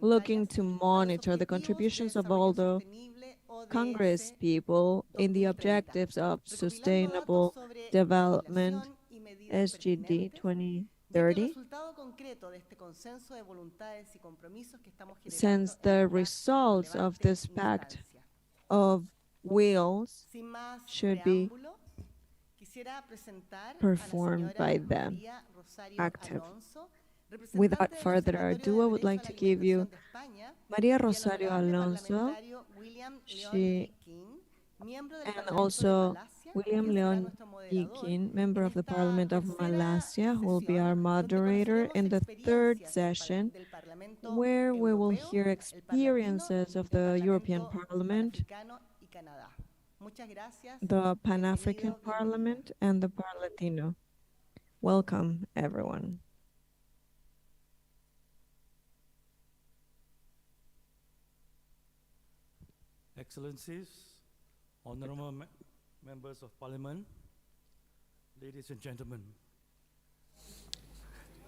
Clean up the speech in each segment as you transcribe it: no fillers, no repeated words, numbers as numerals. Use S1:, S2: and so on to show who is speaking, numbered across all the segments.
S1: looking to monitor the contributions of all the Congress people in the objectives of sustainable development, SGD 2030, since the results of this pact of wills should be performed by them active. Without further ado, I would like to give you Maria Rosario Alonso, and also William Leon Ikin, member of the Parliament of Malaysia, who will be our moderator in the third session, where we will hear experiences of the European Parliament, the Pan-African Parliament, and the Parlatino. Welcome, everyone.
S2: Excellencies, honorable members of Parliament, ladies and gentlemen.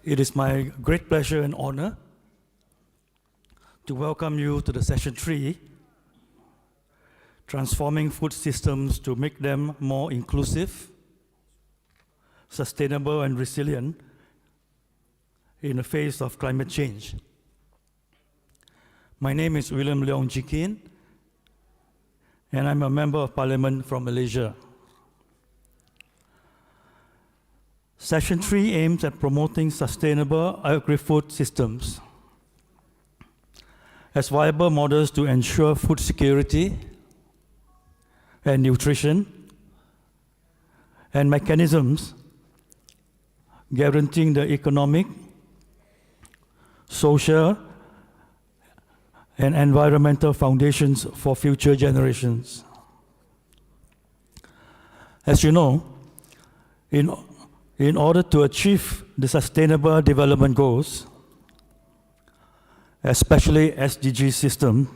S2: It is my great pleasure and honor to welcome you to the session 3, transforming food systems to make them more inclusive, sustainable and resilient in the face of climate change. My name is William Leong Jikin, and I'm a member of Parliament from Malaysia. Session 3 aims at promoting sustainable agri-food systems as viable models to ensure food security and nutrition, and mechanisms guaranteeing the economic, social, and environmental foundations for future generations. As you know, in order to achieve the Sustainable Development Goals, especially SDG system,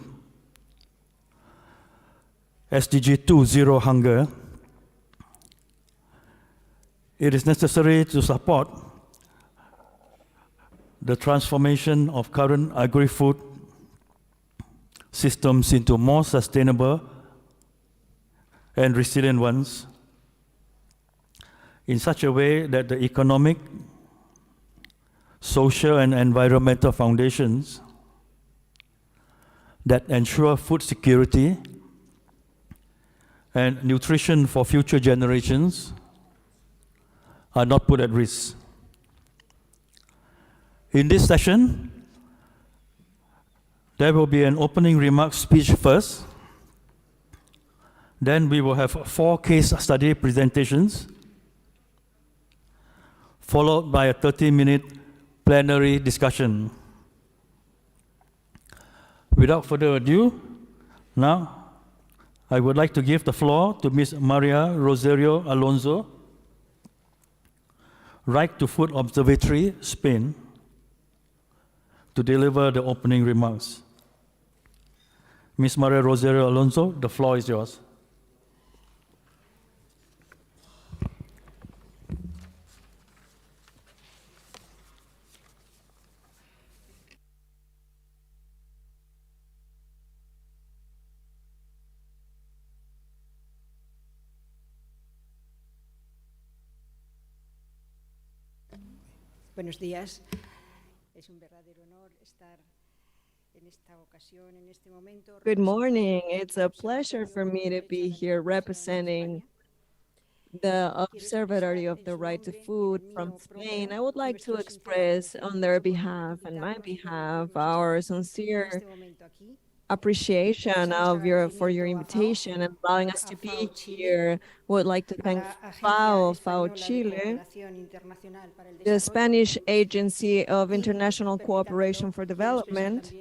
S2: SDG 2, Zero Hunger, it is necessary to support the transformation of current agri-food systems into more sustainable and resilient ones in such a way that the economic, social, and environmental foundations that ensure food security and nutrition for future generations are not put at risk. In this session, there will be an opening remarks speech first. Then we will have 4 case study presentations, followed by a 30-minute plenary discussion. Without further ado, now I would like to give the floor to Ms. Maria Rosario Alonso, Right to Food Observatory, Spain, to deliver the opening remarks. Ms. Maria Rosario Alonso, the floor is yours.
S3: Buenos días. Es un verdadero honor estar en esta ocasión, en este momento.
S1: Good morning. It's a pleasure for me to be here representing the Observatory of the Right to Food from Spain. I would like to express on their behalf and my behalf our sincere appreciation for your invitation and allowing us to be here. Would like to thank FAO Chile, the Spanish Agency of International Cooperation for Development,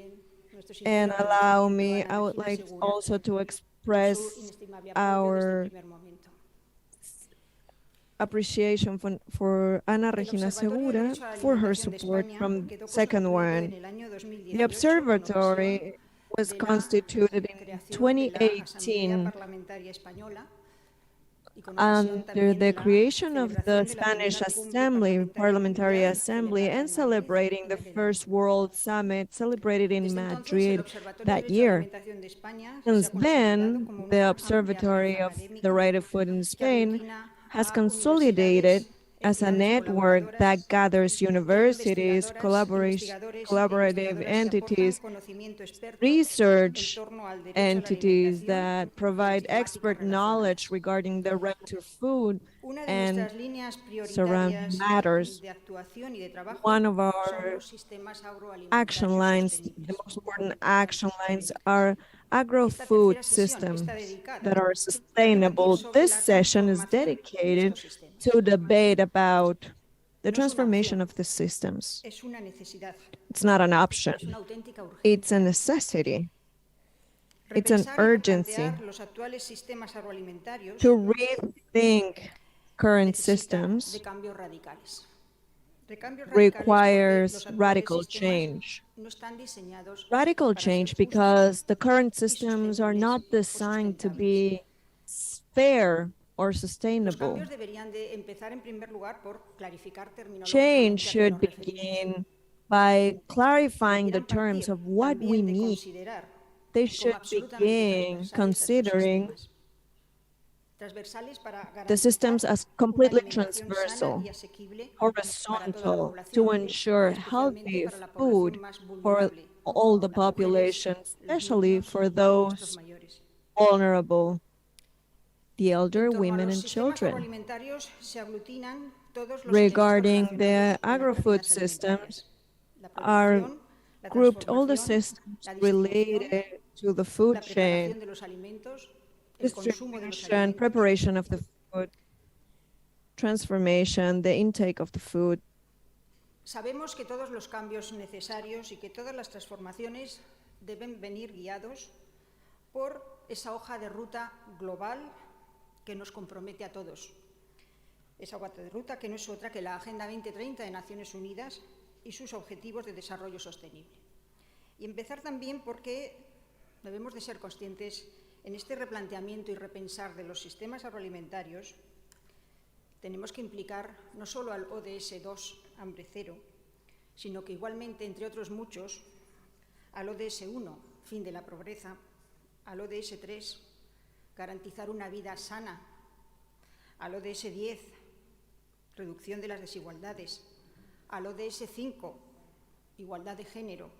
S1: and allow me, I would like also to express our appreciation for Ana Regina Segura for her support from the second one. The observatory was constituted in 2018 under the creation of the Spanish Assembly, Parliamentary Assembly, and celebrating the First World Summit celebrated in Madrid that year. Since then, the Observatory of the Right of Food in Spain has consolidated as a network that gathers universities, collaborative entities, research entities that provide expert knowledge regarding the right to food and surrounding matters. One of our action lines, the most important action lines, are agro-food systems that are sustainable. This session is dedicated to debate about the transformation of the systems. It's not an option. It's a necessity. It's an urgency to rethink current systems requires radical change. Radical change because the current systems are not designed to be fair or sustainable. Change should begin by clarifying the terms of what we need. They should begin considering the systems as completely transversal, horizontal, to ensure healthy food for all the population, especially for those vulnerable, the elder, women, and children. Regarding the agro-food systems, are grouped all the systems related to the food chain, distribution, preparation of the food, transformation, the intake of the food.
S3: Sabemos que todos los cambios necesarios y que todas las transformaciones deben venir guiados por esa hoja de ruta global que nos compromete a todos. Esa hoja de ruta que no es otra que la Agenda 2030 de Naciones Unidas y sus objetivos de desarrollo sostenible. Y empezar también porque debemos de ser conscientes en este replanteamiento y repensar de los sistemas agroalimentarios. Tenemos que implicar no solo al ODS 2, hambre cero, sino que igualmente, entre otros muchos, al ODS 1, fin de la pobreza, al ODS 3, garantizar una vida sana, al ODS 10, reducción de las desigualdades, al ODS 5, igualdad de género,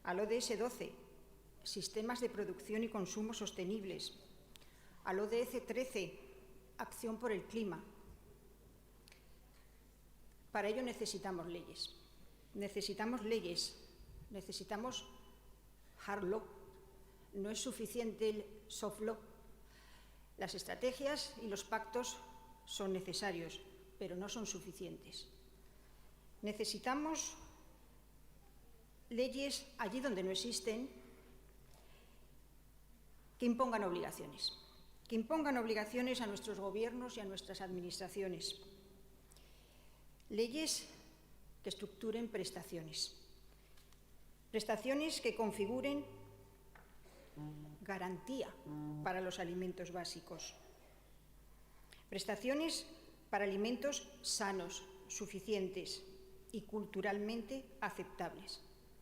S3: al ODS 12, sistemas de producción y consumo sostenibles, al ODS 13, acción por el clima. Para ello necesitamos leyes. Necesitamos leyes, necesitamos hard law. No es suficiente el soft law. Las estrategias y los pactos son necesarios, pero no son suficientes. Necesitamos leyes allí donde no existen que impongan obligaciones a nuestros gobiernos y a nuestras administraciones. Leyes que estructuren prestaciones que configuren garantía para los alimentos básicos, prestaciones para alimentos sanos, suficientes y culturalmente aceptables.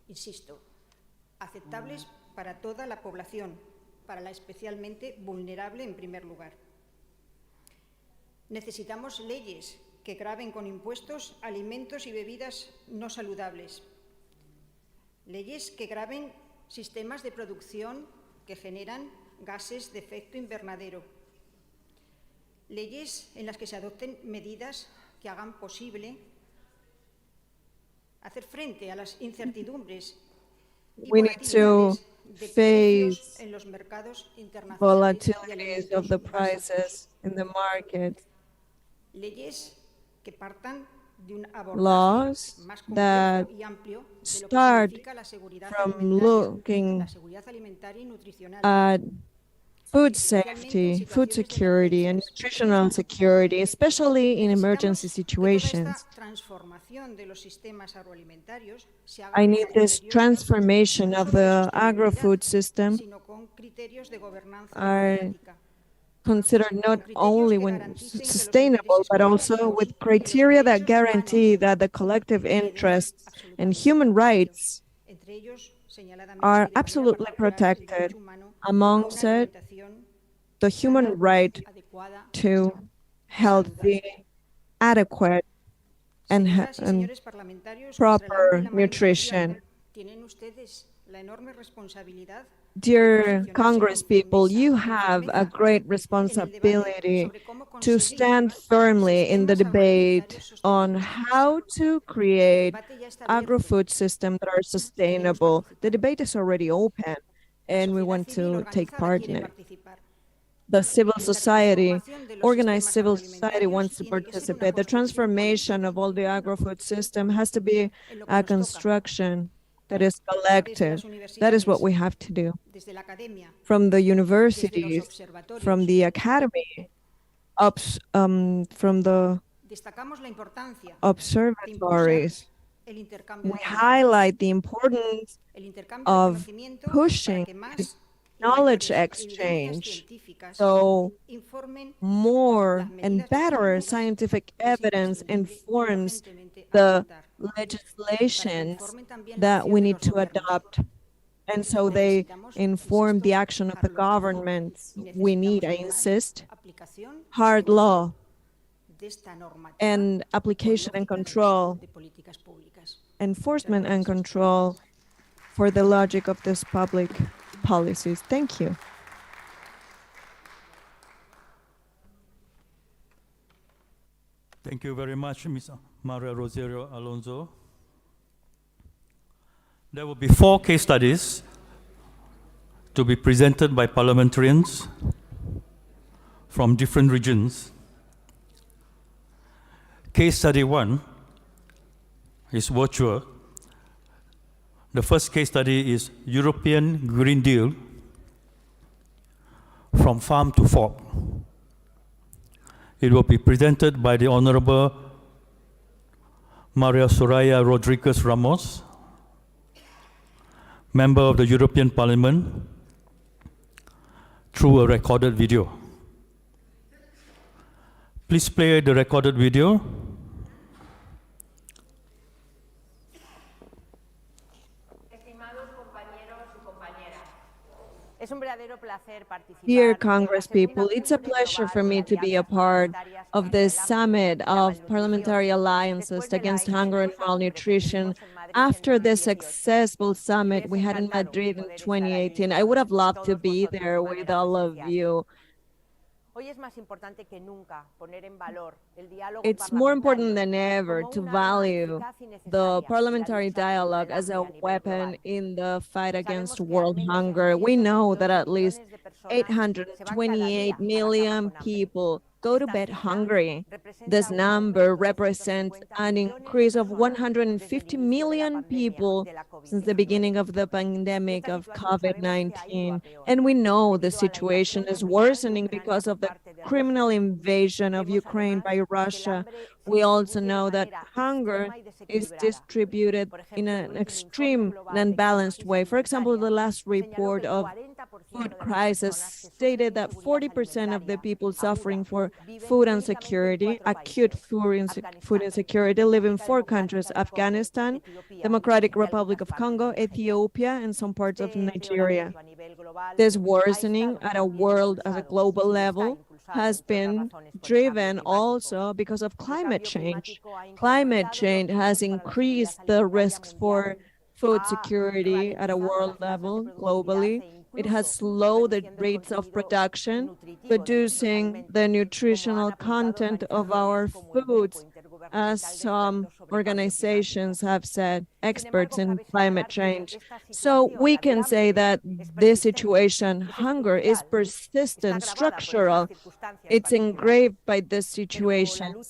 S3: Insisto, aceptables para toda la población, para la especialmente vulnerable en primer lugar. Necesitamos leyes que graven con impuestos alimentos y bebidas no saludables. Leyes que graven sistemas de producción que generan gases de efecto invernadero. Leyes en las que se adopten medidas que hagan posible hacer frente a las incertidumbres y volatilidades de precios en los mercados internacionales.
S1: Volatilities of the prices in the market.
S3: Leyes que partan de un abordaje más complejo y amplio de lo que significa la seguridad alimentaria y nutricional.
S1: At food safety, food security, and nutritional security, especially in emergency situations. I need this transformation of the agro-food system are considered not only when sustainable, but also with
S3: y
S1: criteria
S3: los
S1: that
S3: derechos
S1: guarantee
S3: humanos
S1: that the collective
S3: queden
S1: interests and
S3: absolutamente
S1: human
S3: protegidos.
S1: rights
S3: Entre ellos, señaladamente
S1: are
S3: y de manera
S1: absolutely
S3: particular, el
S1: protected,
S3: derecho humano a una
S1: amongst it
S3: alimentación
S1: the
S3: sana,
S1: human right
S3: adecuada
S1: to
S3: y saludable.
S1: healthy, adequate,
S3: Señoras y
S1: and
S3: señores parlamentarios, contra el hambre y
S1: proper
S3: la malnutrición
S1: nutrition.
S3: tienen ustedes la enorme responsabilidad de
S1: Dear
S3: posicionarse
S1: Congress
S3: con
S1: people,
S3: firmeza,
S1: you have a great
S3: en el debate
S1: responsibility
S3: sobre cómo
S1: to
S3: conseguir
S1: stand firmly in the
S3: sistemas
S1: debate
S3: agroalimentarios
S1: on
S3: sostenibles.
S1: how to
S3: El
S1: create
S3: debate ya está abierto.
S1: agro-food systems that are
S3: Queremos
S1: sustainable. The
S3: participar.
S1: debate is already open,
S3: La
S1: and we
S3: sociedad
S1: want
S3: civil
S1: to take
S3: organizada
S1: part in
S3: quiere
S1: it.
S3: participar.
S1: The civil
S3: La
S1: society,
S3: transformación de los
S1: organized
S3: sistemas
S1: civil society
S3: agroalimentarios
S1: wants to
S3: tiene que ser una
S1: participate. The
S3: construcción
S1: transformation
S3: colectiva.
S1: of all the agro-food system has to be
S3: En lo que
S1: a
S3: nos toca,
S1: construction that is
S3: desde
S1: collective.
S3: las
S1: That is what
S3: universidades,
S1: we have to do.
S3: desde la academia,
S1: From the
S3: desde los
S1: universities, from
S3: observatorios,
S1: the academy, from the
S3: destacamos la importancia de impulsar
S1: observatories,
S3: el intercambio
S1: we
S3: de conocimiento.
S1: highlight the importance
S3: El intercambio de
S1: of
S3: conocimiento para
S1: pushing
S3: que más y
S1: knowledge
S3: mayores evidencias
S1: exchange
S3: científicas
S1: so
S3: informen
S1: more
S3: las
S1: and
S3: medidas
S1: better
S3: legislativas
S1: scientific
S3: que es
S1: evidence
S3: imprescindible y
S1: informs
S3: urgentemente
S1: the
S3: adoptar, para que
S1: legislations
S3: informen también la
S1: that
S3: acción
S1: we
S3: de
S1: need
S3: los
S1: to
S3: gobiernos.
S1: adopt. And so they
S3: Necesitamos,
S1: inform
S3: insisto,
S1: the action of the
S3: hard law.
S1: governments.
S3: Y
S1: We need,
S3: necesitamos
S1: I
S3: además
S1: insist,
S3: aplicación y
S1: hard
S3: control
S1: law
S3: de esta normativa
S1: and
S3: con
S1: application and
S3: lógicas
S1: control,
S3: de políticas públicas. Muchas
S1: enforcement and
S3: gracias.
S1: control for the logic of this public policies. Thank you.
S2: Thank you very much, Ms. Maria Rosario Alonso. There will be 4 case studies to be presented by parliamentarians from different regions. Case study 1 is virtual. The first case study is European Green Deal from farm to fork. It will be presented by the Honorable Maria Soraya Rodriguez Ramos, Member of the European Parliament, through a recorded video. Please play the recorded video.
S1: Dear Congress people, it's a pleasure for me to be a part of this summit of parliamentary alliances against hunger and malnutrition. After the successful summit we had in Madrid in 2018, I would have loved to be there with all of you. It's more important than ever to value the parliamentary dialogue as a weapon in the fight against world hunger. We know that at least 828 million people go to bed hungry. This number represents an increase of 150 million people since the beginning of the pandemic of COVID-19. And we know the situation is worsening because of the criminal invasion of Ukraine by Russia. We also know that hunger is distributed in an extreme and unbalanced way. For example, the last report of food crisis stated that 40% of the people suffering for food insecurity, acute food insecurity, live in 4 countries: Afghanistan, Democratic Republic of Congo, Ethiopia, and some parts of Nigeria. This worsening at a global level has been driven also because of climate change. Climate change has increased the risks for food security at a world level, globally. It has slowed the rates of production, reducing the nutritional content of our foods, as some organizations have said, experts in climate change. So we can say that this situation, hunger, is persistent, structural. It's engraved by this situation.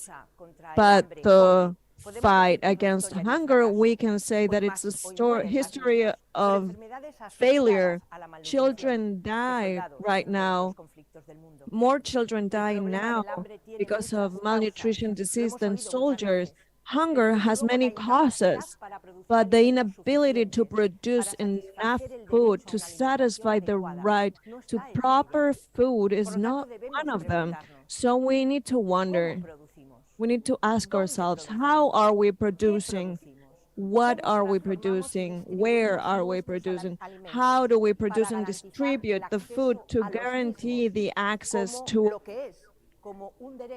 S1: But the fight against hunger, we can say that it's a history of failure. Children die right now. More children die now because of malnutrition disease than soldiers. Hunger has many causes, but the inability to produce enough food to satisfy the right to proper food is not one of them. So we need to wonder, we need to ask ourselves, how are we producing? What are we producing? Where are we producing? How do we produce and distribute the food to guarantee the access to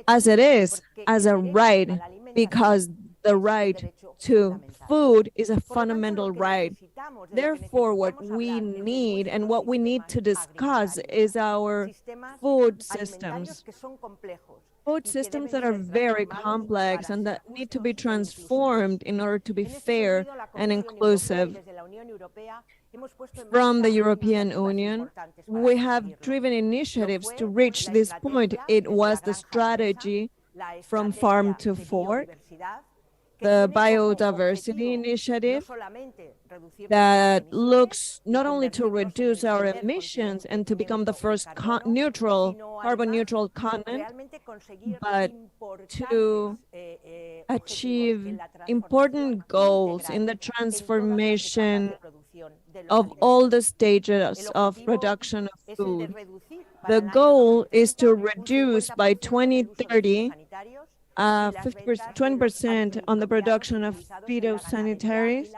S1: as it is, as a right, because the right to food is a fundamental right. Therefore, what we need and what we need to discuss is our food systems. Food systems that are very complex and that need to be transformed in order to be fair and inclusive. From the European Union, we have driven initiatives to reach this point. It was the strategy from farm to fork, the biodiversity initiative that looks not only to reduce our emissions and to become the first carbon neutral continent, but to achieve important goals in the transformation of all the stages of production of food. The goal is to reduce by 2030 20% on the production of phytosanitaries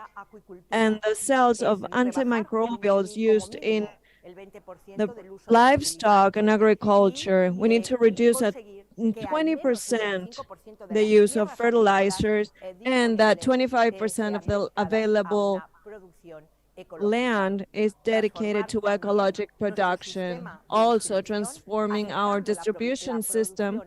S1: and the sales of antimicrobials used in the livestock and agriculture. We need to reduce at 20% the use of fertilizers, and that 25% of the available land is dedicated to ecologic production. Also, transforming our distribution system,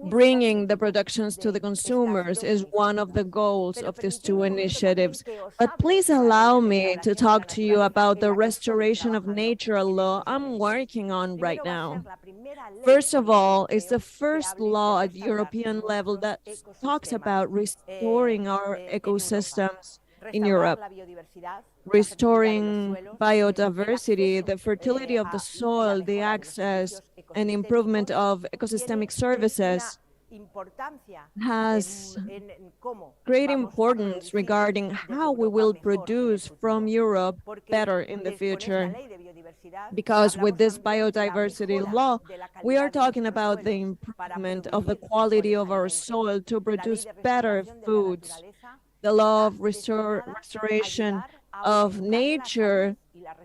S1: bringing the productions to the consumers is one of the goals of these two initiatives. But please allow me to talk to you about the restoration of nature law I'm working on right now. First of all, it's the first law at European level that talks about restoring our ecosystems in Europe. Restoring biodiversity, the fertility of the soil, the access and improvement of ecosystemic services has great importance regarding how we will produce from Europe better in the future. Because with this biodiversity law, we are talking about the improvement of the quality of our soil to produce better foods. The law of restoration of nature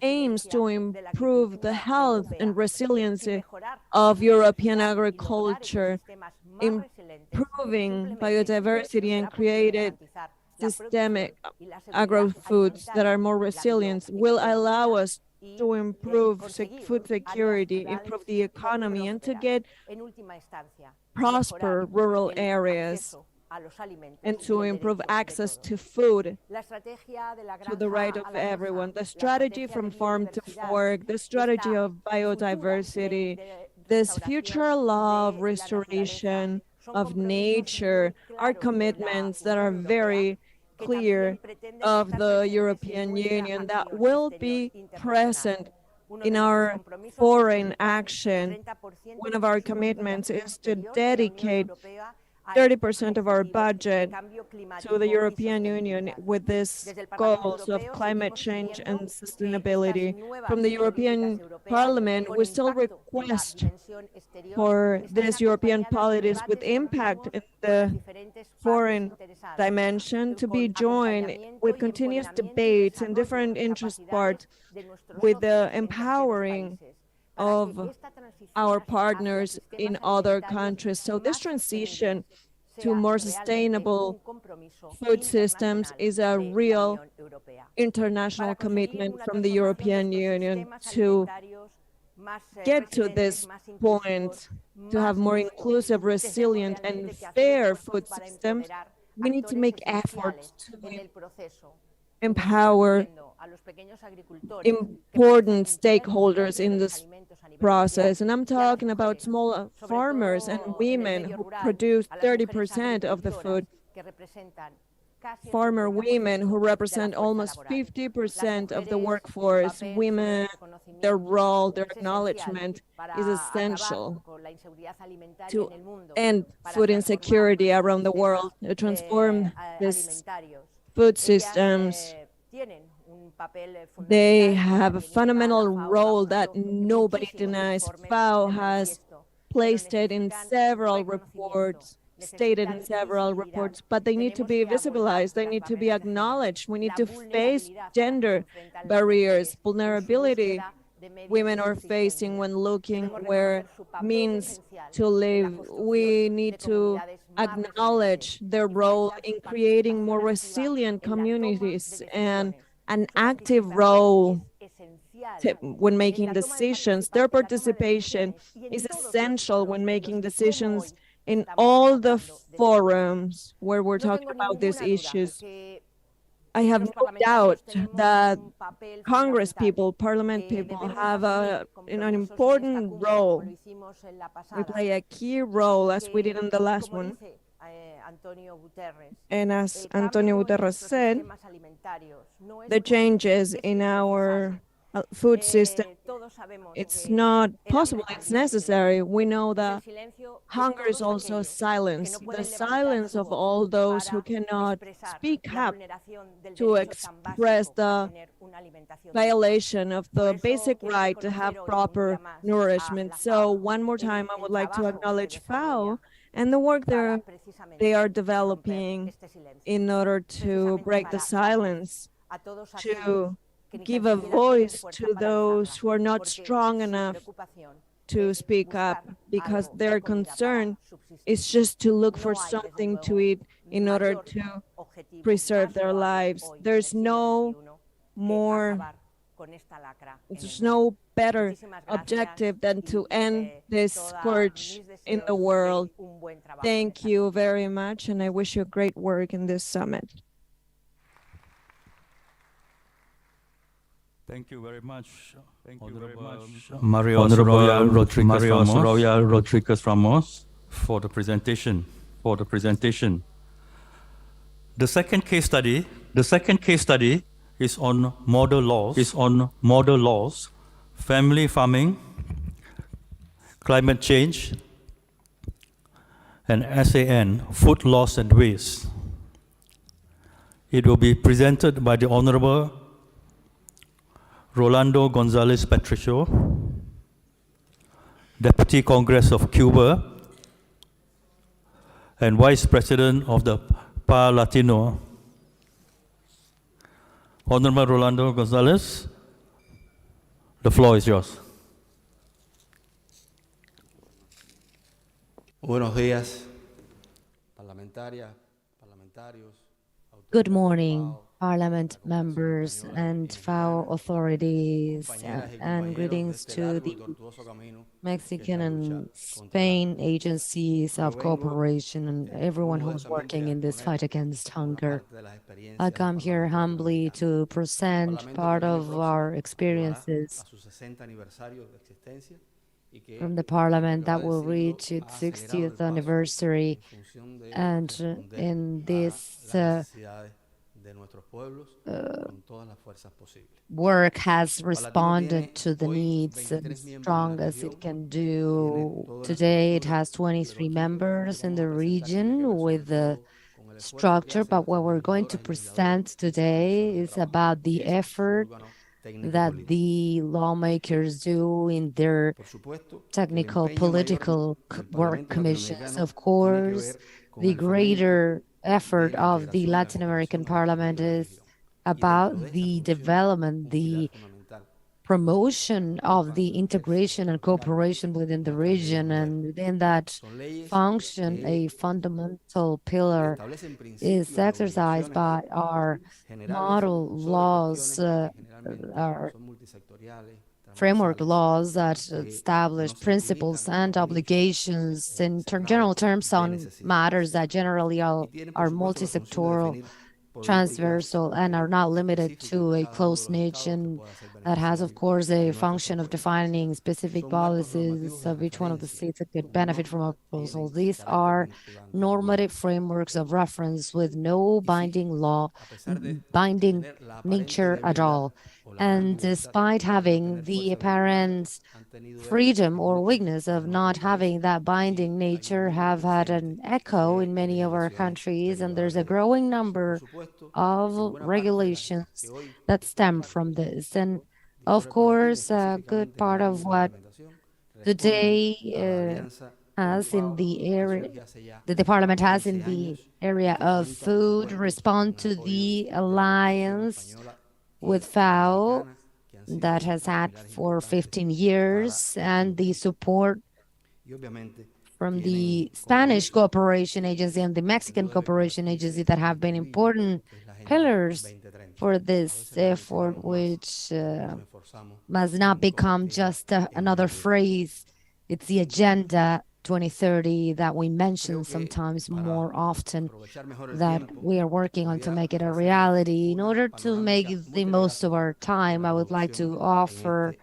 S1: aims to improve the health and resiliency of European agriculture, improving biodiversity and created systemic agro-foods that are more resilient will allow us to improve food security, improve the economy, and to get prosper rural areas, and to improve access to food to the right of everyone. The strategy from farm to fork, the strategy of biodiversity, this future law of restoration of nature are commitments that are very clear of the European Union that will be present in our foreign action. One of our commitments is to dedicate 30% of our budget to the European Union with these goals of climate change and sustainability. From the European Parliament, we still request for these European policies with impact in the foreign dimension to be joined with continuous debates and different interest parts with the empowering of our partners in other countries. So this transition to more sustainable food systems is a real international commitment from the European Union to get to this point, to have more inclusive, resilient, and fair food systems. We need to make efforts to empower important stakeholders in this process. And I'm talking about small farmers and women who produce 30% of the food. farmer women who represent almost 50% of the workforce. Women, their role, their acknowledgement is essential to end food insecurity around the world, to transform these food systems. They have a fundamental role that nobody denies. FAO has placed it in several reports, stated in several reports, but they need to be visibilized, they need to be acknowledged. We need to face gender barriers, vulnerability women are facing when looking where means to live. We need to acknowledge their role in creating more resilient communities and an active role when making decisions. Their participation is essential when making decisions in all the forums where we're talking about these issues. I have no doubt that Congress people, Parliament people have an important role. We play a key role as we did in the last one. And as Antonio Guterres said, the changes in our food system, it's not possible, it's necessary. We know that hunger is also silence, the silence of all those who cannot speak up to express the violation of the basic right to have proper nourishment. So one more time, I would like to acknowledge FAO and the work they are developing in order to break the silence, to give a voice to those who are not strong enough to speak up, because their concern is just to look for something to eat in order to preserve their lives. There's no better objective than to end this scourge in the world. Thank you very much, and I wish you great work in this summit.
S2: Thank you very much.
S4: Honorable
S2: Mario
S4: Rodriguez Ramos
S2: for the presentation. The second case study is on model laws, family farming, climate change, and SAN, food loss and waste. It will be presented by the Honorable Rolando Gonzalez Patricio, Deputy Congress of Cuba and Vice President of the PA Latino. Honorable Rolando Gonzalez, the floor is yours.
S5: Buenos días, parlamentarias, parlamentarios.
S6: Good morning, Parliament members and FAO authorities, and greetings to the Mexican and Spain agencies of cooperation and everyone who's working in this fight against hunger. I come here humbly to present part of our experiences from the Parliament that will reach its 60th anniversary, and in this work has responded to the needs as strong as it can do. Today it has 23 members in the region with the structure, but what we're going to present today is about the effort that the lawmakers do in their technical political work commissions. Of course, the greater effort of the Latin American Parliament is about the development, the promotion of the integration and cooperation within the region, and within that function, a fundamental pillar is exercised by our model laws, our framework laws that establish principles and obligations in general terms on matters that generally are multi-sectoral, transversal, and are not limited to a close niche. And that has, of course, a function of defining specific policies of each one of the states that could benefit from our proposal. These are normative frameworks of reference with no binding law, binding nature at all. And despite having the apparent freedom or weakness of not having that binding nature, have had an echo in many of our countries, and there's a growing number of regulations that stem from this. And of course, a good part of what today has in the area that the parliament has in the area of food respond to the alliance with FAO that has had for 15 years and the support from the Spanish Cooperation Agency and the Mexican Cooperation Agency that have been important pillars for this effort, which must not become just another phrase. It's the Agenda 2030 that we mention sometimes more often, that we are working on to make it a reality. In order to make the most of our time, I would like to offer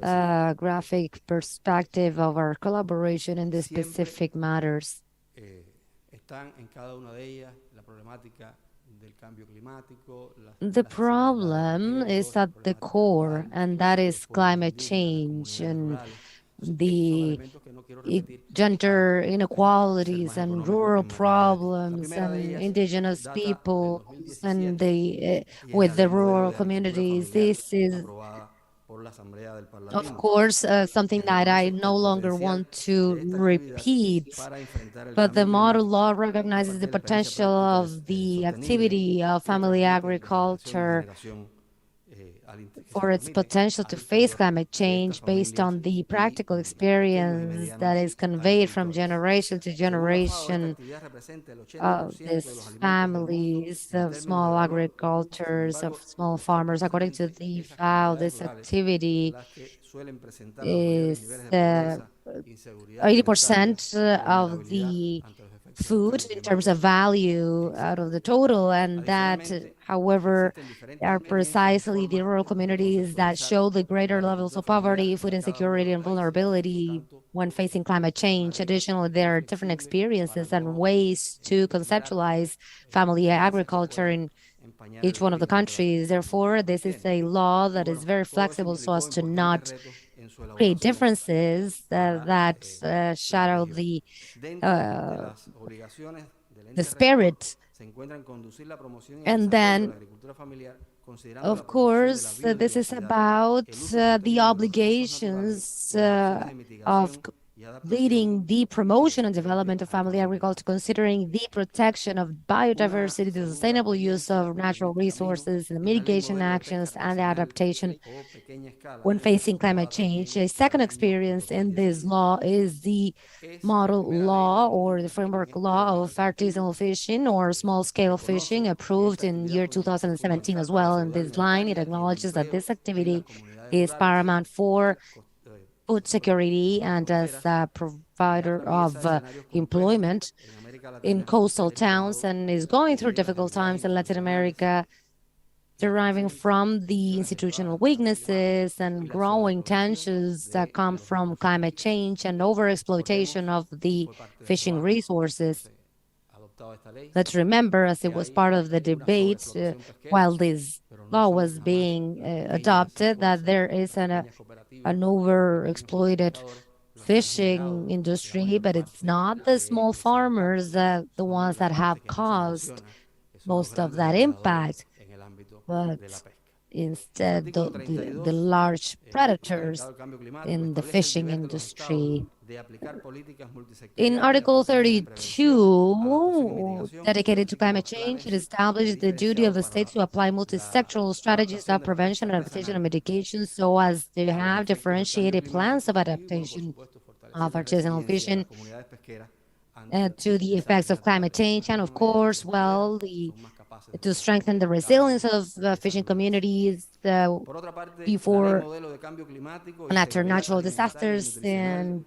S6: a graphic perspective of our collaboration in the specific matters. The problem is at the core, and that is climate change and the gender inequalities and rural problems and indigenous peoples and the with the rural communities. This is, of course, something that I no longer want to repeat, but the model law recognizes the potential of the activity of family agriculture for its potential to face climate change based on the practical experience that is conveyed from generation to generation of these families of small agricultures, of small farmers. According to the FAO, this activity is 80% of the food in terms of value out of the total, and that, however, are precisely the rural communities that show the greater levels of poverty, food insecurity, and vulnerability when facing climate change. Additionally, there are different experiences and ways to conceptualize family agriculture in each one of the countries. Therefore, this is a law that is very flexible so as to not create differences that shadow the spirit. And then, of course, this is about the obligations of leading the promotion and development of family agriculture, considering the protection of biodiversity, the sustainable use of natural resources, the mitigation actions, and the adaptation when facing climate change. A second experience in this law is the model law or the framework law of artisanal fishing or small-scale fishing, approved in year 2017 as well. In this line, it acknowledges that this activity is paramount for food security and as a provider of employment in coastal towns, and is going through difficult times in Latin America, deriving from the institutional weaknesses and growing tensions that come from climate change and overexploitation of the fishing resources. Let's remember, as it was part of the debate while this law was being adopted, that there is an overexploited fishing industry, but it's not the small farmers, the ones that have caused most of that impact, but instead the large predators in the fishing industry. In Article 32, dedicated to climate change, it established the duty of the states to apply multi-sectoral strategies of prevention, adaptation, and mitigation so as to have differentiated plans of adaptation of artisanal fishing to the effects of climate change, and of course, well, to strengthen the resilience of fishing communities before and after natural disasters. And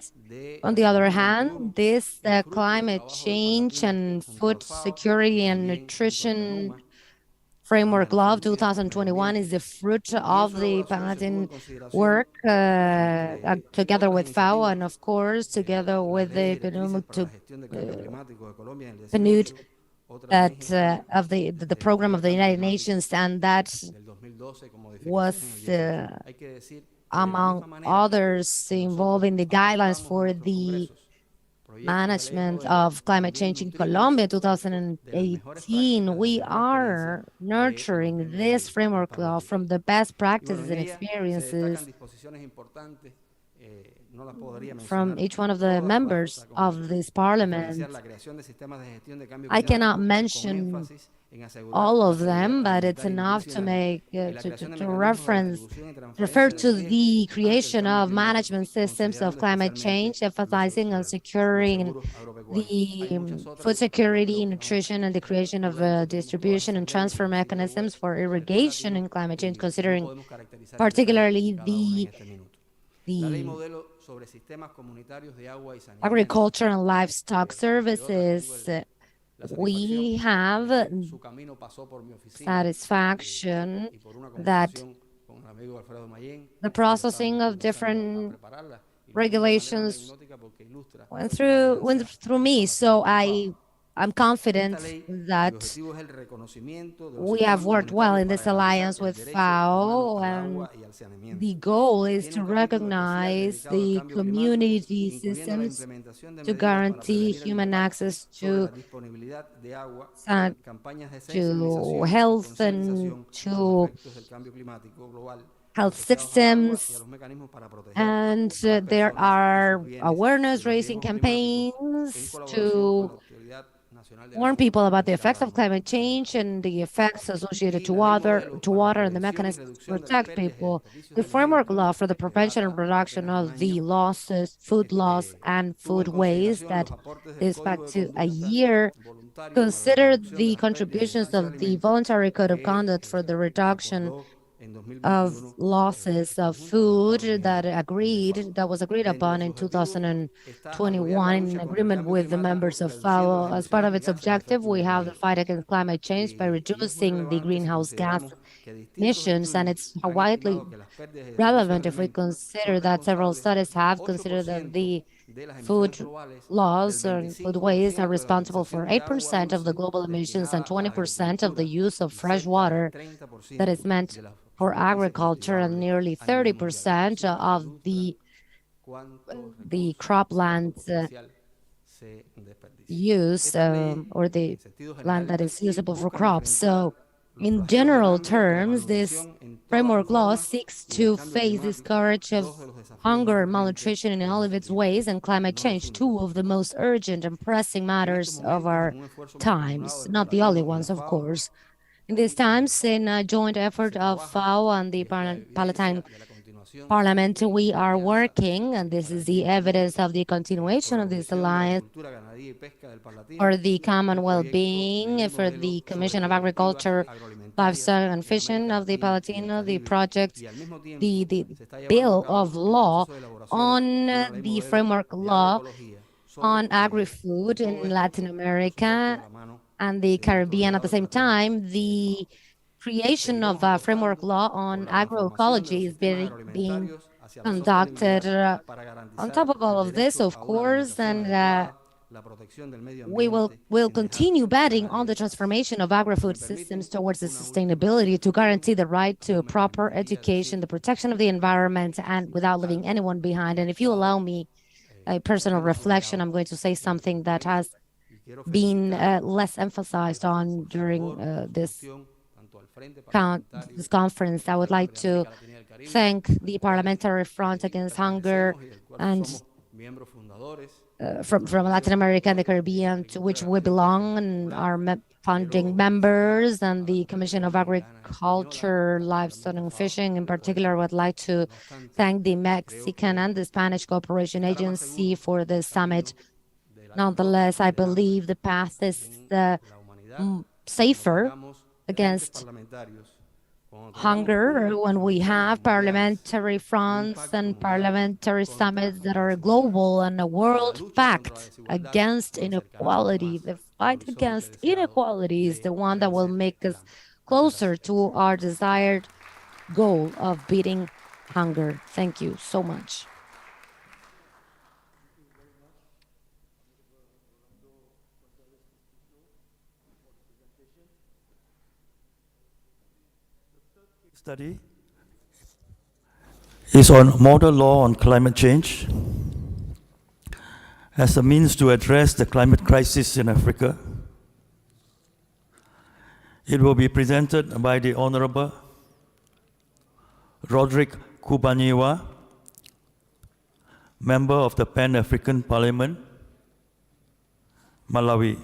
S6: on the other hand, this climate change and food security and nutrition Framework Law of 2021 is the fruit of the Paladin work together with FAO and, of course, together with the PNUD that of the program of the United Nations, and that was among others involving the guidelines for the management of climate change in Colombia 2018. We are nurturing this framework law from the best practices and experiences from each one of the members of this parliament. I cannot mention all of them, but it's enough to make to refer to the creation of management systems of climate change, emphasizing on securing the food security, nutrition, and the creation of distribution and transfer mechanisms for irrigation in climate change, considering particularly the agriculture and livestock services. We have satisfaction that the processing of different regulations went through me. So I'm confident that we have worked well in this alliance with FAO, and the goal is to recognize the community systems to guarantee human access to health and to health systems, and there are awareness-raising campaigns to warn people about the effects of climate change and the effects associated to water and the mechanisms to protect people. The framework law for the prevention and reduction of the losses, food loss and food waste that is back to a year, considered the contributions of the voluntary code of conduct for the reduction of losses of food that was agreed upon in 2021 in agreement with the members of FAO. As part of its objective, we have the fight against climate change by reducing the greenhouse gas emissions, and it's widely relevant if we consider that several studies have considered that the food loss and food waste are responsible for 8% of the global emissions and 20% of the use of fresh water that is meant for agriculture, and nearly 30% of the cropland use or the land that is usable for crops. So in general terms, this framework law seeks to face this scourge of hunger and malnutrition in all of its ways and climate change, two of the most urgent and pressing matters of our times, not the only ones, of course. In these times, in a joint effort of FAO and the Palatine Parliament, we are working, and this is the evidence of the continuation of this alliance, for the common well-being, for the Commission of Agriculture, Livestock and Fishing of the Palatino, the project, the bill of law on the framework law on agri-food in Latin America and the Caribbean. At the same time, the creation of a framework law on agroecology is being conducted on top of all of this, of course, and we will continue betting on the transformation of agri-food systems towards the sustainability to guarantee the right to proper education, the protection of the environment, and without leaving anyone behind. And if you allow me a personal reflection, I'm going to say something that has been less emphasized on during this conference. I would like to thank the Parliamentary Front Against Hunger and from Latin America and the Caribbean, to which we belong, and our founding members, and the Commission of Agriculture, Livestock and Fishing. In particular, I would like to thank the Mexican and the Spanish Cooperation Agency for the summit. Nonetheless, I believe the path is safer against hunger when we have parliamentary fronts and parliamentary summits that are global and a world pact against inequality. The fight against inequality is the one that will make us closer to our desired goal of beating hunger. Thank you so much.
S2: Study is on model law on climate change as a means to address the climate crisis in Africa. It will be presented by the Honorable Roderick Kubaniwa, member of the Pan-African Parliament, Malawi.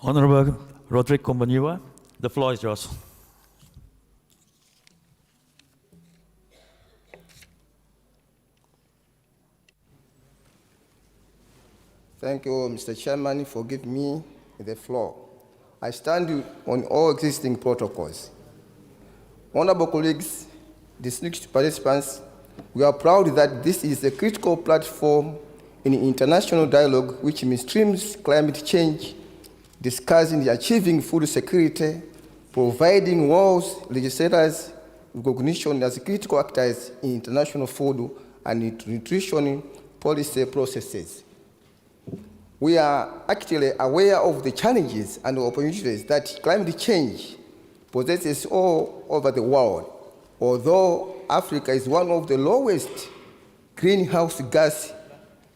S2: Honorable Roderick Kubaniwa, the floor is yours.
S7: Thank you, Mr. Chairman, for giving me the floor. I stand on all existing protocols. Honorable colleagues, distinguished participants, we are proud that this is a critical platform in international dialogue which mainstreams climate change, discussing achieving food security, providing world legislators recognition as critical actors in international food and nutrition policy processes. We are actually aware of the challenges and opportunities that climate change possesses all over the world. Although Africa is one of the lowest greenhouse gas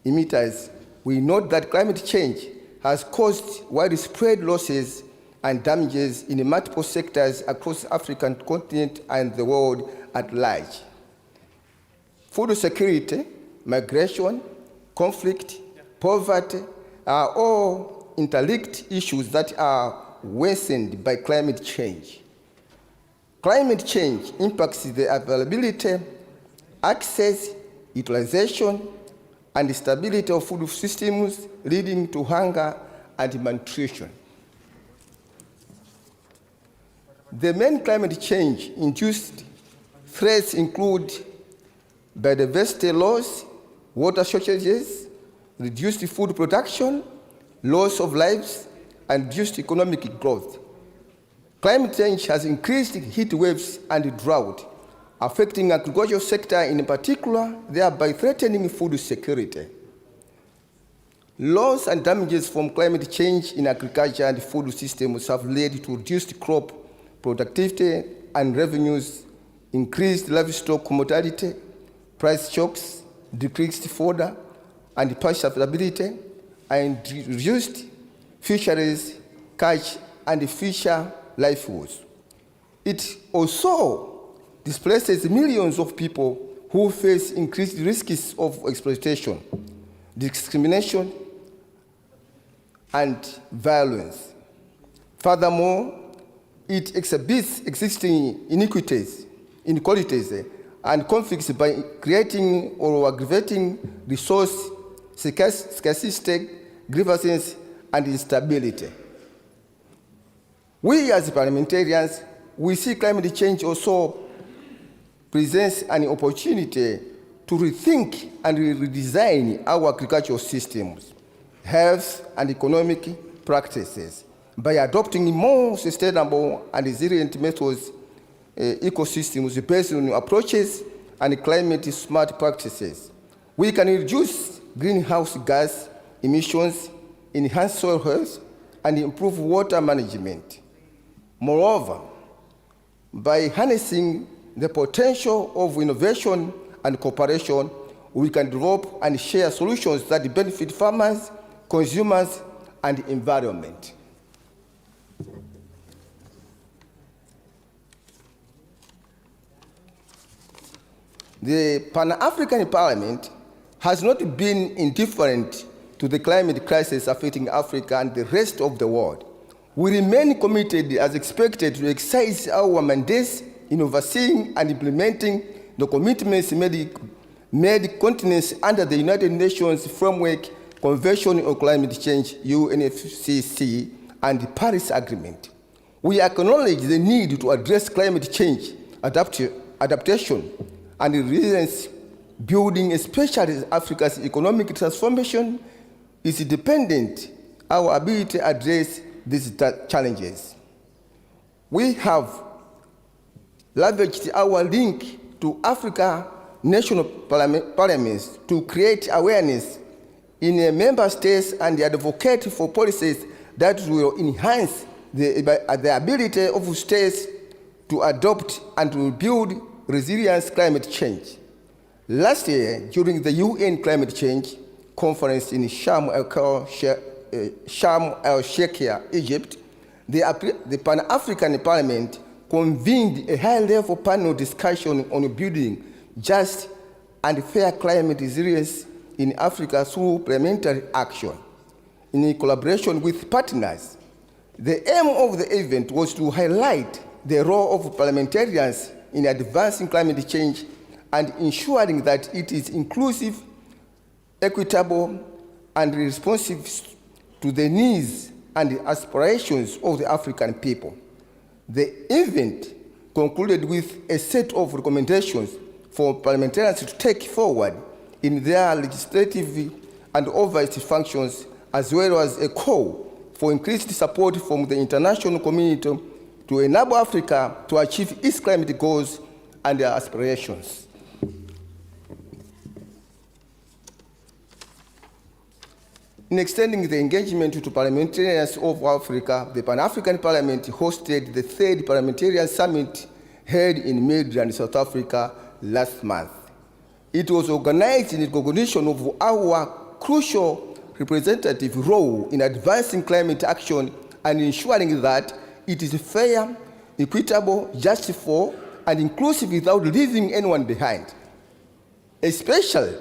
S7: emitters, we note that climate change has caused widespread losses and damages in multiple sectors across the African continent and the world at large. Food security, migration, conflict, poverty are all interlinked issues that are worsened by climate change. Climate change impacts the availability, access, utilization, and stability of food systems, leading to hunger and malnutrition. The main climate change-induced threats include biodiversity loss, water shortages, reduced food production, loss of lives, and reduced economic growth. Climate change has increased heat waves and drought, affecting the agricultural sector in particular, thereby threatening food security. Loss and damages from climate change in agriculture and food systems have led to reduced crop productivity and revenues, increased livestock mortality, price shocks, decreased fodder and pasture availability, and reduced fisheries catch and fisher livelihoods. It also displaces millions of people who face increased risks of exploitation, discrimination, and violence. Furthermore, it exhibits existing inequalities and conflicts by creating or aggravating resource scarcity, grievances, and instability. We as parliamentarians, we see climate change also presents an opportunity to rethink and redesign our agricultural systems, health and economic practices by adopting more sustainable and resilient methods, ecosystems based on approaches and climate-smart practices. We can reduce greenhouse gas emissions, enhance soil health, and improve water management. Moreover, by harnessing the potential of innovation and cooperation, we can develop and share solutions that benefit farmers, consumers, and environment. The Pan-African Parliament has not been indifferent to the climate crisis affecting Africa and the rest of the world. We remain committed, as expected, to exercise our mandates in overseeing and implementing the commitments made continents under the United Nations Framework Convention on Climate Change, UNFCCC, and the Paris Agreement. We acknowledge the need to address climate change, adaptation, and resilience building, especially as Africa's economic transformation is dependent on our ability to address these challenges. We have leveraged our link to Africa national parliaments to create awareness in member states and advocate for policies that will enhance the ability of states to adopt and to build resilience climate change. Last year, during the UN Climate Change Conference in Sharm el-Sheikh, Egypt, the Pan-African Parliament convened a high-level panel discussion on building just and fair climate resilience in Africa through parliamentary action. In collaboration with partners, the aim of the event was to highlight the role of parliamentarians in advancing climate change and ensuring that it is inclusive, equitable, and responsive to the needs and aspirations of the African people. The event concluded with a set of recommendations for parliamentarians to take forward in their legislative and oversight functions, as well as a call for increased support from the international community to enable Africa to achieve its climate goals and their aspirations. In extending the engagement to parliamentarians of Africa, the Pan-African Parliament hosted the third Parliamentarian Summit held in Midrand, South Africa last month. It was organized in recognition of our crucial representative role in advancing climate action and ensuring that it is fair, equitable, justifiable, and inclusive without leaving anyone behind, especially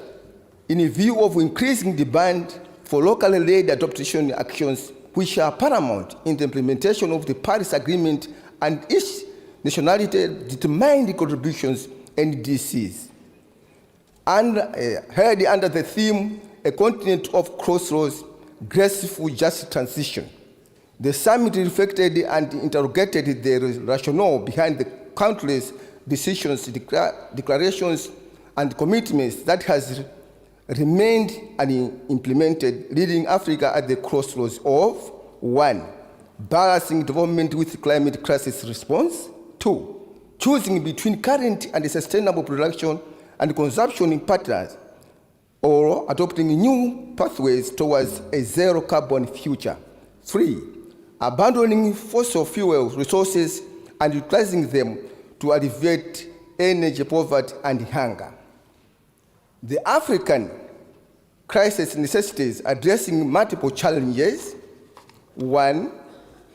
S7: in view of increasing demand for locally led adaptation actions, which are paramount in the implementation of the Paris Agreement and its nationality-determined contributions (NDCs). And held under the theme, "A Continent of Crossroads, Graceful Just Transition." The summit reflected and interrogated the rationale behind the countless decisions, declarations, and commitments that has remained unimplemented, leading Africa at the crossroads of 1. Balancing development with climate crisis response. 2. Choosing between current and sustainable production and consumption patterns, or adopting new pathways towards a zero carbon future. 3. Abandoning fossil fuel resources and utilizing them to alleviate energy poverty and hunger. The African crisis necessitates addressing multiple challenges. 1.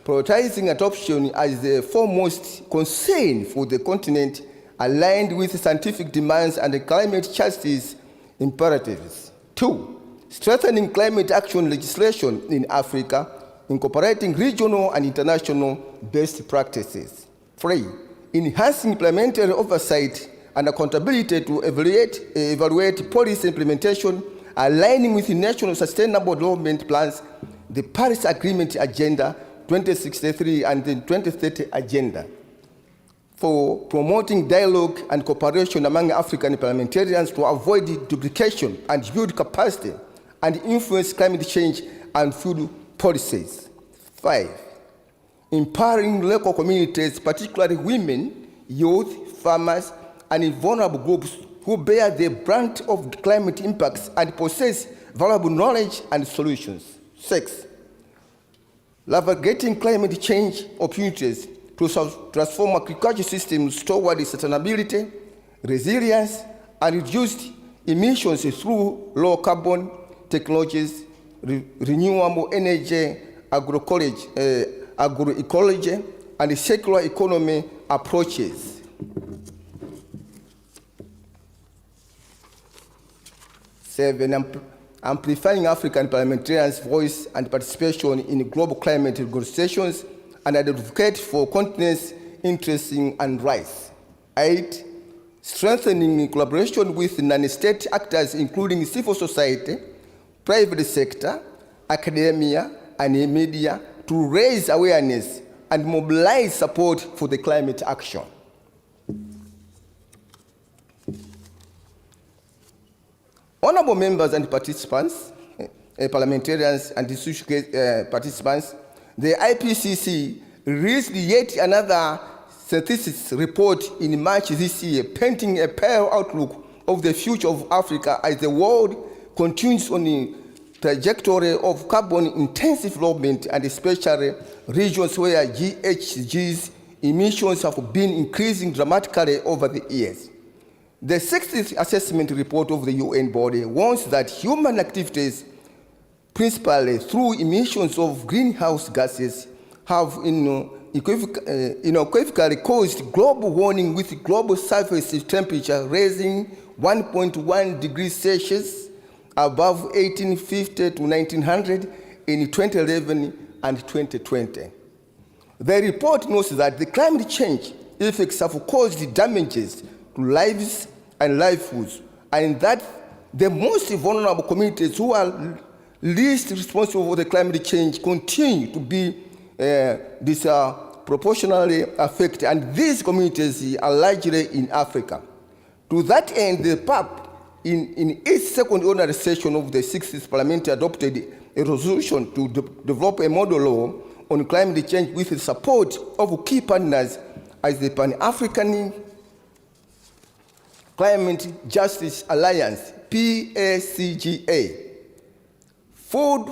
S7: Prioritizing adoption as the foremost concern for the continent, aligned with scientific demands and climate justice imperatives. 2. Strengthening climate action legislation in Africa, incorporating regional and international best practices. 3. Enhancing parliamentary oversight and accountability to evaluate policy implementation, aligning with the National Sustainable Development Plans, the Paris Agreement Agenda 2063 and the 2030 Agenda. 4. Promoting dialogue and cooperation among African parliamentarians to avoid duplication and build capacity and influence climate change and food policies. 5. Empowering local communities, particularly women, youth, farmers, and vulnerable groups who bear the brunt of climate impacts and possess valuable knowledge and solutions. 6. Navigating climate change opportunities to transform agriculture systems toward sustainability, resilience, and reduced emissions through low carbon technologies, renewable energy, agroecology, and circular economy approaches. 7. Amplifying African parliamentarians' voice and participation in global climate negotiations and advocate for continent's interests and rights. 8. Strengthening collaboration with non-state actors, including civil society, private sector, academia, and media, to raise awareness and mobilize support for the climate action. Honorable members and participants, parliamentarians and institutional participants, the IPCC released yet another synthesis report in March this year, painting a pale outlook of the future of Africa as the world continues on the trajectory of carbon-intensive development, and especially regions where GHGs emissions have been increasing dramatically over the years. The 60th assessment report of the UN body warns that human activities, principally through emissions of greenhouse gases, have unequivocally caused global warming, with global surface temperature rising 1.1 degrees Celsius above 1850 to 1900 in 2011 and 2020. The report notes that the climate change effects have caused damages to lives and livelihoods, and that the most vulnerable communities who are least responsible for the climate change continue to be disproportionately affected, and these communities are largely in Africa. To that end, the PAP, in its second ordinary session of the 60th Parliament, adopted a resolution to develop a model law on climate change with the support of key partners as the Pan-African Climate Justice Alliance, PACGA, Food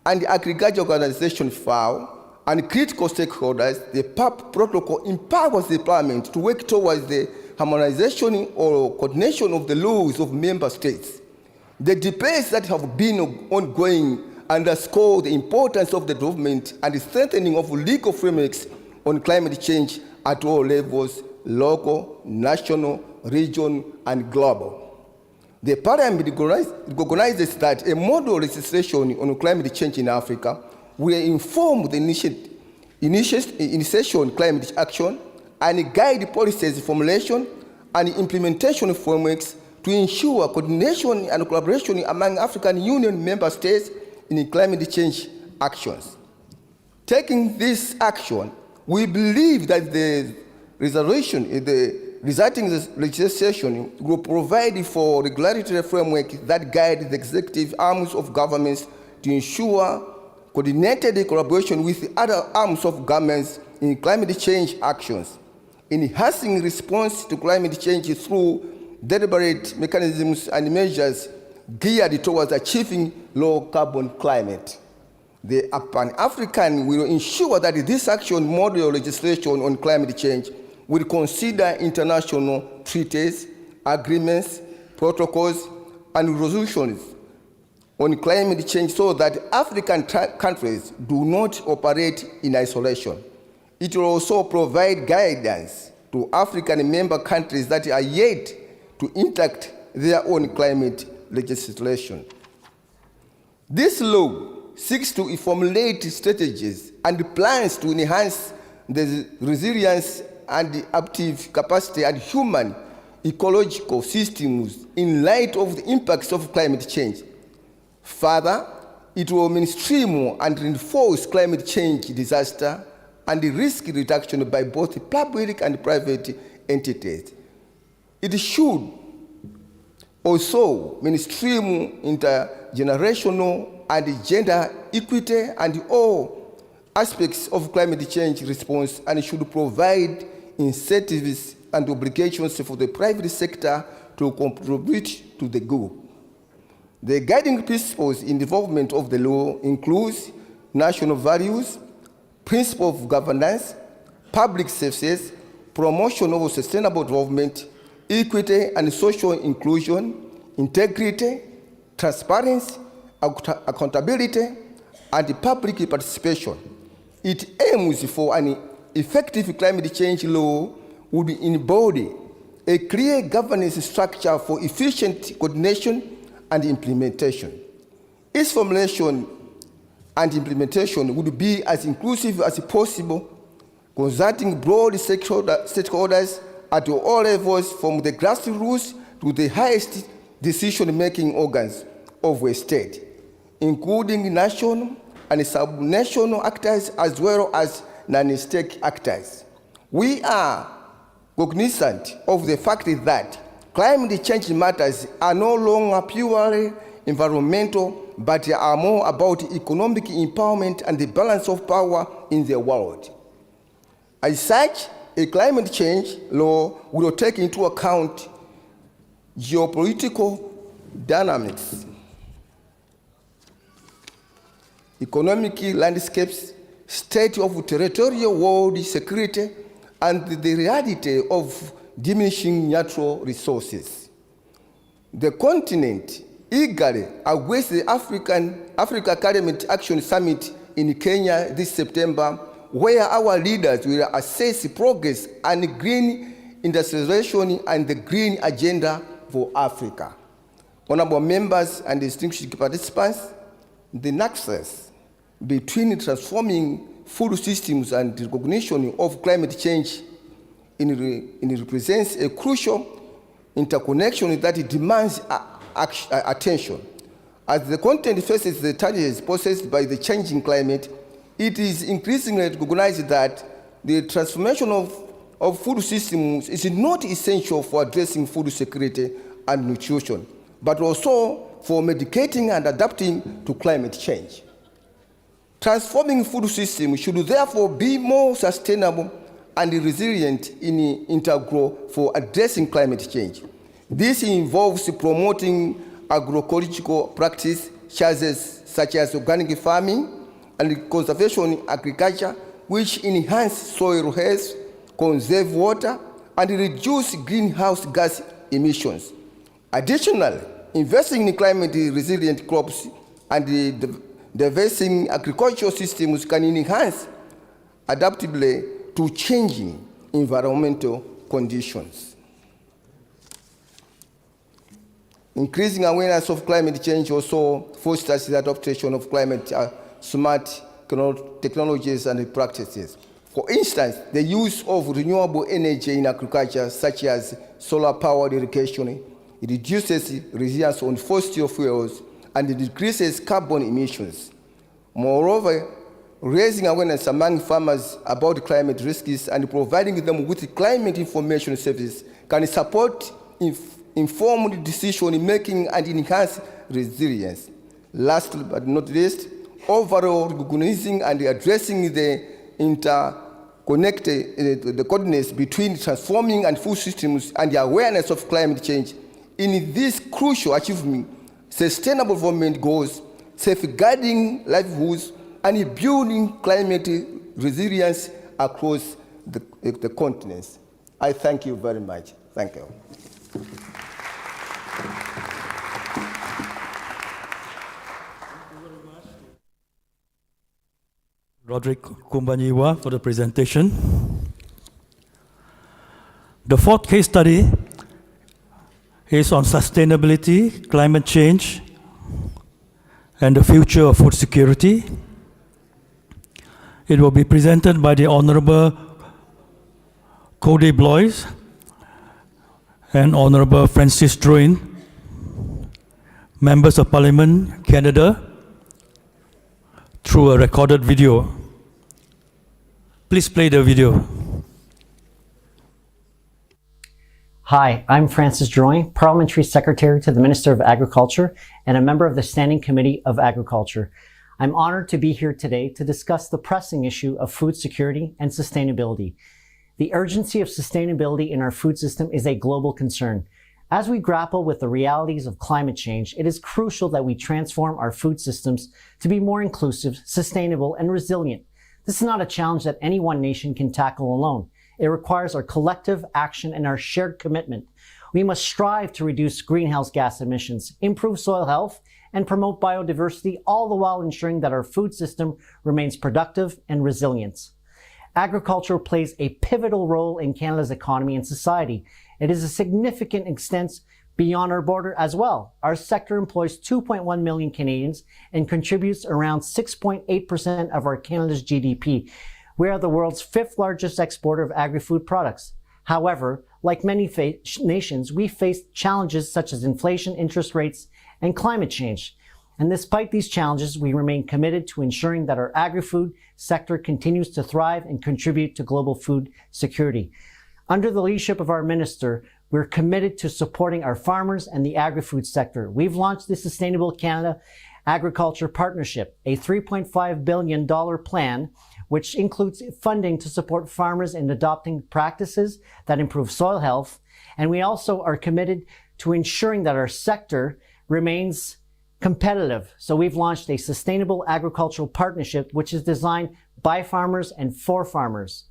S7: and Agriculture Organization, FAO, and critical stakeholders. The PAP protocol empowers the Parliament to work towards the harmonization or coordination of the laws of member states. The debates that have been ongoing underscore the importance of the development and the strengthening of legal frameworks on climate change at all levels: local, national, regional, and global. The Parliament recognizes that a model legislation on climate change in Africa will inform the initiation climate action and guide policies formulation and implementation frameworks to ensure coordination and collaboration among African Union member states in climate change actions. Taking this action, we believe that the resulting legislation will provide for regulatory framework that guide the executive arms of governments to ensure coordinated collaboration with other arms of governments in climate change actions, enhancing response to climate change through deliberate mechanisms and measures geared towards achieving low carbon climate. The Pan-African will ensure that this action model legislation on climate change will consider international treaties, agreements, protocols, and resolutions on climate change so that African countries do not operate in isolation. It will also provide guidance to African member countries that are yet to enact their own climate legislation. This law seeks to formulate strategies and plans to enhance the resilience and the adaptive capacity and human ecological systems in light of the impacts of climate change. Further, it will mainstream and reinforce climate change disaster and the risk reduction by both public and private entities. It should also mainstream intergenerational and gender equity and all aspects of climate change response, and should provide incentives and obligations for the private sector to contribute to the goal. The guiding principles in development of the law includes national values, principle of governance, public services, promotion of sustainable development, equity and social inclusion, integrity, transparency, accountability, and public participation. It aims for an effective climate change law would embody a clear governance structure for efficient coordination and implementation. Its formulation and implementation would be as inclusive as possible, consulting broad stakeholders at all levels, from the grassroots to the highest decision-making organs of a state, including national and sub-national actors, as well as non-state actors. We are cognizant of the fact that climate change matters are no longer purely environmental, but are more about economic empowerment and the balance of power in the world. As such, a climate change law will take into account geopolitical dynamics, economic landscapes, state of territorial world security, and the reality of diminishing natural resources. The continent eagerly awaits the Africa Climate Action Summit in Kenya this September, where our leaders will assess progress on green industrialization and the green agenda for Africa. Honorable members and distinguished participants, the nexus between transforming food systems and recognition of climate change represents a crucial interconnection that demands attention. As the continent faces the challenges posed by the changing climate, it is increasingly recognized that the transformation of food systems is not essential for addressing food security and nutrition, but also for mitigating and adapting to climate change. Transforming food systems should therefore be more sustainable and resilient in integral for addressing climate change. This involves promoting agroecological practices such as organic farming and conservation agriculture, which enhance soil health, conserve water, and reduce greenhouse gas emissions. Additionally, investing in climate-resilient crops and diversing agricultural systems can enhance adaptability to changing environmental conditions. Increasing awareness of climate change also fosters the adoption of climate-smart technologies and practices. For instance, the use of renewable energy in agriculture, such as solar-powered irrigation, it reduces reliance on fossil fuels and it decreases carbon emissions. Moreover, raising awareness among farmers about climate risks and providing them with climate information services can support informed decision-making and enhance resilience. Last but not least, overall recognizing and addressing the the coordinates between transforming and food systems and the awareness of climate change in this crucial achievement, sustainable development goals, safeguarding livelihoods, and building climate resilience across the continents. I thank you very much. Thank you.
S2: Roderick Kumbanyiwa for the presentation. The fourth case study is on sustainability, climate change, and the future of food security. It will be presented by the Honorable Cody Blois and Honorable Francis Drouin, Members of Parliament, Canada, through a recorded video. Please play the video.
S8: Hi, I'm Francis Drouin, Parliamentary Secretary to the Minister of Agriculture and a member of the Standing Committee of Agriculture. I'm honored to be here today to discuss the pressing issue of food security and sustainability. The urgency of sustainability in our food system is a global concern. As we grapple with the realities of climate change, it is crucial that we transform our food systems to be more inclusive, sustainable, and resilient. This is not a challenge that any one nation can tackle alone. It requires our collective action and our shared commitment. We must strive to reduce greenhouse gas emissions, improve soil health, and promote biodiversity, all the while ensuring that our food system remains productive and resilient. Agriculture plays a pivotal role in Canada's economy and society. It is a significant extent beyond our border as well. Our sector employs 2.1 million Canadians and contributes around 6.8% of our Canada's GDP. We are the world's 5th largest exporter of agri-food products. However, like many nations, we face challenges such as inflation, interest rates, and climate change. And despite these challenges, we remain committed to ensuring that our agri-food sector continues to thrive and contribute to global food security. Under the leadership of our minister, we're committed to supporting our farmers and the agri-food sector. We've launched the Sustainable Canada Agriculture Partnership, a $3.5 billion plan, which includes funding to support farmers in adopting practices that improve soil health. And we also are committed to ensuring that our sector remains competitive. So we've launched a Sustainable Agricultural Partnership, which is designed by farmers and for farmers.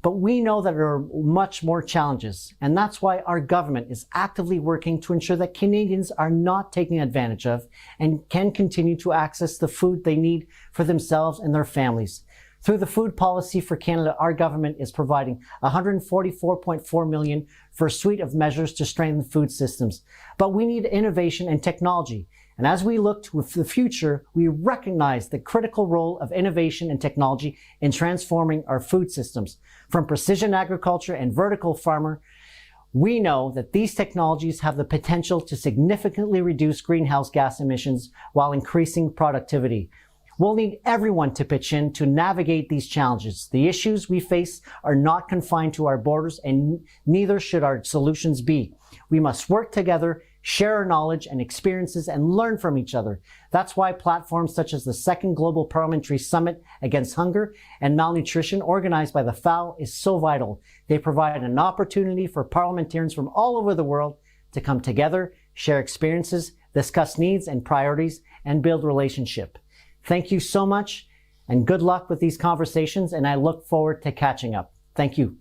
S8: But we know that there are much more challenges, and that's why our government is actively working to ensure that Canadians are not taken advantage of and can continue to access the food they need for themselves and their families. Through the Food Policy for Canada, our government is providing $144.4 million for a suite of measures to strengthen food systems. But we need innovation and technology. And as we look to the future, we recognize the critical role of innovation and technology in transforming our food systems. From precision agriculture and vertical farmer, we know that these technologies have the potential to significantly reduce greenhouse gas emissions while increasing productivity. We'll need everyone to pitch in to navigate these challenges. The issues we face are not confined to our borders, and neither should our solutions be. We must work together, share our knowledge and experiences, and learn from each other. That's why platforms such as the second Global Parliamentary Summit against Hunger and Malnutrition, organized by the FAO, is so vital. They provide an opportunity for parliamentarians from all over the world to come together, share experiences, discuss needs and priorities, and build relationship. Thank you so much, and good luck with these conversations, and I look forward to catching up. Thank you.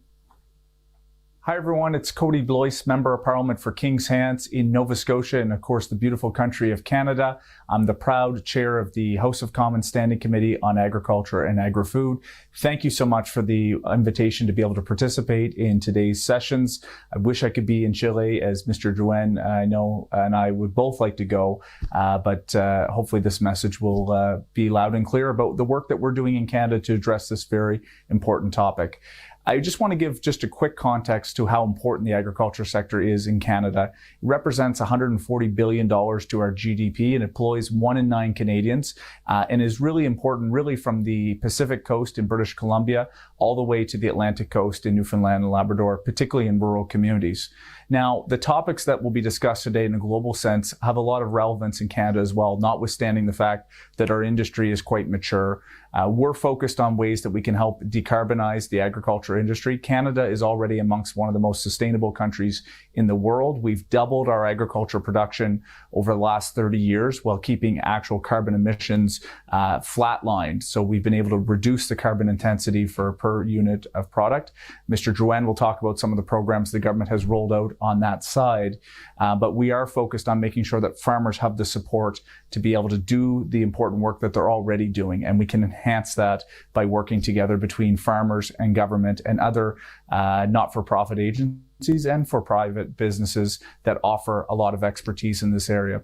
S9: Hi everyone, it's Cody Blois, Member of Parliament for Kings Hants in Nova Scotia and of course the beautiful country of Canada. I'm the proud chair of the House of Commons Standing Committee on Agriculture and Agri-Food. Thank you so much for the invitation to be able to participate in today's sessions. I wish I could be in Chile, as Mr. Drouin, I know, and I would both like to go, but hopefully this message will be loud and clear about the work that we're doing in Canada to address this very important topic. I just want to give just a quick context to how important the agriculture sector is in Canada. It represents $140 billion to our GDP and employs 1 in 9 Canadians, and is really important really from the Pacific coast in British Columbia all the way to the Atlantic coast in Newfoundland and Labrador, particularly in rural communities. Now, the topics that will be discussed today in a global sense have a lot of relevance in Canada as well, notwithstanding the fact that our industry is quite mature. We're focused on ways that we can help decarbonize the agriculture industry. Canada is already amongst one of the most sustainable countries in the world. We've doubled our agriculture production over the last 30 years while keeping actual carbon emissions flatlined. So we've been able to reduce the carbon intensity per unit of product. Mr. Drouin will talk about some of the programs the government has rolled out on that side. But we are focused on making sure that farmers have the support to be able to do the important work that they're already doing. And we can enhance that by working together between farmers and government and other not-for-profit agencies and for private businesses that offer a lot of expertise in this area.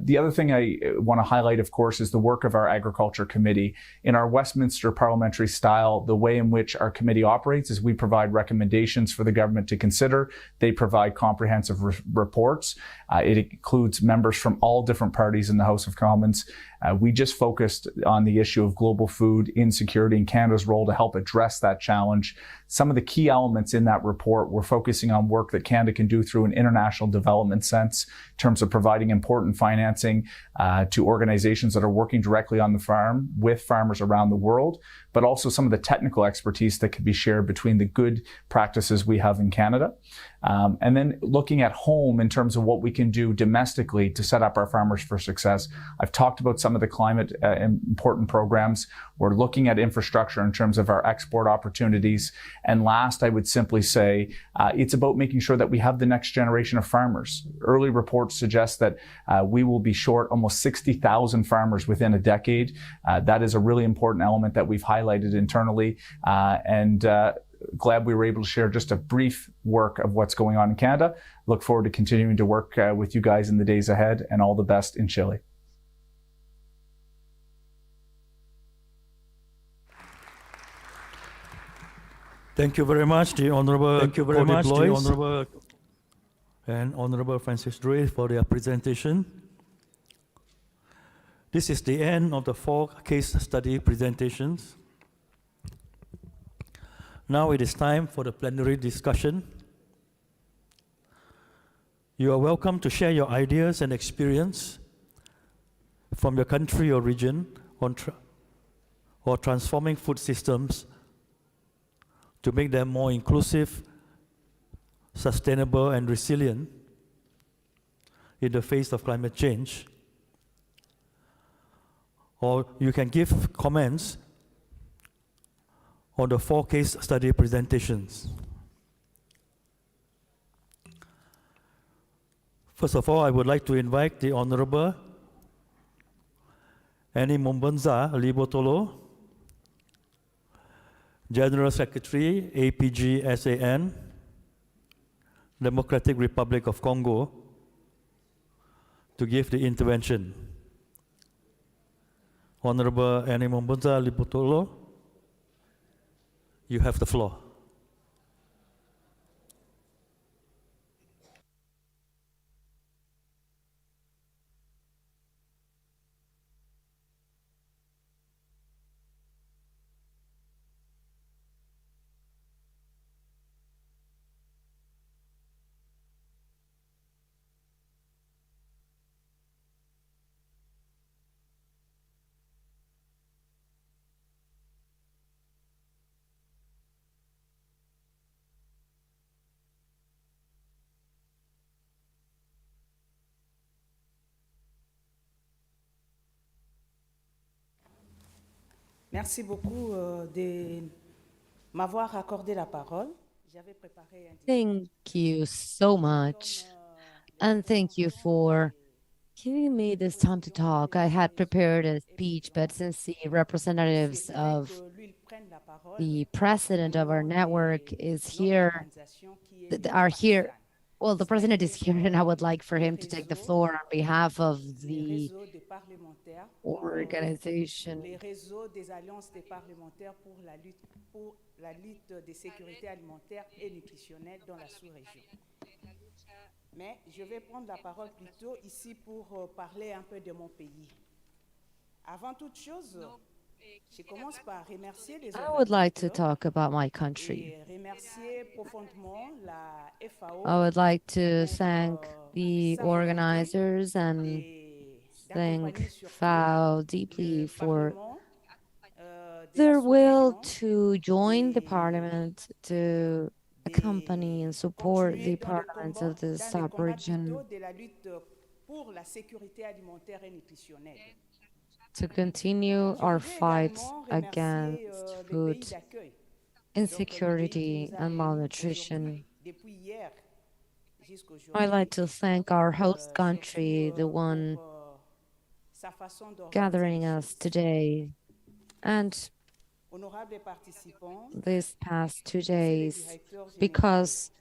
S9: The other thing I want to highlight, of course, is the work of our Agriculture Committee. In our Westminster parliamentary style, the way in which our committee operates is we provide recommendations for the government to consider. They provide comprehensive reports. It includes members from all different parties in the House of Commons. We just focused on the issue of global food insecurity and Canada's role to help address that challenge. Some of the key elements in that report, we're focusing on work that Canada can do through an international development sense in terms of providing important financing to organizations that are working directly on the farm with farmers around the world, but also some of the technical expertise that can be shared between the good practices we have in Canada. And then looking at home in terms of what we can do domestically to set up our farmers for success. I've talked about some of the climate important programs. We're looking at infrastructure in terms of our export opportunities. And last, I would simply say it's about making sure that we have the next generation of farmers. Early reports suggest that we will be short almost 60,000 farmers within a decade. That is a really important element that we've highlighted internally. Glad we were able to share just a brief work of what's going on in Canada. Look forward to continuing to work with you guys in the days ahead, and all the best in Chile.
S2: Thank you very much, the Honorable Cody Blois and Honorable Francis Drouin for their presentation. This is the end of the 4 case study presentations. Now it is time for the plenary discussion. You are welcome to share your ideas and experience from your country or region on transforming food systems to make them more inclusive, sustainable, and resilient in the face of climate change. Or you can give comments on the 4 case study presentations. First of all, I would like to invite the Honorable Annie Mombonza Libotolo, General Secretary, APG-SAN, Democratic Republic of Congo, to give the intervention. Honorable Annie Mombonza Libotolo, you have the floor.
S10: Merci beaucoup de m'avoir accordé la parole. J'avais préparé un
S6: Thank you so much. And thank you for giving me this time to talk. I had prepared a speech, but since the representatives of the president of our network is here, are here, well, the president is here, and I would like for him to take the floor on behalf of the organization.
S10: Les réseaux des alliances des parlementaires pour la lutte des sécurités alimentaires et nutritionnelles dans la sous-région. Mais je vais prendre la parole plutôt ici pour parler un peu de mon pays. Avant toute chose, je commence par remercier les
S6: I would like to talk about my country.
S10: et remercier profondément la FAO.
S6: I would like to thank the organizers and thank FAO deeply for their will to join the parliament, to accompany and support the parliaments of the sub-region, to continue our fight against food insecurity and malnutrition. I'd like to thank our host country, the one gathering us today, and these past 2 days, because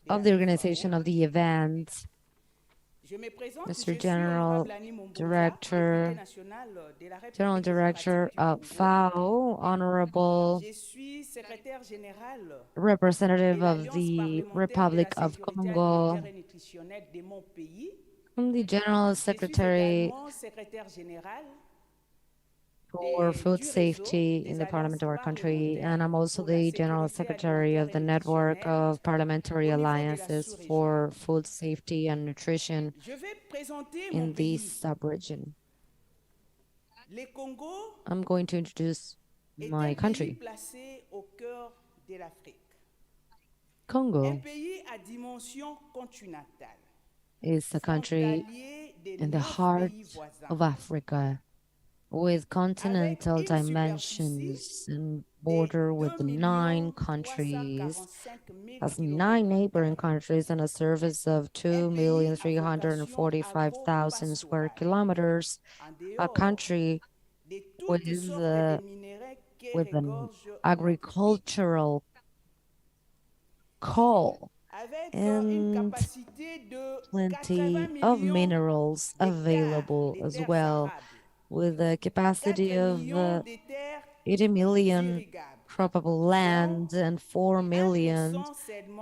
S6: of the organization of the event. Mr. General Director of FAO, Honorable Representative of the Republic of Congo, I'm the General Secretary for Food Safety in the Parliament of our country, and I'm also the General Secretary of the Network of Parliamentary Alliances for Food Safety and Nutrition in the sub-region. I'm going to introduce my country. Congo is a country in the heart of Africa, with continental dimensions and border with 9 countries, has 9 neighboring countries, and a surface of 2,345,000 square kilometers, a country with an agricultural coal and plenty of minerals available as well, with a capacity of 80 million croppable land and 4 million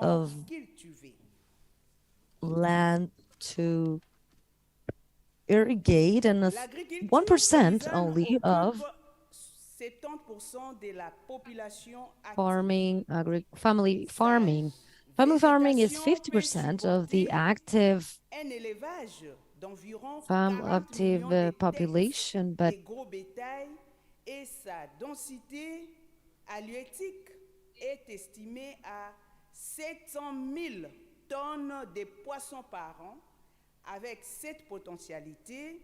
S6: of land to irrigate, and
S10: L'agriculture
S6: 1%
S10: paysanne
S6: only of
S10: occupe 70% de la population active.
S6: family farming. Family farming is 50% of the active
S10: Un élevage d'environ
S6: farm
S10: 40 millions de têtes
S6: population, but
S10: de gros bétail et sa densité halieutique est estimée à 700 000 tonnes de poissons par an. Avec cette potentialité,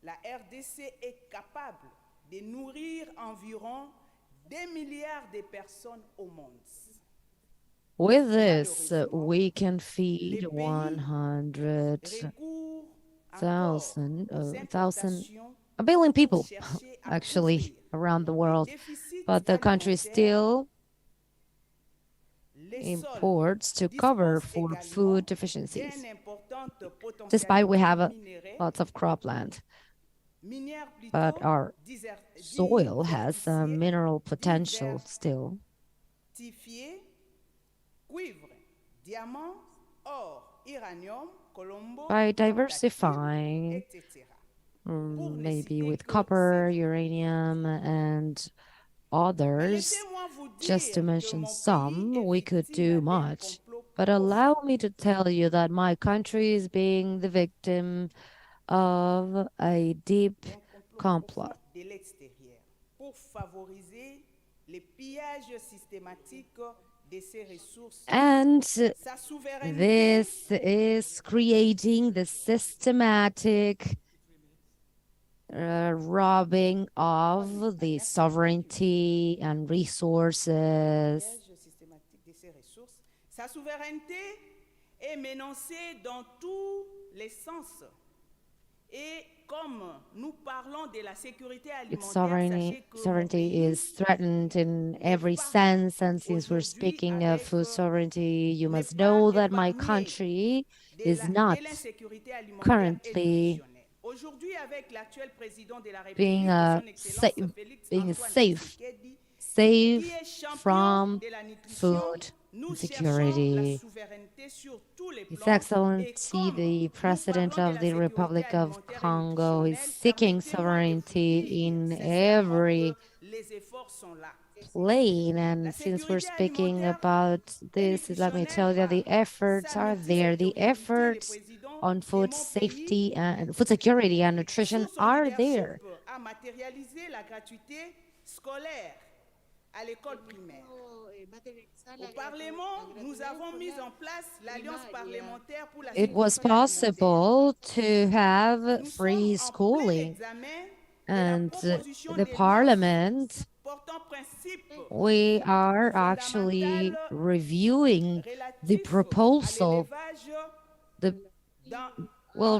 S10: la RDC est capable de nourrir environ 2 milliards de personnes au monde.
S6: with this, we can feed 1 billion people, actually, around the world. But the country still imports to cover for food deficiencies, despite we have lots of cropland. But our soil has mineral potential still. By diversifying, maybe with copper, uranium, and others, just to mention some, we could do much. But allow me to tell you that my country is being the victim of a deep complot. And this is creating the systematic robbing of the sovereignty and resources.
S10: Sa souveraineté est menacée dans tous les sens. Et comme nous parlons de la sécurité alimentaire,
S6: sovereignty is threatened in every sense, and since we're speaking of food sovereignty, you must know that my country is not currently being safe from food insecurity. His Excellency, the President of the Republic of Congo, is seeking sovereignty in every plane. And since we're speaking about this, let me tell you, the efforts are there. The efforts on food safety and food security and nutrition are there.
S10: À l'école primaire. Au Parlement, nous avons mis en place l'Alliance parlementaire pour la
S6: It was possible to have free schooling, and the Parliament, we are actually reviewing the proposal,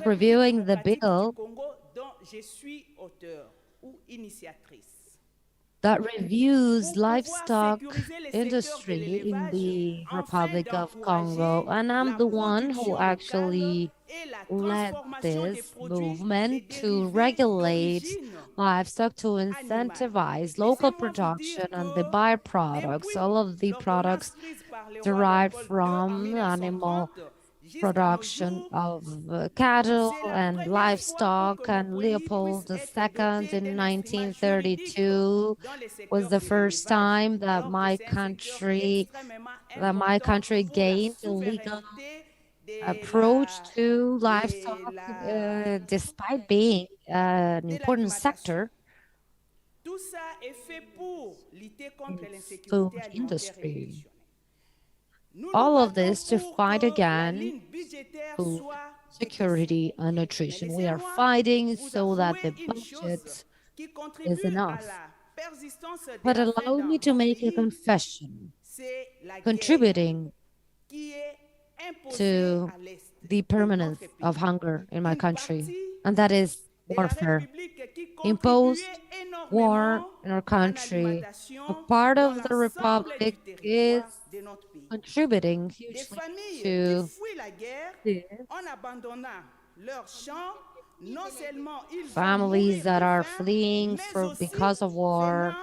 S6: reviewing the bill that reviews livestock industry in the Republic of Congo. And I'm the one who actually led this movement to regulate livestock, to incentivize local production and the byproducts, all of the products derived from animal production of cattle and livestock. And Leopold II in 1932 was the first time that my country gained a legal approach to livestock, despite being an important sector in food industry. All of this to fight against food security and nutrition. We are fighting so that the budget is enough. But allow me to make a confession. Contributing to the permanence of hunger in my country, and that is warfare. Imposed war in our country. A part of the Republic is contributing hugely to this. Families that are fleeing because of war,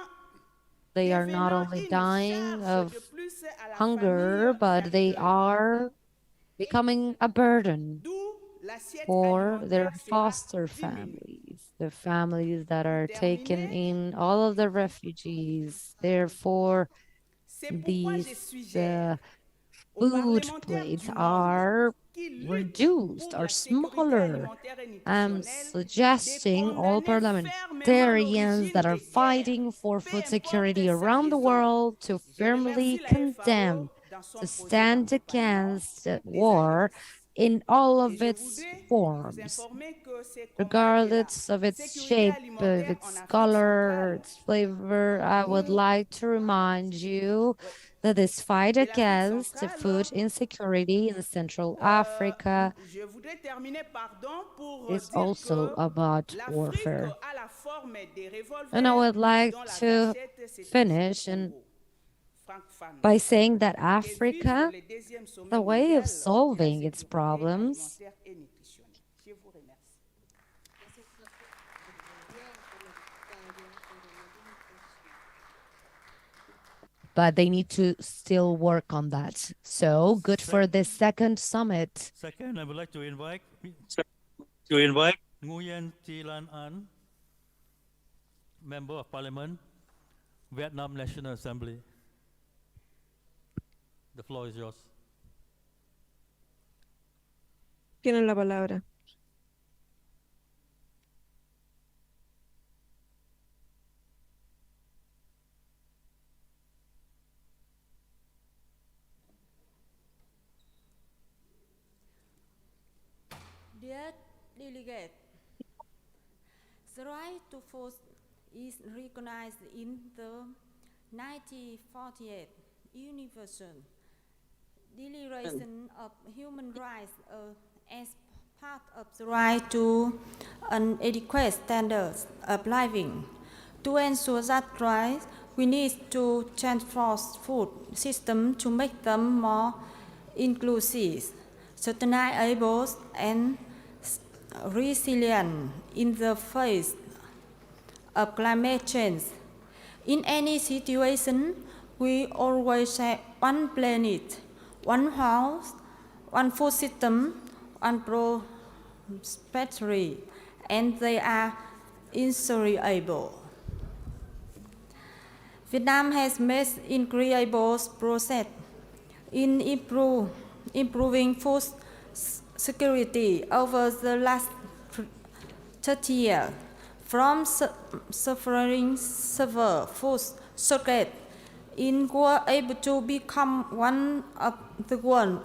S6: they are not only dying of hunger, but they are becoming a burden. for their foster families, the families that are taken in, all of the refugees. Therefore, these food plates are reduced, are smaller. I'm suggesting all parliamentarians that are fighting for food security around the world to firmly condemn, to stand against war in all of its forms, regardless of its shape, of its color, its flavor. I would like to remind you that this fight against food insecurity in Central Africa
S10: Je voudrais terminer, pardon, pour
S6: is
S10: dire
S6: also
S10: que
S6: about
S10: l'Afrique
S6: warfare.
S10: a la forme des
S6: And I
S10: revolvers
S6: would like
S10: dont la
S6: to
S10: gâchette se
S6: finish
S10: trouve au
S6: and
S10: Congo. Frank Fan,
S6: by saying that
S10: qui vise
S6: Africa,
S10: le deuxième sommet
S6: the way of
S10: mondial de la
S6: solving its
S10: sécurité
S6: problems
S10: alimentaire et nutritionnelle. Je vous remercie.
S6: but they need to still work on that. So good for the second summit.
S2: Second, I would like to invite Nguyen Thi Lan An, Member of Parliament, Vietnam National Assembly. The floor is yours.
S1: Tienen la palabra.
S11: Dear delegate, the right to food is recognized in the 1948 Universal Declaration of Human Rights as part of the right to an adequate standards of living. To ensure that right, we need to transform food system to make them more inclusive, sustainable, and resilient in the face of climate change. In any situation, we always have one planet, one house, one food system, one prosperity, and they are inseparable. Vietnam has made incredible progress in improving food security over the last 30 years, from suffering severe food shortage in were able to become one of the world's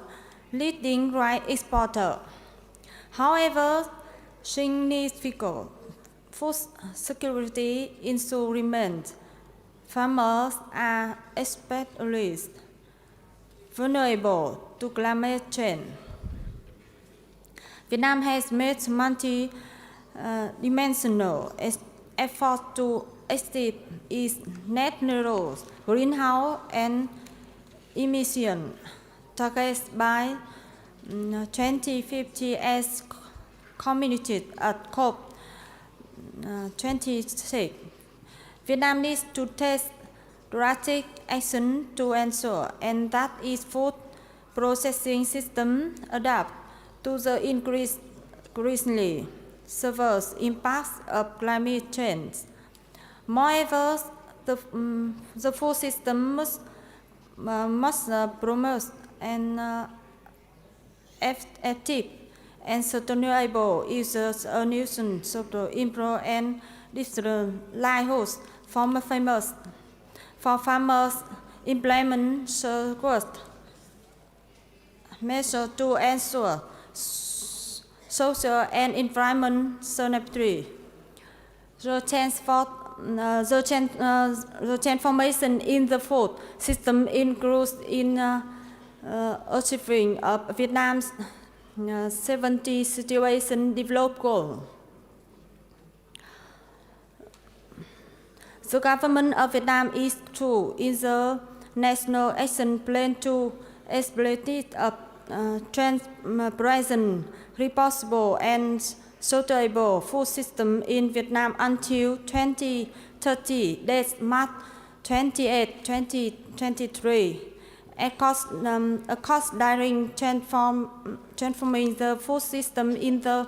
S11: leading rice exporter. However, significant food security issue remains. Farmers are especially vulnerable to climate change. Vietnam has made multi-dimensional efforts to achieve its net zero greenhouse and emission targets by 2050 as communicated at COP26. Vietnam needs to take drastic action to ensure and that its food processing system adapt to the increasingly severe impacts of climate change. Moreover, the food system must promote an effective and sustainable usage of nutrition to improve and digital livelihoods for farmers, implement support measures to ensure social and environmental sustainability. The transformation in the food system includes in achieving of Vietnam's 70 situation development goal. The government of Vietnam is true in the National Action Plan to establish a transparent, responsible, and sustainable food system in Vietnam until 2030, that's March 28, 2023. during transforming the food system in the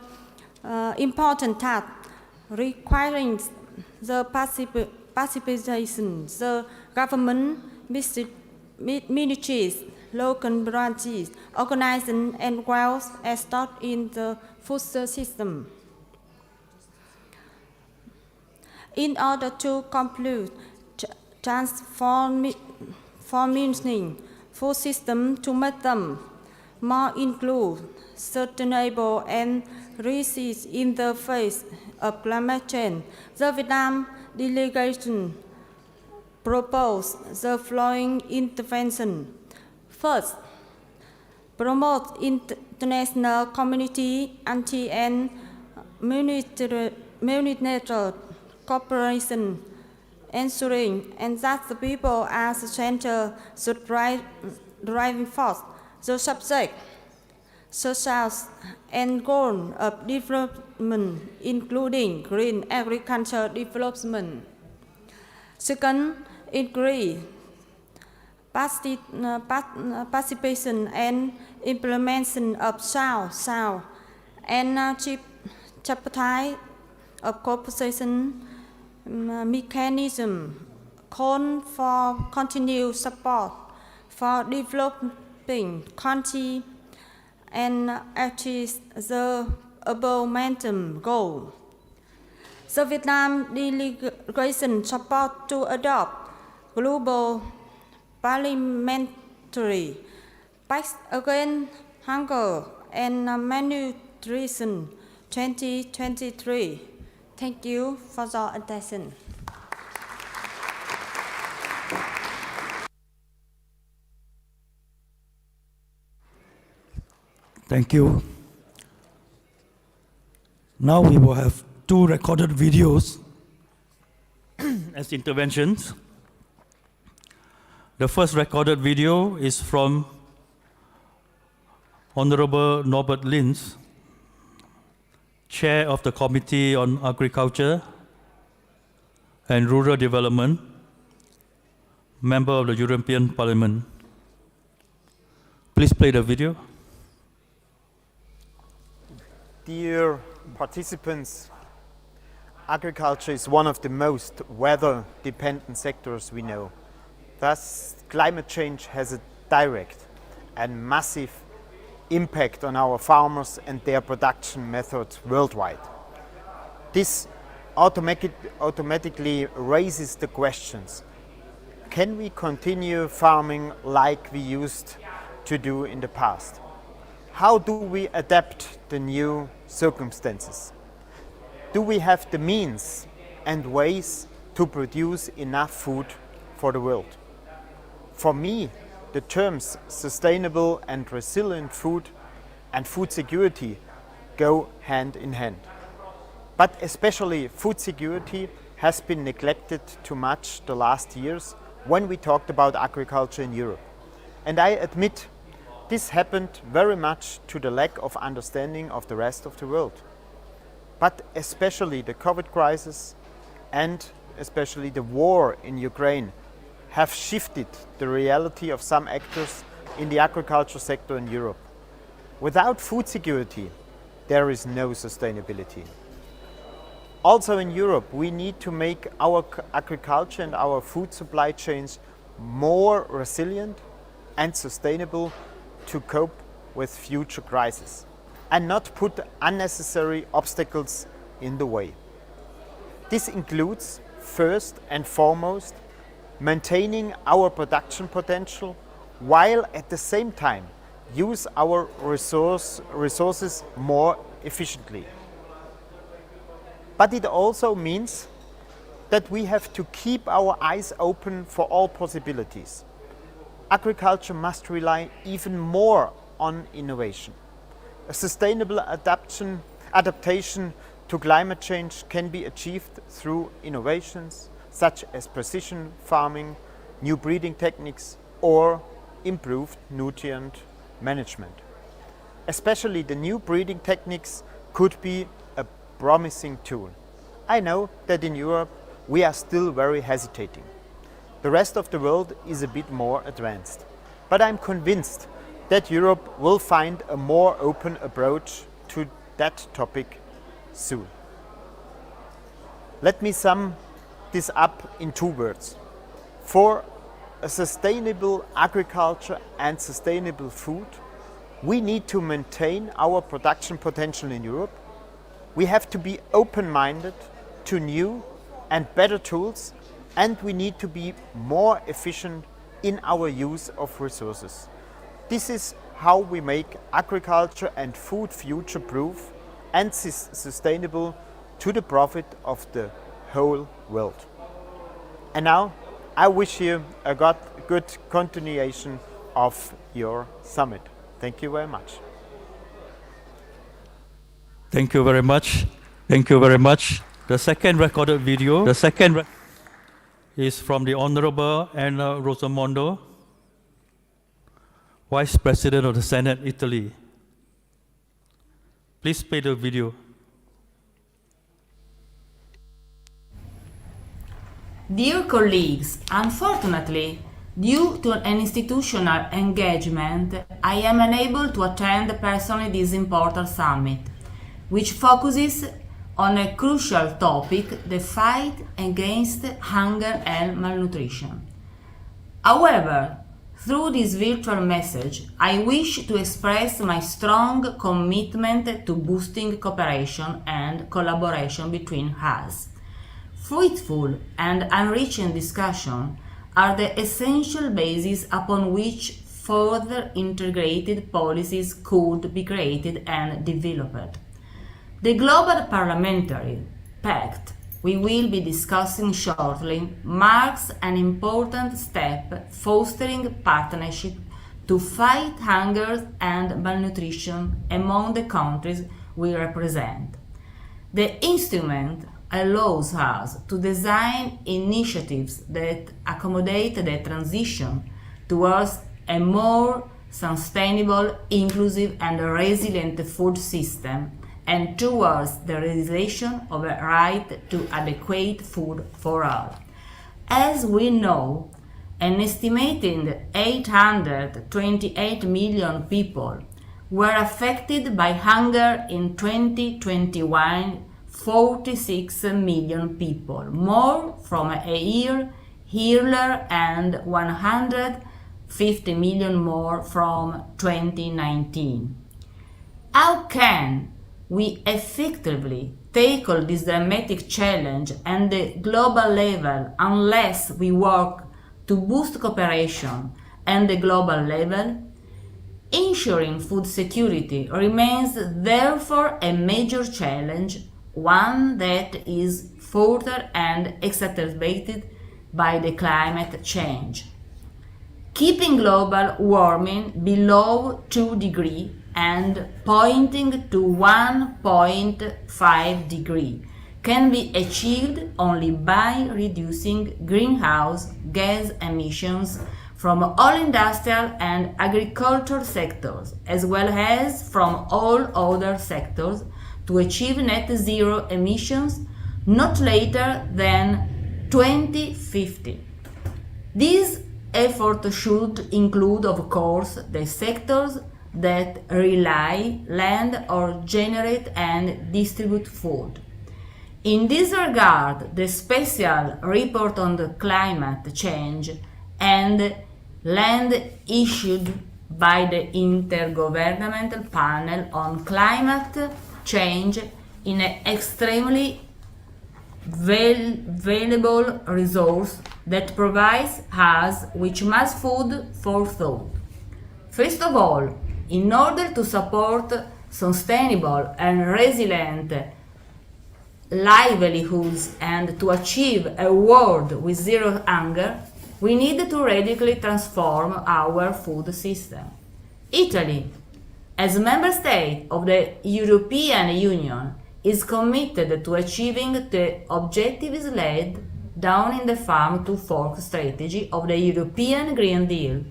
S11: important task, requiring the participation, the government, ministries, local branches, organizing and wealth as stock in the food system. In order to complete transforming food system to make them more inclusive, sustainable, and resilient in the face of climate change, the Vietnam delegation proposed the following intervention. First, promote international community anti- and multilateral cooperation, ensuring and that the people as the center should driving force, the subject, social and goal of development, including green agriculture development. Second, increase participation and implementation of sound and tripartite of cooperation mechanism, call for continued support for developing country and achieve the above mentioned goal. The Vietnam delegation support to adopt Global Parliamentary Pact against Hunger and Malnutrition 2023. Thank you for your attention.
S2: Thank you. Now we will have 2 recorded videos as interventions. The first recorded video is from Honorable Norbert Lins, Chair of the Committee on Agriculture and Rural Development, Member of the European Parliament. Please play the video.
S12: Dear participants, agriculture is one of the most weather-dependent sectors we know. Thus, climate change has a direct and massive impact on our farmers and their production methods worldwide. This automatically raises the questions: can we continue farming like we used to do in the past? How do we adapt to new circumstances? Do we have the means and ways to produce enough food for the world? For me, the terms sustainable and resilient food and food security go hand in hand. But especially food security has been neglected too much the last years when we talked about agriculture in Europe. And I admit this happened very much to the lack of understanding of the rest of the world. But especially the COVID crisis and especially the war in Ukraine have shifted the reality of some actors in the agriculture sector in Europe. Without food security, there is no sustainability. Also in Europe, we need to make our agriculture and our food supply chains more resilient and sustainable to cope with future crises and not put unnecessary obstacles in the way. This includes, first and foremost, maintaining our production potential while at the same time use our resources more efficiently. But it also means that we have to keep our eyes open for all possibilities. Agriculture must rely even more on innovation. A sustainable adaptation to climate change can be achieved through innovations such as precision farming, new breeding techniques, or improved nutrient management. Especially the new breeding techniques could be a promising tool. I know that in Europe we are still very hesitating. The rest of the world is a bit more advanced. but I'm convinced that Europe will find a more open approach to that topic soon. Let me sum this up in 2 words. For a sustainable agriculture and sustainable food, we need to maintain our production potential in Europe. We have to be open-minded to new and better tools, and we need to be more efficient in our use of resources. This is how we make agriculture and food future-proof and sustainable to the profit of the whole world. And now, I wish you a good continuation of your summit. Thank you very much.
S2: Thank you very much. Thank you very much. The second recorded video, is from the Honorable Anna Rosamondo, Vice President of the Senate, Italy. Please play the video.
S13: Dear colleagues, unfortunately, due to an institutional engagement, I am unable to attend personally this important summit, which focuses on a crucial topic, the fight against hunger and malnutrition. However, through this virtual message, I wish to express my strong commitment to boosting cooperation and collaboration between us. Fruitful and enriching discussion are the essential basis upon which further integrated policies could be created and developed. The Global Parliamentary Pact we will be discussing shortly marks an important step fostering partnership to fight hunger and malnutrition among the countries we represent. The instrument allows us to design initiatives that accommodate the transition towards a more sustainable, inclusive and resilient food system and towards the realization of a right to adequate food for all. As we know, an estimated 828 million people were affected by hunger in 2021, 46 million people, more from a year earlier and 150 million more from 2019. How can we effectively tackle this dramatic challenge at the global level unless we work to boost cooperation at the global level? Ensuring food security remains therefore a major challenge, one that is further and exacerbated by the climate change. Keeping global warming below 2 degrees and pointing to 1.5 degrees can be achieved only by reducing greenhouse gas emissions from all industrial and agricultural sectors, as well as from all other sectors, to achieve net zero emissions not later than 2050. This effort should include, of course, the sectors that rely, land or generate and distribute food. In this regard, the special report on the climate change and land issued by the Intergovernmental Panel on Climate Change in an extremely valuable resource that provides us with much food for thought. First of all, in order to support sustainable and resilient livelihoods and to achieve a world with zero hunger, we need to radically transform our food system. Italy, as a member state of the European Union, is committed to achieving the objectives laid down in the Farm to Fork strategy of the European Green Deal,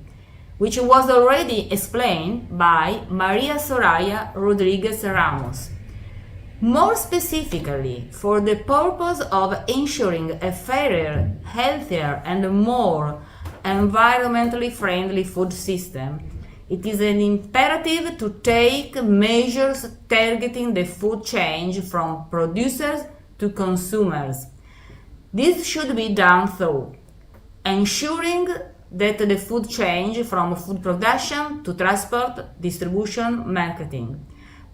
S13: which was already explained by Maria Soraya Rodriguez Ramos. More specifically, for the purpose of ensuring a fairer, healthier and more environmentally friendly food system, it is an imperative to take measures targeting the food chain from producers to consumers. This should be done through ensuring that the food chain from food production to transport, distribution, marketing,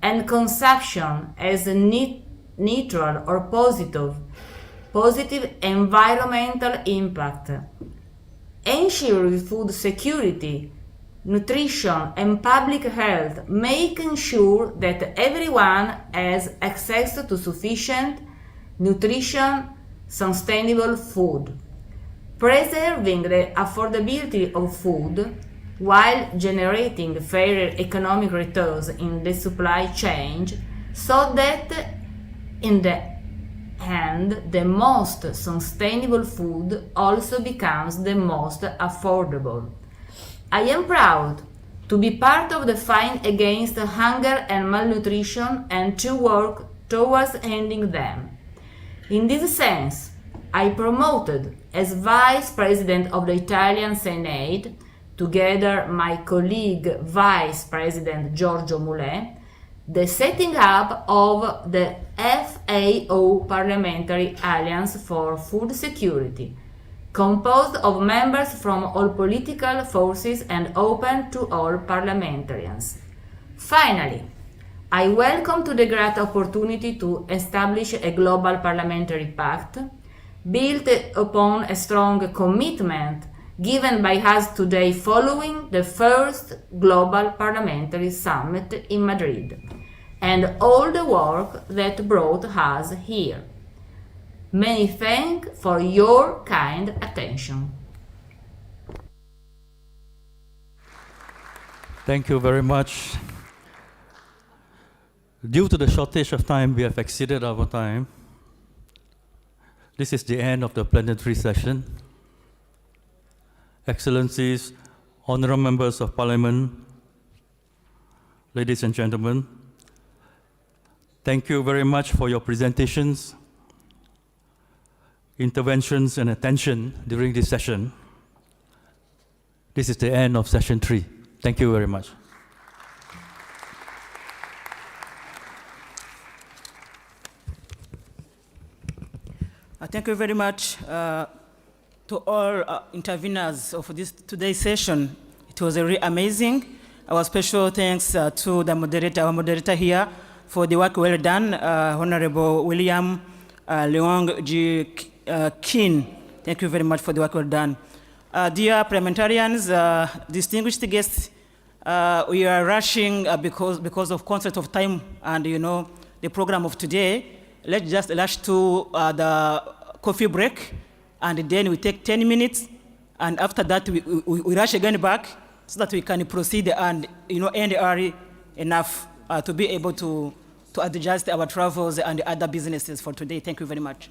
S13: and consumption as a neutral or positive environmental impact. Ensure food security, nutrition, and public health, making sure that everyone has access to sufficient nutrition, sustainable food. Preserving the affordability of food while generating fairer economic returns in the supply chain so that in the end the most sustainable food also becomes the most affordable. I am proud to be part of the fight against hunger and malnutrition and to work towards ending them. In this sense, I promoted as Vice President of the Italian Senate, together my colleague Vice President Giorgio Mulè, the setting up of the FAO Parliamentary Alliance for Food Security, composed of members from all political forces and open to all parliamentarians. Finally, I welcome the great opportunity to establish a Global Parliamentary Pact, built upon a strong commitment given by us today following the first Global Parliamentary Summit in Madrid, and all the work that brought us here. Many thanks for your kind attention.
S2: Thank you very much. Due to the shortage of time, we have exceeded our time. This is the end of the plenary session. Excellencies, honorable members of Parliament, ladies and gentlemen, thank you very much for your presentations, interventions, and attention during this session. This is the end of session 3. Thank you very much.
S14: Thank you very much to all interveners of today's session. It was really amazing. Our special thanks to the moderator, our moderator here, for the work well done, Honorable William Leong G. Kin. Thank you very much for the work well done. Dear parliamentarians, distinguished guests, we are rushing because of constraint of time and the program of today. Let's just rush to the coffee break, and then we take 10 minutes, and after that we rush again back so that we can proceed and end early enough to be able to adjust our travels and other businesses for today. Thank you very much.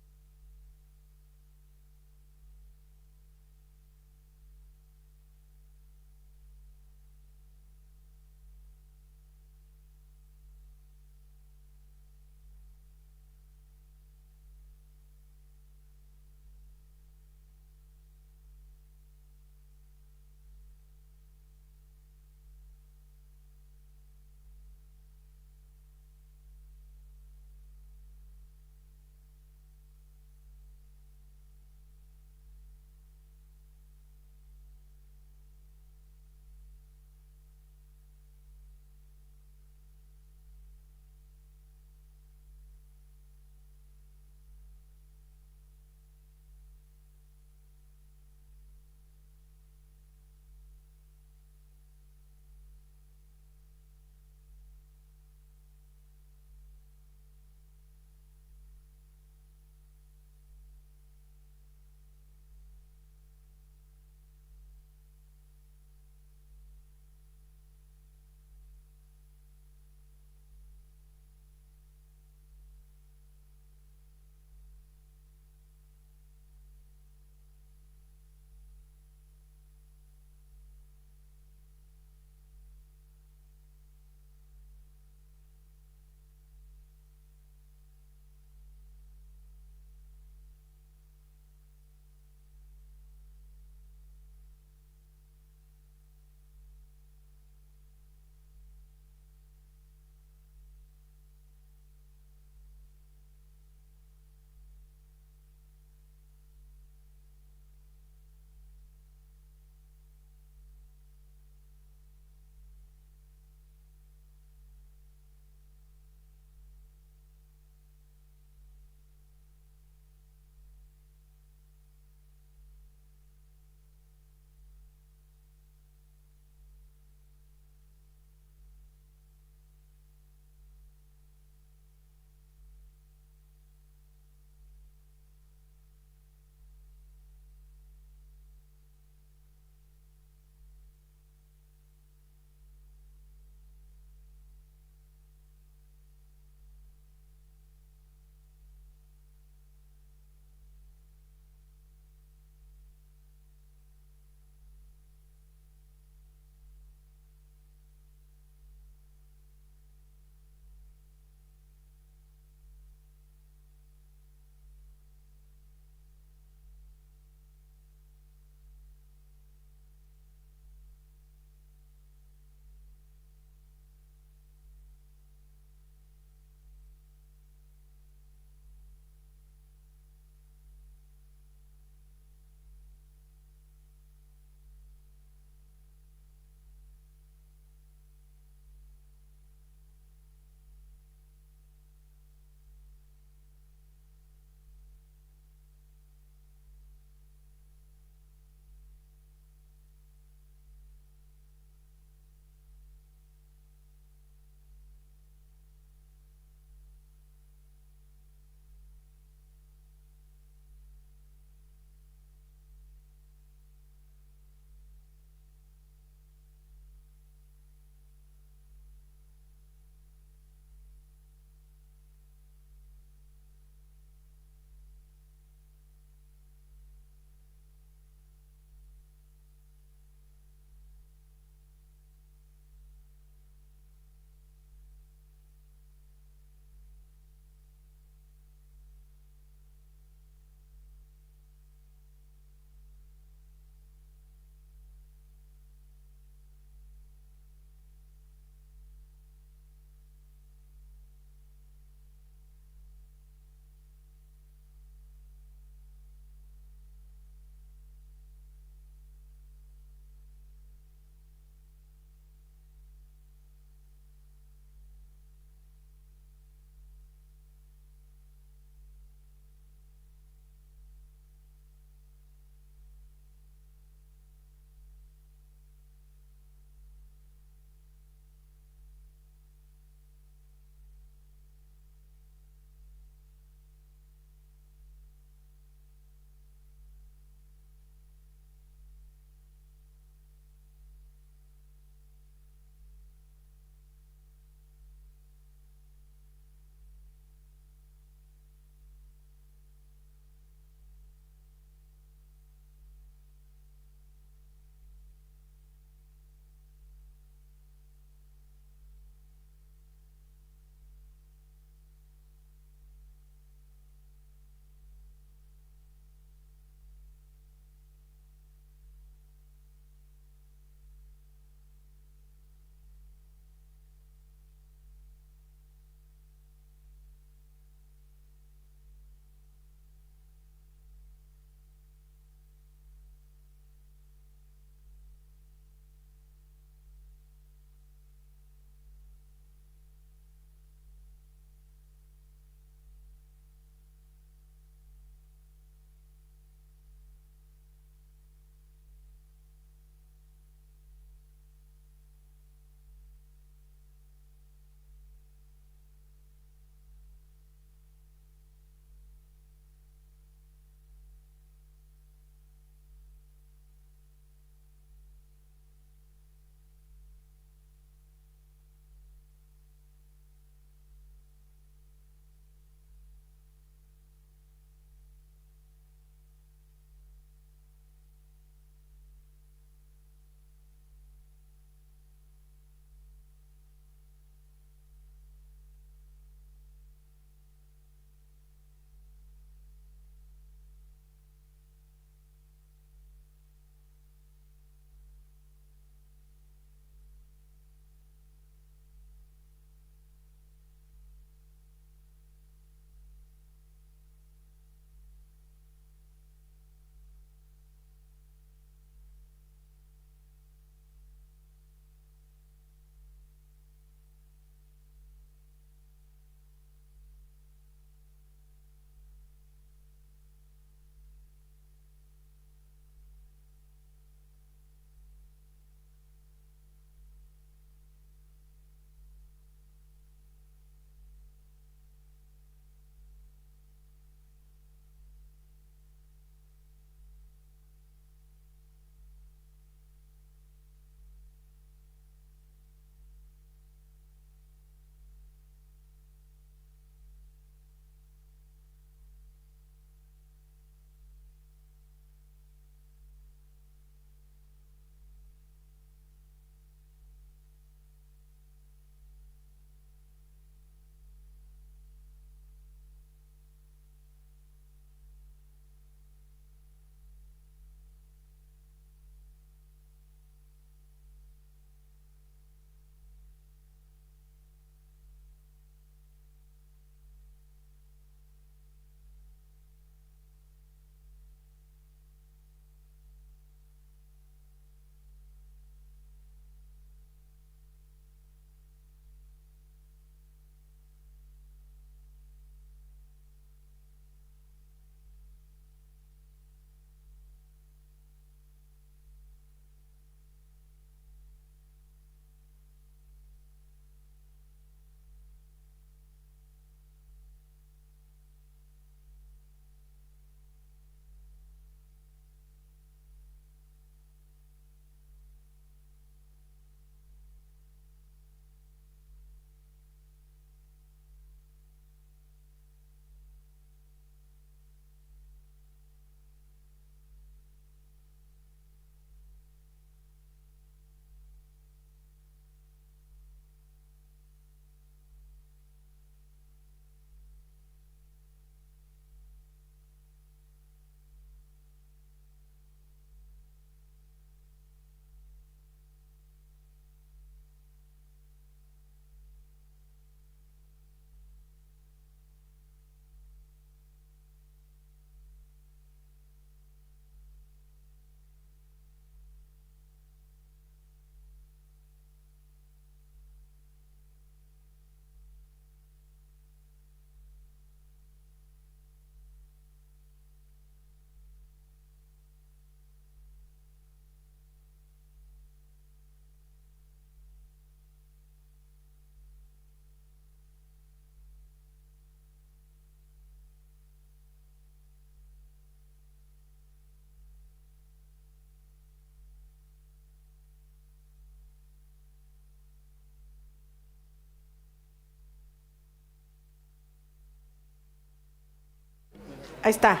S10: Ahí está.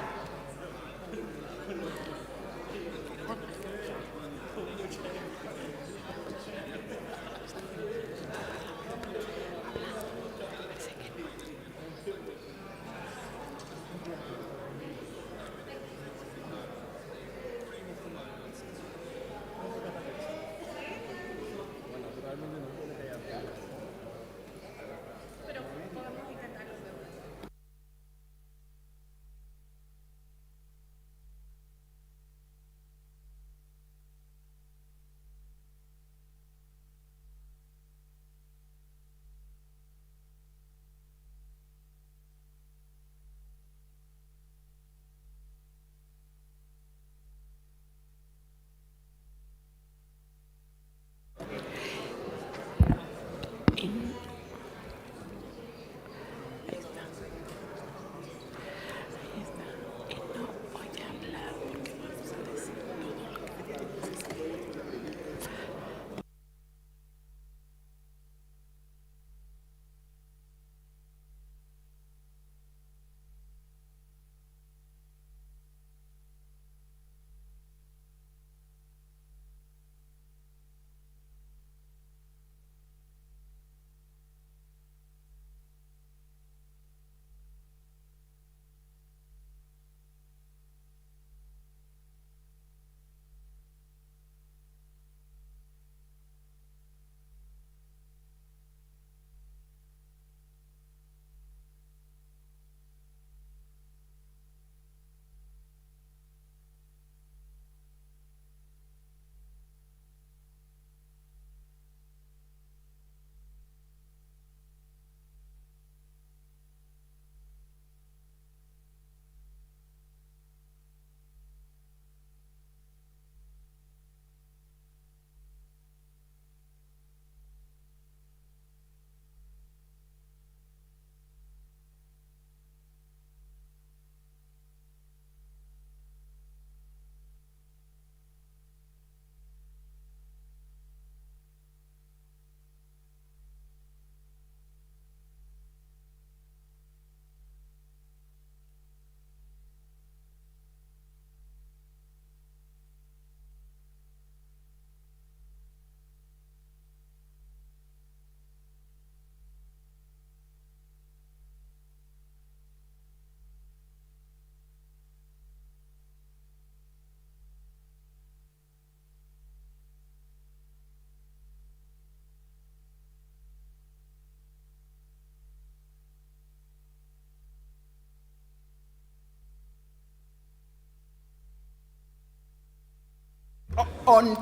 S15: On.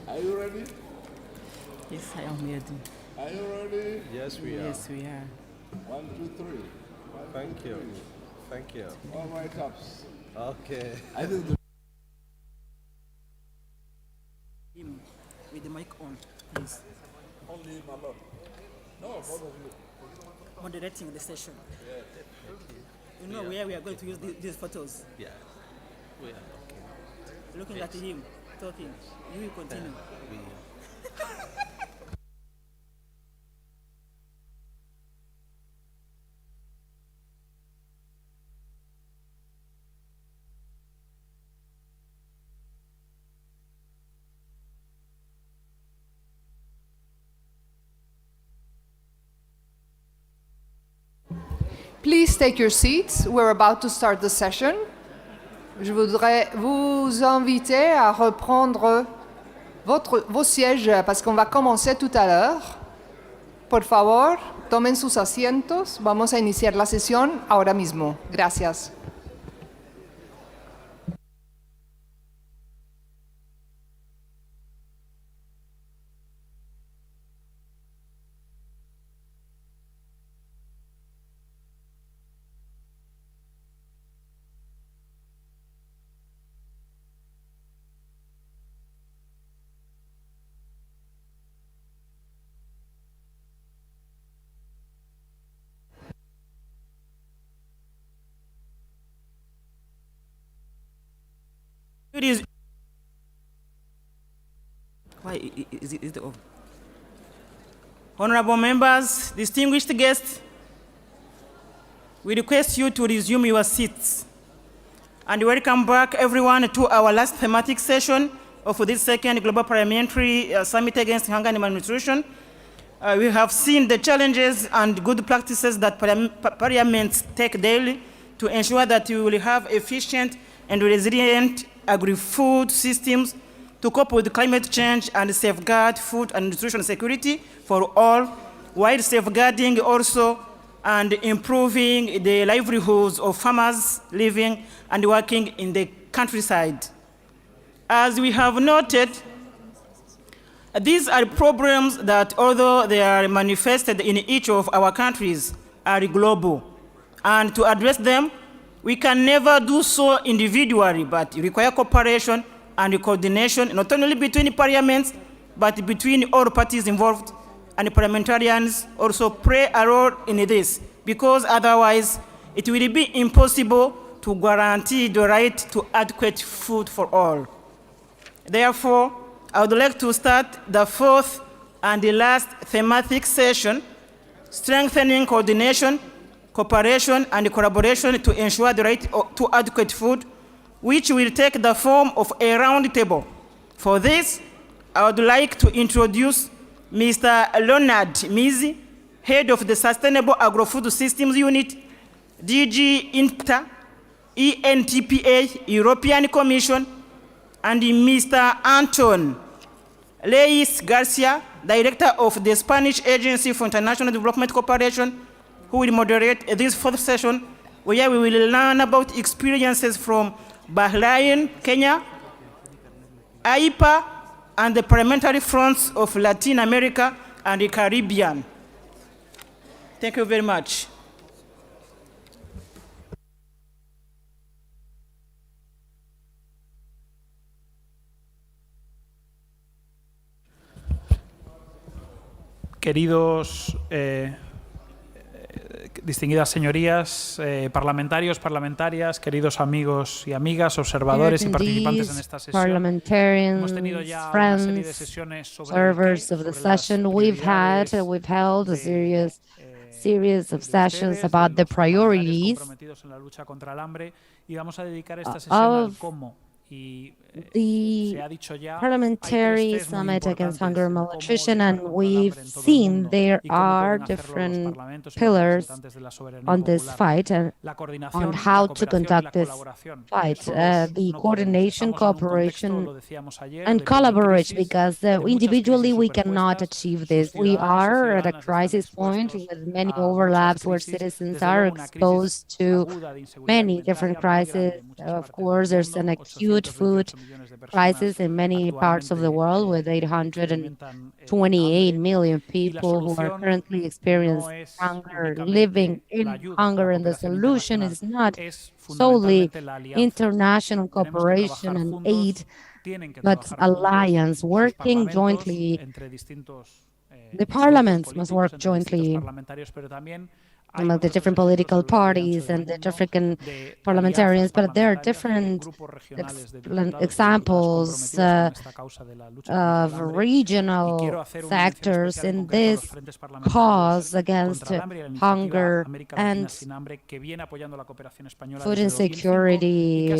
S15: Are you ready?
S14: Yes, I am ready.
S15: Are you ready?
S16: Yes, we are.
S14: Yes, we are.
S15: 1, 2, 3.
S16: Thank you. Thank you.
S15: All right, ups.
S16: Okay.
S15: I do the
S14: Him with the mic on, please.
S15: only him alone. No, both of you.
S14: Moderating the session.
S16: Yeah.
S14: You know where we are going to use these photos.
S16: Yeah. We are
S14: Looking
S16: Yes.
S14: at him, talking. You will continue.
S17: Please take your seats. We're about to start the session. Je voudrais vous inviter à reprendre vos sièges parce qu'on va commencer tout à l'heure. Por favor, tomen sus asientos. Vamos a iniciar la sesión ahora mismo. Gracias.
S14: It is. Why is it off? Honorable members, distinguished guests, we request you to resume your seats. And welcome back, everyone, to our last thematic session of this second Global Parliamentary Summit against Hunger and Malnutrition. We have seen the challenges and good practices that parliaments take daily to ensure that we will have efficient and resilient agri-food systems to cope with climate change and safeguard food and nutrition security for all, while safeguarding also and improving the livelihoods of farmers living and working in the countryside. As we have noted, these are problems that, although they are manifested in each of our countries, are global. And to address them, we can never do so individually, but require cooperation and coordination, not only between parliaments, but between all parties involved, and parliamentarians also play a role in this, because otherwise it will be impossible to guarantee the right to adequate food for all. Therefore, I would like to start the fourth and the last thematic session, strengthening coordination, cooperation, and collaboration to ensure the right to adequate food, which will take the form of a round table. For this, I would like to introduce Mr. Leonard Mizi, Head of the Sustainable Agro-Food Systems Unit, DG INTA, ENTPA, European Commission, and Mr. Anton Leis Garcia, Director of the Spanish Agency for International Development Cooperation, who will moderate this fourth session, where we will learn about experiences from Bahrain, Kenya, AIPA, and the parliamentary fronts of Latin America and the Caribbean. Thank you very much.
S18: Queridos, distinguidas señorías, parlamentarios, parlamentarias, queridos amigos y amigas, observadores y participantes en esta sesión.
S6: Parliamentarians, friends, observers of the session, we've held a series of sessions about the priorities of the Parliamentary Summit against Hunger and Malnutrition, and we've seen there are different pillars on this fight and on how to conduct this fight. The coordination, cooperation, and collaboration, because individually we cannot achieve this. We are at a crisis point with many overlaps where citizens are exposed to many different crises. Of course, there's an acute food crisis in many parts of the world with 828 million people who are currently experiencing hunger, living in hunger, and the solution is not solely international cooperation and aid, but alliance, working jointly. The parliaments must work jointly among the different political parties and the different parliamentarians, but there are different examples of regional factors in this cause against hunger and food insecurity.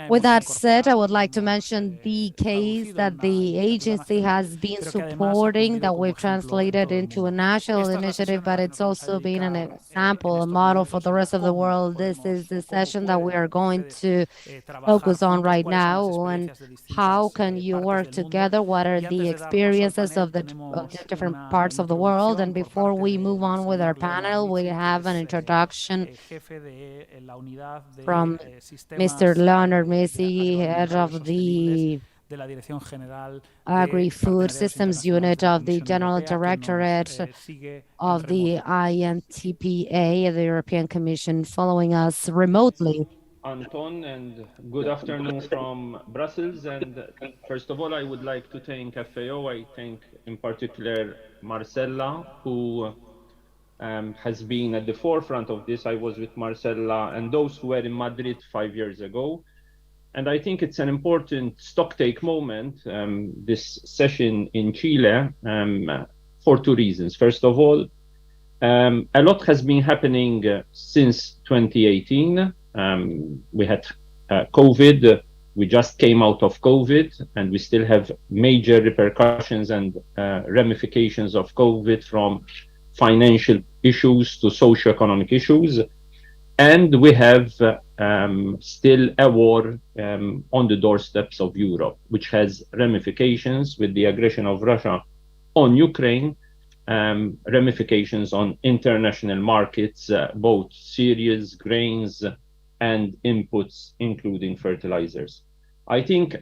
S6: With that said, I would like to mention the case that the agency has been supporting, that we've translated into a national initiative, but it's also been an example, a model for the rest of the world. This is the session that we are going to focus on right now, and how can you work together? What are the experiences of the different parts of the world? And before we move on with our panel, we have an introduction from Mr. Leonard Messi, head of the Agri-Food Systems Unit of the General Directorate of the INTPA, the European Commission, following us remotely.
S19: Anton, and good afternoon from Brussels. And first of all, I would like to thank FAO. I thank in particular Marcella, who has been at the forefront of this. I was with Marcella and those who were in Madrid 5 years ago. And I think it's an important stocktake moment, this session in Chile, for two reasons. First of all, A lot has been happening since 2018. We had COVID. We just came out of COVID, and we still have major repercussions and ramifications of COVID, from financial issues to socioeconomic issues. And we have still a war on the doorsteps of Europe, which has ramifications with the aggression of Russia on Ukraine, ramifications on international markets, both cereals, grains, and inputs, including fertilizers. I think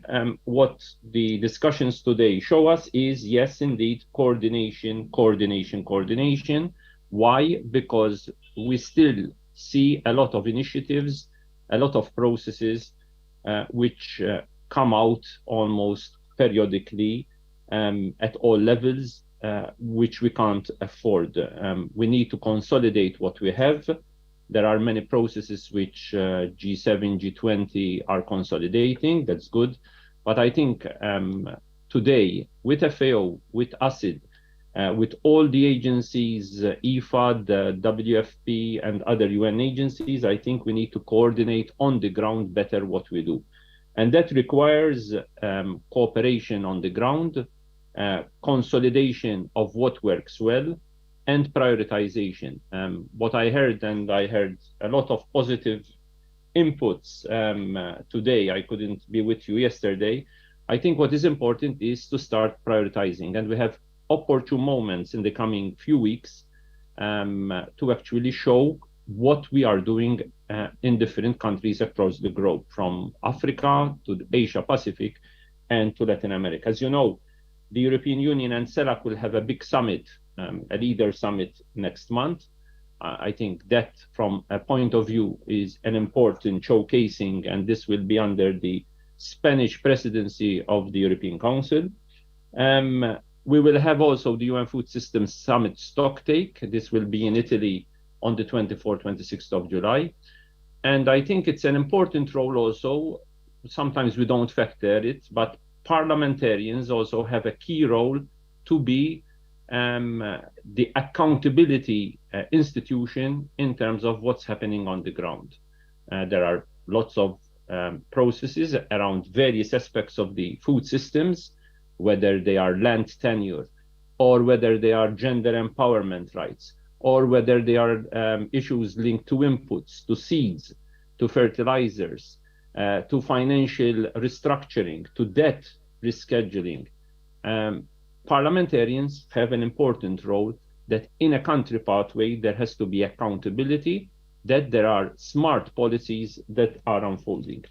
S19: what the discussions today show us is, yes, indeed, coordination, coordination, coordination. Why? Because we still see a lot of initiatives, a lot of processes which come out almost periodically at all levels, which we can't afford. We need to consolidate what we have. There are many processes which G7, G20 are consolidating. That's good. But I think today, with FAO, with ACID, with all the agencies, IFAD, WFP, and other UN agencies, I think we need to coordinate on the ground better what we do. And that requires cooperation on the ground, consolidation of what works well, and prioritization. What I heard, and I heard a lot of positive inputs today. I couldn't be with you yesterday. I think what is important is to start prioritizing, and we have opportune moments in the coming few weeks to actually show what we are doing in different countries across the globe, from Africa to the Asia Pacific and to Latin America. As you know, the European Union and CELAC will have a big summit, a leader summit next month. I think that, from a point of view, is an important showcasing, and this will be under the Spanish presidency of the European Council. We will have also the UN Food Systems Summit Stocktake. This will be in Italy on the 24th, 26th of July. And I think it's an important role also. Sometimes we don't factor it, but parliamentarians also have a key role to be the accountability institution in terms of what's happening on the ground. There are lots of processes around various aspects of the food systems, whether they are land tenure, or whether they are gender empowerment rights, or whether they are issues linked to inputs, to seeds, to fertilizers, to financial restructuring, to debt rescheduling. Parliamentarians have an important role, that in a country pathway there has to be accountability, that there are smart policies that are unfolding.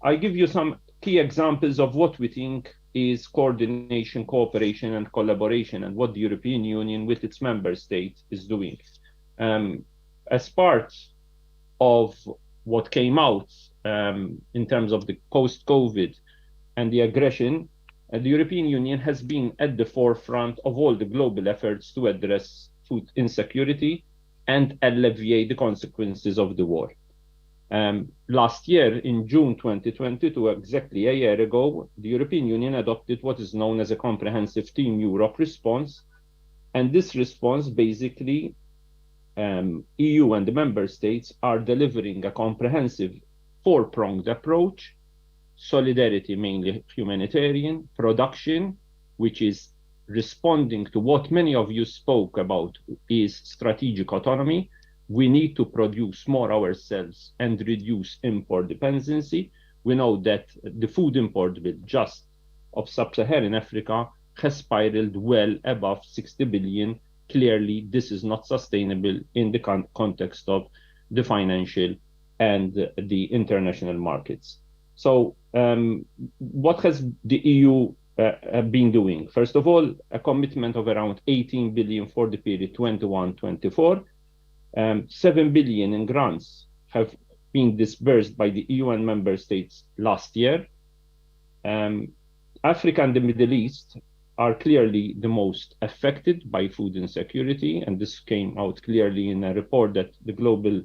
S19: I give you some key examples of what we think is coordination, cooperation, and collaboration, and what the European Union with its member states is doing. As part of what came out in terms of the post-COVID and the aggression, the European Union has been at the forefront of all the global efforts to address food insecurity and alleviate the consequences of the war. Last year, in June 2022, exactly a year ago, the European Union adopted what is known as a comprehensive Team Europe response. And this response, basically, EU and the member states are delivering a comprehensive four-pronged approach: solidarity, mainly humanitarian; production, which is responding to what many of you spoke about, is strategic autonomy. We need to produce more ourselves and reduce import dependency. We know that the food import bill just of sub-Saharan Africa has spiraled well above 60 billion. Clearly, this is not sustainable in the context of the financial and the international markets. So what has the EU been doing? First of all, a commitment of around 18 billion for the period 21-24. 7 billion in grants have been disbursed by the EU and member states last year. Africa and the Middle East are clearly the most affected by food insecurity, and this came out clearly in a report that the Global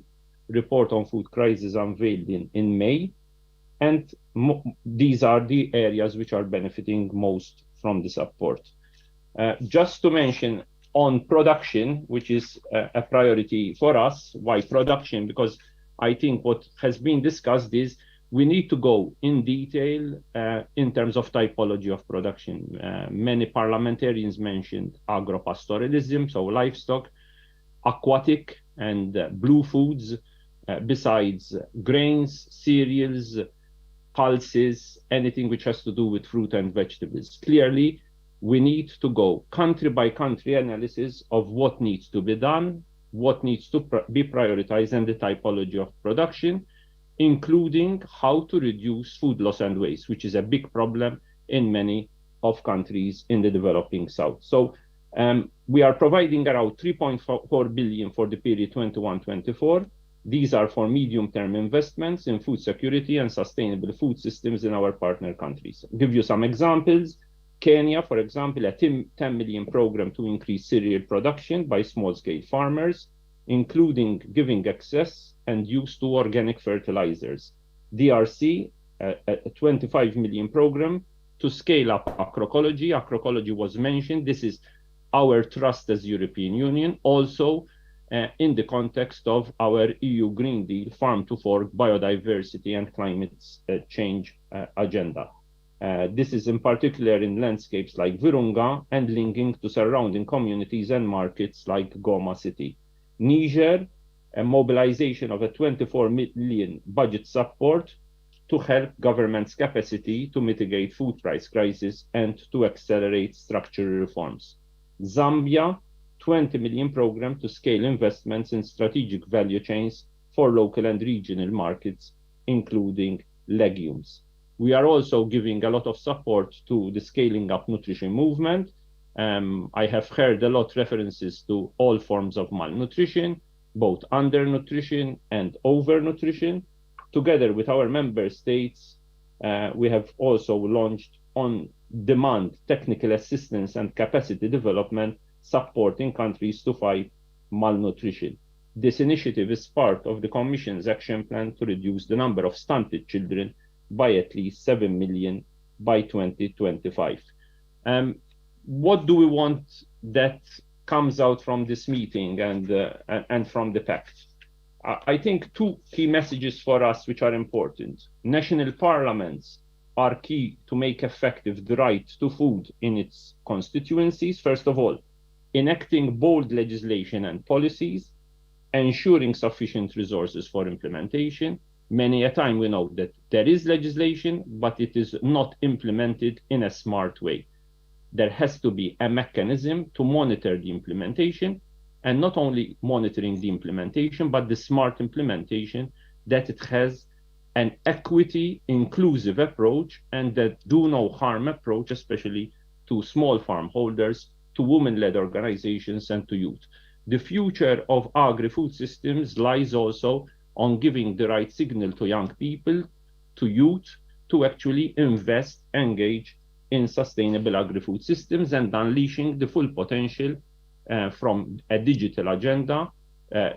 S19: Report on Food Crisis unveiled in May. And these are the areas which are benefiting most from the support. Just to mention on production, which is a priority for us. Why production? Because I think what has been discussed is we need to go in detail in terms of typology of production. Many parliamentarians mentioned agropastoralism, so livestock, aquatic and blue foods, besides grains, cereals, pulses, anything which has to do with fruit and vegetables. Clearly, we need to go country by country analysis of what needs to be done, what needs to be prioritized, and the typology of production, including how to reduce food loss and waste, which is a big problem in many of countries in the developing South. So we are providing around 3.4 billion for the period 21-24. These are for medium-term investments in food security and sustainable food systems in our partner countries. I'll give you some examples. Kenya, for example, a 10 million program to increase cereal production by small-scale farmers, including giving access and use to organic fertilizers. DRC, a 25 million program to scale up agroecology. Agroecology was mentioned. This is our trust as European Union, also in the context of our EU Green Deal, Farm to Fork, biodiversity and climate change agenda. This is in particular in landscapes like Virunga and linking to surrounding communities and markets like Goma City. Niger, a mobilization of a 24 million budget support to help government's capacity to mitigate food price crisis and to accelerate structural reforms. Zambia, 20 million program to scale investments in strategic value chains for local and regional markets, including legumes. We are also giving a lot of support to the scaling up nutrition movement. I have heard a lot references to all forms of malnutrition, both undernutrition and overnutrition. Together with our member states, we have also launched on-demand technical assistance and capacity development, supporting countries to fight malnutrition. This initiative is part of the Commission's action plan to reduce the number of stunted children by at least 7 million by 2025. What do we want that comes out from this meeting and from the pact? I think two key messages for us which are important. National parliaments are key to make effective the right to food in its constituencies. First of all, enacting bold legislation and policies, ensuring sufficient resources for implementation. Many a time we know that there is legislation, but it is not implemented in a smart way. There has to be a mechanism to monitor the implementation, and not only monitoring the implementation, but the smart implementation, that it has an equity, inclusive approach, and that do no harm approach, especially to small farm holders, to women-led organizations, and to youth. The future of agri-food systems lies also on giving the right signal to young people, to youth, to actually invest, engage in sustainable agri-food systems, and unleashing the full potential from a digital agenda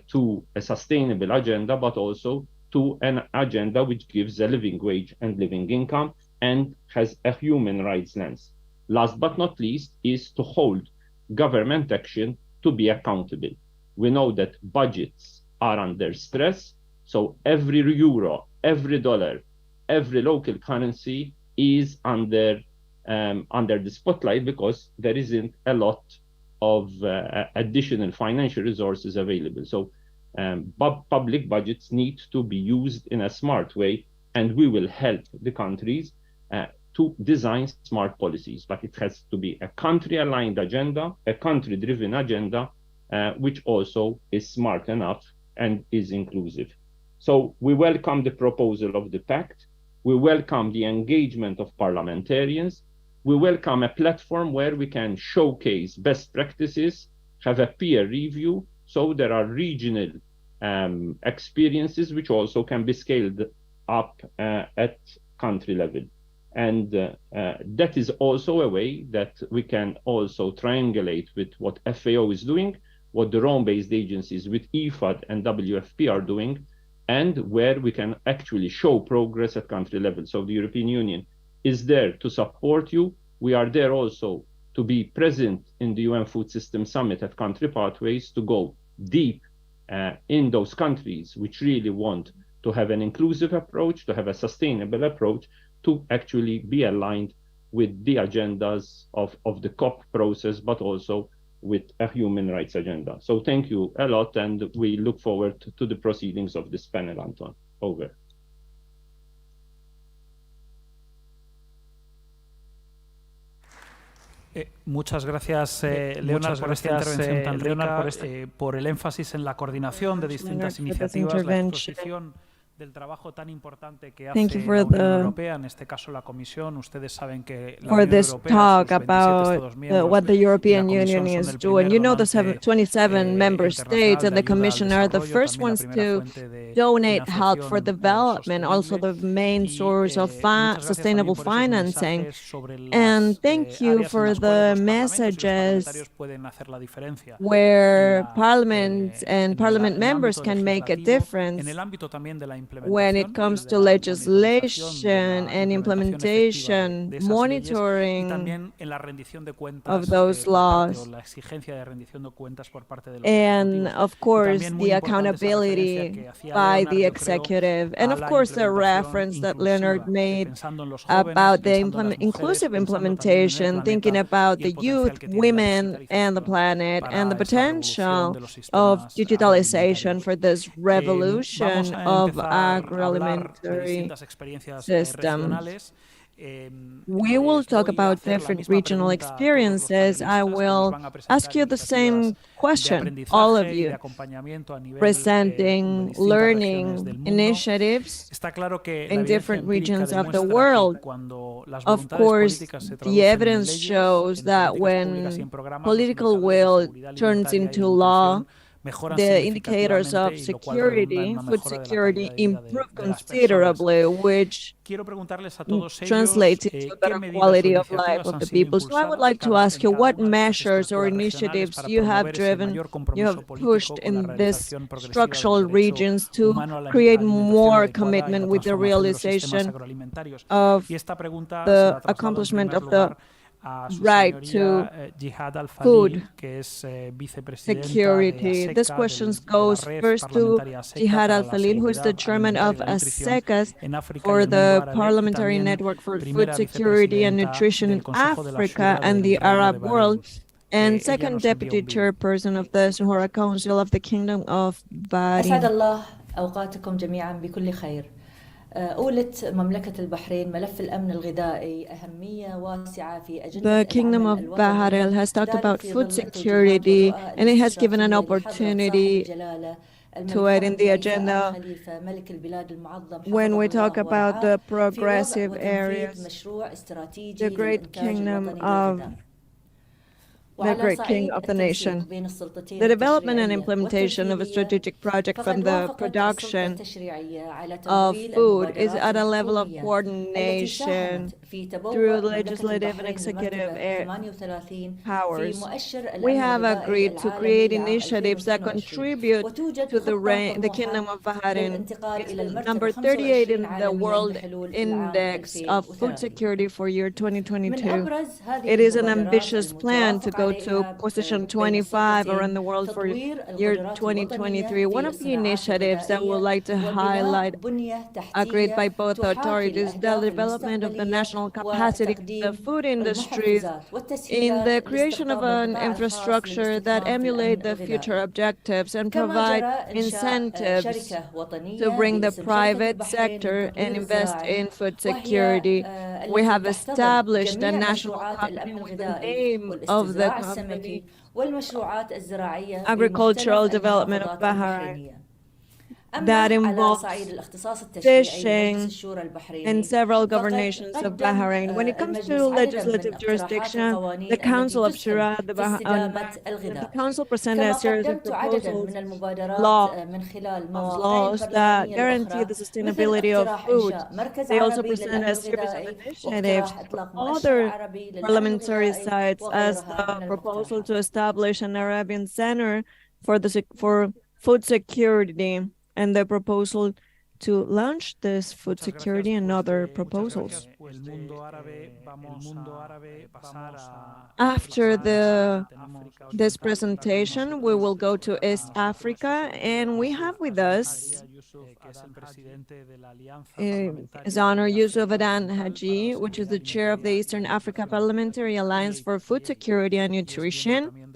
S19: to a sustainable agenda, but also to an agenda which gives a living wage and living income and has a human rights lens. Last but not least is to hold government action to be accountable. We know that budgets are under stress, so every euro, every dollar, every local currency is under the spotlight because there isn't a lot of additional financial resources available. So public budgets need to be used in a smart way, and we will help the countries to design smart policies, but it has to be a country-aligned agenda, a country-driven agenda, which also is smart enough and is inclusive. So we welcome the proposal of the pact. We welcome the engagement of parliamentarians. We welcome a platform where we can showcase best practices, have a peer review, so there are regional experiences which also can be scaled up at country level. And that is also a way that we can also triangulate with what FAO is doing, what the Rome-based agencies with IFAD and WFP are doing, and where we can actually show progress at country level. So the European Union is there to support you. We are there also to be present in the UN Food System Summit at Country Pathways, to go deep in those countries which really want to have an inclusive approach, to have a sustainable approach, to actually be aligned with the agendas of the COP process, but also with a human rights agenda. So thank you a lot, and we look forward to the proceedings of this panel, Anton. Over.
S18: Muchas gracias, Leonard, por esta intervención tan rica, por el énfasis en la coordinación de distintas iniciativas, la exposición del trabajo tan importante que hace la Unión Europea, en este caso la Comisión. Ustedes saben que la Unión Europea,
S1: talk about what the European Union is doing. You know, the 27 member states and the Commission are the first ones to donate help for development, also the main source of sustainable financing. And thank you for the messages where Parliament and Parliament members can make a difference when it comes to legislation and implementation, monitoring of those laws, and of course the accountability by the executive, and of course the reference that Leonard made about the inclusive implementation, thinking about the youth, women, and the planet, and the potential of digitalization for this revolution of agroalimentary system. We will talk about different regional experiences. I will ask you the same question, all of you, presenting learning initiatives in different regions of the world. Of course, the evidence shows that when political will turns into law, the indicators of security, food security, improve considerably, which translates into a better quality of life of the people. So I would like to ask you what measures or initiatives you have driven, you have pushed in these structural regions to create more commitment with the realization of the accomplishment of the right to food security. This question goes first to Jihad Al-Falil, who is the chairman of ASECAS for the Parliamentary Network for Food Security and Nutrition in Africa and the Arab world, and second deputy chairperson of the Sahara Council of the Kingdom of Bahrain.
S20: أولت مملكة البحرين ملف الأمن الغذائي أهمية واسعة في أجندة
S1: The Kingdom of Bahrain has talked about food security, and it has given an opportunity to it in the agenda when we talk about the progressive areas, the great kingdom of the great king of the nation. The development and implementation of a strategic project from the production of food is at a level of coordination through legislative and executive powers. We have agreed to create initiatives that contribute to the Kingdom of Bahrain. It's number 38 in the World Index of Food Security for year 2022. It is an ambitious plan to go to position 25 around the world for year 2023. One of the initiatives that we would like to highlight, agreed by both authorities, the development of the national capacity of the food industries in the creation of an infrastructure that emulate the future objectives and provide incentives to bring the private sector and invest in food security. We have established a national company with the name of the company, Agricultural Development of Bahrain, that involves fishing in several governations of Bahrain. When it comes to legislative jurisdiction, the Council of Shura, the Council presented a series of proposals, laws that guarantee the sustainability of food. They also presented a series of initiatives for other parliamentary sites, as the proposal to establish an Arabian Center for food security, and the proposal to launch this food security and other proposals. After this presentation, we will go to East Africa, and we have with us His Honor Yusuf Adan Haji, which is the chair of the Eastern Africa Parliamentary Alliance for Food Security and Nutrition,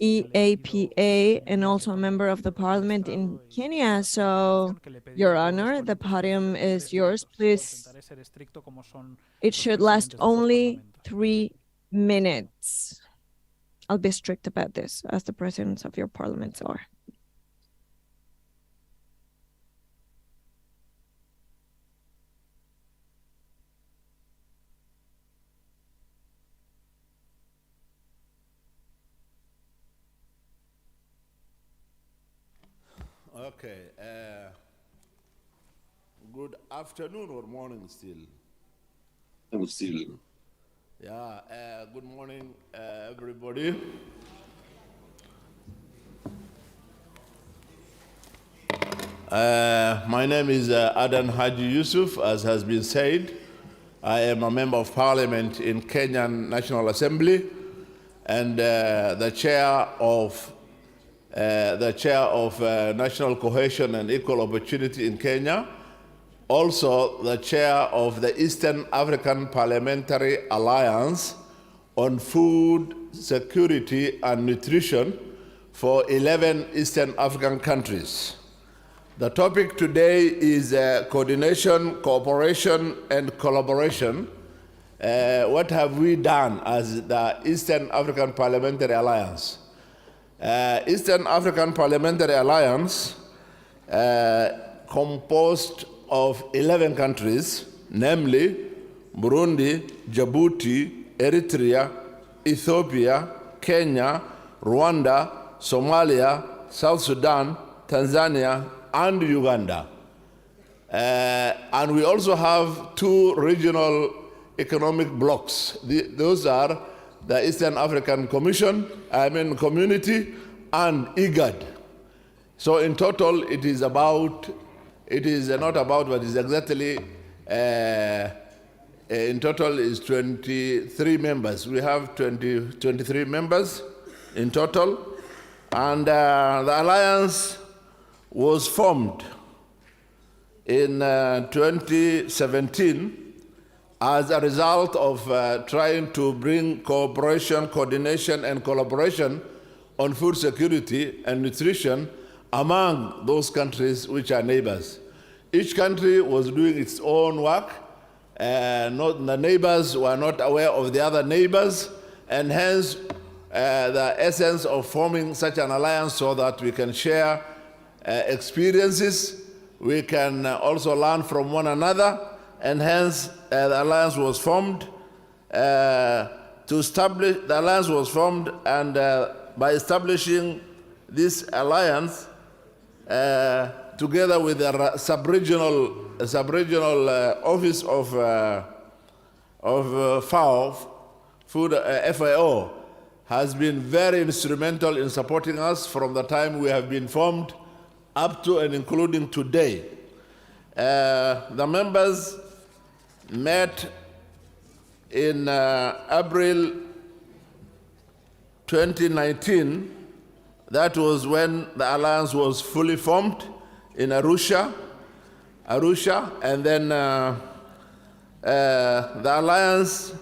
S1: EAPA, and also a member of the parliament in Kenya. So, Your Honor, the podium is yours. Please, it should last only 3 minutes. I'll be strict about this, as the presidents of your parliaments are.
S21: Okay. Good afternoon or morning still? Yeah. Good morning, everybody. My name is Adan Haji Yusuf, as has been said. I am a member of parliament in Kenyan National Assembly and the chair of National Cohesion and Equal Opportunity in Kenya, also the chair of the Eastern African Parliamentary Alliance on Food Security and Nutrition for 11 Eastern African countries. The topic today is coordination, cooperation, and collaboration. What have we done as the Eastern African Parliamentary Alliance? Eastern African Parliamentary Alliance composed of 11 countries, namely Burundi, Djibouti, Eritrea, Ethiopia, Kenya, Rwanda, Somalia, South Sudan, Tanzania, and Uganda. And we also have 2 regional economic blocks. Those are the Eastern African Community and IGAD. So in total, it is not about, but it's exactly, in total is 23 members. We have 23 members in total. And the alliance was formed in 2017 as a result of trying to bring cooperation, coordination, and collaboration on food security and nutrition among those countries which are neighbors. Each country was doing its own work. The neighbors were not aware of the other neighbors, and hence the essence of forming such an alliance so that we can share experiences, we can also learn from one another, and hence the alliance was formed. The alliance was formed, and by establishing this alliance, together with the sub-regional office of FAO, FAO, has been very instrumental in supporting us from the time we have been formed up to and including today. The members met in April 2019. That was when the alliance was fully formed in Arusha, and then the alliance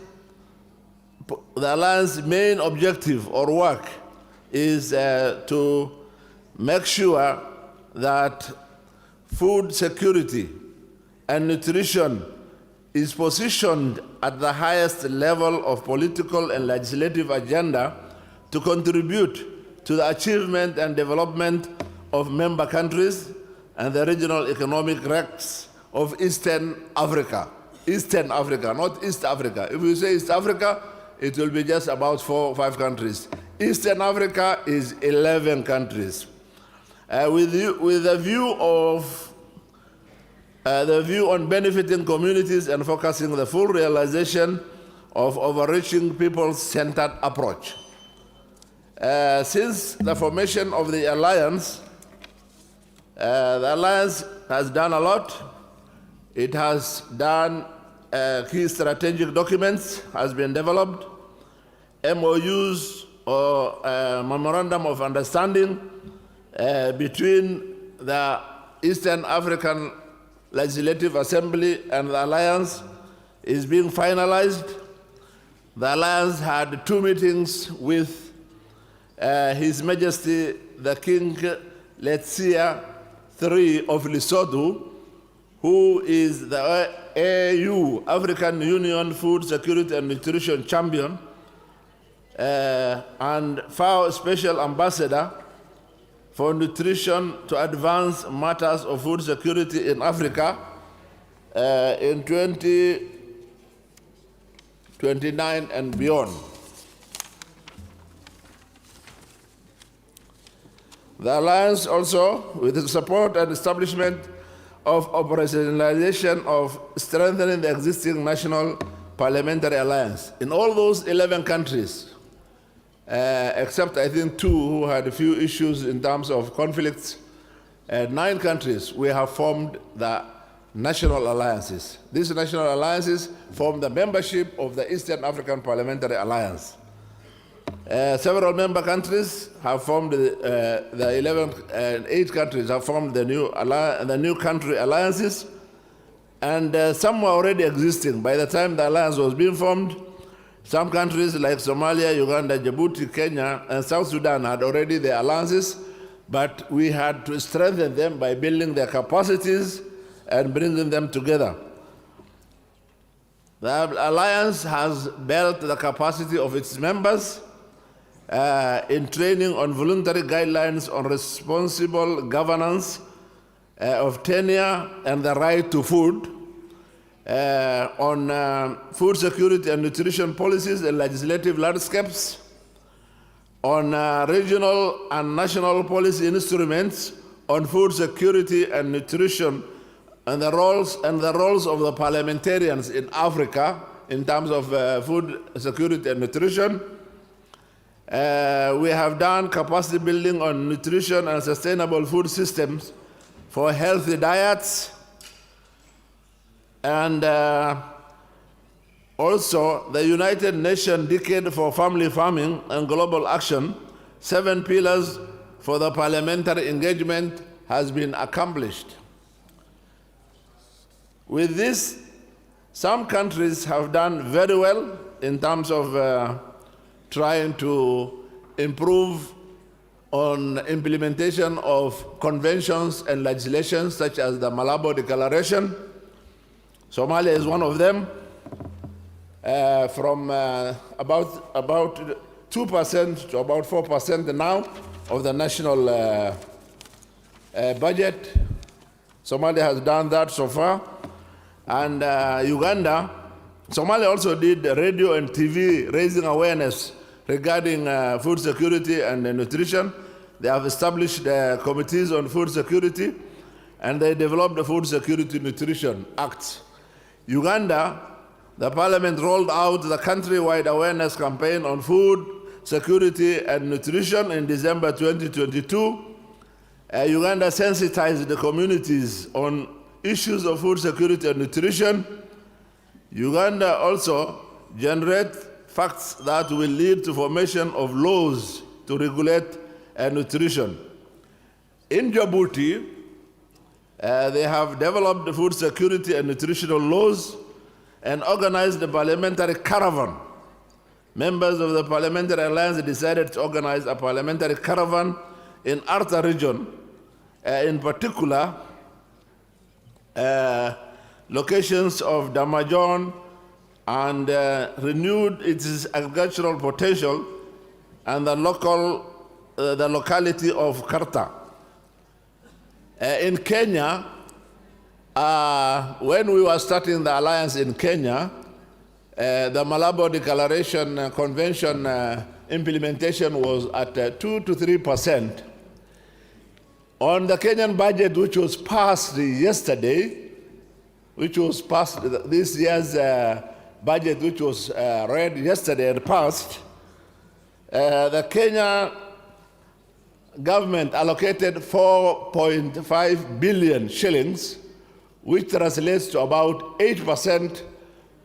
S21: main objective or work is to make sure that food security and nutrition is positioned at the highest level of political and legislative agenda to contribute to the achievement and development of member countries and the regional economic ranks of Eastern Africa. Eastern Africa, not East Africa. If we say East Africa, it will be just about 4 or 5 countries. Eastern Africa is 11 countries. With the view on benefiting communities and focusing the full realization of overreaching people-centered approach. Since the formation of the alliance, The alliance has done a lot. It has done key strategic documents, has been developed, MOUs or Memorandum of Understanding between the Eastern African Legislative Assembly and the alliance is being finalized. The alliance had 2 meetings with His Majesty the King Letsia III of Lesotho, who is the AU, African Union Food Security and Nutrition Champion, and FAO Special Ambassador for Nutrition to advance matters of food security in Africa in 2029 and beyond. The alliance also, with the support and establishment of operationalization of strengthening the existing national parliamentary alliance. In all those 11 countries, except I think 2 who had a few issues in terms of conflicts, 9 countries, we have formed the national alliances. These national alliances form the membership of the Eastern African Parliamentary Alliance. Several member countries have formed the 8 countries have formed the new country alliances, and some were already existing. By the time the alliance was being formed, some countries like Somalia, Uganda, Djibouti, Kenya, and South Sudan had already the alliances, but we had to strengthen them by building their capacities and bringing them together. The alliance has built the capacity of its members in training on voluntary guidelines on responsible governance of tenure and the right to food, on food security and nutrition policies and legislative landscapes, on regional and national policy instruments on food security and nutrition, and the roles of the parliamentarians in Africa in terms of food security and nutrition. We have done capacity building on nutrition and sustainable food systems for healthy diets, and also the United Nations Decade for Family Farming and Global Action, 7 pillars for the parliamentary engagement has been accomplished. With this, some countries have done very well in terms of trying to improve on implementation of conventions and legislation such as the Malabo Declaration. Somalia is one of them, from about 2% to about 4% now of the national budget. Somalia has done that so far. And Uganda, Somalia also did radio and TV raising awareness regarding food security and nutrition. They have established committees on food security, and they developed the Food Security Nutrition Act. Uganda, the parliament rolled out the countrywide awareness campaign on food security and nutrition in December 2022. Uganda sensitized the communities on issues of food security and nutrition. Uganda also generates facts that will lead to formation of laws to regulate nutrition. In Djibouti, they have developed food security and nutritional laws and organized the parliamentary caravan. Members of the Parliamentary Alliance decided to organize a parliamentary caravan in Arta region, in particular, locations of Damajon, and renewed its agricultural potential, and the locality of Karta. In Kenya, when we were starting the alliance in Kenya, the Malabo Declaration Convention implementation was at 2 to 3%. On the Kenyan budget, which was passed yesterday, which was passed, this year's budget, which was read yesterday and passed, the Kenya government allocated 4.5 billion shillings, which translates to about 8%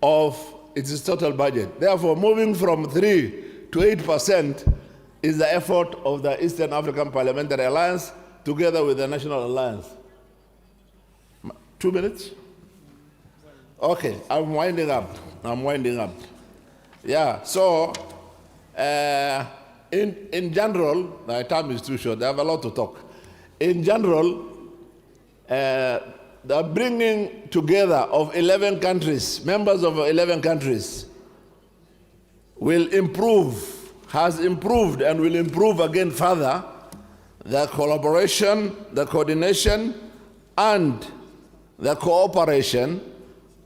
S21: of its total budget. Therefore, moving from 3 to 8% is the effort of the Eastern African Parliamentary Alliance together with the National Alliance. 2 minutes? Okay, I'm winding up. Yeah, so in general, my time is too short, I have a lot to talk. In general, the bringing together of 11 countries, members of 11 countries, will improve, has improved, and will improve again further the collaboration, the coordination, and the cooperation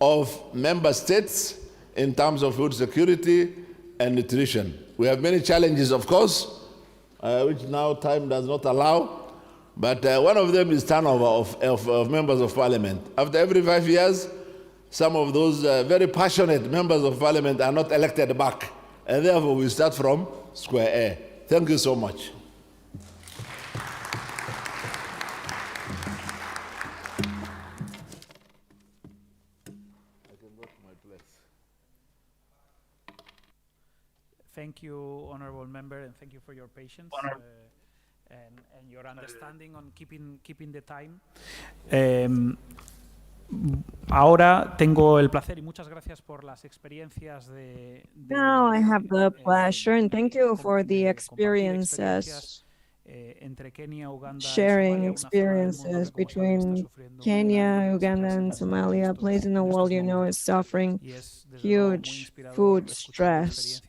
S21: of member states in terms of food security and nutrition. We have many challenges, of course, which now time does not allow, but one of them is turnover of members of parliament. After every 5 years, some of those very passionate members of parliament are not elected back, and therefore we start from square A. Thank you so much.
S18: Thank you, honorable member, and thank you for your patience and your understanding on keeping the time. Ahora tengo el placer y muchas gracias por las experiencias
S1: Now I have the pleasure, and thank you for the experiences, sharing experiences between Kenya, Uganda, and Somalia, a place in the world you know is suffering huge food stress.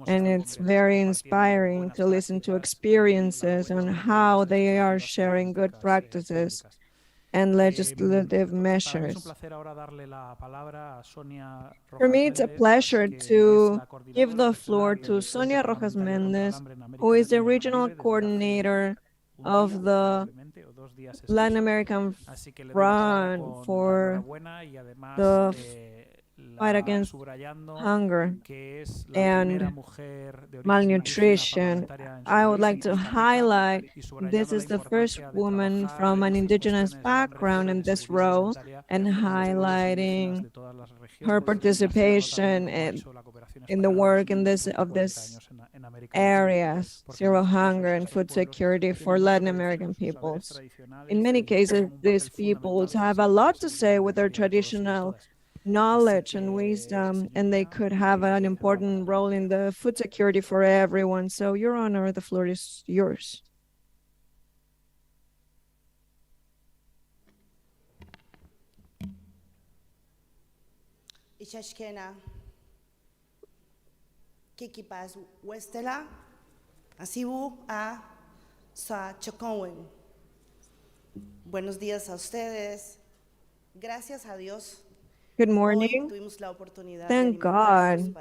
S1: And it's very inspiring to listen to experiences on how they are sharing good practices and legislative measures. For me, it's a pleasure to give the floor to Sonia Rojas Mendez, who is the regional coordinator of the Latin American Front for the fight against hunger and malnutrition. I would like to highlight this is the first woman from an indigenous background in this role, and highlighting her participation in the work in this areas, zero hunger and food security for Latin American peoples. In many cases, these peoples have a lot to say with their traditional knowledge and wisdom, and they could have an important role in the food security for everyone. So, Your Honor, the floor is yours.
S10: Ishashkena Kikipas Westela Asibu a Sa Chokonwen. Buenos días a ustedes. Gracias a Dios.
S1: Good morning. Thank God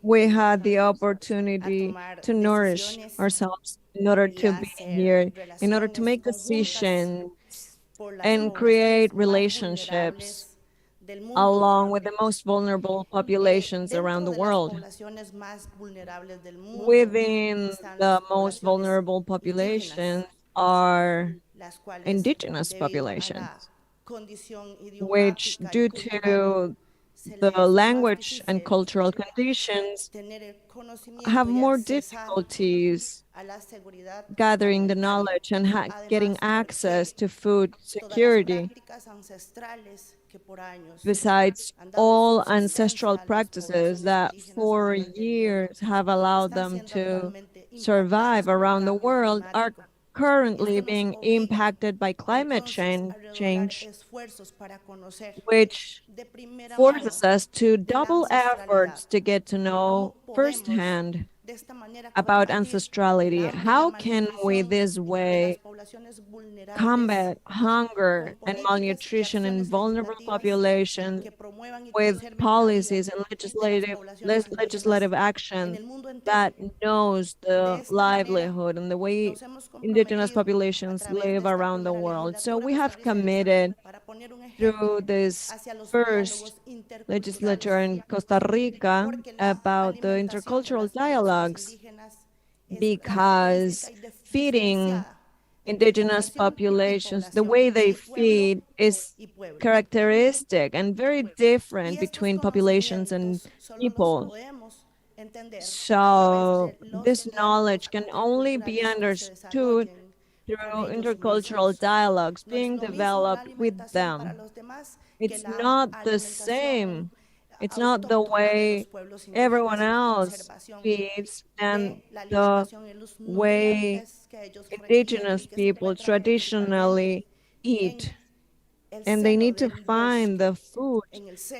S1: we had the opportunity to nourish ourselves in order to be here, in order to make decisions and create relationships along with the most vulnerable populations around the world. Within the most vulnerable populations are indigenous populations, which, due to the language and cultural conditions, have more difficulties gathering the knowledge and getting access to food security. Besides, all ancestral practices that for years have allowed them to survive around the world are currently being impacted by climate change, which forces us to double efforts to get to know firsthand about ancestrality. How can we this way combat hunger and malnutrition in vulnerable populations with policies and legislative action that knows the livelihood and the way indigenous populations live around the world? So we have committed through this first legislature in Costa Rica about the intercultural dialogues, because feeding indigenous populations, the way they feed is characteristic and very different between populations and people. So this knowledge can only be understood through intercultural dialogues being developed with them. It's not the same. It's not the way everyone else feeds and the way indigenous people traditionally eat. And they need to find the food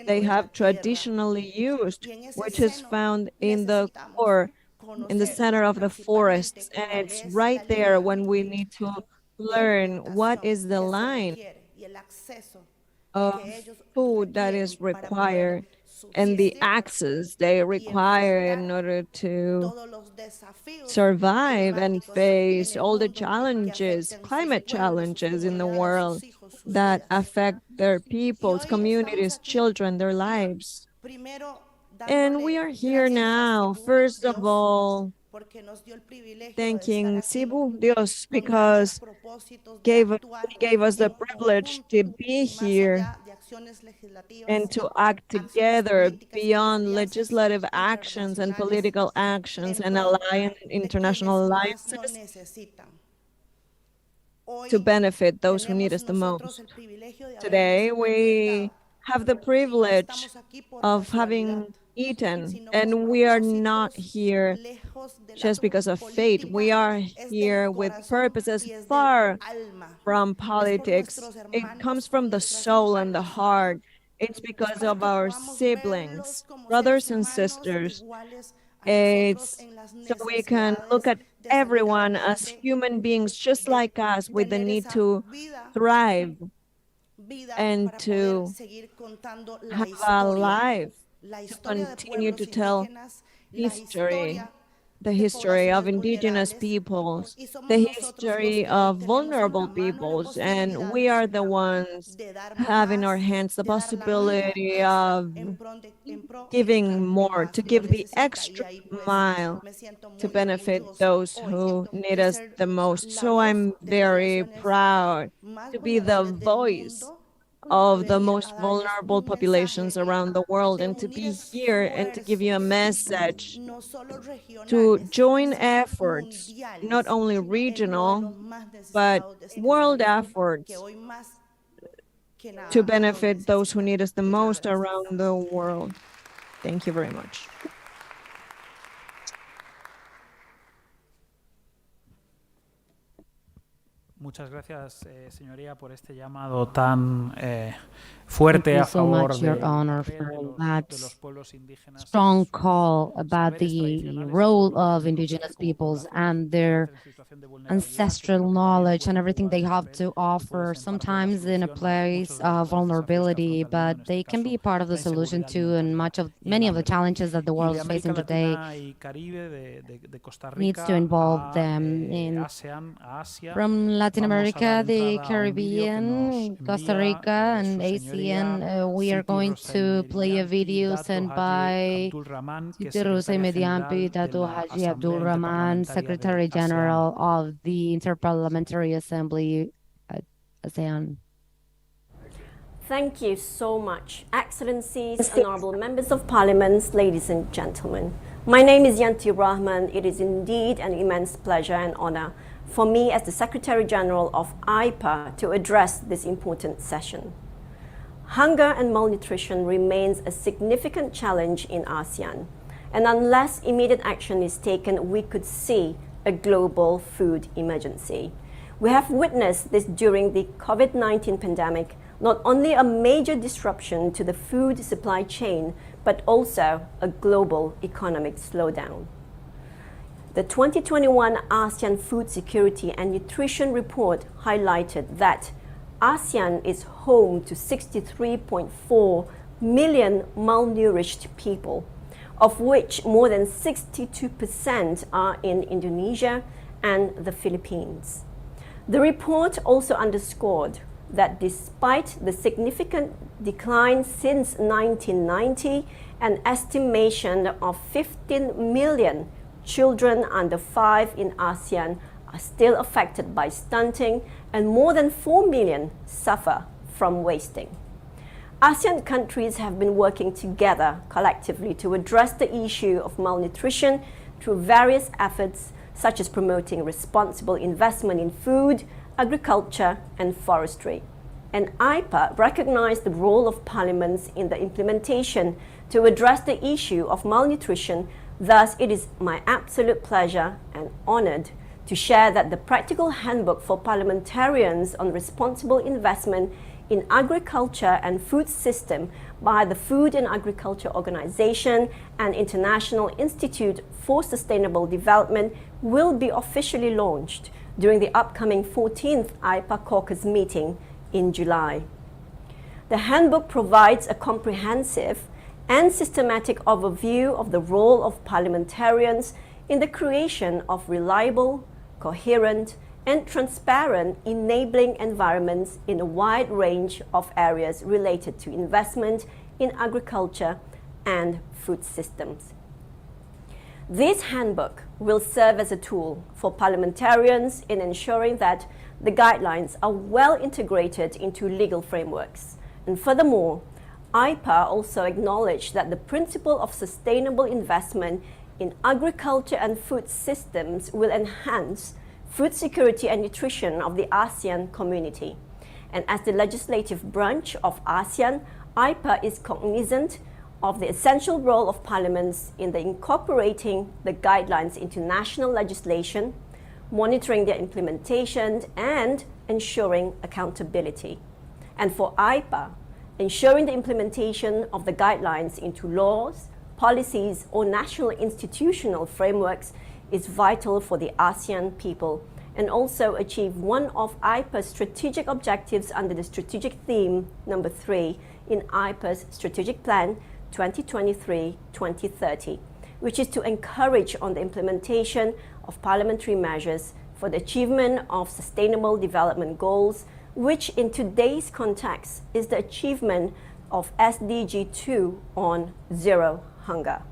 S1: they have traditionally used, which is found in the core, in the center of the forests. And it's right there when we need to learn what is the line of food that is required and the access they require in order to survive and face all the challenges, climate challenges in the world that affect their peoples, communities, children, their lives. And we are here now, first of all, thanking Cebu Dios because he gave us the privilege to be here and to act together beyond legislative actions and political actions and international alliances to benefit those who need us the most. Today, we have the privilege of having eaten, and we are not here just because of fate. We are here with purposes far from politics. It comes from the soul and the heart. It's because of our siblings, brothers and sisters. It's so we can look at everyone as human beings just like us with the need to thrive and to have a life, to continue to tell history, the history of indigenous peoples, the history of vulnerable peoples, and we are the ones have in our hands the possibility of giving more, to give the extra mile to benefit those who need us the most. So I'm very proud to be the voice of the most vulnerable populations around the world and to be here and to give you a message to join efforts, not only regional, but world efforts to benefit those who need us the most around the world. Thank you very much.
S18: Muchas gracias, señoría, por este llamado tan fuerte a favor de los pueblos indígenas.
S6: Strong call about the role of indigenous peoples and their ancestral knowledge and everything they have to offer, sometimes in a place of vulnerability, but they can be part of the solution too, and many of the challenges that the world is facing today needs to involve them in from Latin America, the Caribbean, Costa Rica, and ASEAN. We are going to play a video sent by Teruse Mediampi Datu Haji Abdul Rahman, Secretary General of the Interparliamentary Assembly at ASEAN.
S3: Thank you so much, Excellencies, honorable members of Parliament, ladies and gentlemen. My name is Yanti Rahman. It is indeed an immense pleasure and honor for me as the Secretary General of IPA to address this important session. Hunger and malnutrition remains a significant challenge in ASEAN, and unless immediate action is taken, we could see a global food emergency. We have witnessed this during the COVID-19 pandemic, not only a major disruption to the food supply chain, but also a global economic slowdown. The 2021 ASEAN Food Security and Nutrition Report highlighted that ASEAN is home to 63.4 million malnourished people, of which more than 62% are in Indonesia and the Philippines. The report also underscored that despite the significant decline since 1990, an estimation of 15 million children under 5 in ASEAN are still affected by stunting, and more than 4 million suffer from wasting. ASEAN countries have been working together collectively to address the issue of malnutrition through various efforts such as promoting responsible investment in food, agriculture, and forestry. And IPA recognized the role of parliaments in the implementation to address the issue of malnutrition. Thus, it is my absolute pleasure and honored to share that the Practical Handbook for Parliamentarians on Responsible Investment in Agriculture and Food System by the Food and Agriculture Organization and International Institute for Sustainable Development will be officially launched during the upcoming 14th IPA caucus meeting in July. The handbook provides a comprehensive and systematic overview of the role of parliamentarians in the creation of reliable, coherent, and transparent enabling environments in a wide range of areas related to investment in agriculture and food systems. This handbook will serve as a tool for parliamentarians in ensuring that the guidelines are well integrated into legal frameworks. And furthermore, IPA also acknowledged that the principle of sustainable investment in agriculture and food systems will enhance food security and nutrition of the ASEAN community. And as the legislative branch of ASEAN, IPA is cognizant of the essential role of parliaments in the incorporating the guidelines into national legislation, monitoring their implementation, and ensuring accountability. And for IPA, ensuring the implementation of the guidelines into laws, policies, or national institutional frameworks is vital for the ASEAN people, and also achieve one of IPA's strategic objectives under the strategic theme number 3 in IPA's strategic plan 2023-2030, which is to encourage on the implementation of parliamentary measures for the achievement of sustainable development goals, which in today's context is the achievement of SDG 2 on zero hunger.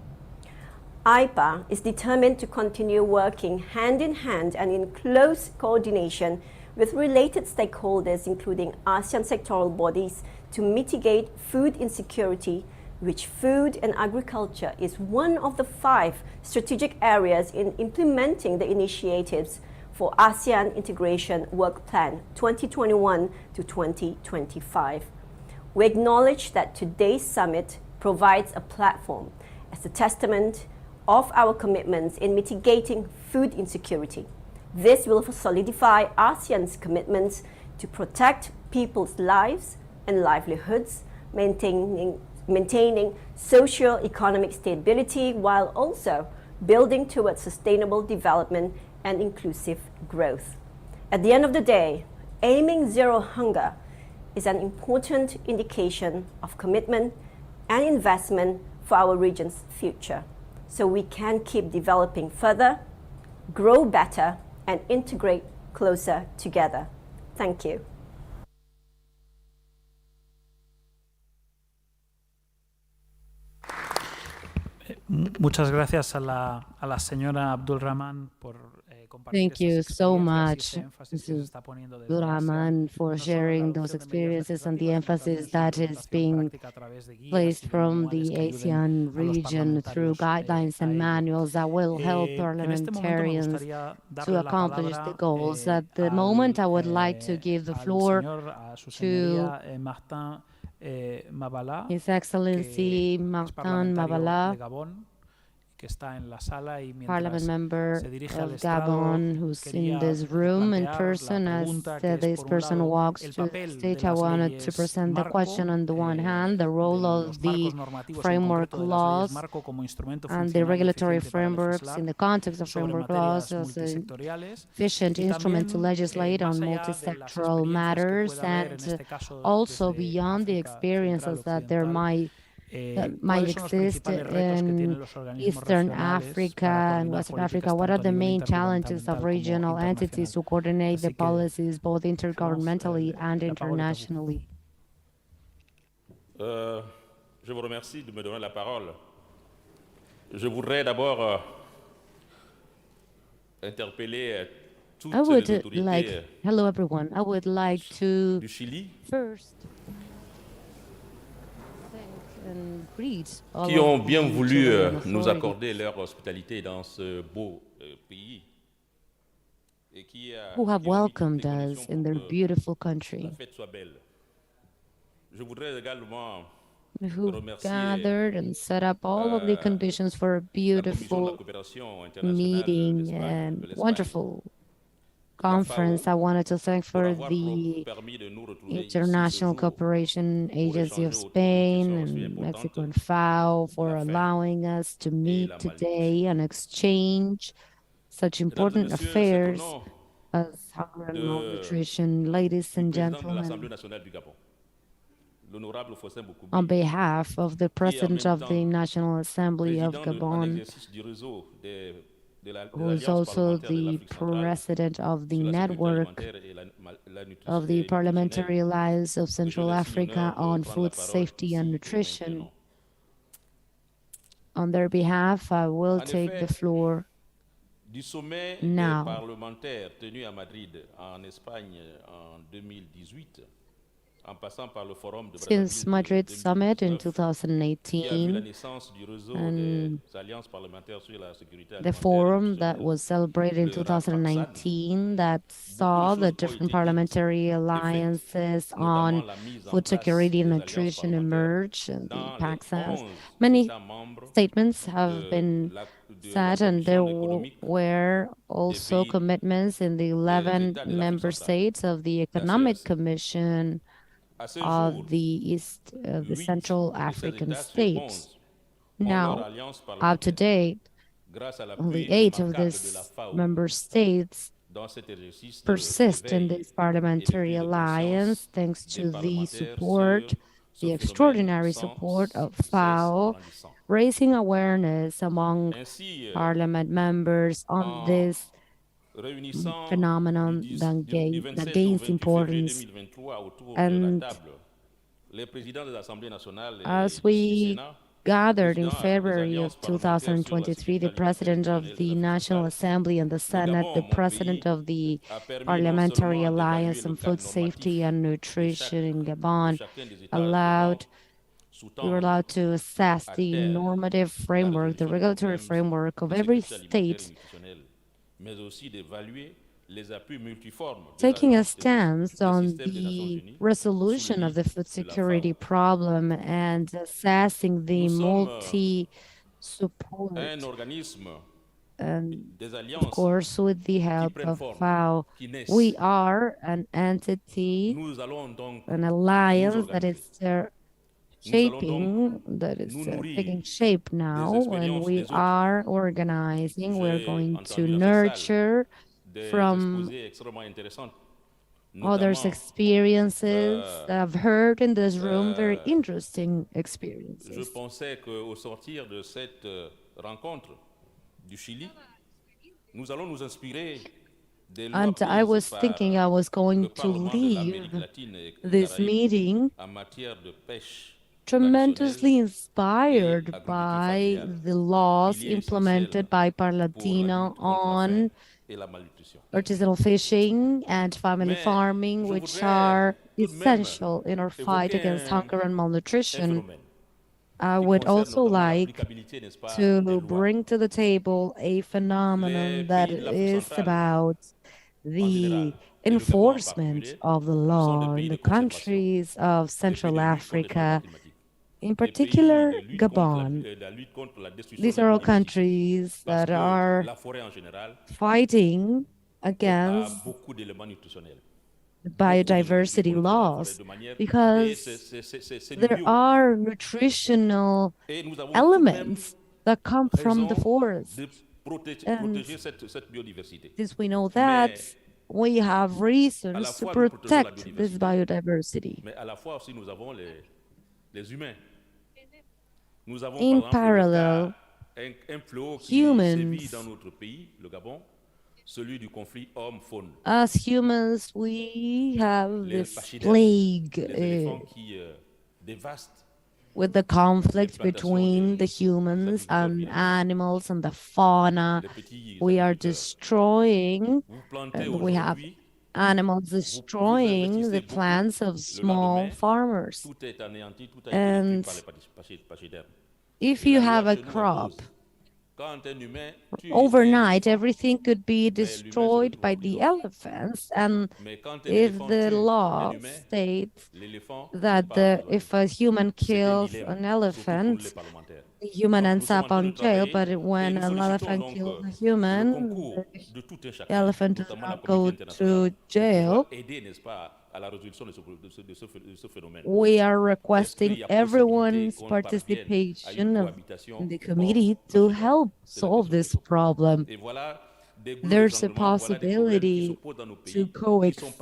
S3: IPA is determined to continue working hand in hand and in close coordination with related stakeholders, including ASEAN sectoral bodies, to mitigate food insecurity, which food and agriculture is one of the 5 strategic areas in implementing the initiatives for ASEAN Integration Work Plan 2021 to 2025. We acknowledge that today's summit provides a platform as a testament of our commitments in mitigating food insecurity. This will solidify ASEAN's commitments to protect people's lives and livelihoods, maintaining socio-economic stability while also building towards sustainable development and inclusive growth. At the end of the day, aiming zero hunger is an important indication of commitment and investment for our region's future, so we can keep developing further, grow better, and integrate closer together. Thank you.
S18: Muchas gracias a la señora Abdulrahman por compartir
S6: Thank you
S18: estas
S6: so
S18: experiencias y
S6: much,
S18: este énfasis que se
S6: Mrs.
S18: está poniendo desde
S6: Abdulrahman, for sharing those experiences and the emphasis that is being placed from the ASEAN region through guidelines and manuals that will help parliamentarians to accomplish the goals. At the moment, I would like to give the floor to His Excellency Martin Mabala, Parliament member of Gabon, who's in this room in person. As this person walks to the stage, I wanted to present the question on the one hand, the role of the framework laws and the regulatory frameworks in the context of framework laws as an efficient instrument to legislate on multi-sectoral matters, and also beyond the experiences that there might exist in Eastern Africa and Western Africa. What are the main challenges of regional entities to coordinate the policies both intergovernmentally and internationally?
S4: Je vous remercie de me donner la parole. Je voudrais d'abord interpeller
S6: I would hello everyone. I would like to first thank and greet all
S4: qui ont
S6: of
S4: bien
S6: the
S4: voulu
S6: Chilean
S4: nous
S6: authorities
S4: accorder leur hospitalité dans ce beau pays. Et
S6: who have
S4: qui ont mis toutes
S6: welcomed
S4: les
S6: us
S4: conditions
S6: in
S4: pour
S6: their
S4: que
S6: beautiful
S4: la
S6: country,
S4: fête soit belle. Je voudrais également
S6: who
S4: remercier
S6: gathered and set up all of the conditions for a
S4: la Commission de la
S6: beautiful
S4: coopération internationale de
S6: meeting
S4: l'Espagne,
S6: and
S4: de l'Espagne,
S6: wonderful
S4: la
S6: conference.
S4: FAO,
S6: I wanted to thank
S4: pour
S6: for
S4: avoir
S6: the
S4: permis de nous retrouver ici ce
S6: International
S4: jour
S6: Cooperation
S4: pour
S6: Agency
S4: échanger
S6: of
S4: autour d'une
S6: Spain
S4: question aussi
S6: and Mexico and
S4: importante,
S6: FAO for
S4: la faim
S6: allowing us to
S4: et
S6: meet
S4: la
S6: today and exchange such
S4: Mesdames et
S6: important
S4: messieurs, c'est au
S6: affairs
S4: nom
S6: as hunger and
S4: de,
S6: malnutrition. Ladies
S4: du
S6: and
S4: président de l'Assemblée
S6: gentlemen,
S4: nationale du Gabon, l'honorable Faustin Boukoubi,
S6: on behalf of the
S4: qui est en
S6: President
S4: même
S6: of the
S4: temps
S6: National Assembly of
S4: président en
S6: Gabon,
S4: exercice du réseau des
S6: who is
S4: Alliances
S6: also
S4: parlementaires de
S6: the
S4: l'Afrique centrale
S6: president of the
S4: sur la sécurité
S6: network
S4: alimentaire et la
S6: of the Parliamentary Alliance of
S4: que je
S6: Central
S4: le signe
S6: Africa
S4: honneur de
S6: on
S4: prendre la
S6: food
S4: parole
S6: safety
S4: ici
S6: and
S4: et
S6: nutrition.
S4: maintenant.
S6: On their behalf, I will
S4: En
S6: take the
S4: effet,
S6: floor
S4: du sommet des
S6: now.
S4: parlementaires tenu à Madrid en Espagne en 2018, en passant par le forum de
S6: Since
S4: Brazzaville
S6: Madrid
S4: de
S6: Summit in
S4: 2019, qui a vu la
S6: 2018
S4: naissance du réseau
S6: and
S4: des alliances parlementaires sur la sécurité
S6: the
S4: alimentaire et
S6: forum that
S4: nutritionnelle,
S6: was celebrated in
S4: le RAPACSAN,
S6: 2019 that saw
S4: beaucoup de
S6: the
S4: choses ont
S6: different
S4: été dites
S6: parliamentary
S4: et faites,
S6: alliances
S4: notamment
S6: on
S4: la mise en
S6: food
S4: place
S6: security and
S4: des alliances
S6: nutrition
S4: parlementaires
S6: emerge and the
S4: dans les
S6: PACSAS.
S4: 11
S6: Many
S4: États membres
S6: statements have
S4: de
S6: been
S4: la
S6: said, and there
S4: Commission économique
S6: were also
S4: pays
S6: commitments in the
S4: des
S6: 11
S4: États de l'Afrique
S6: member
S4: centrale,
S6: states of the
S4: la
S6: Economic
S4: CEAC.
S6: Commission
S4: À ce jour,
S6: of the the
S4: 8
S6: Central
S4: de ces
S6: African
S4: États sur
S6: states.
S4: 11 ont leur
S6: Now,
S4: alliance
S6: up to
S4: parlementaire
S6: date,
S4: grâce à
S6: only
S4: l'appui
S6: 8 of
S4: remarquable de la
S6: these
S4: FAO
S6: member states
S4: dans cet exercice
S6: persist in
S4: d'éveil
S6: this
S4: et de
S6: parliamentary
S4: prise de
S6: alliance
S4: conscience
S6: thanks
S4: des
S6: to the
S4: parlementaires
S6: support,
S4: sur ce
S6: the
S4: phénomène
S6: extraordinary
S4: sans
S6: support of
S4: cesse
S6: FAO,
S4: grandissant.
S6: raising awareness among
S4: Ainsi,
S6: parliament members on
S4: en
S6: this
S4: réunissant
S6: phenomenon
S4: du
S6: that
S4: 27 au
S6: gains
S4: 28 février
S6: importance.
S4: 2023 autour de la
S6: And
S4: table, les présidents des assemblées nationales et
S6: as
S4: du
S6: we
S4: Sénat,
S6: gathered in
S4: présidents des
S6: February
S4: alliances
S6: of
S4: parlementaires sur la
S6: 2023,
S4: sécurité
S6: the
S4: alimentaire et
S6: President of
S4: nutritionnelle de
S6: the
S4: l'Afrique
S6: National
S4: centrale,
S6: Assembly and the
S4: le
S6: Senate,
S4: Gabon,
S6: the
S4: mon
S6: President
S4: pays,
S6: of the
S4: a permis non
S6: Parliamentary
S4: seulement d'évaluer
S6: Alliance
S4: le
S6: on
S4: cadre
S6: Food Safety
S4: normatif
S6: and
S4: de
S6: Nutrition in
S4: de
S6: Gabon
S4: chacun des États
S6: allowed
S4: devant
S6: we were
S4: sous-tendre
S6: allowed to assess
S4: à
S6: the
S4: terme
S6: normative
S4: la
S6: framework, the
S4: résolution des
S6: regulatory
S4: problèmes
S6: framework of
S4: de
S6: every
S4: sécurité alimentaire et
S6: state,
S4: nutritionnelle, mais aussi d'évaluer les appuis multiformes de
S6: taking a
S4: l'Agence
S6: stance
S4: des
S6: on
S4: systèmes des Nations
S6: the
S4: Unies sous
S6: resolution of the
S4: l'égide
S6: food
S4: de la
S6: security
S4: FAO.
S6: problem and assessing the
S4: Nous sommes
S6: multi-support
S4: un organisme
S6: and
S4: des
S6: of
S4: alliances
S6: course with the help
S4: prennent
S6: of
S4: forme,
S6: FAO.
S4: qui naissent.
S6: We are an entity,
S4: Nous allons donc
S6: an
S4: nous
S6: alliance that
S4: organiser.
S6: is
S4: Nous allons donc
S6: shaping, that is
S4: nous nourrir
S6: taking shape
S4: des
S6: now, and
S4: expériences
S6: we
S4: des autres.
S6: are organizing. We're
S4: J'ai
S6: going to
S4: entendu dans cette salle
S6: nurture
S4: des
S6: from
S4: exposés extrêmement intéressants,
S6: others'
S4: notamment
S6: experiences that I've heard in this room, very interesting
S4: je
S6: experiences.
S4: pensais qu'au sortir de cette rencontre du Chili, nous allons nous inspirer des lois
S6: And I
S4: prises
S6: was
S4: par
S6: thinking I was going
S4: le
S6: to
S4: Parlement de l'Amérique
S6: leave
S4: latine et
S6: this
S4: Caraïbes
S6: meeting
S4: en matière de pêche
S6: tremendously
S4: traditionnelle
S6: inspired
S4: agriculture
S6: by
S4: familiale,
S6: the laws
S4: pilier
S6: implemented
S4: essentiel
S6: by
S4: pour la
S6: Parlatina
S4: lutte contre la faim
S6: on
S4: et la malnutrition.
S6: artisanal fishing and family
S4: Mais
S6: farming,
S4: je
S6: which
S4: voudrais
S6: are
S4: tout de même
S6: essential in our fight
S4: évoquer
S6: against hunger and
S4: un
S6: malnutrition.
S4: phénomène
S6: I
S4: qui
S6: would
S4: concerne
S6: also
S4: notamment
S6: like
S4: l'applicabilité, n'est-ce pas,
S6: to
S4: des lois.
S6: bring to the table a phenomenon
S4: Les
S6: that
S4: pays de l'Afrique
S6: is
S4: centrale,
S6: about
S4: en
S6: the
S4: général, et le Gabon en
S6: enforcement
S4: particulier,
S6: of the
S4: sont
S6: law
S4: des
S6: in
S4: pays de
S6: the
S4: conservation,
S6: countries of
S4: des pays
S6: Central
S4: de lutte contre les changements
S6: Africa,
S4: climatiques,
S6: in
S4: des pays
S6: particular
S4: de lutte contre
S6: Gabon.
S4: la lutte contre la destruction
S6: These
S4: de
S6: are
S4: la
S6: all
S4: biodiversité.
S6: countries
S4: Parce
S6: that
S4: que
S6: are
S4: la forêt en général
S6: fighting
S4: a
S6: against
S4: beaucoup d'éléments nutritionnels.
S6: biodiversity loss
S4: Et
S6: because
S4: c'est du
S6: there
S4: bio.
S6: are nutritional
S4: Et nous avons tout de même
S6: elements that come from the
S4: raison
S6: forest.
S4: de
S6: And
S4: protéger cette biodiversité.
S6: since we know that,
S4: Mais
S6: we have
S4: à la
S6: reasons to
S4: fois nous protégeons la
S6: protect this biodiversity.
S4: mais à la fois aussi nous avons les humains. Nous avons
S6: In
S4: par exemple
S6: parallel,
S4: un fléau qui
S6: humans,
S4: sévit dans notre pays, le Gabon, celui du conflit homme-faune.
S6: as humans, we have
S4: Les
S6: this
S4: pachydermes,
S6: plague,
S4: les éléphants qui dévastent
S6: with the conflict between the humans and animals and the fauna. We are destroying, we have animals destroying the plants of small farmers. And if you have a crop, overnight everything could be destroyed by the elephants. And if the law states that if a human kills an elephant, the human ends up on jail, but when an elephant kills a human, the elephant does not go to jail. We are requesting everyone's participation in the committee to help solve this problem. There's a possibility to coexist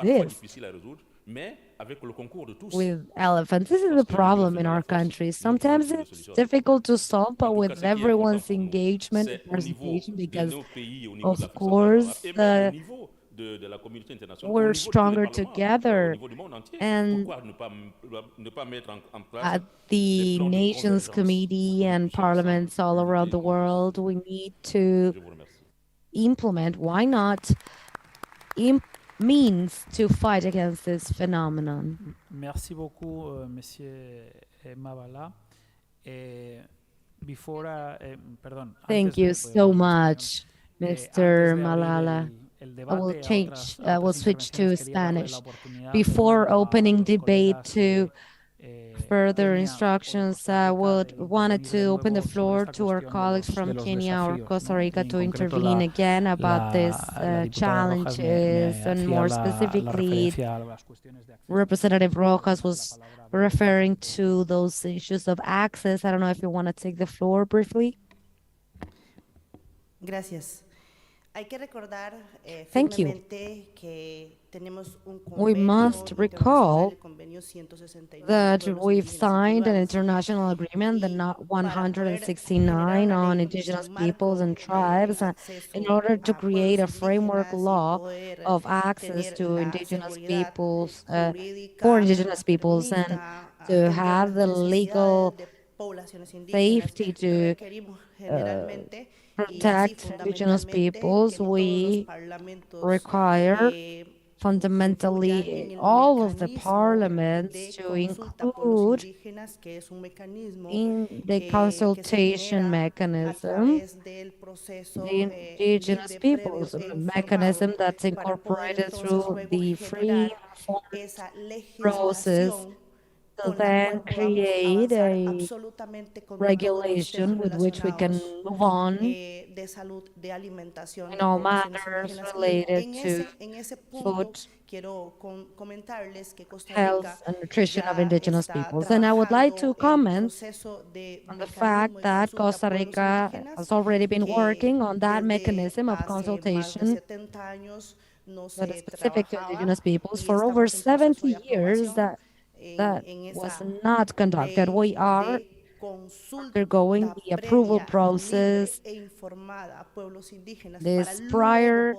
S6: with elephants. This is a problem in our country. Sometimes it's difficult to solve, but with everyone's engagement and participation, because of course we're stronger together. And at the Nations Committee and parliaments all around the world, we need to implement, why not, means to fight against this phenomenon.
S18: Merci beaucoup, Monsieur Mabala.
S6: Thank you so much, Mr. Malala. I will switch to Spanish. Before opening debate to further instructions, I wanted to open the floor to our colleagues from Kenya or Costa Rica to intervene again about these challenges, and more specifically, Representative Rojas was referring to those issues of access. I don't know if you want to take the floor briefly.
S5: Gracias.
S6: Thank you. We must recall that we've signed an international agreement, the 169 on indigenous peoples and tribes, in order to create a framework law of access to indigenous peoples, for indigenous peoples, and to have the legal safety to protect indigenous peoples. We require fundamentally all of the parliaments to include in the consultation mechanism the indigenous peoples, a mechanism that's incorporated through the free process, to then create a regulation with which we can move on in all matters related to food, health, and nutrition of indigenous peoples. And I would like to comment on the fact that Costa Rica has already been working on that mechanism of consultation that is specific to indigenous peoples for over 70 years. That was not conducted. We are undergoing the approval process, this prior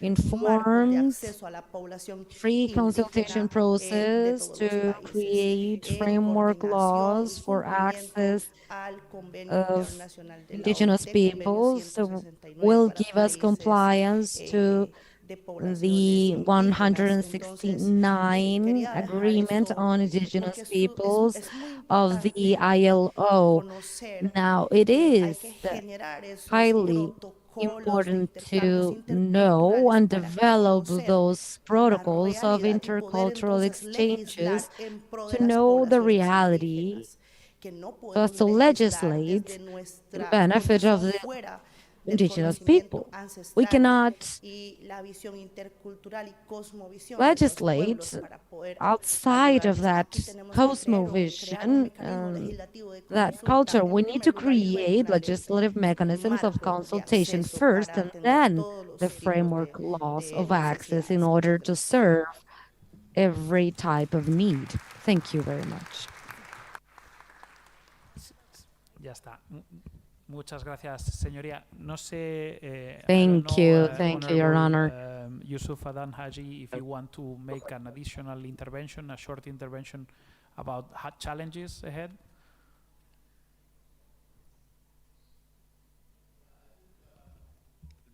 S6: informed free consultation process to create framework laws for access of indigenous peoples, will give us compliance to the 169 agreement on indigenous peoples of the ILO. Now, it is highly important to know and develop those protocols of intercultural exchanges, to know the reality, so as to legislate the benefit of the indigenous people. We cannot legislate outside of that cosmovision, that culture. We need to create legislative mechanisms of consultation first, and then the framework laws of access in order to serve every type of need. Thank you very much.
S18: Ya está. Muchas gracias, señoría. No sé,
S6: thank you, Your Honor.
S18: Yusuf Adan Haji, if you want to make an additional intervention, a short intervention about challenges ahead?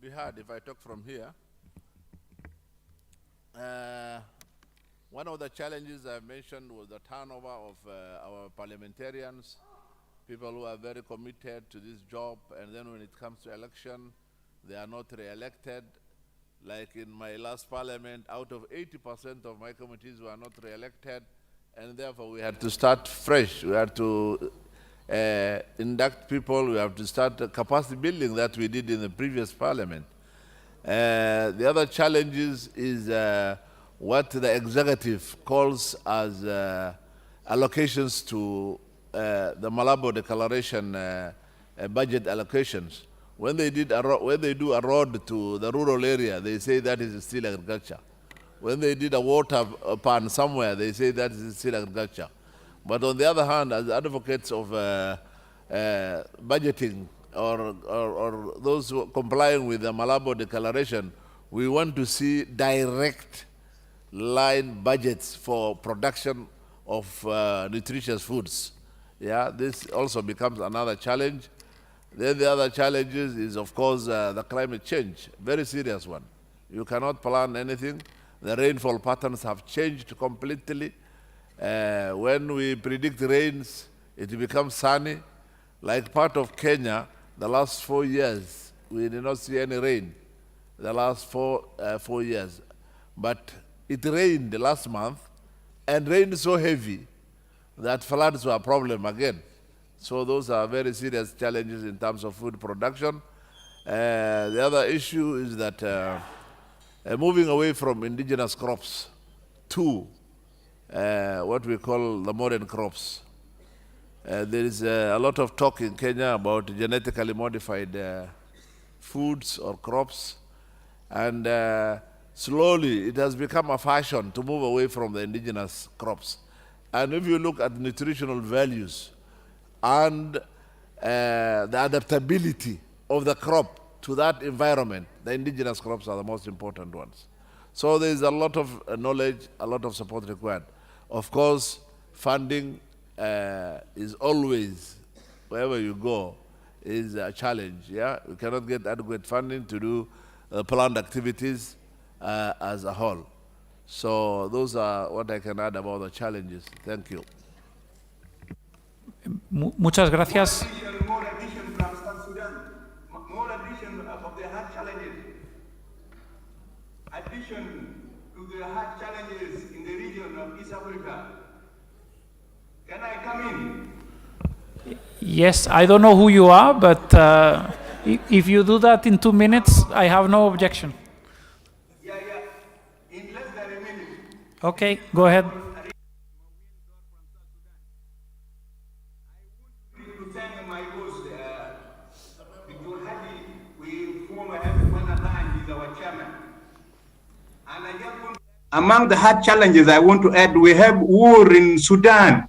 S21: It'd be hard if I talk from here. One of the challenges I mentioned was the turnover of our parliamentarians, people who are very committed to this job, and then when it comes to election, they are not re-elected. Like in my last parliament, out of 80% of my committees were not re-elected, and therefore we had to start fresh. We had to induct people, we have to start the capacity building that we did in the previous parliament. The other challenges is what the executive calls as allocations to the Malabo Declaration budget allocations. When they do a road to the rural area, they say that is still agriculture. When they did a water pan somewhere, they say that is still agriculture. But on the other hand, as advocates of budgeting or those who are complying with the Malabo Declaration, we want to see direct line budgets for production of nutritious foods. Yeah, this also becomes another challenge. Then the other challenges is, of course, the climate change, very serious one. You cannot plan anything. The rainfall patterns have changed completely. When we predict rains, it becomes sunny. Like part of Kenya, the last 4 years, we did not see any rain, the last four years. But it rained last month, and rained so heavy that floods were a problem again. So those are very serious challenges in terms of food production. The other issue is that moving away from indigenous crops to what we call the modern crops. There is a lot of talk in Kenya about genetically modified foods or crops, and slowly it has become a fashion to move away from the indigenous crops. And if you look at nutritional values and the adaptability of the crop to that environment, the indigenous crops are the most important ones. So there is a lot of knowledge, a lot of support required. Of course, funding is always, wherever you go, is a challenge. Yeah, we cannot get adequate funding to do planned activities as a whole. So those are what I can add about the challenges. Thank you.
S18: Muchas gracias.
S5: More addition from South Sudan. More addition of the hard challenges. Addition to the hard challenges in the region of East Africa. Can I come in?
S18: Yes, I don't know who you are, but if you do that in 2 minutes, I have no objection.
S5: Yeah. In less than a minute.
S18: Okay, go ahead.
S5: To thank my host, Dr. Hadi, we form a one alliance with our chairman. And I just want among the hard challenges I want to add, we have war in Sudan.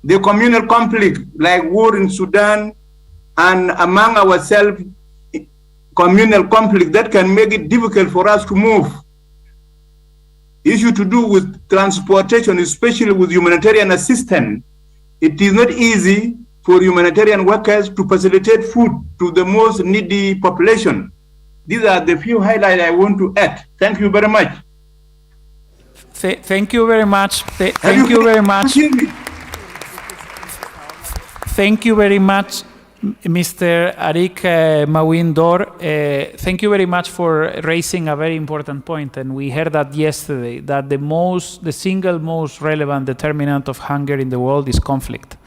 S5: The communal conflict, like war in Sudan, and among ourselves, communal conflict that can make it difficult for us to move. Issue to do with transportation, especially with humanitarian assistance. It is not easy for humanitarian workers to facilitate food to the most needy population. These are the few highlights I want to add. Thank you very much.
S18: Thank you very much. Thank you very much. Thank you very much, Mr. Arik Mawin-Dor. Thank you very much for raising a very important point. And we heard that yesterday, that the single most relevant determinant of hunger in the world is conflict.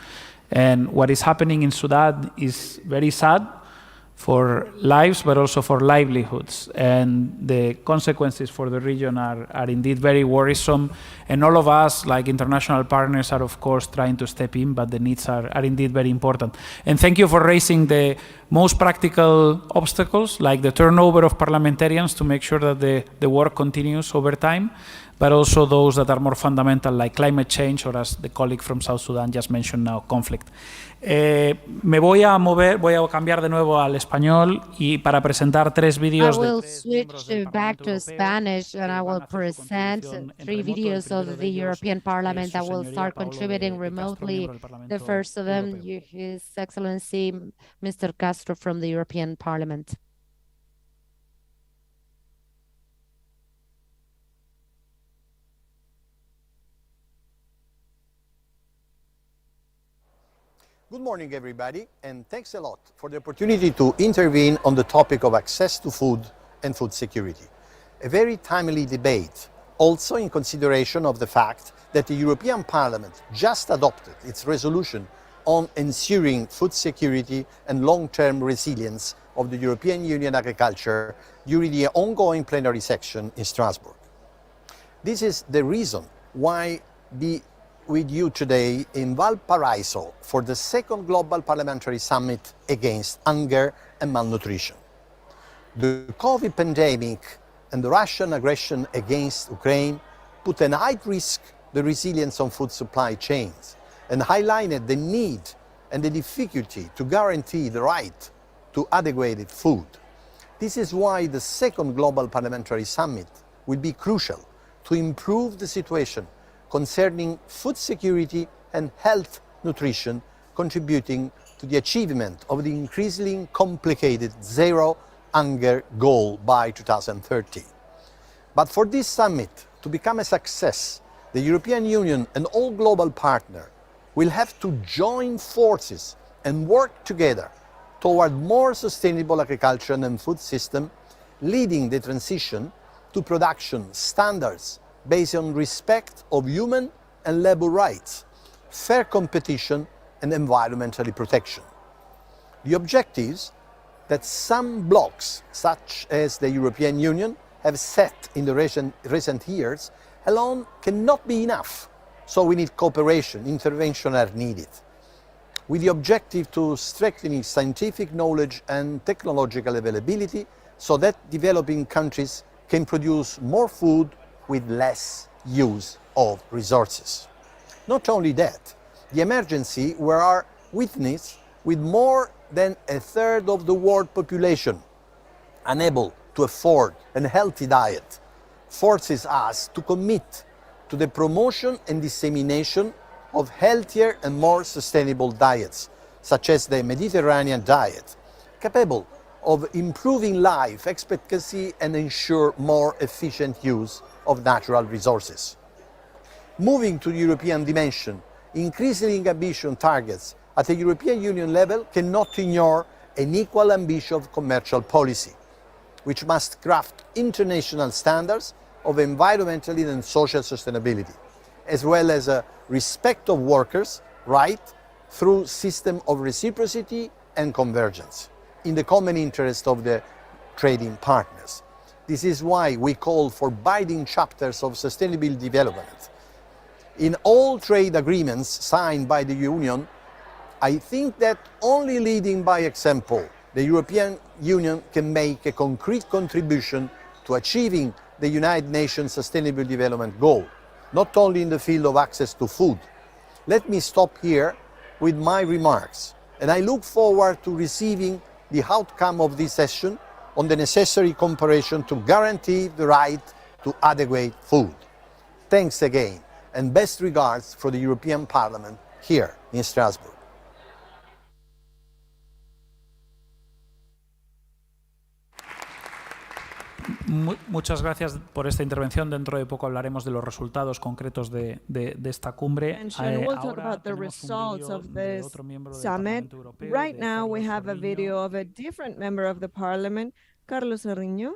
S18: And what is happening in Sudan is very sad for lives, but also for livelihoods. And the consequences for the region are indeed very worrisome. And all of us, like international partners, are of course trying to step in, but the needs are indeed very important. And thank you for raising the most practical obstacles, like the turnover of parliamentarians to make sure that the work continues over time. but also those that are more fundamental, like climate change, or as the colleague from South Sudan just mentioned now, conflict. Me voy a cambiar de nuevo al español y para presentar tres vídeos.
S6: I will switch back to Spanish and I will present 3 videos of the European Parliament that will start contributing remotely. The first of them, His Excellency Mr. Castro from the European Parliament.
S7: Good morning, everybody, and thanks a lot for the opportunity to intervene on the topic of access to food and food security. A very timely debate, also in consideration of the fact that the European Parliament just adopted its resolution on ensuring food security and long-term resilience of the European Union agriculture during the ongoing plenary session in Strasbourg. This is the reason why with you today in Valparaiso for the second Global Parliamentary Summit against hunger and malnutrition. The COVID pandemic and the Russian aggression against Ukraine put at high risk the resilience of food supply chains and highlighted the need and the difficulty to guarantee the right to adequate food. This is why the second Global Parliamentary Summit will be crucial to improve the situation concerning food security and health nutrition, contributing to the achievement of the increasingly complicated zero hunger goal by 2030. But for this summit to become a success, the European Union and all global partners will have to join forces and work together toward more sustainable agriculture and food system, leading the transition to production standards based on respect of human and labor rights, fair competition and environmental protection. The objectives that some blocs, such as the European Union, have set in the recent years alone cannot be enough, so we need cooperation, intervention are needed. With the objective to strengthening scientific knowledge and technological availability so that developing countries can produce more food with less use of resources. Not only that, the emergency we are witness with more than a third of the world population unable to afford a healthy diet forces us to commit to the promotion and dissemination of healthier and more sustainable diets, such as the Mediterranean diet, capable of improving life expectancy and ensure more efficient use of natural resources. Moving to the European dimension, increasing ambition targets at the European Union level cannot ignore an equal ambition of commercial policy, which must craft international standards of environmental and social sustainability, as well as a respect of workers' rights through system of reciprocity and convergence, in the common interest of the trading partners. This is why we call for binding chapters of sustainable development. In all trade agreements signed by the Union, I think that only leading by example, the European Union can make a concrete contribution to achieving the United Nations Sustainable Development Goal, not only in the field of access to food. Let me stop here with my remarks, and I look forward to receiving the outcome of this session on the necessary cooperation to guarantee the right to adequate food. Thanks again, and best regards for the European Parliament here in Strasbourg.
S18: Muchas gracias por esta intervención. Dentro de poco hablaremos de los resultados concretos de esta cumbre.
S1: We'll talk about the results of this summit. Right now we have a video of a different member of the parliament, Carlos Cerriño.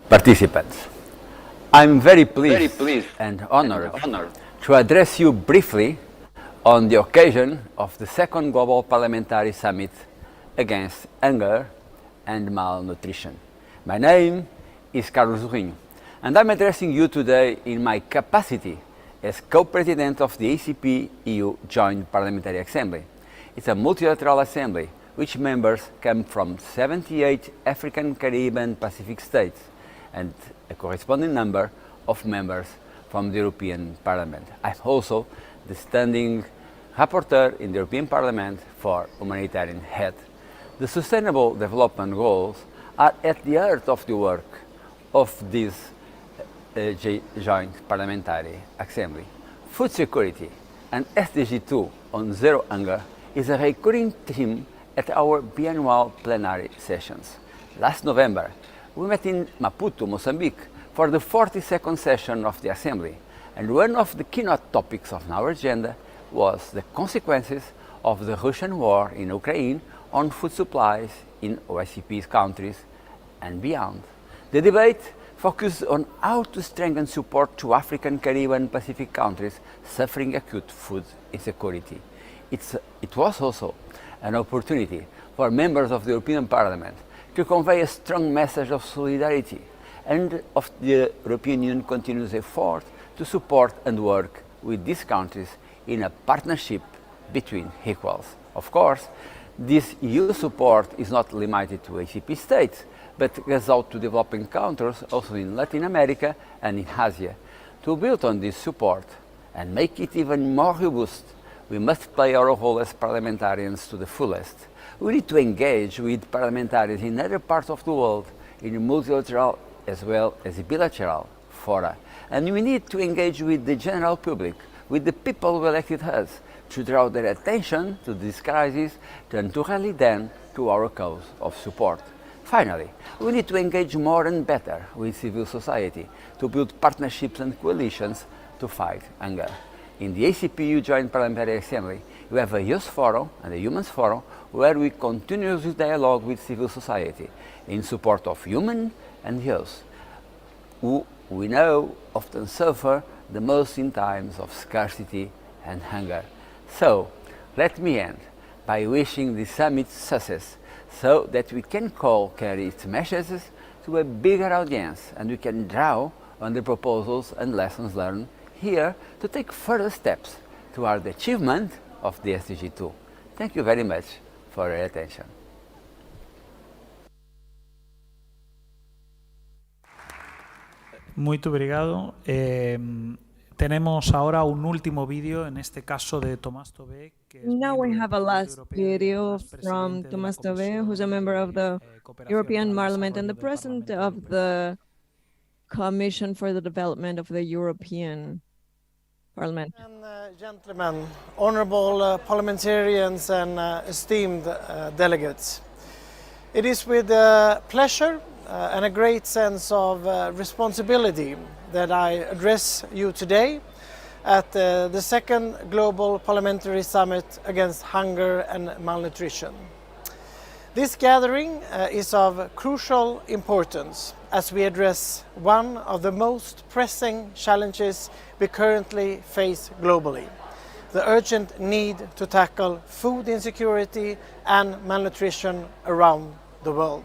S22: Participants, I'm very pleased and honored to address you briefly on the occasion of the second Global Parliamentary Summit against hunger and malnutrition. My name is Carlos Cerriño, and I'm addressing you today in my capacity as co-president of the ACP-EU Joint Parliamentary Assembly. It's a multilateral assembly which members came from 78 African, Caribbean, Pacific states, and a corresponding number of members from the European Parliament. I'm also the standing rapporteur in the European Parliament for humanitarian aid. The Sustainable Development Goals are at the heart of the work of this joint parliamentary assembly. Food security and SDG 2 on zero hunger is a recurring theme at our biannual plenary sessions. Last November, we met in Maputo, Mozambique, for the 42nd session of the Assembly, and one of the keynote topics of our agenda was the consequences of the Russian war in Ukraine on food supplies in OSCP's countries and beyond. The debate focused on how to strengthen support to African, Caribbean, Pacific countries suffering acute food insecurity. It was also an opportunity for members of the European Parliament to convey a strong message of solidarity and of the European Union continuous effort to support and work with these countries in a partnership between equals. Of course, this EU support is not limited to ACP states, but goes out to developing countries also in Latin America and in Asia. To build on this support and make it even more robust, we must play our role as parliamentarians to the fullest. We need to engage with parliamentarians in other parts of the world in multilateral as well as bilateral fora. And we need to engage with the general public, with the people who elected us, to draw their attention to this crisis and to rally them to our cause of support. Finally, we need to engage more and better with civil society to build partnerships and coalitions to fight hunger. In the ACPU Joint Parliamentary Assembly, we have a Youth Forum and a Humans Forum where we continuously dialogue with civil society in support of human and youth, who we know often suffer the most in times of scarcity and hunger. So, let me end by wishing the summit success so that we can carry its messages to a bigger audience and we can draw on the proposals and lessons learned here to take further steps toward the achievement of the SDG 2. Thank you very much for your attention.
S18: Muito obrigado. Tenemos ahora un último vídeo, en este caso de Tomás Tobé.
S1: Now we have a last video from Tomás Tobé, who's a member of the European Parliament and the president of the Commission for the Development of the European Parliament.
S8: Gentlemen, honorable parliamentarians and esteemed delegates. It is with pleasure and a great sense of responsibility that I address you today at the second Global Parliamentary Summit against Hunger and Malnutrition. This gathering is of crucial importance as we address one of the most pressing challenges we currently face globally, the urgent need to tackle food insecurity and malnutrition around the world.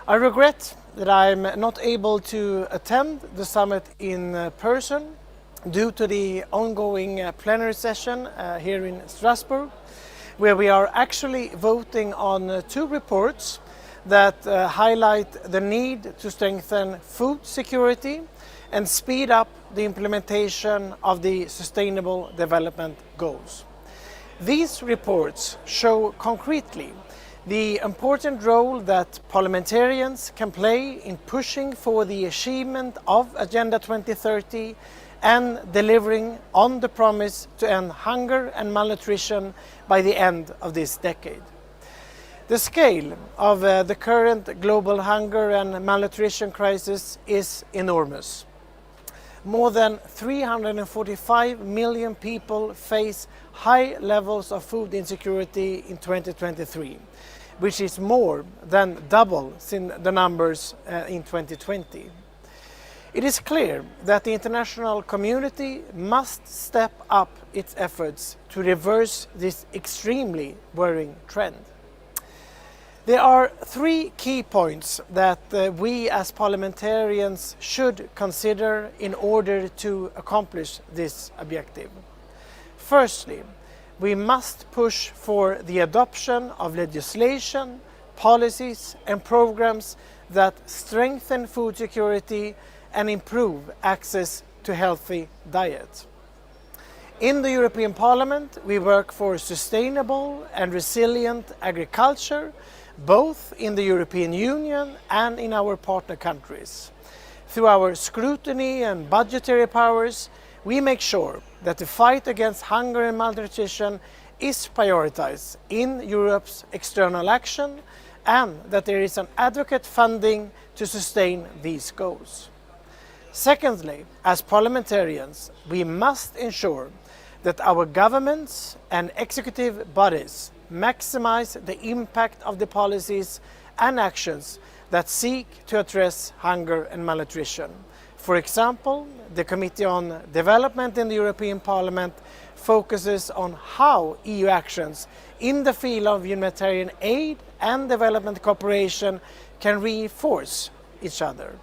S8: I regret that I'm not able to attend the summit in person due to the ongoing plenary session here in Strasbourg, where we are actually voting on two reports that highlight the need to strengthen food security and speed up the implementation of the Sustainable Development Goals. These reports show concretely the important role that parliamentarians can play in pushing for the achievement of Agenda 2030 and delivering on the promise to end hunger and malnutrition by the end of this decade. The scale of the current global hunger and malnutrition crisis is enormous. More than 345 million people face high levels of food insecurity in 2023, which is more than double the numbers in 2020. It is clear that the international community must step up its efforts to reverse this extremely worrying trend. There are three key points that we as parliamentarians should consider in order to accomplish this objective. Firstly, we must push for the adoption of legislation, policies and programs that strengthen food security and improve access to healthy diet. In the European Parliament, we work for sustainable and resilient agriculture, both in the European Union and in our partner countries. Through our scrutiny and budgetary powers, we make sure that the fight against hunger and malnutrition is prioritized in Europe's external action and that there is an adequate funding to sustain these goals. Secondly, as parliamentarians, we must ensure that our governments and executive bodies maximize the impact of the policies and actions that seek to address hunger and malnutrition. For example, the Committee on Development in the European Parliament focuses on how EU actions in the field of humanitarian aid and development cooperation can reinforce each other.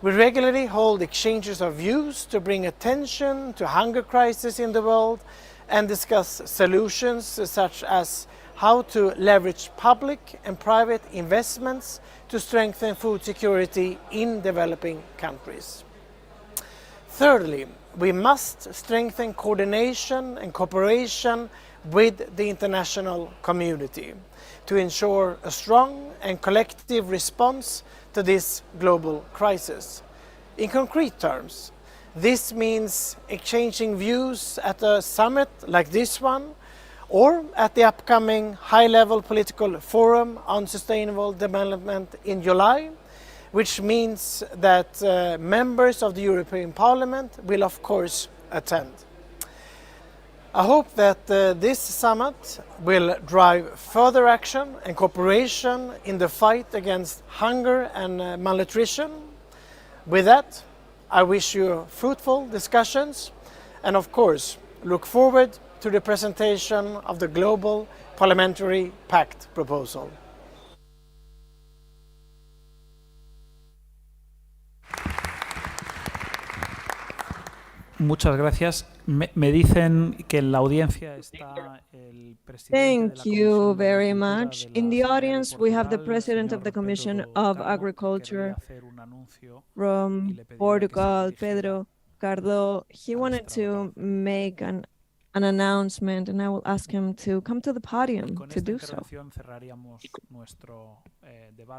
S8: We regularly hold exchanges of views to bring attention to hunger crisis in the world and discuss solutions such as how to leverage public and private investments to strengthen food security in developing countries. Thirdly, we must strengthen coordination and cooperation with the international community to ensure a strong and collective response to this global crisis. In concrete terms, this means exchanging views at a summit like this one or at the upcoming high-level political forum on sustainable development in July, which means that members of the European Parliament will of course attend. I hope that this summit will drive further action and cooperation in the fight against hunger and malnutrition. With that, I wish you fruitful discussions and of course look forward to the presentation of the Global Parliamentary Pact proposal.
S18: Muchas gracias. Me dicen que en la audiencia está el presidente
S1: Thank you very much. In the audience, we have the President of the Commission of Agriculture from Portugal, Pedro Cardo. He wanted to make an announcement, and I will ask him to come to the podium to do so.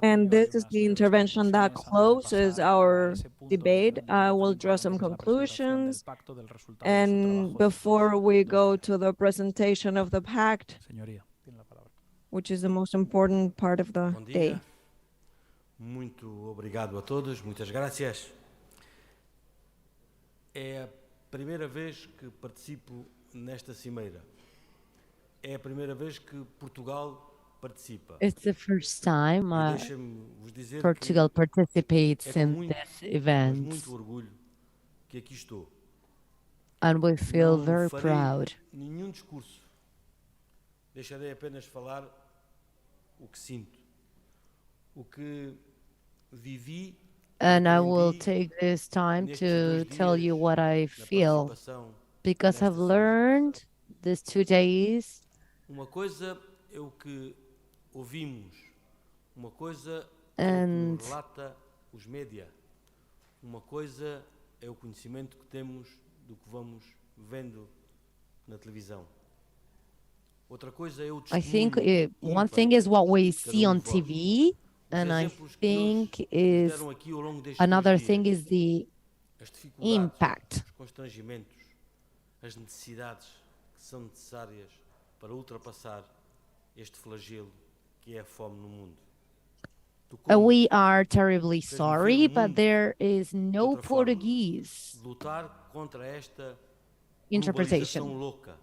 S1: And this is the intervention that closes our debate. I will draw some conclusions. And before we go to the presentation of the pact, which is the most important part of the day.
S9: Muito obrigado a todos, muitas gracias. É a primeira vez que participo nesta cimeira. É a primeira vez que Portugal participa.
S6: It's the first time Portugal participates in this event.
S9: Muito orgulho que aqui estou.
S6: And we feel very proud.
S9: Nenhum discurso. Deixarei apenas falar o que sinto, o que vivi.
S6: And I will take this time to tell you what I feel, because I've learned these 2 days.
S9: Uma coisa é o que ouvimos, uma coisa é o que relata os média, uma coisa é o conhecimento que temos do que vamos vendo na televisão. Outra coisa é o testemunho.
S6: I think one thing is what we see on TV, and I think is another thing is the impact.
S9: Os constrangimentos, as necessidades que são necessárias para ultrapassar este flagelo que é a fome no mundo.
S6: We are terribly sorry, but there is no Portuguese
S9: Lutar contra esta
S6: interpretation.
S9: globalização louca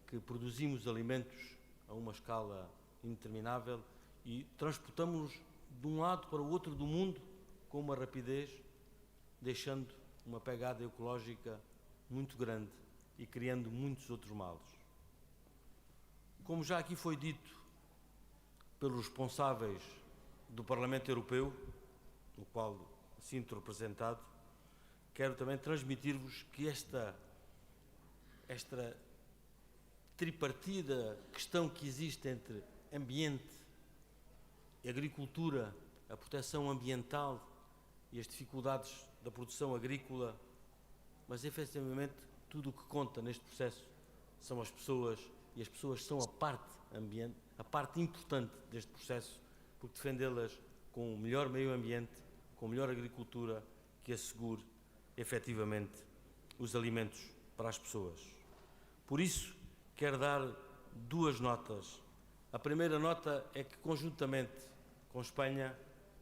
S9: que produzimos alimentos a uma escala indeterminável e transportamos-los de um lado para o outro do mundo com uma rapidez, deixando uma pegada ecológica muito grande e criando muitos outros males. Como já aqui foi dito pelos responsáveis do Parlamento Europeu, no qual sinto representado, quero também transmitir-vos que esta tripartida questão que existe entre ambiente, agricultura, a proteção ambiental e as dificuldades da produção agrícola, mas efetivamente tudo o que conta neste processo são as pessoas, e as pessoas são a parte ambiente, a parte importante deste processo, porque defendê-las com o melhor meio ambiente, com melhor agricultura, que assegure efetivamente os alimentos para as pessoas. Por isso, quero dar duas notas. A primeira nota é que, conjuntamente com Espanha,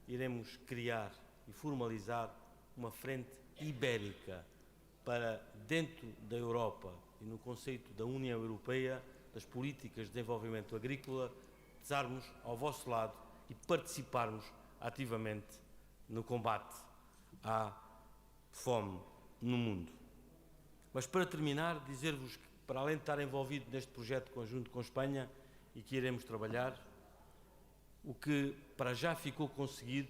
S9: iremos criar e formalizar uma frente ibérica para, dentro da Europa e no conceito da União Europeia, das políticas de desenvolvimento agrícola, estarmos ao vosso lado e participarmos ativamente no combate à fome no mundo. Mas, para terminar, dizer-vos que, para além de estar envolvido neste projeto conjunto com Espanha e que iremos trabalhar, o que para já ficou conseguido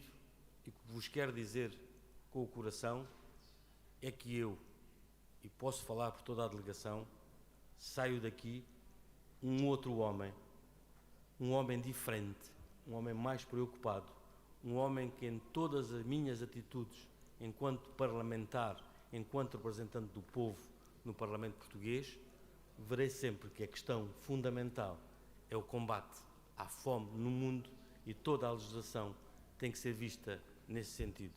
S9: e que vos quero dizer com o coração é que eu, e posso falar por toda a delegação, saio daqui um outro homem, um homem diferente, um homem mais preocupado, um homem que em todas as minhas atitudes, enquanto parlamentar, enquanto representante do povo no Parlamento Português, verei sempre que a questão fundamental é o combate à fome no mundo e toda a legislação tem que ser vista nesse sentido.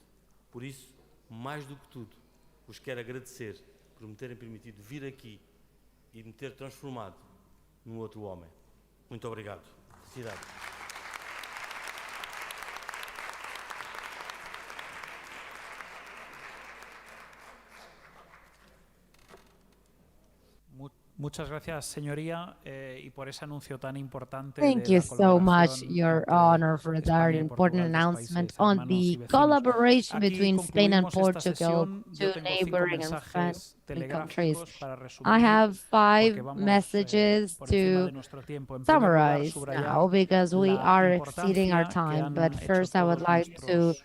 S9: Por isso, mais do que tudo, vos quero agradecer por me terem permitido vir aqui e me ter transformado num outro homem. Muito obrigado. Felicidades.
S18: Muchas gracias, señoría, y por ese anuncio tan importante
S6: Thank
S18: de
S6: you
S18: la
S6: so much,
S18: colaboración
S6: Your
S18: entre
S6: Honor, for that
S18: España y
S6: important
S18: Portugal, dos
S6: announcement
S18: países
S6: on
S18: hermanos y
S6: the
S18: vecinos.
S6: collaboration
S18: Aquí
S6: between Spain and
S18: concluimos esta
S6: Portugal,
S18: sesión. Yo
S6: two
S18: tengo 5
S6: neighboring and
S18: mensajes
S6: friendly countries.
S18: telegráficos para
S6: I
S18: resumir,
S6: have
S18: porque
S6: 5
S18: vamos
S6: messages
S18: por encima
S6: to
S18: de nuestro tiempo. En primer lugar,
S6: summarize
S18: subrayar
S6: now because we
S18: la
S6: are exceeding our
S18: importancia que
S6: time.
S18: han
S6: But
S18: hecho
S6: first, I would
S18: todos
S6: like to
S18: nuestros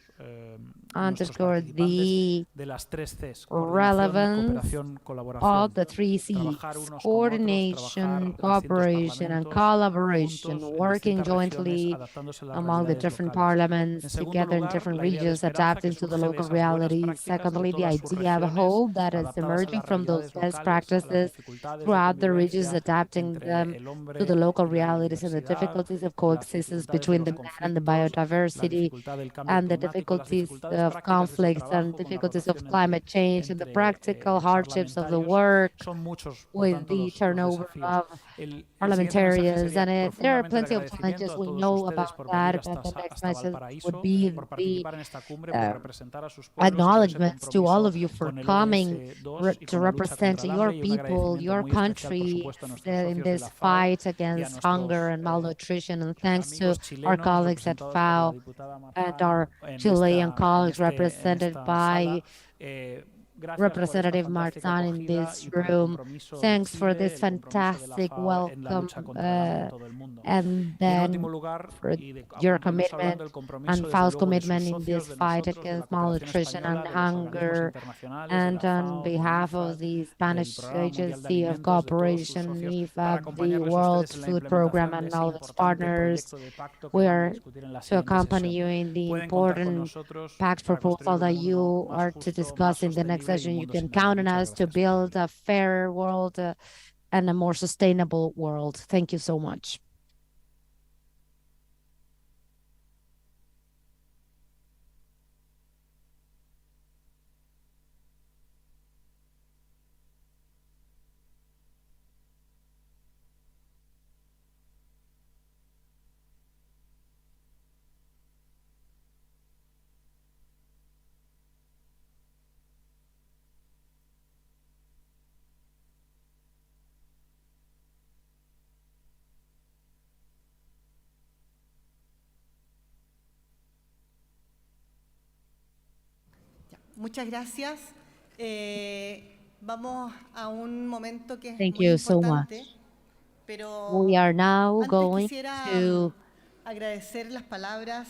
S6: underscore
S18: participantes
S6: the
S18: de las 3 Cs: coordinación,
S6: relevance
S18: cooperación,
S6: of
S18: colaboración.
S6: the 3 C's:
S18: Trabajar unos con otros,
S6: coordination,
S18: trabajar
S6: cooperation, and
S18: distintos
S6: collaboration,
S18: juntos en
S6: working
S18: distintas regiones,
S6: jointly
S18: adaptándose a las
S6: among the
S18: realidades
S6: different
S18: locales.
S6: parliaments,
S18: En segundo
S6: together in
S18: lugar,
S6: different
S18: la idea de
S6: regions,
S18: esperanza que
S6: adapting to the
S18: surge de
S6: local
S18: esas buenas
S6: realities.
S18: prácticas de
S6: Secondly, the
S18: todas sus
S6: idea of a
S18: regiones,
S6: whole that is
S18: adaptadas a
S6: emerging
S18: las
S6: from those
S18: realidades
S6: best
S18: locales, a las
S6: practices
S18: dificultades de
S6: throughout the regions,
S18: convivencia
S6: adapting
S18: entre
S6: them
S18: el
S6: to
S18: hombre
S6: the local
S18: y la
S6: realities and the
S18: biodiversidad,
S6: difficulties of
S18: las
S6: coexistence
S18: dificultades de
S6: between the
S18: los
S6: man and the
S18: conflictos, la
S6: biodiversity,
S18: dificultad del cambio
S6: and the
S18: climático, las
S6: difficulties
S18: dificultades
S6: of
S18: prácticas de su
S6: conflicts and
S18: trabajo con la
S6: difficulties of
S18: rotación
S6: climate change and the
S18: entre
S6: practical hardships of the
S18: parlamentarios.
S6: work
S18: Son muchos, por
S6: with
S18: tanto,
S6: the
S18: los
S6: turnover
S18: desafíos.
S6: of
S18: El siguiente mensaje
S6: parliamentarians,
S18: sería
S6: and there are
S18: profundamente de
S6: plenty of
S18: agradecimiento
S6: challenges.
S18: a
S6: We
S18: todos
S6: know
S18: ustedes
S6: about
S18: por
S6: that,
S18: venir
S6: but the next
S18: hasta
S6: message
S18: Valparaíso,
S6: would be
S18: por
S6: the
S18: participar en esta cumbre, por representar a sus pueblos y por ese
S6: acknowledgements to all
S18: compromiso
S6: of you for
S18: con el
S6: coming
S18: ODS2 y
S6: to
S18: con la lucha
S6: represent
S18: contra el
S6: your
S18: hambre, y un
S6: people,
S18: agradecimiento
S6: your
S18: muy especial, por
S6: country
S18: supuesto, a nuestros
S6: in
S18: socios de
S6: this
S18: la FAO
S6: fight
S18: y a
S6: against
S18: nuestros
S6: hunger and malnutrition. And thanks to
S18: amigos
S6: our
S18: chilenos
S6: colleagues at
S18: representados por la
S6: FAO
S18: diputada
S6: and
S18: Marzano
S6: our
S18: en
S6: Chilean
S18: esta,
S6: colleagues
S18: en
S6: represented
S18: esta
S6: by
S18: sala. Gracias por esta
S6: Representative
S18: fantástica
S6: Marzan in
S18: acogida
S6: this
S18: y por el
S6: room.
S18: compromiso de
S6: Thanks for
S18: Chile,
S6: this
S18: el compromiso de la
S6: fantastic
S18: FAO en la
S6: welcome,
S18: lucha contra el hambre en todo el mundo.
S6: and
S18: Y en último
S6: then
S18: lugar,
S6: for
S18: y de
S6: your
S18: compromiso,
S6: commitment
S18: hablando del compromiso,
S6: and
S18: desde
S6: FAO's
S18: luego, de sus
S6: commitment in
S18: socios,
S6: this
S18: de
S6: fight
S18: nosotros, de la
S6: against
S18: cooperación
S6: malnutrition and
S18: española, de los organismos
S6: hunger,
S18: internacionales, de
S6: and
S18: la
S6: on
S18: FAO, del
S6: behalf
S18: IFAD,
S6: of the
S18: del
S6: Spanish
S18: Programa Mundial de
S6: Agency of
S18: Alimentos, de todos sus
S6: Cooperation,
S18: socios, para
S6: IFAD, the
S18: acompañarles a
S6: World
S18: ustedes en la
S6: Food Program,
S18: implementación de
S6: and
S18: ese
S6: all its
S18: importante
S6: partners.
S18: proyecto de pacto que
S6: We
S18: vamos a
S6: are
S18: discutir en la
S6: to
S18: siguiente
S6: accompany
S18: sesión.
S6: you in the
S18: Pueden contar con
S6: important
S18: nosotros
S6: pact
S18: para
S6: proposal
S18: construir
S6: that
S18: un mundo
S6: you
S18: más
S6: are to
S18: justo, más
S6: discuss in the next
S18: sostenible y
S6: session.
S18: un
S6: You
S18: mundo
S6: can
S18: sin
S6: count
S18: hambre.
S6: on
S18: Muchas
S6: us to
S18: gracias.
S6: build a fairer world and a more sustainable world. Thank you so much.
S11: Muchas gracias. Vamos a un momento que es
S6: Thank
S11: muy
S6: you so much.
S11: importante, pero
S6: We are now
S11: antes
S6: going
S11: quisiera
S6: to
S11: agradecer las palabras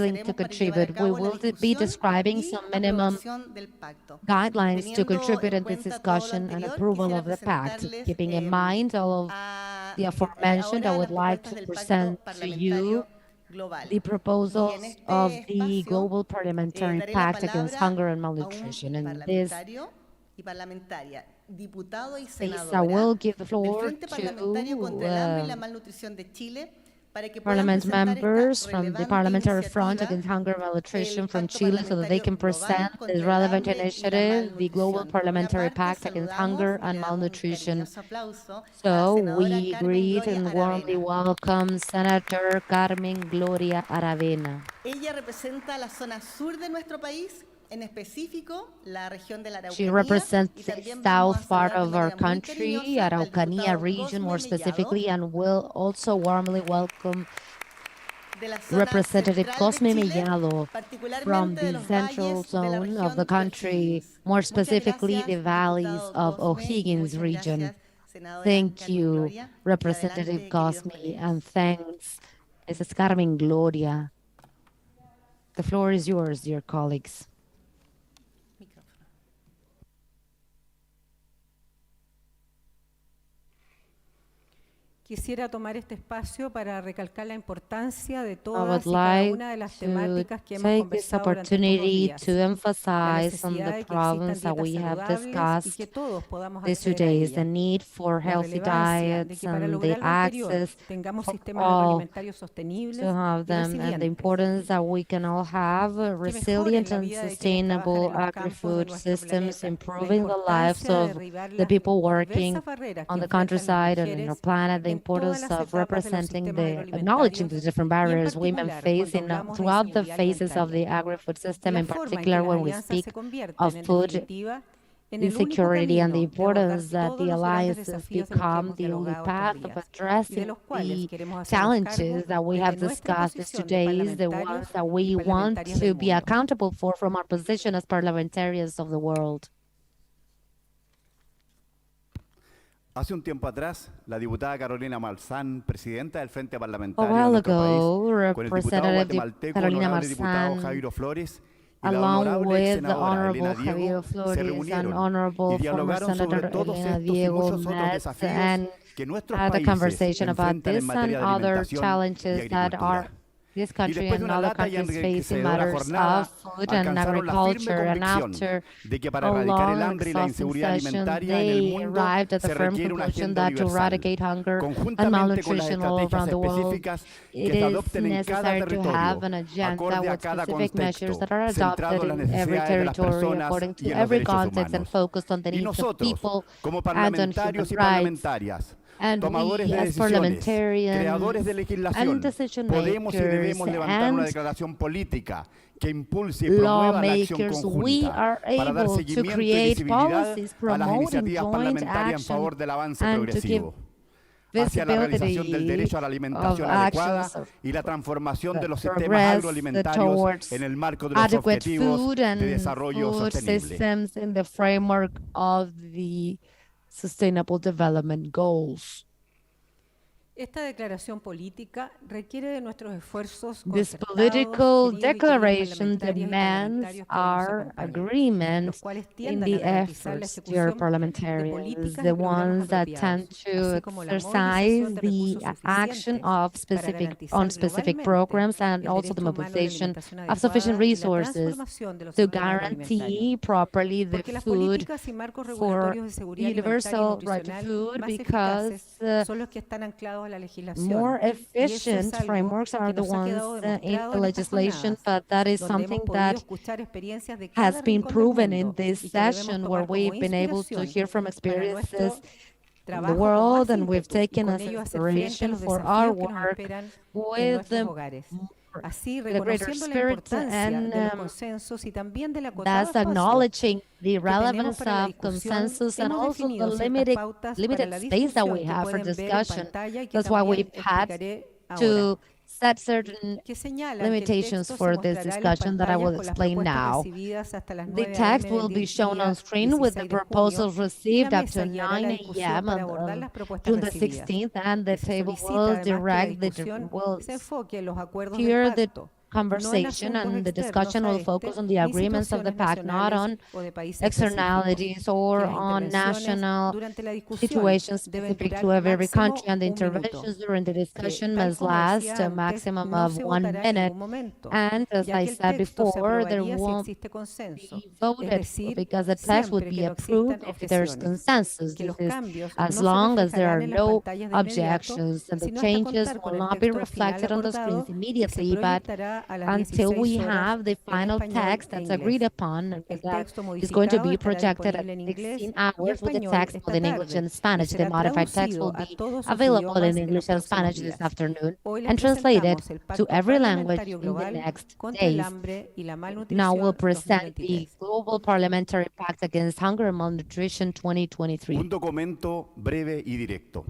S6: willing to contribute. We will be describing some minimum guidelines to contribute in this discussion and approval of the pact. Keeping in mind all of the aforementioned, I would like to present to you the proposals of the Global Parliamentary Pact against Hunger and Malnutrition. And this I will give the floor to Parliament members from the Parliamentary Front Against Hunger and Malnutrition from Chile so that they can present the relevant initiative, the Global Parliamentary Pact Against Hunger and Malnutrition. So we greet and warmly welcome Senator Carmen Gloria Aravena.
S11: Ella representa la zona sur de nuestro país, en específico la región de la Araucanía.
S6: She represents the south part of our country, Araucanía region more specifically, and will also warmly welcome Representative Cosme Mellado from the central zone of the country, more specifically the valleys of O'Higgins region. Thank you, Representative Cosme, and thanks, Mrs. Carmen Gloria. The floor is yours, dear colleagues.
S12: Quisiera tomar este espacio para recalcar la importancia de
S6: I
S12: todas
S6: would
S12: y cada
S6: like
S12: una de las
S6: to
S12: temáticas que hemos
S6: take this
S12: conversado durante estos
S6: opportunity
S12: días.
S6: to
S12: La
S6: emphasize on
S12: necesidad
S6: the
S12: de que
S6: problems
S12: existan
S6: that we
S12: dietas
S6: have
S12: saludables y
S6: discussed
S12: que todos podamos
S6: these 2
S12: acceder a
S6: days, the
S12: ellas.
S6: need for
S12: La
S6: healthy
S12: relevancia de
S6: diets
S12: que para
S6: and the
S12: lograr lo anterior
S6: access
S12: tengamos
S6: for
S12: sistemas
S6: all
S12: agroalimentarios sostenibles
S6: to have
S12: y
S6: them, and the
S12: resilientes,
S6: importance that we can all have resilient
S12: la
S6: and
S12: vida de quienes
S6: sustainable
S12: trabajan en los campos de
S6: agri-food
S12: nuestro
S6: systems,
S12: planeta, la
S6: improving the lives
S12: importancia de
S6: of
S12: derribar
S6: the
S12: las
S6: people working
S12: diversas barreras que
S6: on the
S12: enfrentan las
S6: countryside and in our
S12: mujeres
S6: planet, the
S12: en todas
S6: importance
S12: las
S6: of
S12: etapas de los
S6: representing
S12: sistemas
S6: acknowledging the
S12: agroalimentarios
S6: different
S12: y en
S6: barriers women
S12: particular
S6: face
S12: cuando hablamos de
S6: throughout the
S12: seguridad
S6: phases of the
S12: alimentaria.
S6: agri-food system,
S12: La
S6: in
S12: forma en que
S6: particular
S12: las
S6: when we
S12: alianzas
S6: speak
S12: se convierten,
S6: of
S12: en
S6: food
S12: definitiva, en el único
S6: insecurity and the
S12: camino de abordar
S6: importance that
S12: todos
S6: the
S12: los grandes
S6: alliances
S12: desafíos de los que
S6: become
S12: hemos
S6: the only
S12: dialogado
S6: path
S12: estos
S6: of
S12: días y de
S6: addressing
S12: los cuales
S6: the
S12: queremos hacernos
S6: challenges
S12: cargo
S6: that we
S12: desde
S6: have
S12: nuestra
S6: discussed these 2
S12: posición de
S6: days, the
S12: parlamentarios
S6: ones that
S12: y
S6: we want
S12: parlamentarias
S6: to
S12: del
S6: be
S12: mundo.
S6: accountable for from our position as parliamentarians of the world.
S13: Hace un tiempo atrás, la diputada Carolina Malzán, presidenta del Frente
S6: A
S13: Parlamentario de
S6: while
S13: nuestro país,
S6: ago,
S13: con el diputado
S6: Representative
S13: guatemalteco
S6: Carolina
S13: honorable diputado
S6: Marzán,
S13: Jairo Flores y la
S6: along
S13: honorable
S6: with the
S13: senadora
S6: Honorable
S13: Elena
S6: Javier
S13: Diego, se
S6: Flores and
S13: reunieron y
S6: Honorable former
S13: dialogaron sobre
S6: Senator
S13: todos
S6: Elena
S13: estos y
S6: Diego
S13: muchos otros
S6: met
S13: desafíos
S6: and
S13: que nuestros
S6: had a
S13: países
S6: conversation about
S13: enfrentan en
S6: this and
S13: materia de
S6: other
S13: alimentación y
S6: challenges that
S13: agricultura.
S6: this
S13: Y
S6: country
S13: después de
S6: and
S13: una
S6: other
S13: lata y
S6: countries face in
S13: enriquecedora
S6: matters
S13: jornada,
S6: of food and
S13: alcanzaron la firme
S6: agriculture, and
S13: convicción
S6: after
S13: de que para
S6: a
S13: erradicar el
S6: long,
S13: hambre y la
S6: exhausting
S13: inseguridad
S6: session,
S13: alimentaria en el
S6: they
S13: mundo
S6: arrived at the
S13: se
S6: firm
S13: requiere una
S6: conclusion
S13: agenda
S6: that to
S13: universal,
S6: eradicate hunger and
S13: conjuntamente con las
S6: malnutrition all
S13: estrategias
S6: around the world.
S13: específicas
S6: It
S13: que se
S6: is
S13: adopten en cada
S6: necessary to have an
S13: territorio,
S6: agenda
S13: acorde a
S6: with
S13: cada
S6: specific measures
S13: contexto,
S6: that are
S13: centrado
S6: adopted
S13: en las
S6: in every
S13: necesidades de las
S6: territory
S13: personas
S6: according
S13: y
S6: to
S13: en los
S6: every
S13: derechos
S6: context and
S13: humanos.
S6: focused on the
S13: Y
S6: needs of
S13: nosotros,
S6: people
S13: como
S6: and on human
S13: parlamentarios y
S6: rights.
S13: parlamentarias,
S6: And
S13: tomadores
S6: we,
S13: de
S6: as
S13: decisiones, creadores
S6: parliamentarians
S13: de
S6: and
S13: legislación,
S6: decision
S13: podemos y
S6: makers
S13: debemos levantar una
S6: and
S13: declaración política que impulse y promueva la acción
S6: lawmakers, we
S13: conjunta
S6: are
S13: para dar
S6: able to
S13: seguimiento y
S6: create
S13: visibilidad
S6: policies
S13: a las
S6: promoting
S13: iniciativas
S6: joint
S13: parlamentarias en favor
S6: action
S13: del avance
S6: and to give
S13: progresivo hacia la realización del derecho a la
S6: of
S13: alimentación adecuada
S6: actions
S13: y la transformación de los sistemas
S6: progress
S13: agroalimentarios
S6: towards
S13: en el marco de los
S6: adequate
S13: objetivos
S6: food
S13: de
S6: and
S13: desarrollo
S6: food
S13: sostenible.
S6: systems in the framework of the Sustainable Development Goals.
S12: Esta declaración política requiere de nuestros esfuerzos
S6: This
S12: concertados,
S6: political
S12: queridos y queridas
S6: declaration
S12: parlamentarias y
S6: demands
S12: parlamentarios que nos
S6: our
S12: acompañan,
S6: agreement
S12: los cuales
S6: in
S12: tiendan
S6: the
S12: a garantizar la
S6: efforts, dear
S12: ejecución de
S6: parliamentarians,
S12: políticas
S6: the
S12: y programas
S6: ones that tend
S12: apropiados,
S6: to
S12: así como la
S6: exercise
S12: movilización de
S6: the
S12: recursos
S6: action
S12: suficientes
S6: of
S12: para
S6: specific
S12: garantizar
S6: specific
S12: globalmente
S6: programs and
S12: el
S6: also the
S12: derecho humano a la
S6: mobilization
S12: alimentación
S6: of sufficient
S12: adecuada y la
S6: resources
S12: transformación de los
S6: to
S12: sistemas
S6: guarantee
S12: agroalimentarios.
S6: properly the
S12: Porque las
S6: food
S12: políticas y marcos
S6: for
S12: regulatorios de seguridad alimentaria y
S6: universal right to
S12: nutricional
S6: food
S12: más
S6: because
S12: eficaces son los que están anclados a la legislación.
S6: more
S12: Y eso es
S6: efficient
S12: algo
S6: frameworks are
S12: que
S6: the
S12: nos ha
S6: ones
S12: quedado
S6: in
S12: demostrado
S6: the
S12: en estas
S6: legislation,
S12: jornadas,
S6: but that is
S12: donde hemos
S6: something
S12: podido
S6: that
S12: escuchar experiencias de
S6: has
S12: cada
S6: been
S12: rincón del
S6: proven in
S12: mundo
S6: this
S12: y que debemos
S6: session where
S12: tomar como
S6: we've been able to
S12: inspiración
S6: hear from
S12: para nuestro
S6: experiences in the
S12: trabajo con
S6: world,
S12: más
S6: and we've
S12: ímpetu y
S6: taken
S12: con
S6: as
S12: ello hacer frente a
S6: inspiration
S12: los
S6: for our
S12: desafíos que nos
S6: work
S12: esperan en
S6: with
S12: nuestros
S6: the
S12: hogares. Así,
S6: greater
S12: reconociendo la
S6: spirit
S12: importancia
S6: and
S12: de los consensos y también del acotado
S6: thus
S12: espacio
S6: acknowledging the
S12: que tenemos
S6: relevance
S12: para la
S6: of
S12: discusión,
S6: consensus and
S12: hemos
S6: also the
S12: definido ciertas
S6: limited
S12: pautas para
S6: limited
S12: la
S6: space that we
S12: discusión que
S6: have for
S12: pueden ver en
S6: discussion.
S12: pantalla y que
S6: That's why
S12: también
S6: we've had
S12: explicaré ahora.
S6: to set certain
S12: Que señalan que el
S6: limitations
S12: texto se
S6: for this
S12: mostrará en las
S6: discussion that I will
S12: pantallas con las
S6: explain
S12: propuestas
S6: now.
S12: recibidas hasta las
S6: The
S12: 9
S6: text
S12: a.m.
S6: will
S12: del
S6: be shown
S12: día
S6: on screen with the
S12: 16 de junio,
S6: proposals
S12: y la
S6: received up
S12: mesa
S6: to
S12: guiará la
S6: 9
S12: discusión
S6: a.m.
S12: para abordar
S6: on
S12: las propuestas
S6: June the
S12: recibidas.
S6: 16th, and the
S12: Se
S6: table
S12: solicita
S6: will
S12: además que la
S6: direct
S12: discusión
S6: will
S12: se enfoque en los acuerdos
S6: hear
S12: del
S6: the
S12: pacto,
S6: conversation and the discussion will focus on the agreements of the pact, not on externalities or on national situations specific to every country, and the interventions during the discussion must last a maximum of 1 minute. And as I said before, there won't be voted because the text would be approved if there's consensus. This is as long as there are no objections, and the changes will not be reflected on the screens immediately, but until we have the final text that's agreed upon, and that is going to be projected at 16 hours with the text both in English and Spanish. The modified text will be available in English and Spanish this afternoon and translated to every language in the next days. Now we'll present the Global Parliamentary Pact against Hunger and Malnutrition 2023.
S13: Un documento breve y directo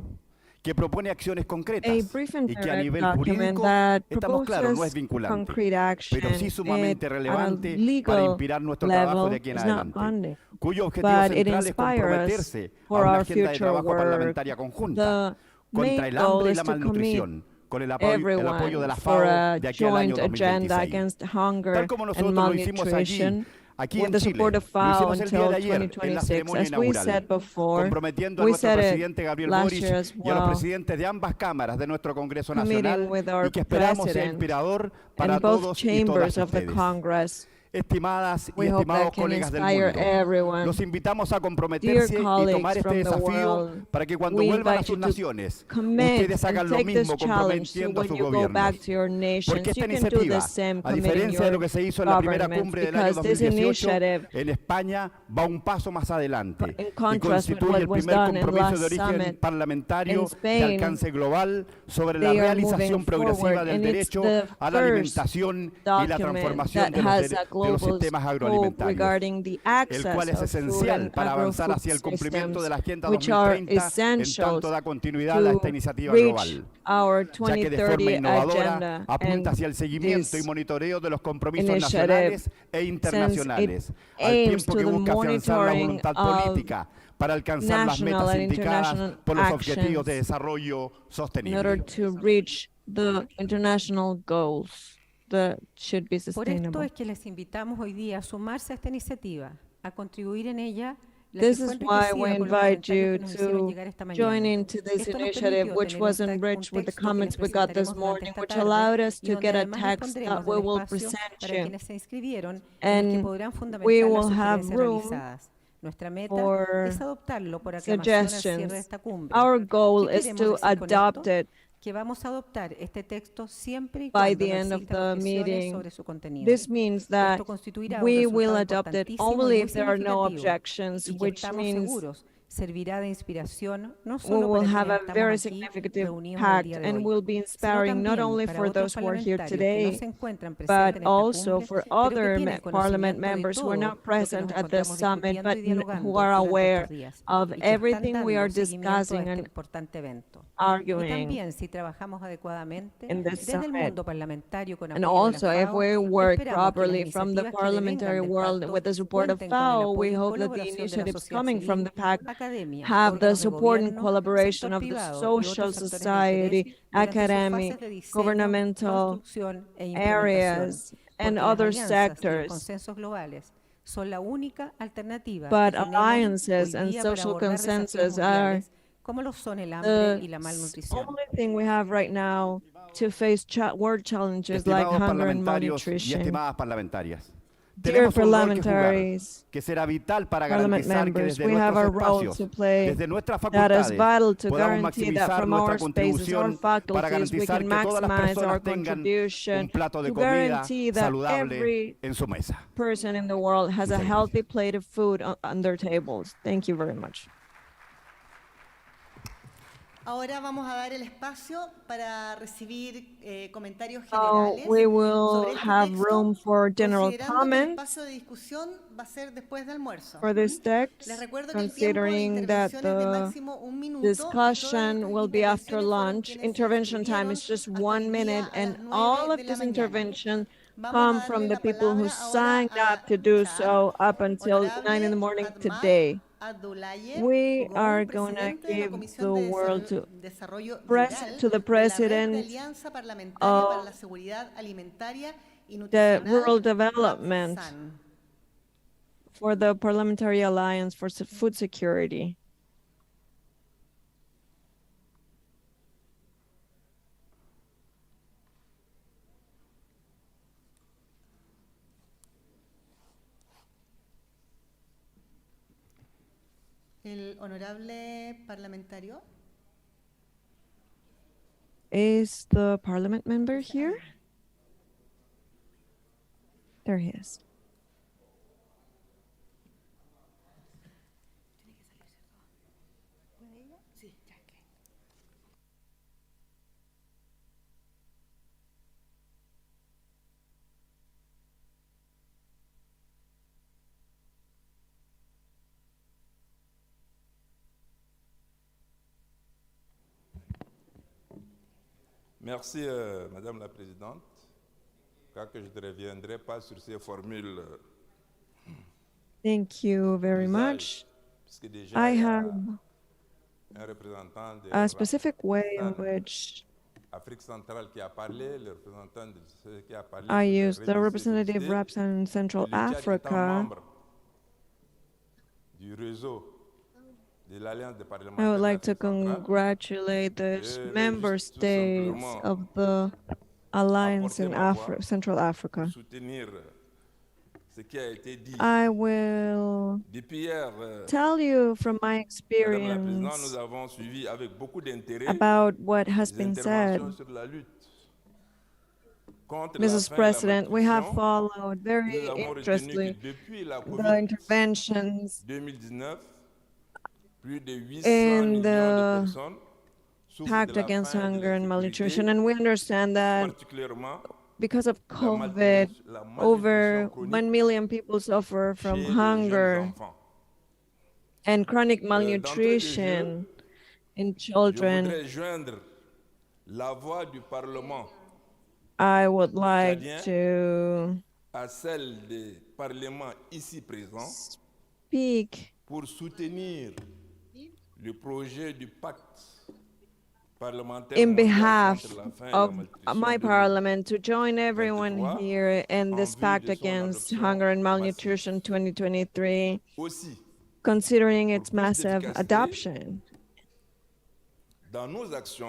S13: que propone acciones concretas
S1: A brief and
S13: y que a
S1: direct
S13: nivel
S1: document
S13: jurídico,
S1: that
S13: estamos claros, no es
S1: proposes
S13: vinculante,
S1: concrete action.
S13: pero sí sumamente
S1: It,
S13: relevante
S1: at a
S13: para
S1: legal
S13: inspirar nuestro trabajo
S1: level,
S13: de aquí en
S1: is not
S13: adelante,
S1: binding,
S13: cuyo objetivo
S1: but it
S13: central es
S1: inspires
S13: comprometerse a
S1: for
S13: una
S1: our
S13: agenda de
S1: future
S13: trabajo
S1: work.
S13: parlamentaria conjunta
S1: The
S13: contra
S1: main
S13: el
S1: goal
S13: hambre y
S1: is
S13: la
S1: to commit
S13: malnutrición, con el apoyo de
S1: everyone
S13: la
S1: for
S13: FAO
S1: a
S13: de aquí al año
S1: joint agenda
S13: 2026.
S1: against hunger
S13: Tal como
S1: and
S13: nosotros lo hicimos
S1: malnutrition,
S13: aquí
S1: with
S13: en
S1: the
S13: Chile,
S1: support of
S13: lo
S1: FAO
S13: hicimos el día
S1: until
S13: de ayer en la
S1: 2026.
S13: ceremonia
S1: As we
S13: inaugural,
S1: said before,
S13: comprometiendo a
S1: we
S13: nuestro
S1: said
S13: presidente
S1: it
S13: Gabriel
S1: last
S13: Boric
S1: year as
S13: y a los
S1: well,
S13: presidentes de ambas cámaras de nuestro Congreso
S1: committing
S13: Nacional,
S1: with our
S13: y que esperamos sea
S1: president
S13: inspirador para
S1: and both
S13: todos y todas
S1: chambers of the
S13: ustedes.
S1: Congress.
S13: Estimadas y
S1: We hope that
S13: estimados
S1: can
S13: colegas del
S1: inspire
S13: mundo,
S1: everyone.
S13: los invitamos a
S1: Dear
S13: comprometerse y tomar
S1: colleagues
S13: este
S1: from the
S13: desafío
S1: world,
S13: para que cuando
S1: we
S13: vuelvan a
S1: invite
S13: sus
S1: you to
S13: naciones,
S1: commit
S13: ustedes hagan
S1: and
S13: lo
S1: take this
S13: mismo
S1: challenge so
S13: comprometiendo a
S1: when
S13: sus
S1: you go back
S13: gobiernos.
S1: to your nations,
S13: Porque esta
S1: you can do the
S13: iniciativa,
S1: same
S13: a
S1: committing
S13: diferencia de lo
S1: your
S13: que se hizo en la primera
S1: governments,
S13: cumbre del año
S1: because this
S13: 2018,
S1: initiative,
S13: en España va un paso más adelante
S1: in
S13: y
S1: contrast with
S13: constituye
S1: what
S13: el
S1: was
S13: primer
S1: done in
S13: compromiso de
S1: last
S13: origen
S1: summit
S13: parlamentario
S1: in
S13: de
S1: Spain,
S13: alcance global sobre la
S1: they are
S13: realización
S1: moving
S13: progresiva
S1: forward,
S13: del
S1: and it's
S13: derecho
S1: the
S13: a la
S1: first
S13: alimentación y la
S1: document
S13: transformación
S1: that
S13: de
S1: has a
S13: los
S1: global
S13: sistemas
S1: scope
S13: agroalimentarios,
S1: regarding the
S13: el
S1: access
S13: cual es
S1: of food
S13: esencial
S1: and
S13: para avanzar
S1: agro-food
S13: hacia el cumplimiento de la
S1: systems,
S13: Agenda
S1: which are
S13: 2030, en
S1: essential
S13: tanto da continuidad a esta
S1: to
S13: iniciativa
S1: reach
S13: global,
S1: our
S13: ya que de forma
S1: 2030
S13: innovadora
S1: agenda,
S13: apunta
S1: and
S13: hacia el seguimiento y
S1: this
S13: monitoreo de los compromisos
S1: initiative,
S13: nacionales e
S1: since
S13: internacionales,
S1: it
S13: al
S1: aims
S13: tiempo
S1: to
S13: que
S1: the
S13: busca afianzar la
S1: monitoring
S13: voluntad
S1: of
S13: política para alcanzar las
S1: national
S13: metas
S1: and
S13: indicadas
S1: international
S13: por los objetivos de
S1: actions
S13: desarrollo
S1: in order
S13: sostenible.
S1: to reach the international goals that should be
S12: Por esto
S1: sustainable.
S12: es que les invitamos hoy día a sumarse a esta iniciativa, a contribuir en ella.
S1: This is why we invite you to join into this initiative, which was enriched with the comments we got this morning, which allowed us to get a text that we will present you. And we will have room for suggestions. Our goal is to adopt it
S12: que vamos a adoptar este texto siempre y
S1: by
S12: cuando
S1: the
S12: no
S1: end of
S12: existan
S1: the
S12: objeciones
S1: meeting.
S12: sobre su contenido.
S1: This means that
S12: Esto constituirá un
S1: we will
S12: resultado
S1: adopt it
S12: importantísimo y
S1: only
S12: muy
S1: if there are no
S12: significativo,
S1: objections,
S12: y que
S1: which
S12: estamos
S1: means
S12: seguros servirá de inspiración no
S1: we
S12: solo
S1: will
S12: para
S1: have a
S12: quienes
S1: very
S12: estamos aquí
S1: significant
S12: reunidos el
S1: pact
S12: día de
S1: and
S12: hoy,
S1: will be
S12: sino
S1: inspiring not
S12: también
S1: only
S12: para
S1: for
S12: otros
S1: those who are here
S12: parlamentarios que no
S1: today,
S12: se encuentran presentes
S1: but
S12: en esta
S1: also
S12: cumbre,
S1: for
S12: pero que
S1: other
S12: tienen
S1: parliament
S12: conocimiento de
S1: members who
S12: todo
S1: are
S12: lo
S1: not
S12: que
S1: present
S12: nos
S1: at this
S12: encontramos
S1: summit,
S12: discutiendo
S1: but
S12: y dialogando
S1: who are
S12: durante
S1: aware
S12: estos días,
S1: of
S12: y que están
S1: everything we are
S12: dando seguimiento a
S1: discussing
S12: este
S1: and
S12: importante evento. Y
S1: arguing
S12: también, si trabajamos adecuadamente
S1: in this
S12: desde el
S1: summit.
S12: mundo parlamentario con
S1: And
S12: apoyo de
S1: also,
S12: la
S1: if
S12: FAO,
S1: we work
S12: esperamos que las
S1: properly from the
S12: iniciativas que
S1: parliamentary
S12: devengan del
S1: world
S12: pacto
S1: with the support of
S12: cuenten con el
S1: FAO, we
S12: apoyo y
S1: hope that the
S12: colaboración de la
S1: initiatives
S12: sociedad
S1: coming from the
S12: civil,
S1: PAC
S12: academia,
S1: have the
S12: órganos de
S1: support and
S12: gobierno,
S1: collaboration
S12: sector
S1: of the
S12: privado y
S1: social
S12: otros actores de
S1: society,
S12: interés durante sus
S1: academic,
S12: fases de diseño,
S1: governmental
S12: construcción e implementación,
S1: areas, and
S12: porque las
S1: other
S12: alianzas y los
S1: sectors.
S12: consensos globales son la única alternativa
S1: But
S12: que tenemos
S1: alliances
S12: hoy
S1: and
S12: día para
S1: social
S12: abordar desafíos
S1: consensus are
S12: mundiales como lo son el hambre y la
S1: the
S12: malnutrición.
S1: only thing we have right now to face world challenges like
S13: Estimados
S1: hunger and
S13: parlamentarios y
S1: malnutrition.
S13: estimadas parlamentarias,
S1: Dear
S13: tenemos un rol que jugar,
S1: parliamentaries,
S13: que será vital para
S1: Parliament
S13: garantizar que
S1: members,
S13: desde
S1: we have a
S13: nuestros
S1: role
S13: espacios,
S1: to play
S13: desde nuestras
S1: that is
S13: facultades,
S1: vital to
S13: podamos
S1: guarantee that
S13: maximizar
S1: from
S13: nuestra
S1: our spaces, our
S13: contribución para
S1: faculties, we
S13: garantizar
S1: can
S13: que todas las
S1: maximize our
S13: personas tengan
S1: contribution
S13: un plato de
S1: to
S13: comida
S1: guarantee that
S13: saludable
S1: every
S13: en su mesa.
S1: person in the world has a healthy plate of food on their tables. Thank you very much.
S11: Ahora vamos a dar el espacio para recibir comentarios
S1: So
S11: generales
S1: we will
S11: sobre este
S1: have
S11: texto,
S1: room for general
S11: considerando que el
S1: comments
S11: espacio de discusión va a ser después de almuerzo.
S1: for this text,
S11: Les recuerdo que el tiempo de
S1: considering that
S11: intervención es de
S1: the
S11: máximo 1 minuto.
S1: discussion will be after lunch. Intervention time is just 1 minute, and all of this intervention come from the people who signed up to do so up until 9 in the morning today. We are going to give the word to the president of the rural development for the Parliamentary Alliance for Food Security.
S11: El honorable parlamentario.
S1: Is the parliament member here? There he is.
S4: Merci, Madame la Présidente. Quoique je ne reviendrai pas sur ces formules.
S1: Thank you very much. I have a specific way in which I use the representative reps in Central Africa. I would like to congratulate the member states of the Alliance in Central Africa. I will tell you from my experience about what has been said. Mrs. President, we have followed very interestedly the interventions in the Pact Against Hunger and Malnutrition, and we understand that because of COVID, over 1 million people suffer from hunger and chronic malnutrition in children. I would like to speak
S4: pour soutenir le projet du pacte
S1: in behalf of my parliament to join everyone here in this Pact Against Hunger and Malnutrition 2023, considering its massive adoption,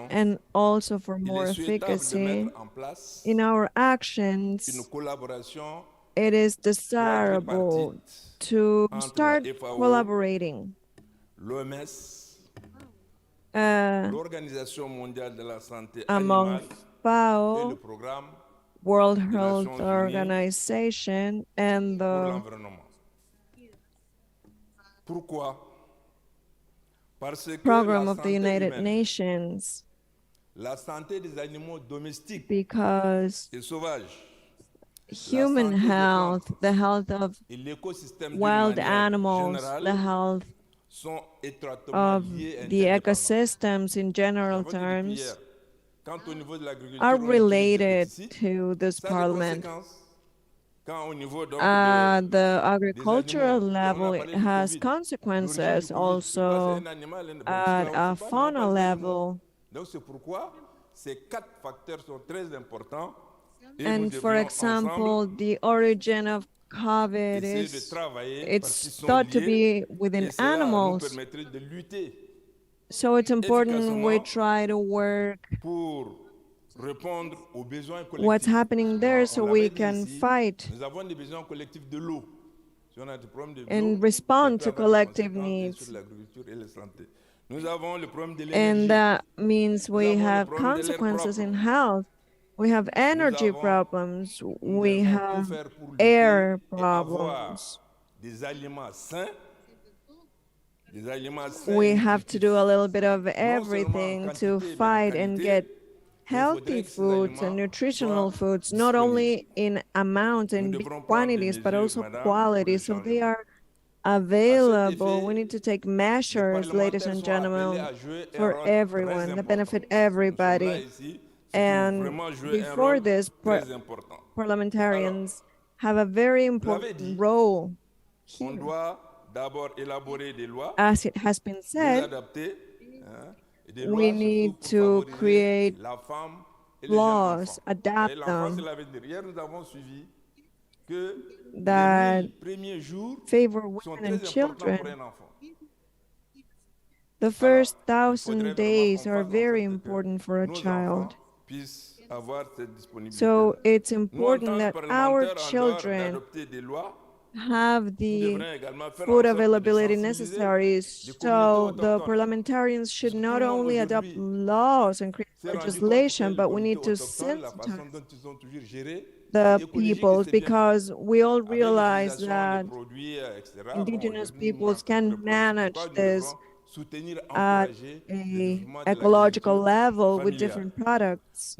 S1: and also for more efficacy in our actions. It is desirable to start collaborating among FAO, World Health Organization, and the Program of the United Nations, because human health, the health of wild animals, the health of the ecosystems in general terms are related to this parliament. The agricultural level has consequences also at a fauna level. And for example, the origin of COVID it's thought to be within animals. So it's important we try to work what's happening there so we can fight and respond to collective needs. And that means we have consequences in health. We have energy problems, we have air problems. We have to do a little bit of everything to fight and get healthy foods and nutritional foods, not only in amount and big quantities, but also quality, so they are available. We need to take measures, ladies and gentlemen, for everyone, that benefit everybody. And before this, parliamentarians have a very important role here. as it has been said, we need to create laws, adapt them, that favor women and children. The first 1,000 days are very important for a child. So it's important that our children have the food availability necessary. So the parliamentarians should not only adopt laws and create legislation, but we need to sensitize the peoples, because we all realize that indigenous peoples can manage this at an ecological level with different products.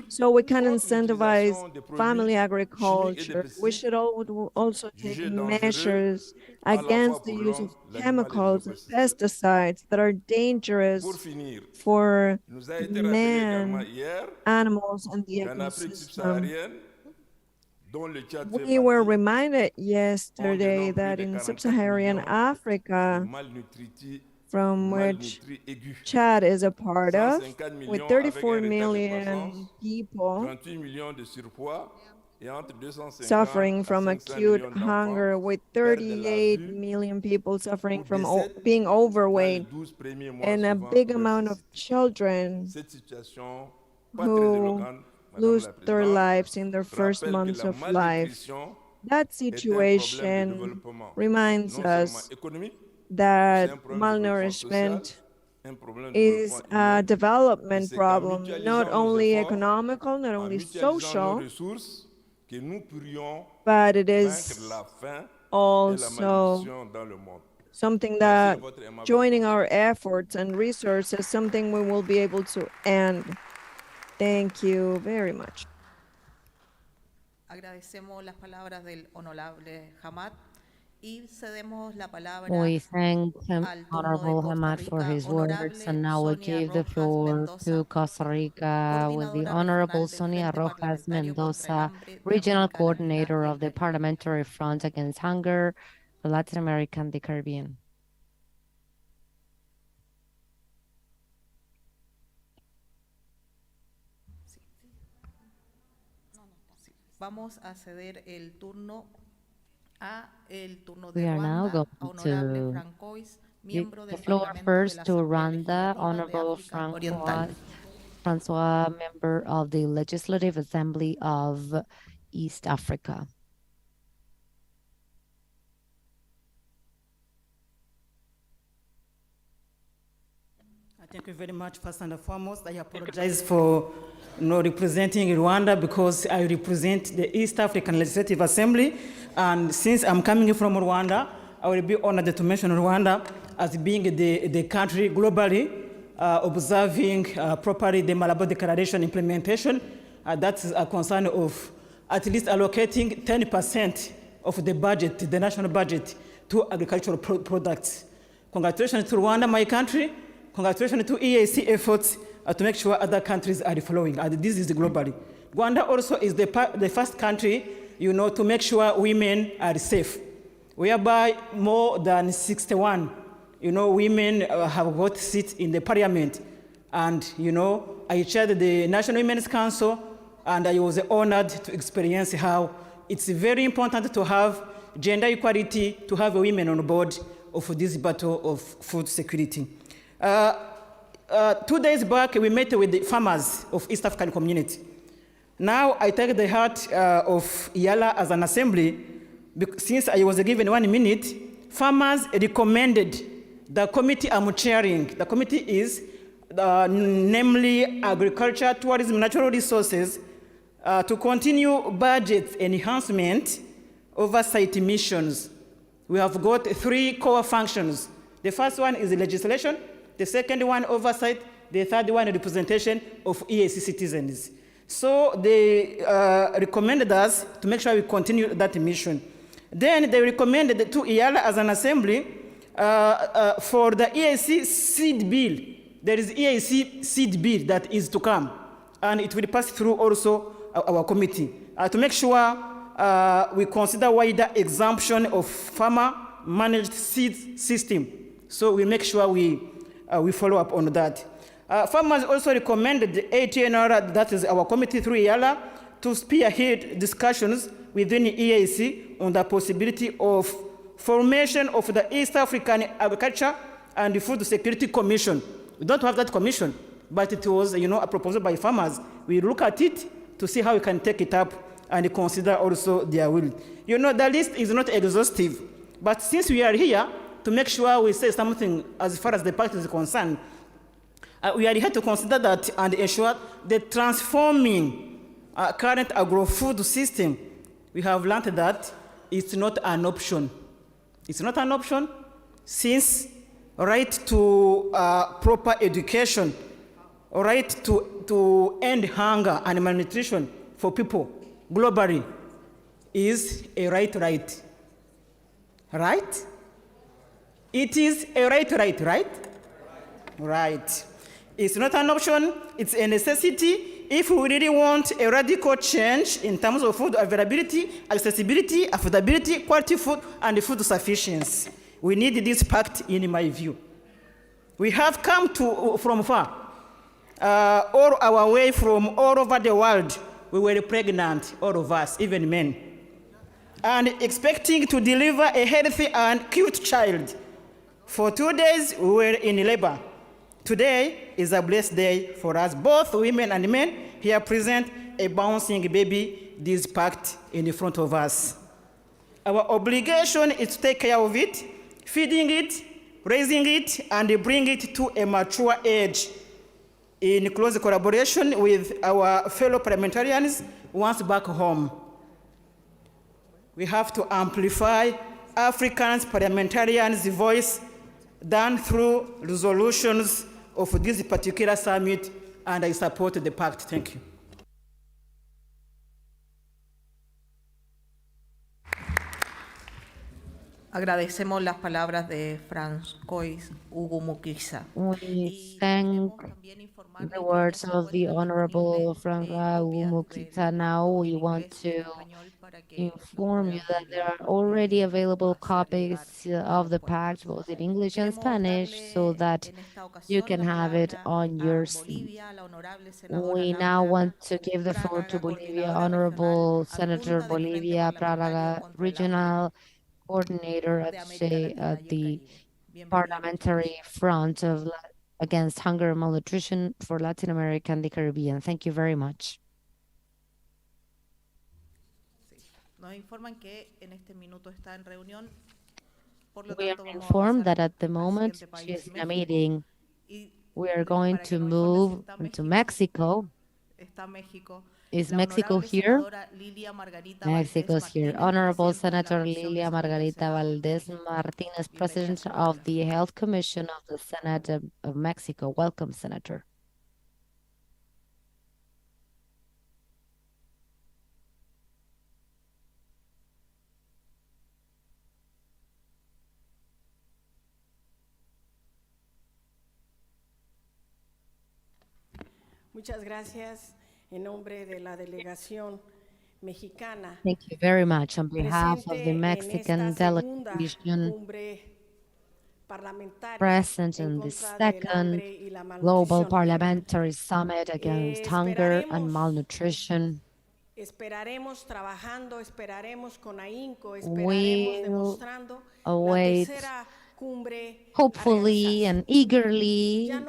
S1: So we can incentivize family agriculture. We should also take measures against the use of chemicals and pesticides that are dangerous for man, animals, and the ecosystem. We were reminded yesterday that in sub-Saharan Africa, from which Chad is a part of, with 34 million people suffering from acute hunger, with 38 million people suffering from being overweight, and a big amount of children who lose their lives in their first months of life. That situation reminds us that malnourishment is a development problem, not only economical, not only social, but it is also something that, joining our efforts and resources, something we will be able to end. Thank you very much.
S2: Agradecemos las palabras del honorable Hamad y cedemos la palabra
S6: We thank
S2: al turno de
S6: Honorable
S2: Costa
S6: Hamad for
S2: Rica,
S6: his words,
S2: honorable
S6: and now we
S2: Sonia
S6: give the
S2: Rojas
S6: floor
S2: Mendoza,
S6: to Costa Rica with the
S2: coordinadora
S6: Honorable
S2: regional del
S6: Sonia
S2: Frente
S6: Rojas
S2: Parlamentario contra el
S6: Mendoza,
S2: Hambre de
S6: Regional
S2: América
S6: Coordinator of the
S2: Latina.
S6: Parliamentary Front Against Hunger for Latin America and the Caribbean.
S2: Vamos a ceder el turno
S6: We
S2: de
S6: are now
S2: Ruanda,
S6: going
S2: honorable
S6: to
S2: Francois,
S6: give
S2: miembro
S6: the
S2: del
S6: floor
S2: Parlamento de
S6: first
S2: la
S6: to
S2: Asamblea
S6: Rwanda,
S2: Legislativa de
S6: Honorable
S2: África Oriental.
S6: Francois, member of the Legislative Assembly of East Africa.
S14: Thank you very much. First and foremost, I apologize for not representing Rwanda, because I represent the East African Legislative Assembly. And since I'm coming from Rwanda, I will be honored to mention Rwanda as being the country globally observing properly the Malabo Declaration implementation. That's a concern of at least allocating 10% of the budget, the national budget, to agricultural products. Congratulations to Rwanda, my country. Congratulations to EAC efforts to make sure other countries are following. This is globally. Rwanda also is the first country, to make sure women are safe, whereby more than 61, women have got seats in the parliament. And, I chaired the National Women's Council, and I was honored to experience how it's very important to have gender equality, to have women on board of this battle of food security. 2 days back, we met with the farmers of East African community. Now I take the heart of Yala as an assembly, since I was given 1 minute. Farmers recommended the committee I'm chairing. The committee is namely Agriculture, Tourism, Natural Resources, to continue budget enhancement, oversight missions. We have got 3 core functions. The first one is the legislation. The second one, oversight. The third one, representation of EAC citizens. So they recommended us to make sure we continue that mission. Then they recommended to IALA as an assembly for the EAC seed bill. There is EAC seed bill that is to come, and it will pass through also our committee to make sure we consider wider exemption of farmer-managed seed system. So we make sure we follow up on that. Farmers also recommended the ATNR, that is our committee through EALA, to spearhead discussions within EAC on the possibility of formation of the East African Agriculture and Food Security Commission. We don't have that commission, but it was, a proposal by farmers. We look at it to see how we can take it up and consider also their will. The list is not exhaustive, but since we are here to make sure we say something as far as the pact is concerned, we are here to consider that and ensure the transforming current agro-food system. We have learned that it's not an option. It's not an option since right to proper education, right to end hunger and malnutrition for people globally is a right. Right? It is a right? Right. It's not an option, it's a necessity if we really want a radical change in terms of food availability, accessibility, affordability, quality food, and food sufficiency. We need this pact, in my view. We have come from far, all our way from all over the world. We were pregnant, all of us, even men, and expecting to deliver a healthy and cute child. For 2 days, we were in labor. Today is a blessed day for us, both women and men here present, a bouncing baby, this pact in front of us. Our obligation is to take care of it, feeding it, raising it, and bring it to a mature age in close collaboration with our fellow parliamentarians once back home. We have to amplify African parliamentarians' voice done through resolutions of this particular summit, and I support the pact. Thank you.
S2: Agradecemos las palabras de Francois Ugumukiza.
S6: We thank the words of the Honorable Francois Ugumukita. Now we want to inform you that there are already available copies of the pact, both in English and Spanish, so that you can have it on your seat. We now want to give the floor to Bolivia, Honorable Senator Bolivia Praga, Regional Coordinator at the Parliamentary Front against Hunger and Malnutrition for Latin America and the Caribbean. Thank you very much. We are informed that at the moment she is in a meeting. We are going to move into Mexico. Is Mexico here? Mexico's here. Honorable Senator Lilia Margarita Valdez Martinez, President of the Health Commission of the Senate of Mexico. Welcome, Senator.
S15: Muchas gracias en nombre de la delegación mexicana.
S6: Thank you very much. On behalf of the Mexican delegation present in the second Global Parliamentary Summit against Hunger and Malnutrition,
S15: esperaremos trabajando, esperaremos con ahínco,
S6: we
S15: esperaremos demostrando
S6: await
S15: la tercera cumbre
S6: hopefully and eagerly and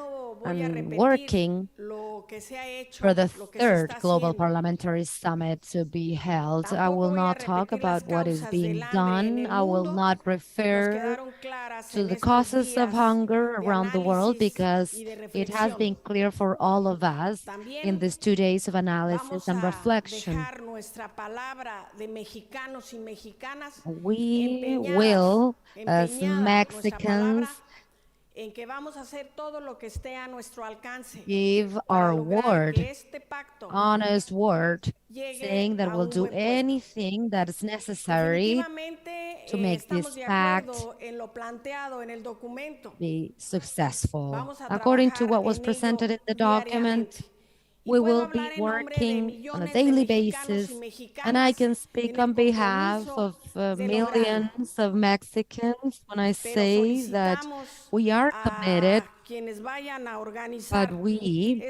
S6: working for the third Global Parliamentary Summit to be held. I will not talk about what is being done. I will not refer to the causes of hunger around the world because it has been clear for all of us in these 2 days of analysis and reflection. We will, as Mexicans, give our word, honest word, saying that we'll do anything that is necessary to make this pact be successful. According to what was presented in the document, We will be working on a daily basis, and I can speak on behalf of millions of Mexicans when I say that we are committed, but we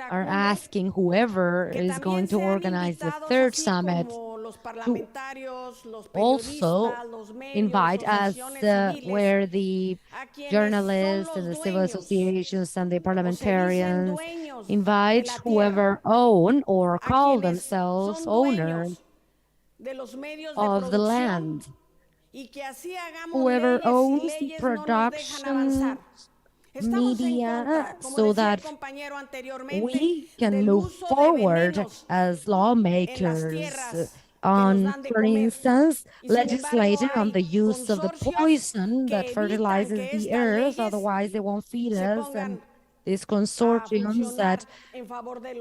S6: are asking whoever is going to organize the third summit to also invite us, where the journalists and the civil associations and the parliamentarians invite whoever own or call themselves owners of the land, whoever owns the production media, so that we can move forward as lawmakers on, for instance, legislating on the use of the poison that fertilizes the earth, otherwise they won't feed us, and these consortiums that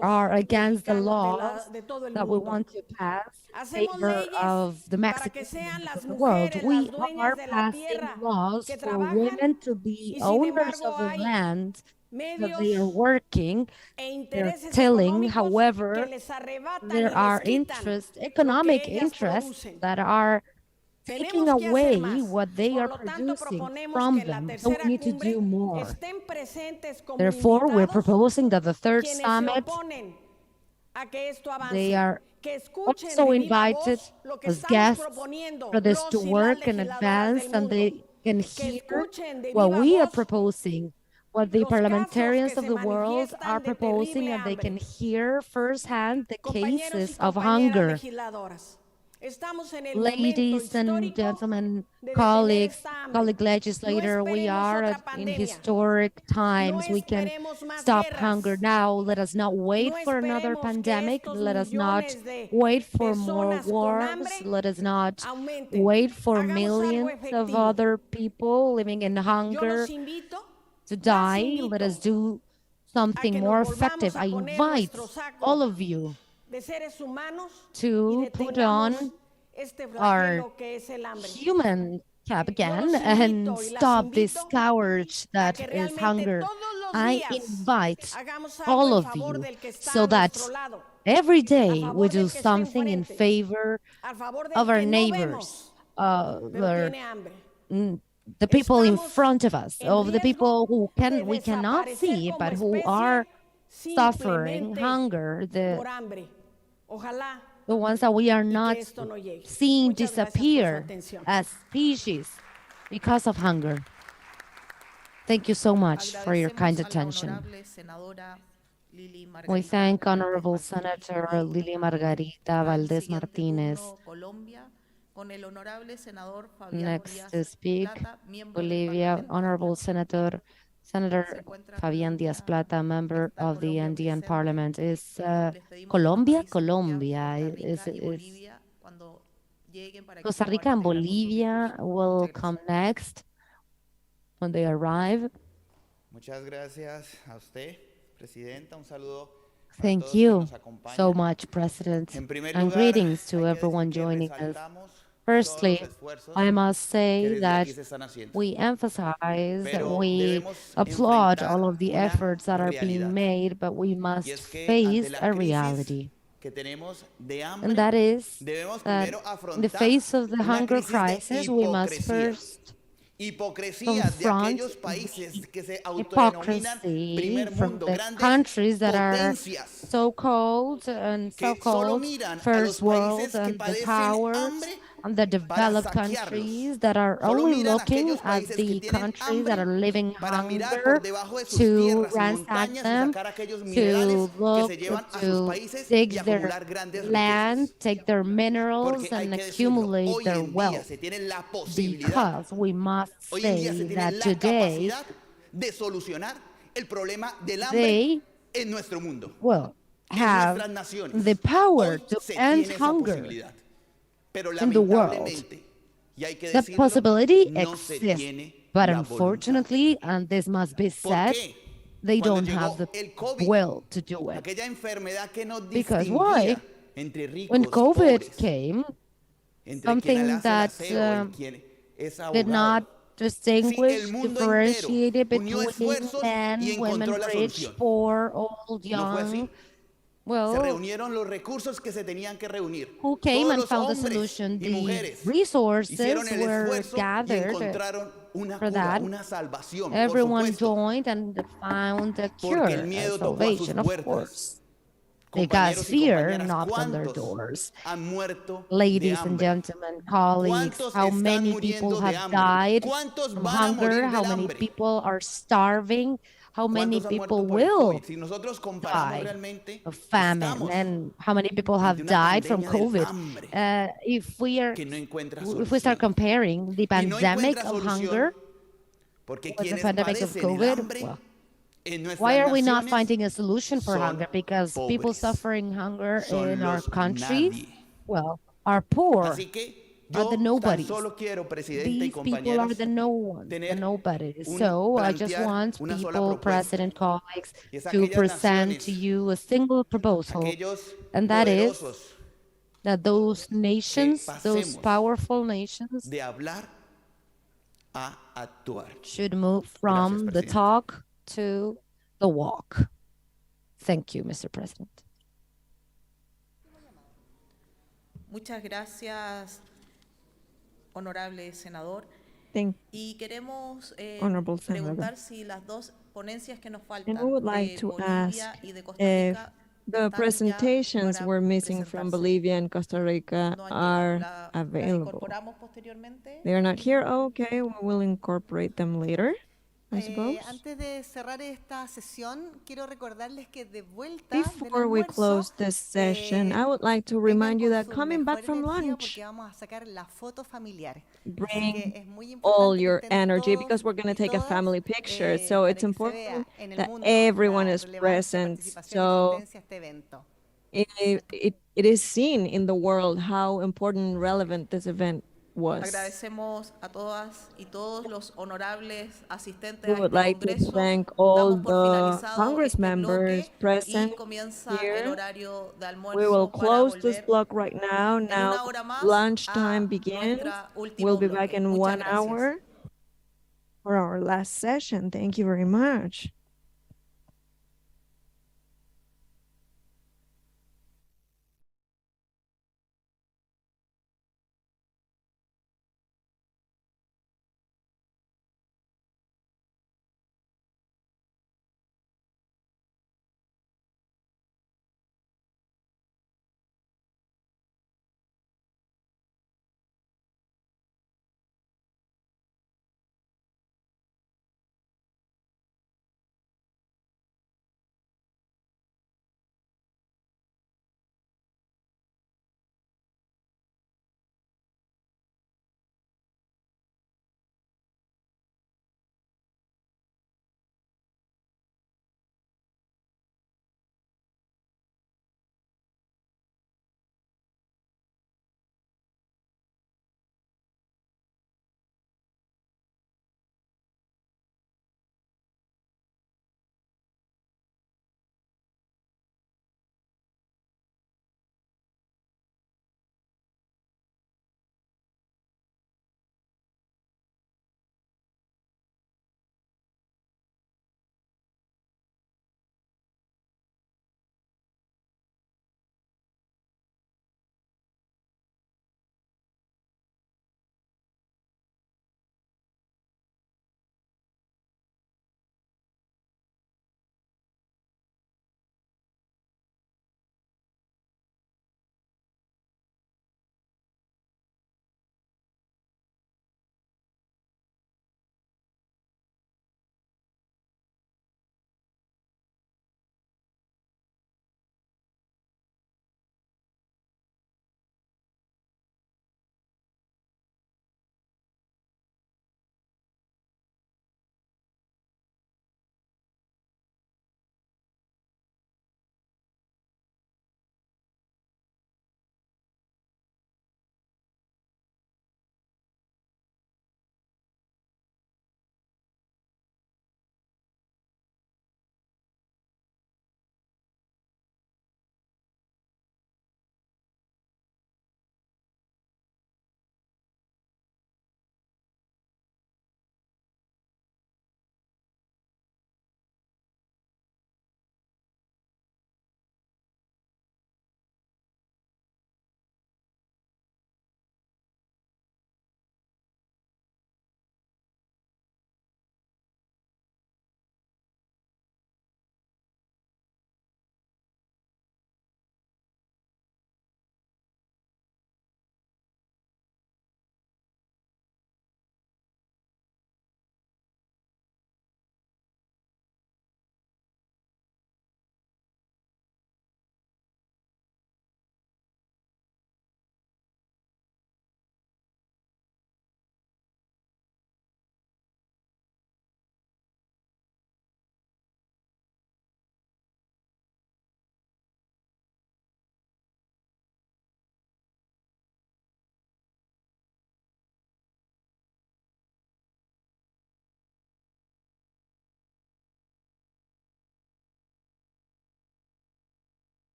S6: are against the laws that we want to pass in favor of the Mexicans of the world. We are passing laws for women to be owners of the land that they are working. They're tilling, however, there are economic interests that are taking away what they are producing from them. So we need to do more. Therefore, we're proposing that the third summit, they are also invited as guests for this to work in advance, and they can hear what we are proposing, what the parliamentarians of the world are proposing, and they can hear firsthand the cases of hunger. Ladies and gentlemen, colleague legislator, we are in historic times. We can stop hunger now. Let us not wait for another pandemic. Let us not wait for more wars. Let us not wait for millions of other people living in hunger to die. Let us do something more effective. I invite all of you to put on our human cap again and stop this scourge that is hunger. I invite all of you so that every day we do something in favor of our neighbors, the people in front of us, of the people who we cannot see, but who are suffering hunger, the ones that we are not seeing disappear as species because of hunger. Thank you so much for your kind attention. We thank Honorable Senator Lili Margarita Valdez Martinez. Next to speak, Bolivia, Honorable Senator Fabián Díaz Plata, member of the Andean Parliament. Is Colombia? Is Costa Rica and Bolivia will come next when they arrive.
S16: Muchas gracias a usted, Presidenta. Un saludo.
S6: Thank you so much, President, and greetings to everyone joining us. Firstly, I must say that we emphasize, we applaud all of the efforts that are being made, but we must face a reality. And that is that in the face of the hunger crisis, we must first confront hypocrisy from the countries that are so-called and so-called first world and the powers and the developed countries that are only looking at the countries that are living hunger to ransack them, to look, to dig their land, take their minerals, and accumulate their wealth. Because we must say that today they will have the power to end hunger in the world. The possibility exists, but unfortunately, and this must be said, they don't have the will to do it. Because why? When COVID came, something that did not distinguish, differentiated between men, women, rich, poor, old, young, Well,
S16: reunieron los recursos que se tenían que reunir.
S6: who came
S16: Todos
S6: and
S16: los
S6: found the
S16: hombres
S6: solution?
S16: y
S6: The
S16: mujeres
S6: resources
S16: hicieron el
S6: were
S16: esfuerzo y
S6: gathered
S16: encontraron una
S6: for
S16: cura,
S6: that.
S16: una salvación, por
S6: Everyone
S16: supuesto.
S6: joined and found a
S16: Porque el
S6: cure, a
S16: miedo tocó a sus
S6: salvation, of
S16: puertas.
S6: course. Because
S16: Compañeros y
S6: fear
S16: compañeras,
S6: knocked on their
S16: ¿cuántos
S6: doors.
S16: han muerto de
S6: Ladies and
S16: hambre?
S6: gentlemen, colleagues,
S16: ¿Cuántos
S6: how
S16: están
S6: many people
S16: muriendo de
S6: have
S16: hambre?
S6: died
S16: ¿Cuántos
S6: from
S16: van a morir
S6: hunger? How
S16: del
S6: many
S16: hambre?
S6: people are starving? How many
S16: ¿Cuántos han
S6: people
S16: muerto por el
S6: will
S16: COVID? Si nosotros comparamos
S6: die
S16: realmente,
S6: of famine?
S16: estamos
S6: And how many people
S16: ante
S6: have
S16: una
S6: died from
S16: pandemia del
S6: COVID?
S16: hambre
S6: If we
S16: solución.
S6: start comparing the
S16: Y no
S6: pandemic
S16: encuentra
S6: of
S16: solución
S6: hunger
S16: porque
S6: with the
S16: quienes
S6: pandemic of
S16: padecen el
S6: COVID,
S16: hambre
S6: well,
S16: en nuestras
S6: why are we not
S16: naciones
S6: finding a solution for
S16: son
S6: hunger? Because people
S16: pobres,
S6: suffering hunger
S16: son
S6: in our
S16: los
S6: countries,
S16: nadie.
S6: well, are poor,
S16: Así que
S6: are
S16: yo
S6: the
S16: tan
S6: nobodies.
S16: solo quiero, presidente y
S6: These people are
S16: compañeras,
S6: the no ones, the
S16: tener
S6: nobodies.
S16: un,
S6: So I just
S16: plantear
S6: want
S16: una sola
S6: people,
S16: propuesta.
S6: President, colleagues,
S16: Y es
S6: to
S16: aquellas
S6: present to
S16: naciones,
S6: you a single proposal,
S16: aquellos
S6: and that is
S16: poderosos
S6: that those nations, those
S16: pasemos
S6: powerful nations,
S16: de hablar a actuar.
S6: should move from the
S16: Presidente.
S6: talk to the walk. Thank you, Mr. President.
S2: Muchas gracias, honorable senador.
S1: Thank
S2: Y queremos
S1: Honorable
S2: preguntar
S1: Senator.
S2: si las dos ponencias que nos
S1: And
S2: faltan
S1: we would like
S2: de
S1: to
S2: Bolivia
S1: ask
S2: y de Costa
S1: if
S2: Rica
S1: the
S2: están ya
S1: presentations
S2: para
S1: we're missing from
S2: presentarse.
S1: Bolivia and Costa Rica
S2: No han
S1: are
S2: llegado. Las
S1: available.
S2: incorporamos posteriormente.
S1: They are not here? Okay, we will incorporate them later, I suppose.
S11: Antes de cerrar esta sesión, quiero recordarles que de vuelta del
S1: Before we
S11: almuerzo,
S1: close this session, I would like to remind you that coming back from lunch,
S11: porque vamos a sacar la foto familiar. Así
S1: bring
S11: que es muy
S1: all
S11: importante que
S1: your
S11: estén
S1: energy
S11: todos
S1: because we're going to
S11: y
S1: take a
S11: todas,
S1: family picture. So
S11: para
S1: it's
S11: que se vea
S1: important
S11: en el
S1: that
S11: mundo
S1: everyone
S11: la
S1: is
S11: relevancia,
S1: present.
S11: participación y
S1: So
S11: existencia de este evento.
S1: it is seen in the world how important and relevant this event was.
S2: Agradecemos a todas y todos los honorables asistentes
S1: We
S2: a
S1: would
S2: este
S1: like to
S2: congreso.
S1: thank all
S2: Damos por
S1: the
S2: finalizado
S1: Congress
S2: este
S1: members
S2: bloque
S1: present
S2: y comienza el
S1: here.
S2: horario de almuerzo
S1: We will
S2: para
S1: close this
S2: volver
S1: block right now.
S2: en
S1: Now
S2: una hora más
S1: lunchtime
S2: a
S1: begins.
S2: nuestra último
S1: We'll be
S2: bloque.
S1: back in
S2: Muchas
S1: 1
S2: gracias.
S1: hour for our last session. Thank you very much.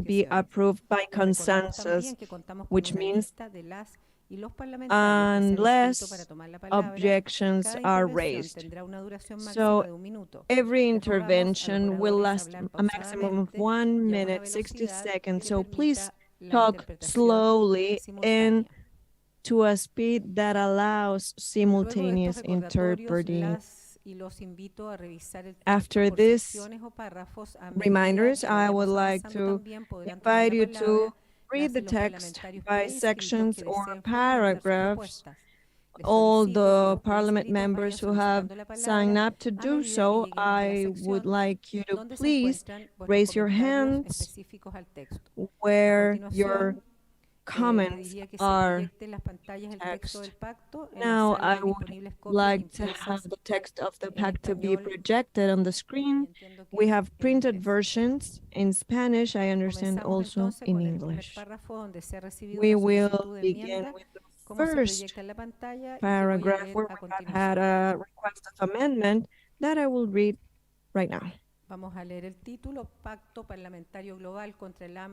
S1: to be approved by consensus, which means unless objections are raised. So every intervention will last a maximum of 1 minute, 60 seconds. So please talk slowly and to a speed that allows simultaneous interpreting. After these reminders, I would like to invite you to read the text by sections or paragraphs. All the Parliament members who have signed up to do so, I would like you to please raise your hands where your comments are text. Now I would like to have the text of the pact to be projected on the screen. We have printed versions in Spanish, I understand also in English. We will begin with the first paragraph where we have had a request of amendment that I will read right now.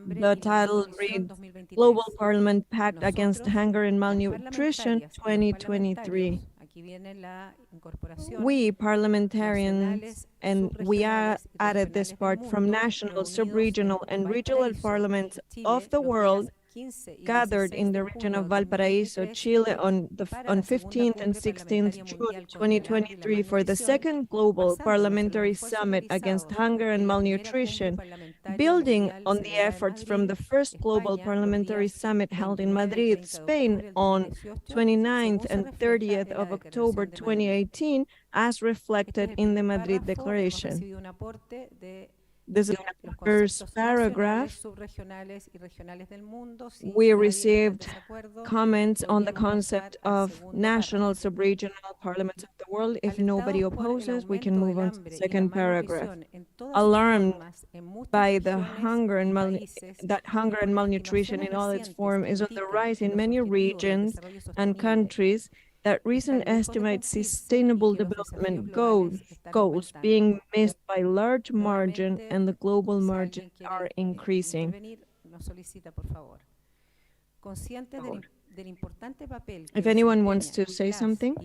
S1: The title reads Global Parliament Pact Against Hunger and Malnutrition 2023. We parliamentarians, and we added this part from national, sub-regional, and regional parliaments of the world, gathered in the region of Valparaíso, Chile on 15th and 16th June 2023 for the second Global Parliamentary Summit against Hunger and Malnutrition, building on the efforts from the first Global Parliamentary Summit held in Madrid, Spain on 29th and 30th of October 2018, as reflected in the Madrid Declaration. This is the first paragraph. We received comments on the concept of national sub-regional parliaments of the world. If nobody opposes, we can move on to the second paragraph. Alarmed by the hunger and malnutrition in all its form is on the rise in many regions and countries, that recent estimates sustainable development goals being missed by large margin and the global margin are increasing. If anyone wants to say something,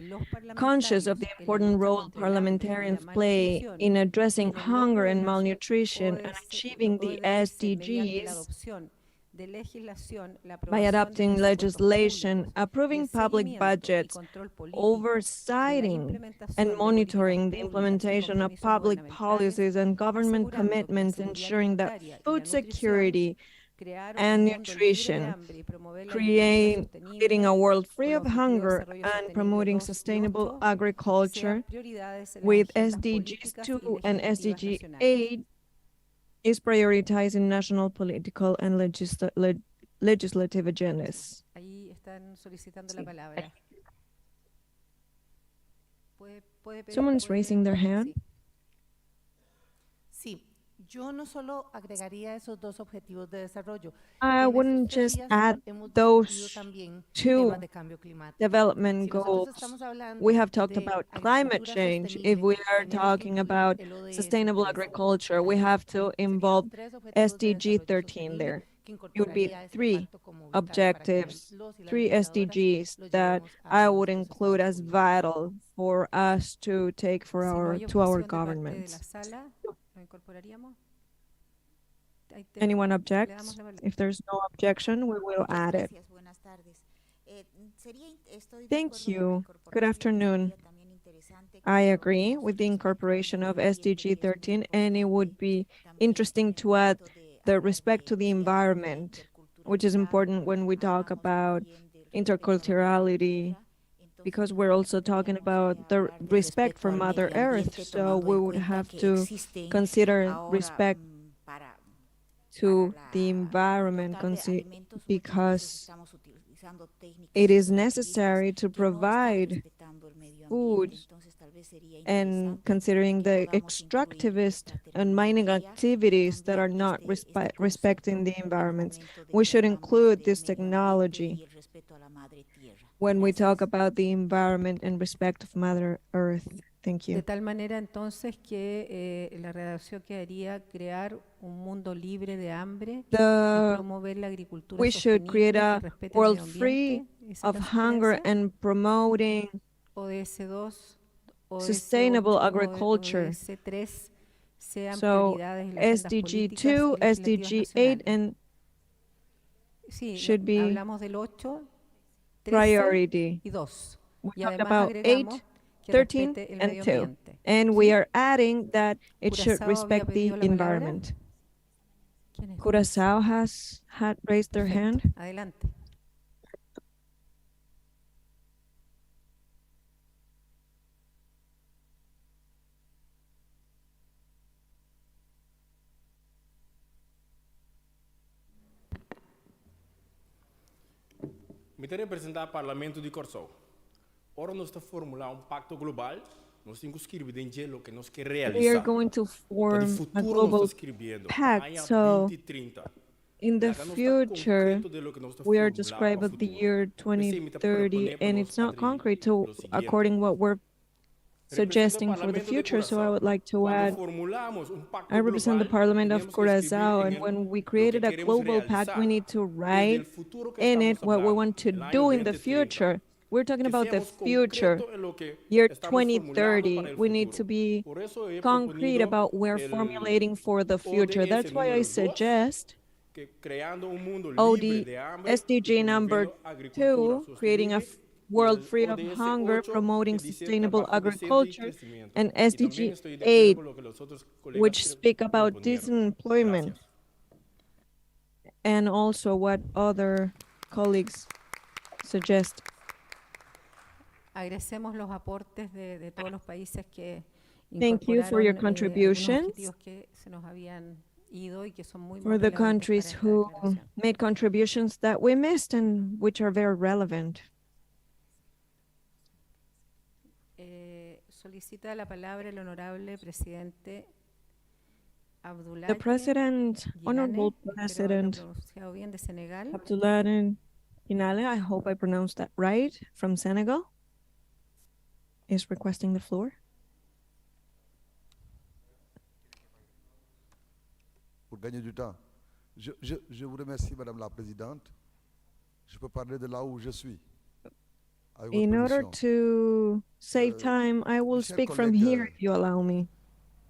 S1: conscious of the important role parliamentarians play in addressing hunger and malnutrition and achieving the SDGs, by adopting legislation, approving public budgets, oversighting and monitoring the implementation of public policies and government commitments, ensuring that food security and nutrition, creating a world free of hunger and promoting sustainable agriculture with SDGs 2 and SDG 8 is prioritizing national political and legislative agendas. Someone's raising their hand. I wouldn't just add those two development goals. We have talked about climate change. If we are talking about sustainable agriculture, we have to involve SDG 13 there. It would be 3 objectives, 3 SDGs that I would include as vital for us to take for our governments. Anyone objects? If there's no objection, we will add it. Thank you. Good afternoon. I agree with the incorporation of SDG 13, and it would be interesting to add the respect to the environment, which is important when we talk about interculturality, because we're also talking about the respect for Mother Earth. So we would have to consider respect to the environment, because it is necessary to provide food, and considering the extractivist and mining activities that are not respecting the environment, we should include this technology when we talk about the environment and respect of Mother Earth. Thank you.
S12: De tal manera entonces que la redacción quedaría crear un mundo libre de hambre y promover la agricultura
S1: We should create
S12: sostenible
S1: a
S12: que respete el
S1: world
S12: medio
S1: free
S12: ambiente. ¿Esa es
S1: of
S12: la
S1: hunger
S12: sugerencia?
S1: and promoting
S12: ODS 2,
S1: sustainable
S12: ODS 8,
S1: agriculture.
S12: ODS 3 sean
S1: So
S12: prioridades en las agendas
S1: SDG
S12: políticas
S1: 2,
S12: y legislativas
S1: SDG 8,
S12: nacionales.
S1: and
S12: Sí,
S1: should be
S12: hablamos del 8, 13
S1: priority.
S12: y 2.
S1: We
S12: Y
S1: talk
S12: además
S1: about
S12: agregamos
S1: 8,
S12: que
S1: 13,
S12: respete el
S1: and
S12: medio
S1: 2.
S12: ambiente.
S1: And
S12: ¿Sí?
S1: we are adding that it should
S12: Curazao había
S1: respect the
S12: pedido la palabra.
S1: environment.
S12: ¿Quién es?
S1: Curaçao had raised their hand.
S12: Perfecto. Adelante.
S17: Me terei apresentar ao Parlamento de Corsou. Ora, nós estamos a formular pacto global, nós temos que escrever em gelo que nós queremos realizar.
S1: We are going to form a global pact. So in the future, we are describing the year 2030, and it's not concrete to according what we're suggesting for the future. So I would like to add, I represent the Parliament of Curaçao, and when we created a global pact, we need to write in it what we want to do in the future. We're talking about the future, year 2030. We need to be concrete about what we're formulating for the future. That's why I suggest OD SDG number 2, creating a world free of hunger, promoting sustainable agriculture, and SDG 8, which speak about decent employment, and also what other colleagues suggest.
S12: Agradecemos los aportes de todos los países que
S1: Thank you for your
S12: incorporaron,
S1: contributions.
S12: objetivos que se nos habían ido y que son muy
S1: For the
S12: relevantes
S1: countries
S12: para esta
S1: who
S12: declaración.
S1: made contributions that we missed and which are very relevant.
S12: Solicita la palabra el honorable presidente Abdoulaye
S1: The President, Honorable
S12: Guilane,
S1: President
S12: espero haberlo pronunciado bien, de Senegal.
S1: Abdoulaye Guinale, I hope I pronounced that right, from Senegal, is requesting the floor.
S19: Pour gagner du temps. Je vous remercie, Madame la Présidente. Je peux parler de là où je suis. Avec votre
S1: In order
S19: permission.
S1: to save time, I will
S19: chers
S1: speak from
S19: collègues,
S1: here if you allow me.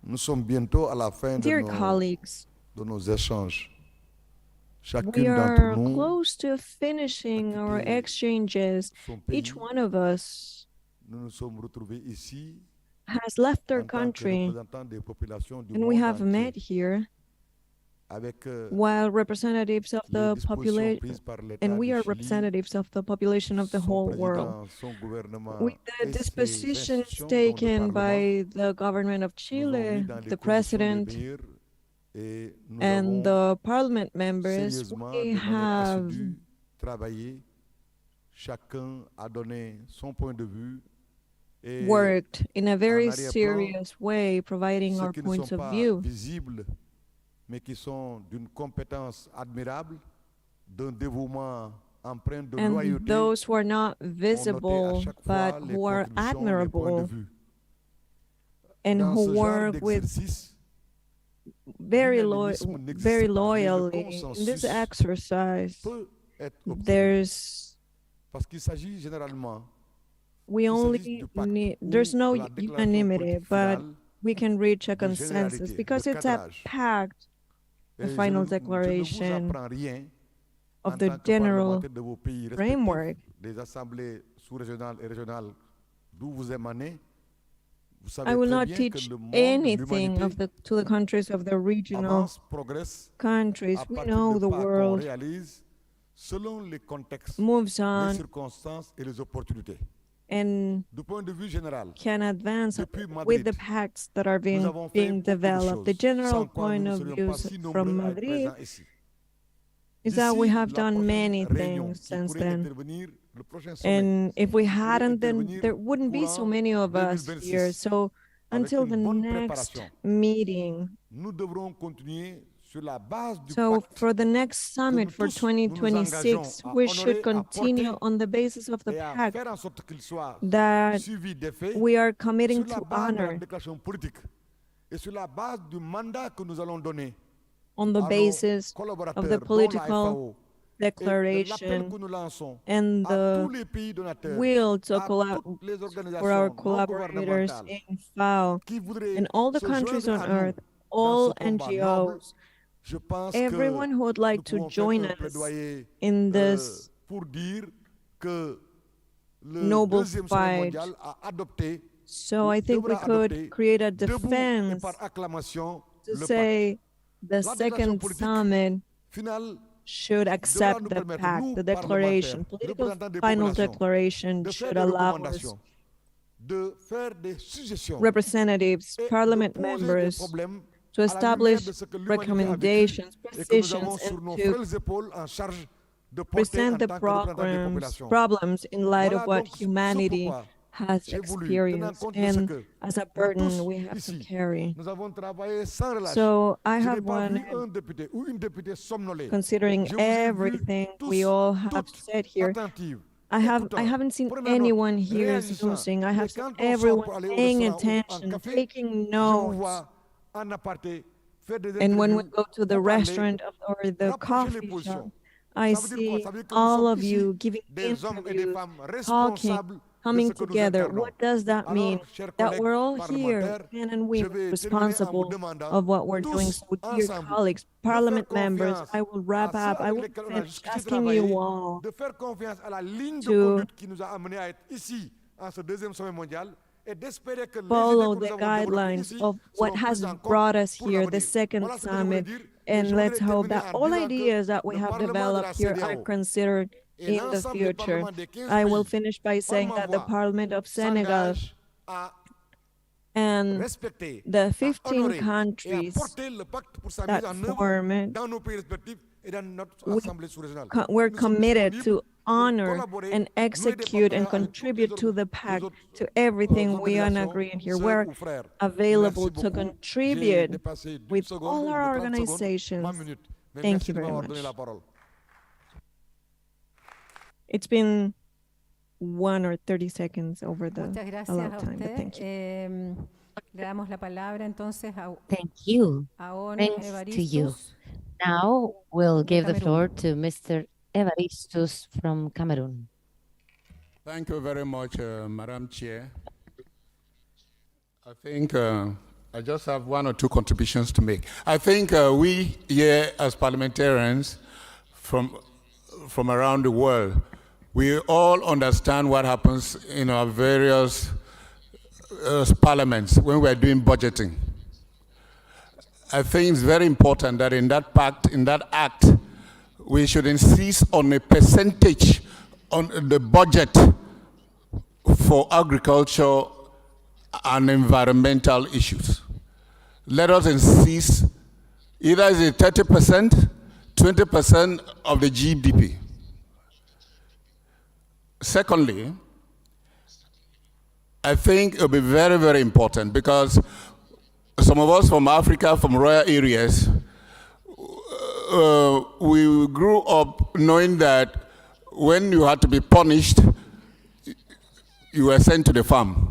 S19: Nous sommes bientôt à la fin
S1: Dear colleagues,
S19: de nos échanges.
S1: we
S19: Chacune
S1: are
S19: d'entre nous
S1: close to finishing our exchanges. Each one of us
S19: nous sommes retrouvés ici
S1: has left their
S19: en tant que
S1: country,
S19: représentants des populations du
S1: and we
S19: monde
S1: have
S19: entier,
S1: met here
S19: avec
S1: while representatives of
S19: les
S1: the
S19: dispositions
S1: population,
S19: prises par l'État
S1: and we
S19: du
S1: are
S19: Chili,
S1: representatives of the population of the whole world.
S19: président, son gouvernement
S1: With the
S19: et ses
S1: dispositions
S19: institutions, dont le
S1: taken
S19: Parlement,
S1: by the government of
S19: nous ont mis
S1: Chile,
S19: dans les
S1: the
S19: conditions
S1: president,
S19: d'obéir et nous
S1: and
S19: avons
S1: the parliament members,
S19: sérieusement,
S1: we
S19: de manière
S1: have
S19: assidue, travaillé. Chacun a donné son point de vue et
S1: worked in a very
S19: en arrière-plan,
S1: serious way, providing
S19: ceux
S1: our
S19: qui ne
S1: points
S19: sont
S1: of
S19: pas
S1: view.
S19: visibles, mais qui sont d'une compétence admirable, d'un dévouement empreint de
S1: And
S19: loyauté,
S1: those who are not
S19: ont noté à
S1: visible,
S19: chaque fois
S1: but
S19: les
S1: who are
S19: contributions, les points de
S1: admirable,
S19: vue.
S1: and
S19: Dans
S1: who
S19: ce genre
S1: work with
S19: d'exercice,
S1: very
S19: l'unanimisme n'existe
S1: very
S19: pas, mais le
S1: loyally. In this
S19: consensus
S1: exercise,
S19: peut être obtenu.
S1: there's
S19: Parce qu'il s'agit généralement
S1: we only need, there's no unanimity, but we can reach a consensus
S19: généralité,
S1: because
S19: de
S1: it's a
S19: cadrage.
S1: pact,
S19: Et
S1: a
S19: je
S1: final
S19: ne vous
S1: declaration
S19: apprends rien
S1: of
S19: en
S1: the
S19: tant que
S1: general
S19: parlementaire de vos pays respectifs,
S1: framework.
S19: des assemblées sous-régionales et régionales d'où vous émanez. Vous
S1: I
S19: savez
S1: will
S19: très
S1: not
S19: bien
S1: teach
S19: que le monde,
S1: anything
S19: l'humanité,
S1: to the countries of the regional
S19: avance, progresse
S1: countries.
S19: à
S1: We
S19: partir
S1: know
S19: de
S1: the
S19: pas qu'on
S1: world
S19: réalise selon les contextes,
S1: moves
S19: les
S1: on
S19: circonstances et les opportunités.
S1: and
S19: Du point de vue général,
S1: can advance
S19: depuis
S1: with the
S19: Madrid,
S1: pacts that are
S19: nous avons fait
S1: being
S19: beaucoup de
S1: developed. The
S19: choses,
S1: general
S19: sans quoi
S1: point
S19: nous ne
S1: of
S19: serions
S1: view
S19: pas si
S1: from
S19: nombreux à être
S1: Madrid
S19: présents ici.
S1: is that we
S19: D'ici
S1: have
S19: la
S1: done
S19: prochaine
S1: many
S19: réunion
S1: things
S19: qui
S1: since
S19: pourrait
S1: then.
S19: intervenir, le prochain sommet
S1: And if we
S19: pourrait
S1: hadn't, then
S19: intervenir
S1: there wouldn't be so
S19: courant
S1: many of us
S19: 2026.
S1: here. So
S19: Avec
S1: until
S19: une
S1: the
S19: bonne
S1: next
S19: préparation,
S1: meeting,
S19: nous devrons continuer
S1: So for the next summit for 2026, we should continue on the basis of the pact that we are committing to honor, on the basis of the political declaration and the will to for our collaborators in FAO and all the countries on earth, all NGOs, everyone who would like to join us in this noble fight. So I think we could create a defense to say the second summit should accept the pact, the declaration, political final declaration should allow us, representatives, parliament members, to establish recommendations, positions, and to present the problems in light of what humanity has experienced and as a burden we have to carry. So I have one, considering everything we all have said here, I haven't seen anyone here snoozing. I have seen everyone paying attention, taking notes. And when we go to the restaurant or the coffee shop, I see all of you giving interviews, talking, coming together. What does that mean? That we're all here, men and women, responsible of what we're doing. So, dear colleagues, parliament members, I will wrap up. I will finish asking you all to follow the guidelines of what has brought us here, the second summit, and let's hope that all ideas that we have developed here are considered in the future. I will finish by saying that the Parliament of Senegal and the 15 countries that form it, we're committed to honor and execute and contribute to the pact, to everything we are agreeing here. We're available to contribute with all our organizations. Thank you very much. It's been 1 or 30 seconds over the allowed time, but thank you.
S12: Le damos la palabra entonces a
S6: Thank you. Thanks to you. Now we'll give the floor to Mr. Evaristus from Cameroon.
S10: Thank you very much, Madam Chair. I think I just have 1 or 2 contributions to make. I think we here as parliamentarians from around the world, we all understand what happens in our various parliaments when we're doing budgeting. I think it's very important that in that pact, in that act, we should insist on a percentage on the budget for agriculture and environmental issues. Let us insist either it's a 30%, 20% of the GDP. Secondly, I think it will be very, very important because some of us from Africa, from rural areas, we grew up knowing that when you had to be punished, you were sent to the farm.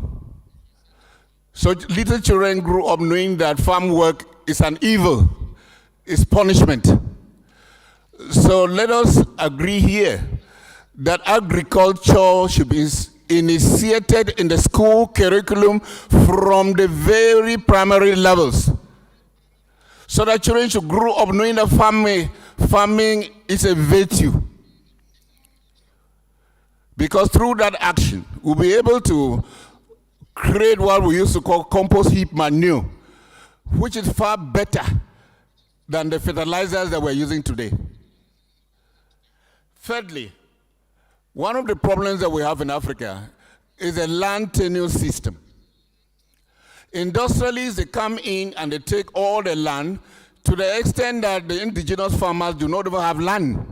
S10: So little children grew up knowing that farm work is an evil, it's punishment. So let us agree here that agriculture should be initiated in the school curriculum from the very primary levels, so that children should grow up knowing that farming is a virtue. Because through that action, we'll be able to create what we used to call compost heap manure, which is far better than the fertilizers that we're using today. Thirdly, one of the problems that we have in Africa is a land tenure system. Industrialists, they come in and they take all the land to the extent that the indigenous farmers do not even have land.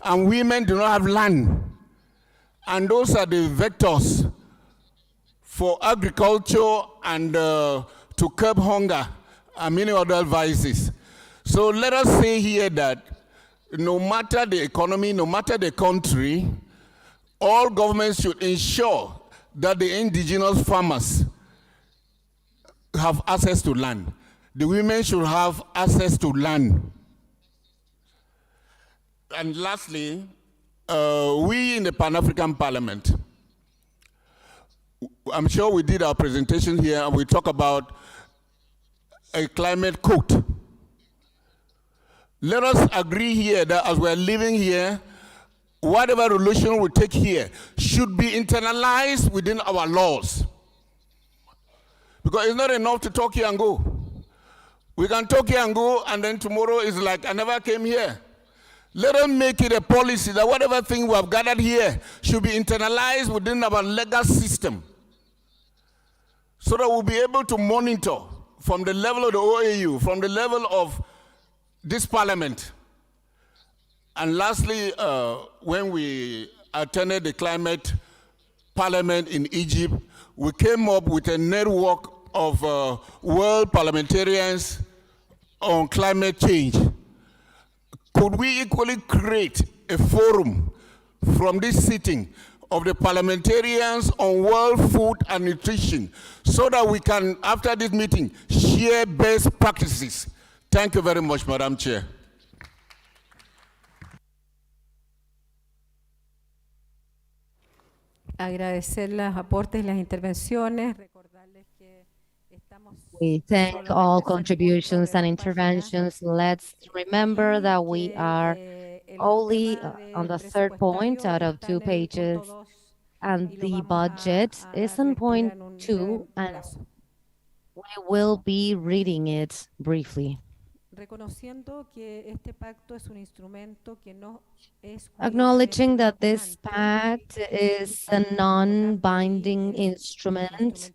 S10: And women do not have land. And those are the vectors for agriculture and to curb hunger and many other vices. So let us say here that no matter the economy, no matter the country, all governments should ensure that the indigenous farmers have access to land. The women should have access to land. And lastly, we in the Pan-African Parliament, I'm sure we did our presentation here and we talk about a climate code. Let us agree here that as we're living here, whatever resolution we take here should be internalized within our laws. Because it's not enough to talk here and go. We can talk here and go, and then tomorrow is like, I never came here. Let us make it a policy that whatever thing we have gathered here should be internalized within our legal system, so that we'll be able to monitor from the level of the OAU, from the level of this parliament. And lastly, when we attended the climate parliament in Egypt, we came up with a network of world parliamentarians on climate change. Could we equally create a forum from this sitting of the parliamentarians on world food and nutrition, so that we can, after this meeting, share best practices? Thank you very much, Madam Chair.
S12: Agradecer los aportes y las intervenciones.
S6: We thank all contributions and interventions. Let's remember that we are only on the third point out of 2 pages, and the budget is on point 2, and we will be reading it briefly. Acknowledging that this pact is a non-binding instrument,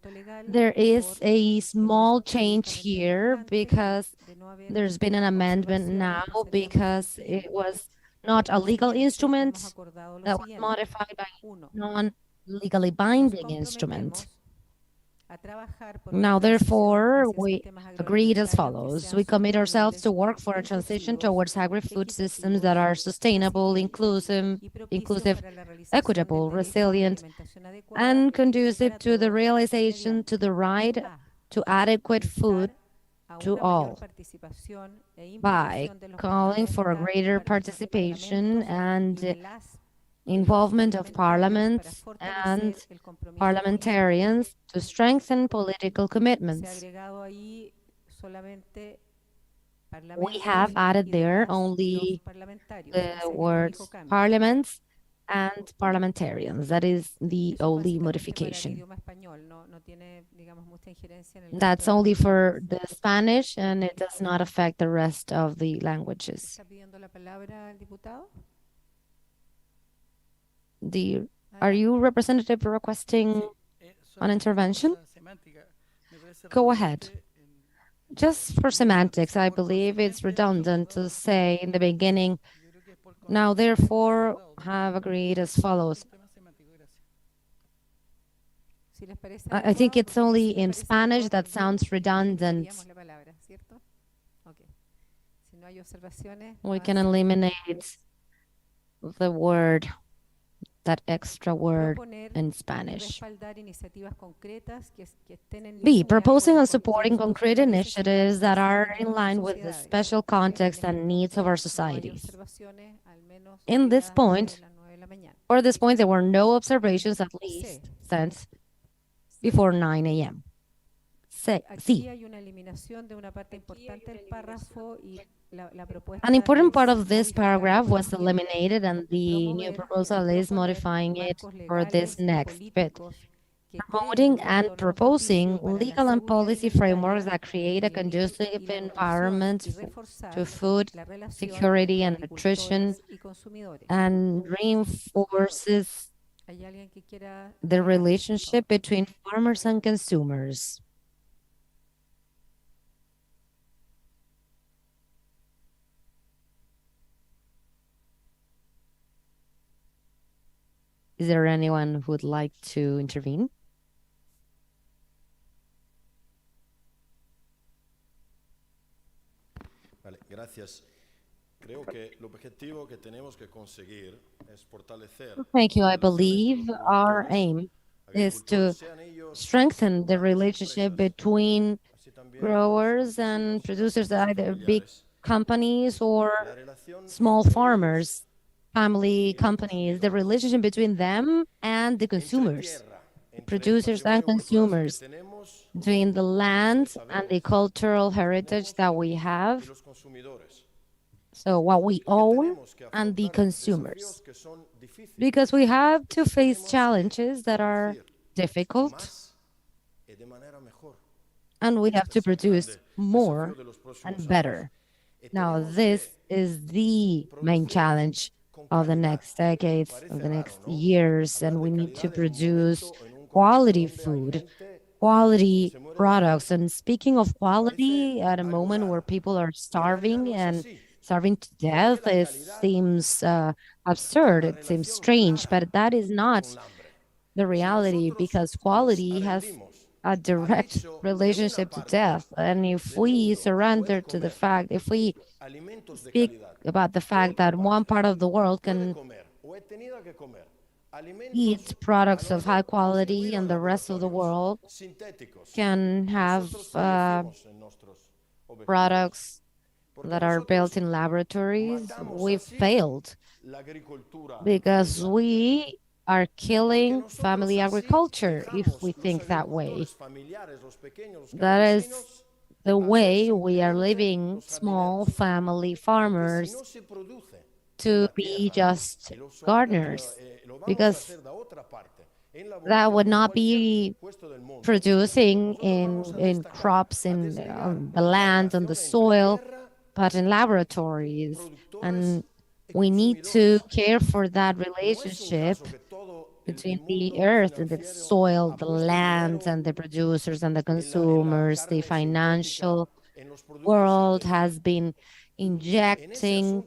S6: there is a small change here because there's been an amendment now because it was not a legal instrument that was modified by a non-legally binding instrument. Now, therefore, we agreed as follows. We commit ourselves to work for a transition towards agri-food systems that are sustainable, inclusive, equitable, resilient, and conducive to the realization to the right to adequate food to all, by calling for a greater participation and involvement of parliaments and parliamentarians to strengthen political commitments. We have added there only the words parliaments and parliamentarians. That is the only modification. That's only for the Spanish, and it does not affect the rest of the languages. Are you, Representative, requesting an intervention? Go ahead. Just for semantics, I believe it's redundant to say in the beginning, now therefore have agreed as follows. I think it's only in Spanish that sounds redundant. We can eliminate the word, that extra word in Spanish. B, proposing and supporting concrete initiatives that are in line with the special context and needs of our societies. In this point, or this point, there were no observations, at least since before 9 a.m. C. An important part of this paragraph was eliminated, and the new proposal is modifying it for this next bit. Promoting and proposing legal and policy frameworks that create a conducive environment to food security and nutrition, and reinforces the relationship between farmers and consumers. Is there anyone who would like to intervene?
S3: Vale, gracias. Creo que el objetivo que tenemos que conseguir es fortalecer.
S6: Thank you. I believe our aim is to strengthen the relationship between growers and producers, either big companies or small farmers, family companies, the relationship between them and the consumers, producers and consumers, between the land and the cultural heritage that we have, so what we own, and the consumers. Because we have to face challenges that are difficult, and we have to produce more and better. Now, this is the main challenge of the next decades, of the next years, and we need to produce quality food, quality products. And speaking of quality, at a moment where people are starving and starving to death, it seems absurd, it seems strange, but that is not the reality, because quality has a direct relationship to death. And if we surrender to the fact, if we speak about the fact that one part of the world can eat products of high quality and the rest of the world can have products that are built in laboratories, we've failed, because we are killing family agriculture if we think that way. That is the way we are leaving small family farmers to be just gardeners, because that would not be producing in crops in the land, on the soil, but in laboratories. And we need to care for that relationship between the earth and the soil, the land, and the producers and the consumers. The financial world has been injecting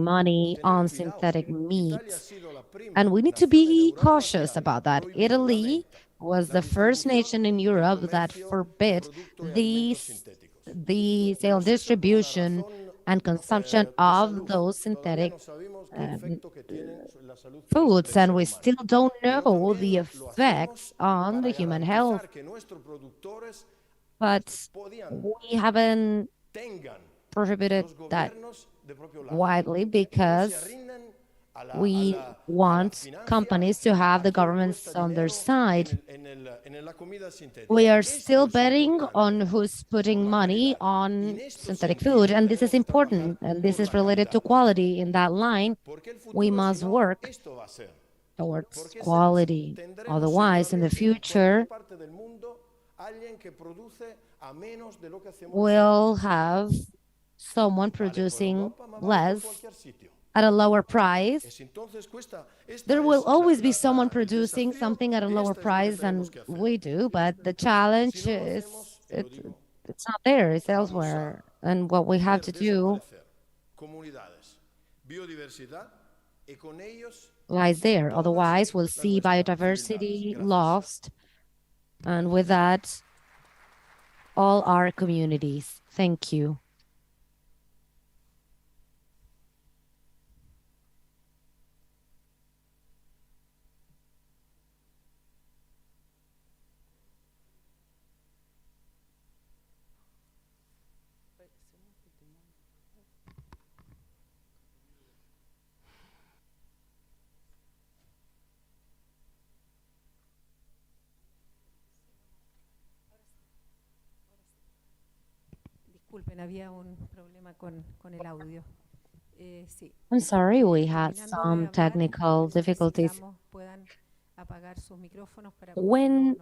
S6: money on synthetic meats, and we need to be cautious about that. Italy was the first nation in Europe that forbid the sale, distribution, and consumption of those synthetic foods, and we still don't know the effects on the human health. But we haven't prohibited that widely because we want companies to have the governments on their side. We are still betting on who's putting money on synthetic food, and this is important, and this is related to quality. In that line, we must work towards quality. Otherwise, in the future, we'll have someone producing less at a lower price. There will always be someone producing something at a lower price than we do, but the challenge is it's not there, it's elsewhere. And what we have to do lies there. Otherwise, we'll see biodiversity lost, and with that, all our communities. Thank you.
S12: Disculpen, había un problema con el audio. Sí.
S6: I'm sorry, we had some technical difficulties. When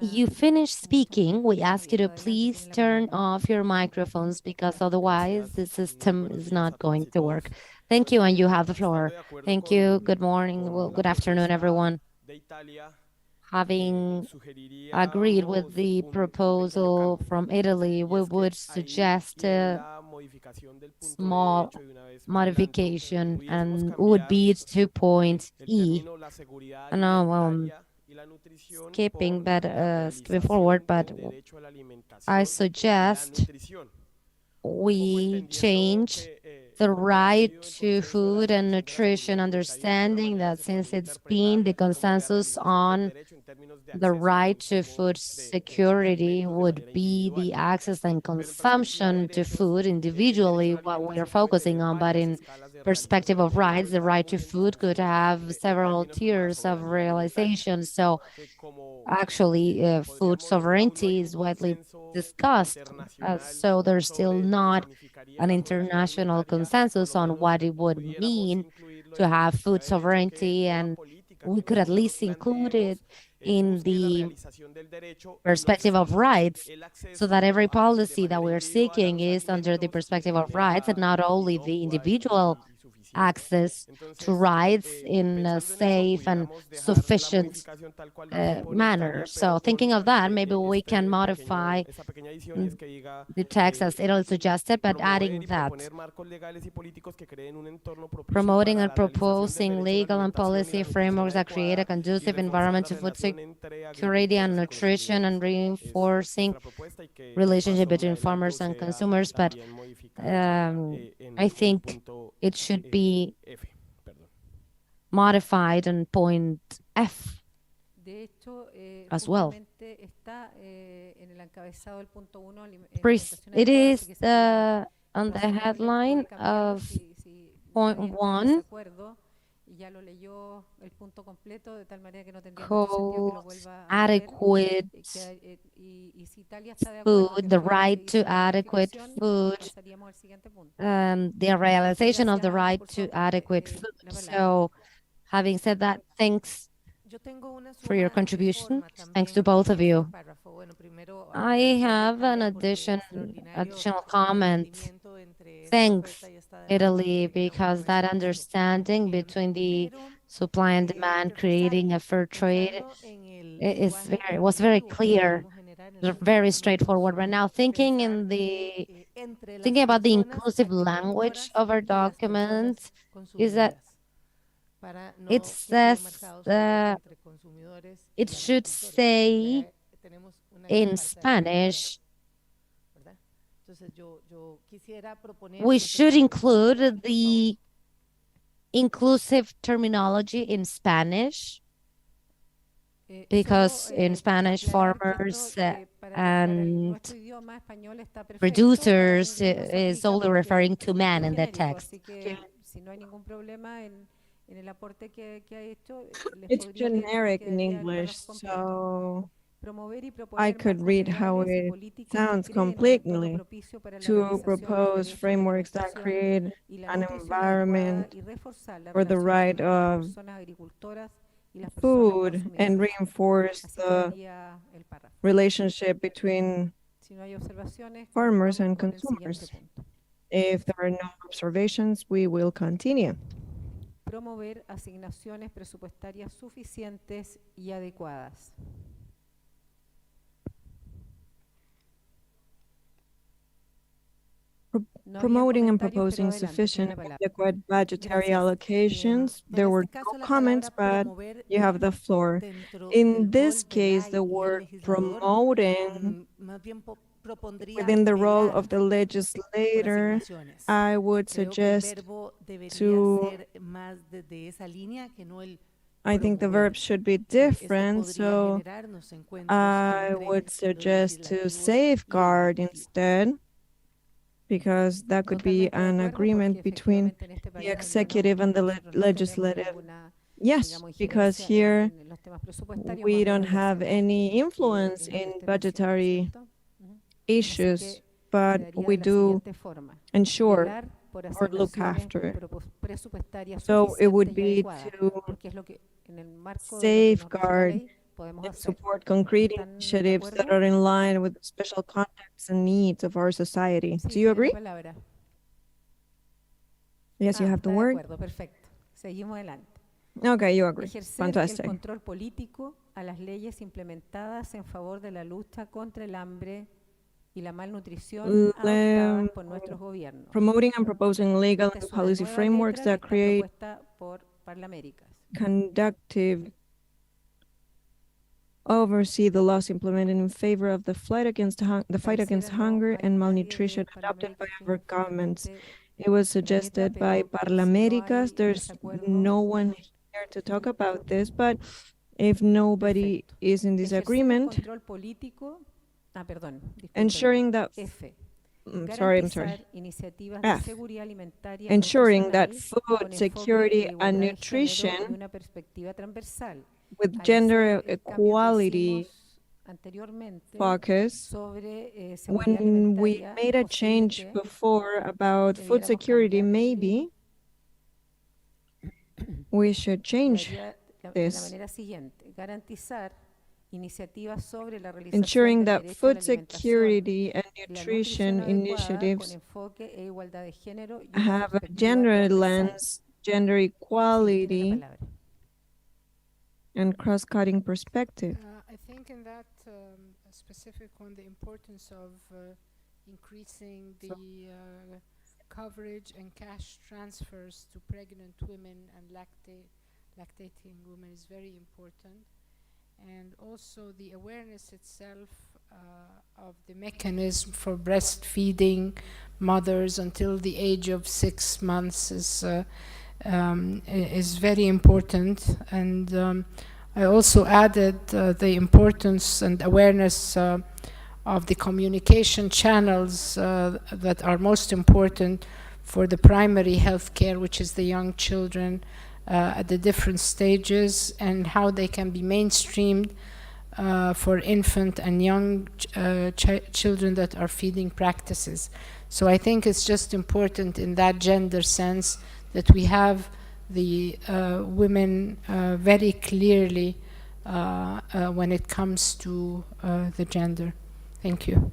S6: you finish speaking, we ask you to please turn off your microphones, because otherwise the system is not going to work. Thank you, and you have the floor. Thank you. Good morning. Well, good afternoon, everyone. Having agreed with the proposal from Italy, we would suggest a small modification, and would be 2.E. And now skipping forward, but I suggest we change the right to food and nutrition, understanding that since it's been the consensus on the right to food security would be the access and consumption to food individually, what we are focusing on, but in perspective of rights, the right to food could have several tiers of realization. So actually, food sovereignty is widely discussed. So there's still not an international consensus on what it would mean to have food sovereignty, and we could at least include it in the perspective of rights, so that every policy that we're seeking is under the perspective of rights and not only the individual access to rights in a safe and sufficient manner. So thinking of that, maybe we can modify the text as Italy suggested, but adding that promoting and proposing legal and policy frameworks that create a conducive environment to food security and nutrition, and reinforcing relationship between farmers and consumers. But I think it should be modified on point F as well. It is on the headline of point 1, calls adequate food, the right to adequate food, the realization of the right to adequate food. So having said that, thanks for your contribution. Thanks to both of you. I have an additional comment. Thanks, Italy, because that understanding between the supply and demand, creating a fair trade, was very clear, very straightforward. Right now, thinking about the inclusive language of our document, is that it says that it should say in Spanish. We should include the inclusive terminology in Spanish, because in Spanish, farmers and producers is only referring to man in the text.
S1: It's generic in English, so I could read how it sounds completely, to propose frameworks that create an environment for the right of food and reinforce the relationship between farmers and consumers. If there are no observations, we will continue.
S12: Promover asignaciones presupuestarias suficientes y adecuadas.
S1: Promoting and proposing sufficient and adequate budgetary allocations. There were no comments, but you have the floor. In this case, the word promoting, within the role of the legislator, I would suggest I think the verb should be different, so I would suggest to safeguard instead, because that could be an agreement between the executive and the legislative. Yes, because here we don't have any influence in budgetary issues, but we do ensure or look after it. So it would be to safeguard and support concrete initiatives that are in line with the special contexts and needs of our society. Do you agree? Yes, you have the word. Okay, you agree. Fantastic.
S12: El control político a las leyes implementadas en favor de la lucha contra el hambre y la malnutrición adoptadas por nuestros gobiernos.
S1: Promoting and proposing legal and policy frameworks that create conducive oversee the laws implemented in favor of the fight against hunger and malnutrition adopted by our governments. It was suggested by Parliamentarians. There's no one here to talk about this, but if nobody is in disagreement, ensuring that I'm sorry. F. Ensuring that food security and nutrition with gender equality focus. When we made a change before about food security, maybe we should change this. Ensuring that food security and nutrition initiatives have a gender lens, gender equality, and cross-cutting perspective.
S20: I think in that specific one, the importance of increasing the coverage and cash transfers to pregnant women and lactating women is very important. And also the awareness itself of the mechanism for breastfeeding mothers until the age of 6 months is very important. And I also added the importance and awareness of the communication channels that are most important for the primary health care, which is the young children, at the different stages, and how they can be mainstreamed for infant and young children that are feeding practices. So I think it's just important in that gender sense that we have the women very clearly when it comes to the gender. Thank you.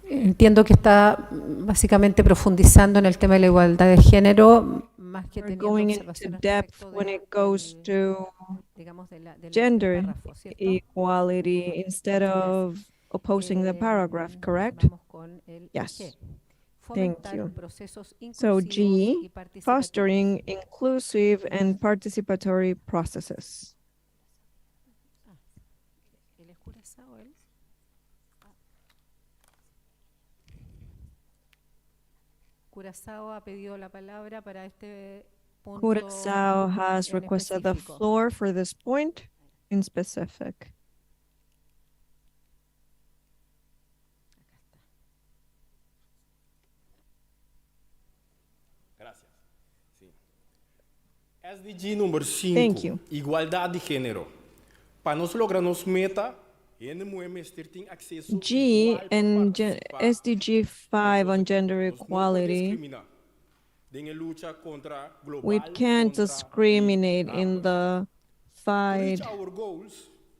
S12: Entiendo que está básicamente profundizando en el tema de la igualdad de género, más que teniendo
S1: going into
S12: observaciones
S1: depth when it goes to gender equality instead of opposing the paragraph, correct? Yes. Thank you. So G, fostering inclusive and participatory processes.
S12: Curazao ha pedido la palabra para este punto.
S1: Curazao has requested the floor for this point in specific.
S17: Gracias. Sí. SDG número 5, igualdad de género. Para nós lograrmos meta,
S1: G and SDG 5 on gender equality, we can't discriminate in the fight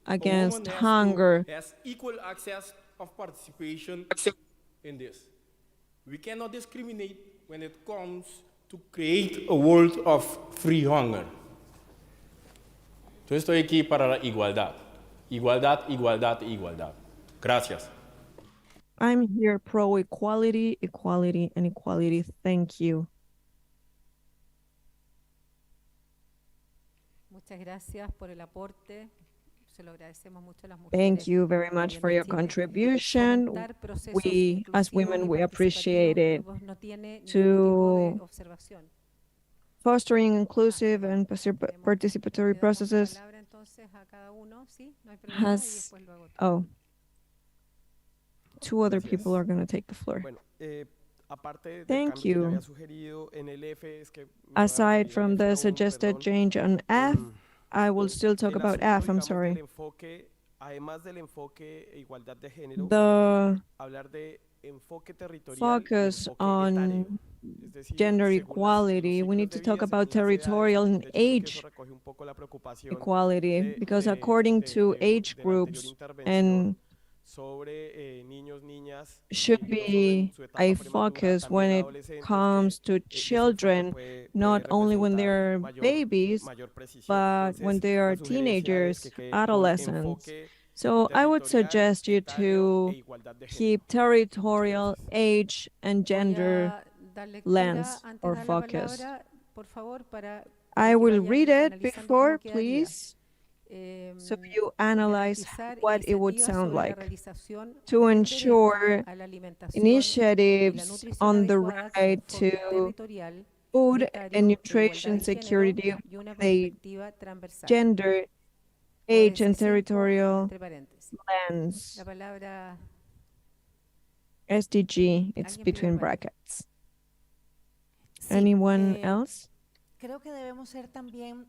S1: against hunger.
S17: Equal access of participation in this. We cannot discriminate when it comes to create a world of free hunger. Yo estoy aquí para la igualdad. Igualdad, igualdad, igualdad. Gracias.
S1: I'm here pro equality, equality, and equality. Thank you.
S12: Muchas gracias por el aporte. Se lo agradecemos mucho a las mujeres.
S1: Thank you very much for your contribution. We, as women, we appreciate it. To fostering inclusive and participatory processes has, two other people are going to take the floor. Thank you. Aside from the suggested change on F, I will still talk about F, I'm sorry. The focus on gender equality, we need to talk about territorial and age equality, because according to age groups and should be a focus when it comes to children, not only when they're babies, but when they are teenagers, adolescents. So I would suggest you to
S17: e igualdad de género.
S1: keep territorial, age, and
S12: Voy
S1: gender
S12: a dar lectura
S1: lens
S12: antes
S1: or
S12: de dar la
S1: focus.
S12: palabra, por favor, para
S1: I
S12: que
S1: will
S12: vayan
S1: read it
S12: analizando
S1: before,
S12: cómo quedaría.
S1: please, so you analyze
S12: Garantizar
S1: what it would
S12: iniciativas
S1: sound
S12: sobre la
S1: like
S12: realización
S1: to
S12: del
S1: ensure
S12: derecho a la alimentación y la
S1: initiatives
S12: nutrición
S1: on the
S12: adecuada con
S1: right
S12: enfoque
S1: to
S12: territorial,
S1: food
S12: unitario,
S1: and
S12: de
S1: nutrition
S12: igualdad de género
S1: security
S12: y una
S1: with a
S12: perspectiva transversal.
S1: gender, age, and
S12: ODS 5,
S1: territorial
S12: entre paréntesis.
S1: lens.
S12: La palabra,
S1: SDG, it's
S12: ¿alguien pidió
S1: between
S12: la palabra?
S1: brackets. Anyone else?
S5: Creo que debemos ser también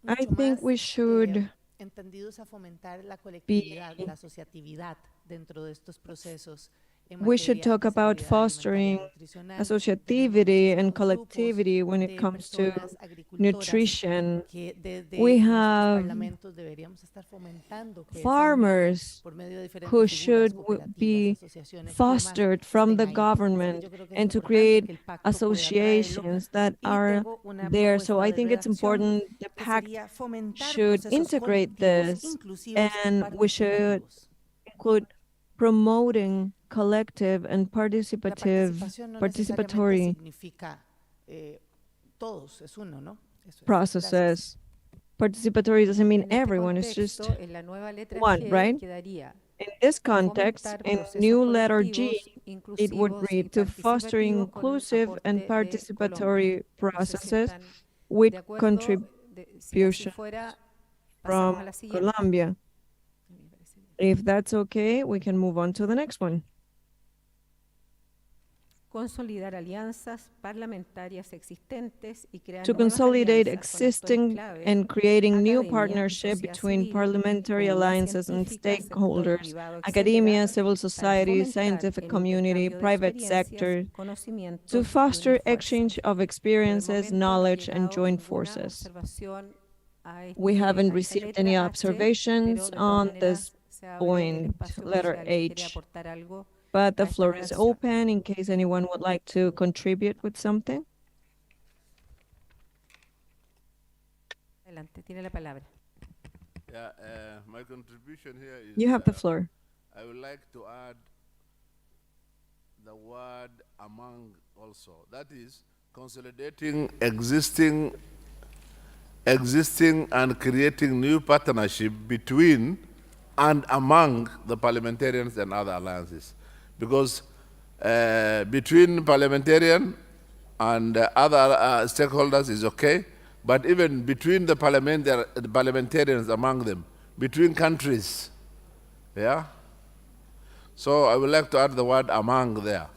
S1: I
S5: mucho
S1: think
S5: más
S1: we should
S5: entendidos a fomentar la colectividad, la asociatividad dentro de estos procesos.
S1: We should talk about fostering associativity and collectivity when it comes to nutrition. We have farmers who should be fostered from the government and to create associations that are there. So I think it's important the pact should integrate this, and we should include promoting collective and participatory processes. Participatory doesn't mean everyone, it's just one, right? In this context, in new letter G, it would read to foster inclusive and participatory processes with contribution from Colombia. If that's okay, we can move on to the next one.
S12: Consolidar alianzas parlamentarias existentes y crear
S1: To
S12: nuevas
S1: consolidate
S12: alianzas con
S1: existing
S12: actores clave,
S1: and creating new
S12: academia,
S1: partnership
S12: sociedad
S1: between
S12: civil,
S1: parliamentary
S12: comunidad
S1: alliances and
S12: científica, sector
S1: stakeholders,
S12: privado,
S1: academia,
S12: etcétera,
S1: civil society,
S12: fomentar
S1: scientific
S12: el
S1: community,
S12: intercambio de
S1: private
S12: experiencias,
S1: sector,
S12: conocimientos
S1: to
S12: y
S1: foster
S12: unir fuerzas.
S1: exchange of
S12: Por el
S1: experiences,
S12: momento no ha
S1: knowledge, and
S12: llegado
S1: joint
S12: ninguna
S1: forces.
S12: observación a
S1: We haven't
S12: esta
S1: received
S12: letra
S1: any
S12: H,
S1: observations
S12: pero de todas
S1: on
S12: maneras
S1: this
S12: se abre el
S1: point,
S12: espacio por
S1: letter
S12: si alguien quiere
S1: H,
S12: aportar algo
S1: but the
S12: a esta
S1: floor is
S12: redacción.
S1: open in case anyone would like to contribute with something.
S12: Adelante, tiene la palabra.
S21: Yeah, my contribution here is
S1: You have the floor.
S21: I would like to add the word among also. That is consolidating existing and creating new partnership between and among the parliamentarians and other alliances. Because between parliamentarian and other stakeholders is okay, but even between the parliamentarians among them, between countries, yeah? So I would like to add the word among there.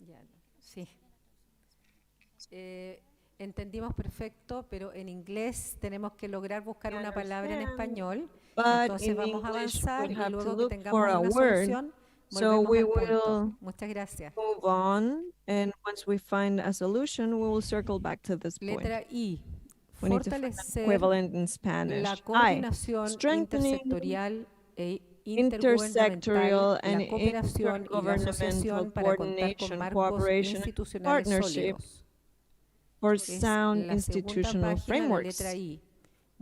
S12: Ya, sí. Entendimos perfecto, pero en inglés tenemos que lograr buscar una palabra en español.
S1: But
S12: Entonces
S1: in
S12: vamos a
S1: English,
S12: avanzar
S1: we
S12: y
S1: have to
S12: luego que
S1: look
S12: tengamos
S1: for a
S12: una
S1: word.
S12: solución,
S1: So
S12: volvemos
S1: we
S12: al punto.
S1: will
S12: Muchas gracias.
S1: move on, and once we find a solution, we will circle back to this point.
S12: Letra I.
S1: We need to find an
S12: Fortalecer
S1: equivalent in Spanish.
S12: la
S1: I,
S12: coordinación
S1: strengthening
S12: intersectorial e
S1: intersectorial
S12: intergubernamental,
S1: and
S12: la cooperación y la asociación
S1: intergovernmental
S12: para contar con
S1: coordination,
S12: marcos
S1: cooperation, and
S12: institucionales
S1: partnership
S12: sólidos.
S1: for
S12: Es
S1: sound
S12: la segunda
S1: institutional
S12: página, la
S1: frameworks.
S12: letra I.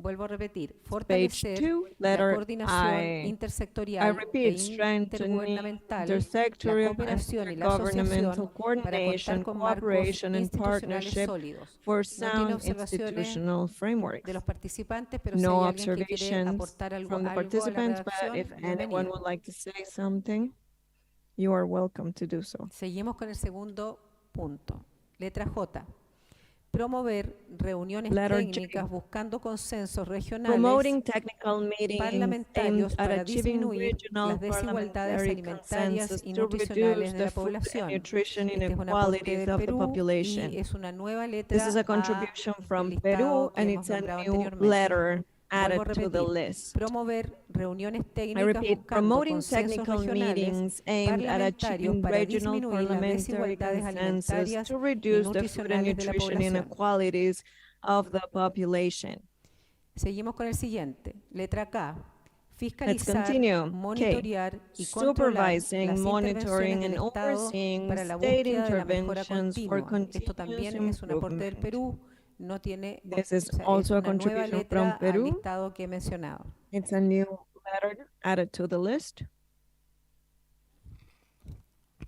S12: Vuelvo a repetir,
S1: Page
S12: fortalecer
S1: 2,
S12: la
S1: letter
S12: coordinación
S1: I. I
S12: intersectorial
S1: repeat,
S12: e
S1: strengthening
S12: intergubernamental, la
S1: intersectorial and
S12: cooperación y la
S1: intergovernmental
S12: asociación para
S1: coordination,
S12: contar con marcos
S1: cooperation, and
S12: institucionales
S1: partnership
S12: sólidos.
S1: for
S12: No tiene
S1: sound
S12: observaciones
S1: institutional frameworks.
S12: de los participantes, pero si
S1: No
S12: hay alguien que quiere
S1: observations
S12: aportar algo,
S1: from the
S12: algo a la
S1: participants, but
S12: redacción,
S1: if anyone
S12: bienvenido.
S1: would like to say something, you are welcome to do so.
S12: Seguimos con el segundo punto. Letra J. Promover reuniones
S1: Letter J.
S12: técnicas buscando consensos regionales
S1: Promoting technical meetings
S12: parlamentarios
S1: aimed at
S12: para
S1: achieving
S12: disminuir
S1: regional
S12: las desigualdades
S1: parliamentary
S12: alimentarias
S1: consensus
S12: y
S1: to
S12: nutricionales
S1: reduce
S12: de
S1: the
S12: la
S1: food and
S12: población.
S1: nutrition
S12: Este es un aporte
S1: inequalities
S12: del
S1: of the
S12: Perú
S1: population.
S12: y es una nueva
S1: This
S12: letra
S1: is a contribution
S12: a
S1: from
S12: el
S1: Peru,
S12: listado que
S1: and
S12: hemos
S1: it's a
S12: nombrado
S1: new
S12: anteriormente.
S1: letter added
S12: Vuelvo a
S1: to the
S12: repetir,
S1: list.
S12: promover reuniones
S1: I
S12: técnicas
S1: repeat,
S12: buscando
S1: promoting
S12: consensos
S1: technical
S12: regionales
S1: meetings aimed at
S12: parlamentarios
S1: achieving
S12: para
S1: regional
S12: disminuir las
S1: parliamentary
S12: desigualdades
S1: consensus
S12: alimentarias
S1: to
S12: y
S1: reduce the food and
S12: nutricionales de la
S1: nutrition
S12: población.
S1: inequalities of the population.
S12: Seguimos con el siguiente. Letra K.
S1: Let's
S12: Fiscalizar,
S1: continue. K.
S12: monitorear y controlar las
S1: Supervising, monitoring,
S12: intervenciones del
S1: and
S12: Estado
S1: overseeing
S12: para la
S1: state
S12: búsqueda de la mejora
S1: interventions for
S12: continua. Esto
S1: continuous
S12: también es un aporte del
S1: improvement.
S12: Perú, no tiene,
S1: This is
S12: o sea, es
S1: also a
S12: una nueva
S1: contribution
S12: letra
S1: from
S12: al
S1: Peru.
S12: listado que he mencionado.
S1: It's a new letter added to the list.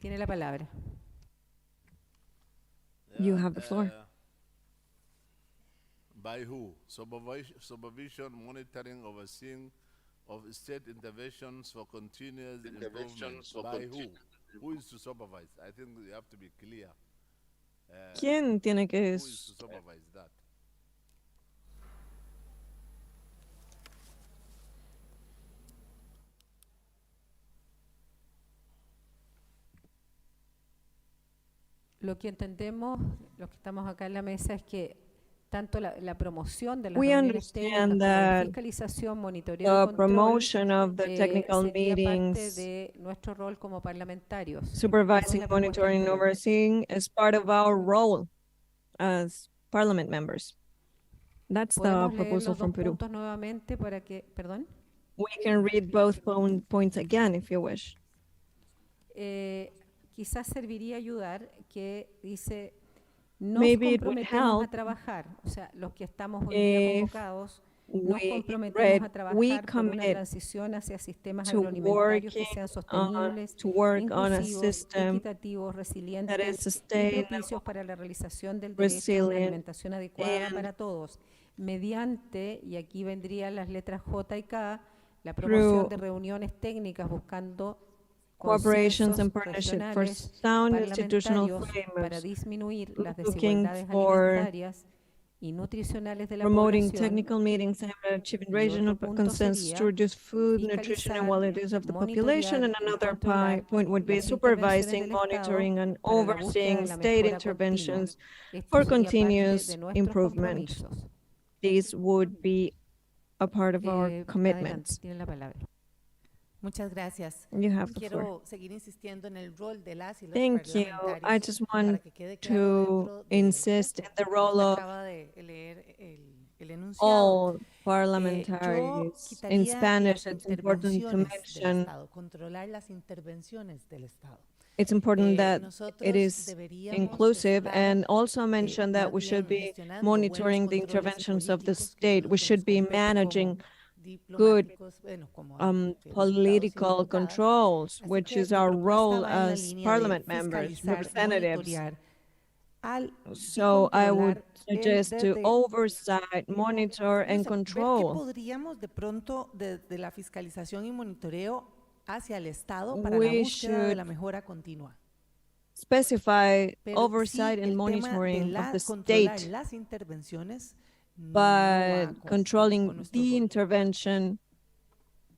S12: Tiene la palabra.
S1: You have the floor.
S21: By who? Supervision, monitoring, overseeing of state interventions for continuous improvement. By who? Who is to supervise? I think you have to be clear.
S1: ¿Quién tiene que
S21: Who is to supervise that?
S12: Lo que entendemos, los que estamos acá en la mesa, es que tanto la promoción de las
S1: We
S12: reuniones técnicas
S1: understand
S12: como la
S1: that
S12: fiscalización, monitoreo y
S1: the
S12: control
S1: promotion of the technical
S12: sería parte
S1: meetings,
S12: de nuestro rol como parlamentarios. Esa es
S1: supervising,
S12: la propuesta del
S1: monitoring, and
S12: Perú.
S1: overseeing is part of our role as parliament members. That's the
S12: Podemos leer
S1: proposal
S12: los
S1: from
S12: dos
S1: Peru.
S12: puntos nuevamente para que, perdón.
S1: We can read both points again if you wish.
S12: Quizás serviría ayudar que dice nos
S1: Maybe it would
S12: comprometemos a
S1: help
S12: trabajar, o sea, los que estamos hoy día
S1: if
S12: convocados, nos
S1: we
S12: comprometemos a
S1: we
S12: trabajar por una
S1: commit
S12: transición hacia sistemas
S1: to
S12: agroalimentarios que
S1: working
S12: sean sostenibles,
S1: to work on a
S12: inclusivos,
S1: system
S12: equitativos,
S1: that is
S12: resilientes y
S1: sustainable,
S12: propicios para la realización del derecho a una
S1: resilient,
S12: alimentación adecuada
S1: and
S12: para todos, mediante, y aquí vendrían las letras J y K, la promoción de reuniones técnicas buscando
S1: corporations and
S12: consensos
S1: partnership for
S12: regionales
S1: sound institutional
S12: parlamentarios para
S1: frameworks,
S12: disminuir las
S1: looking
S12: desigualdades
S1: for
S12: alimentarias y nutricionales de la
S1: promoting
S12: población.
S1: technical meetings aimed at achieving
S12: Y otro
S1: regional
S12: punto
S1: consensus
S12: sería
S1: to reduce food, nutrition, and
S12: fiscalizar,
S1: qualities of the population. And
S12: monitorear y
S1: another
S12: controlar
S1: point would be
S12: las intervenciones
S1: supervising,
S12: del Estado
S1: monitoring, and
S12: para la búsqueda
S1: overseeing
S12: de la
S1: state
S12: mejora
S1: interventions
S12: continua. Esto
S1: for
S12: sería parte
S1: continuous
S12: de nuestros
S1: improvement.
S12: compromisos.
S1: These would be a part of our
S12: Adelante,
S1: commitments.
S12: tiene la palabra.
S5: Muchas gracias.
S1: You have the
S5: Quiero
S1: floor.
S5: seguir insistiendo en el rol de las y los
S1: Thank you. I
S5: parlamentarios
S1: just
S5: para
S1: want
S5: que quede claro
S1: to
S5: dentro de
S1: insist in the role of
S5: acaba de leer el enunciado.
S1: all
S5: Yo
S1: parliamentarians. In
S5: quitaría
S1: Spanish,
S5: las
S1: it's important to
S5: intervenciones del
S1: mention,
S5: Estado, controlar las intervenciones del Estado.
S1: it's important that
S5: Nosotros
S1: it is
S5: deberíamos
S1: inclusive,
S5: estar,
S1: and also mention that
S5: más
S1: we should
S5: bien
S1: be
S5: gestionando
S1: monitoring
S5: buenos
S1: the
S5: controles
S1: interventions of the
S5: políticos que
S1: state. We
S5: nos
S1: should be
S5: compete como
S1: managing good
S5: diplomáticos, bueno, como
S1: political
S5: diputados y diputadas.
S1: controls,
S5: Así
S1: which
S5: que
S1: is
S5: mi
S1: our
S5: propuesta
S1: role
S5: va en la
S1: as
S5: línea de
S1: parliament members,
S5: fiscalizar,
S1: representatives.
S5: monitorear al
S1: So I would
S5: controlar
S1: suggest to
S5: desde
S1: oversight, monitor, and
S5: ver qué
S1: control.
S5: podríamos de pronto de la fiscalización y monitoreo hacia el Estado para la
S1: We
S5: búsqueda de
S1: should
S5: la mejora continua.
S1: specify
S5: Pero
S1: oversight
S5: sí,
S1: and
S5: el tema de
S1: monitoring of the
S5: controlar
S1: state,
S5: las intervenciones no va
S1: but
S5: con
S1: controlling
S5: nuestro
S1: the
S5: rol.
S1: intervention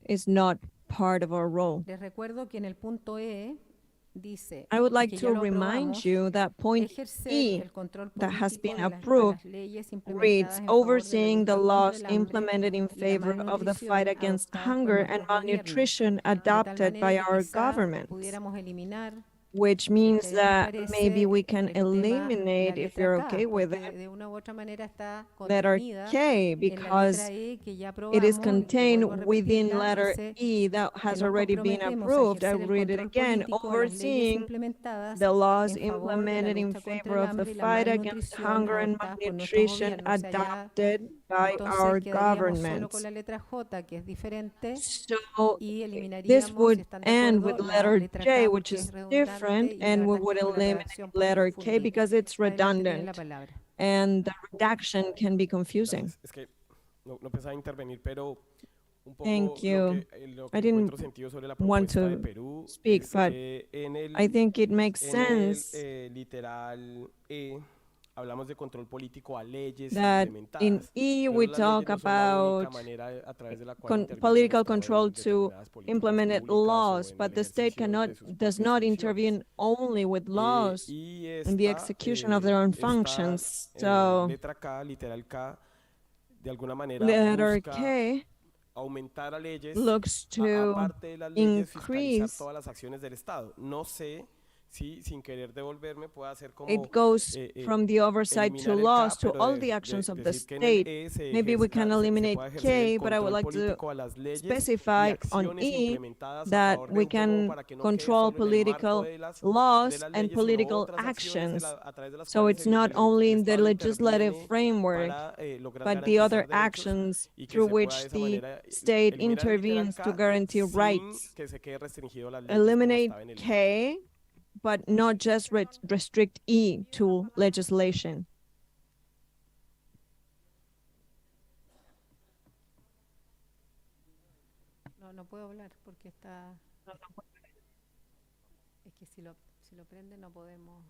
S1: is not part of our role.
S12: Les recuerdo que en el punto E dice
S1: I would like
S12: que ya
S1: to
S12: lo
S1: remind
S12: aprobamos,
S1: you that point
S12: ejercer
S1: E
S12: el control
S1: that has
S12: político
S1: been
S12: a
S1: approved
S12: las leyes implementadas
S1: reads,
S12: en favor de la
S1: overseeing the
S12: lucha contra
S1: laws
S12: el hambre
S1: implemented in
S12: y la
S1: favor of the fight
S12: malnutrición
S1: against
S12: adoptadas por
S1: hunger and
S12: nuestros gobiernos,
S1: malnutrition
S12: de tal
S1: adopted by
S12: manera que
S1: our
S12: quizá
S1: governments,
S12: pudiéramos eliminar,
S1: which
S12: si a
S1: means
S12: ustedes les
S1: that maybe
S12: parece,
S1: we can
S12: el tema de
S1: eliminate,
S12: la
S1: if you're
S12: letra K,
S1: okay with
S12: porque
S1: it,
S12: de una u otra manera está
S1: letter
S12: contenida
S1: K,
S12: en la
S1: because
S12: letra E que ya
S1: it is
S12: aprobamos, y que
S1: contained
S12: vuelvo a
S1: within
S12: repetirla,
S1: letter
S12: dice
S1: E that
S12: que
S1: has
S12: nos
S1: already been
S12: comprometemos a
S1: approved. I
S12: ejercer el
S1: read it
S12: control
S1: again,
S12: político a las leyes
S1: overseeing
S12: implementadas
S1: the laws
S12: en favor de la
S1: implemented in
S12: lucha contra
S1: favor
S12: el
S1: of the
S12: hambre y la
S1: fight against
S12: malnutrición
S1: hunger and
S12: adoptadas por nuestros
S1: malnutrition
S12: gobiernos. O sea, ya
S1: adopted by
S12: entonces
S1: our
S12: quedaríamos solo
S1: governments.
S12: con la letra J, que es diferente,
S1: So
S12: y
S1: this
S12: eliminaríamos, si
S1: would
S12: están de
S1: end with
S12: acuerdo, la
S1: letter
S12: letra
S1: J,
S12: K,
S1: which
S12: porque es
S1: is
S12: redundante,
S1: different,
S12: y la
S1: and we
S12: verdad es
S1: would
S12: que con la
S1: eliminate
S12: redacción puede
S1: letter K
S12: confundir.
S1: because it's
S12: Adelante, tiene la
S1: redundant,
S12: palabra.
S1: and the redaction can be confusing.
S17: Es que no pensaba intervenir, pero un poco
S1: Thank you.
S17: lo que
S1: I didn't
S17: encuentro sentido sobre la
S1: want
S17: propuesta de
S1: to
S17: Perú
S1: speak,
S17: es
S1: but
S17: que en el,
S1: I think it makes
S17: en el
S1: sense
S17: literal hablamos de control político a leyes
S1: that
S17: implementadas.
S1: in E
S17: Pero
S1: we
S17: las
S1: talk
S17: leyes no son la única
S1: about
S17: manera a través de la cual interviene el
S1: political
S17: Estado
S1: control
S17: en
S1: to
S17: determinadas políticas
S1: implement
S17: públicas o
S1: laws,
S17: en
S1: but
S17: el
S1: the state
S17: ejercicio
S1: cannot
S17: de sus
S1: does
S17: propias
S1: not
S17: funciones.
S1: intervene only with laws
S17: Y
S1: in the
S17: esta,
S1: execution of their own
S17: esta
S1: functions. So
S17: letra K, literal K, de alguna manera
S1: letter
S17: busca
S1: K
S17: aumentar a leyes,
S1: looks to
S17: aparte de las leyes, fiscalizar
S1: increase.
S17: todas las acciones del Estado. No sé si sin querer devolverme pueda hacer como
S1: It goes from the oversight to
S17: eliminar el
S1: laws
S17: K,
S1: to
S17: pero
S1: all the actions of the
S17: decir que en el
S1: state.
S17: E se
S1: Maybe we
S17: ejerce
S1: can
S17: se
S1: eliminate
S17: pueda ejercer el
S1: K, but I would
S17: control
S1: like to
S17: político a las leyes y
S1: specify on
S17: acciones
S1: E
S17: implementadas a
S1: that
S17: favor de
S1: we
S17: un pueblo
S1: can
S17: para que no quede
S1: control
S17: solo en el marco
S1: political
S17: de las
S1: laws and
S17: leyes, sino
S1: political
S17: otras acciones
S1: actions.
S17: a través de las
S1: So
S17: cuales
S1: it's not
S17: el
S1: only in the
S17: Estado
S1: legislative
S17: interviene
S1: framework,
S17: para lograr
S1: but the other
S17: garantizar derechos
S1: actions
S17: y que
S1: through
S17: se pueda de
S1: which
S17: esa
S1: the
S17: manera
S1: state
S17: eliminar el literal
S1: intervenes to
S17: K
S1: guarantee
S17: sin
S1: rights.
S17: que se quede restringido a las leyes como
S1: Eliminate
S17: estaba en el
S1: K, but not just restrict E to legislation.
S12: No puedo hablar porque está... Es que si lo prende no podemos...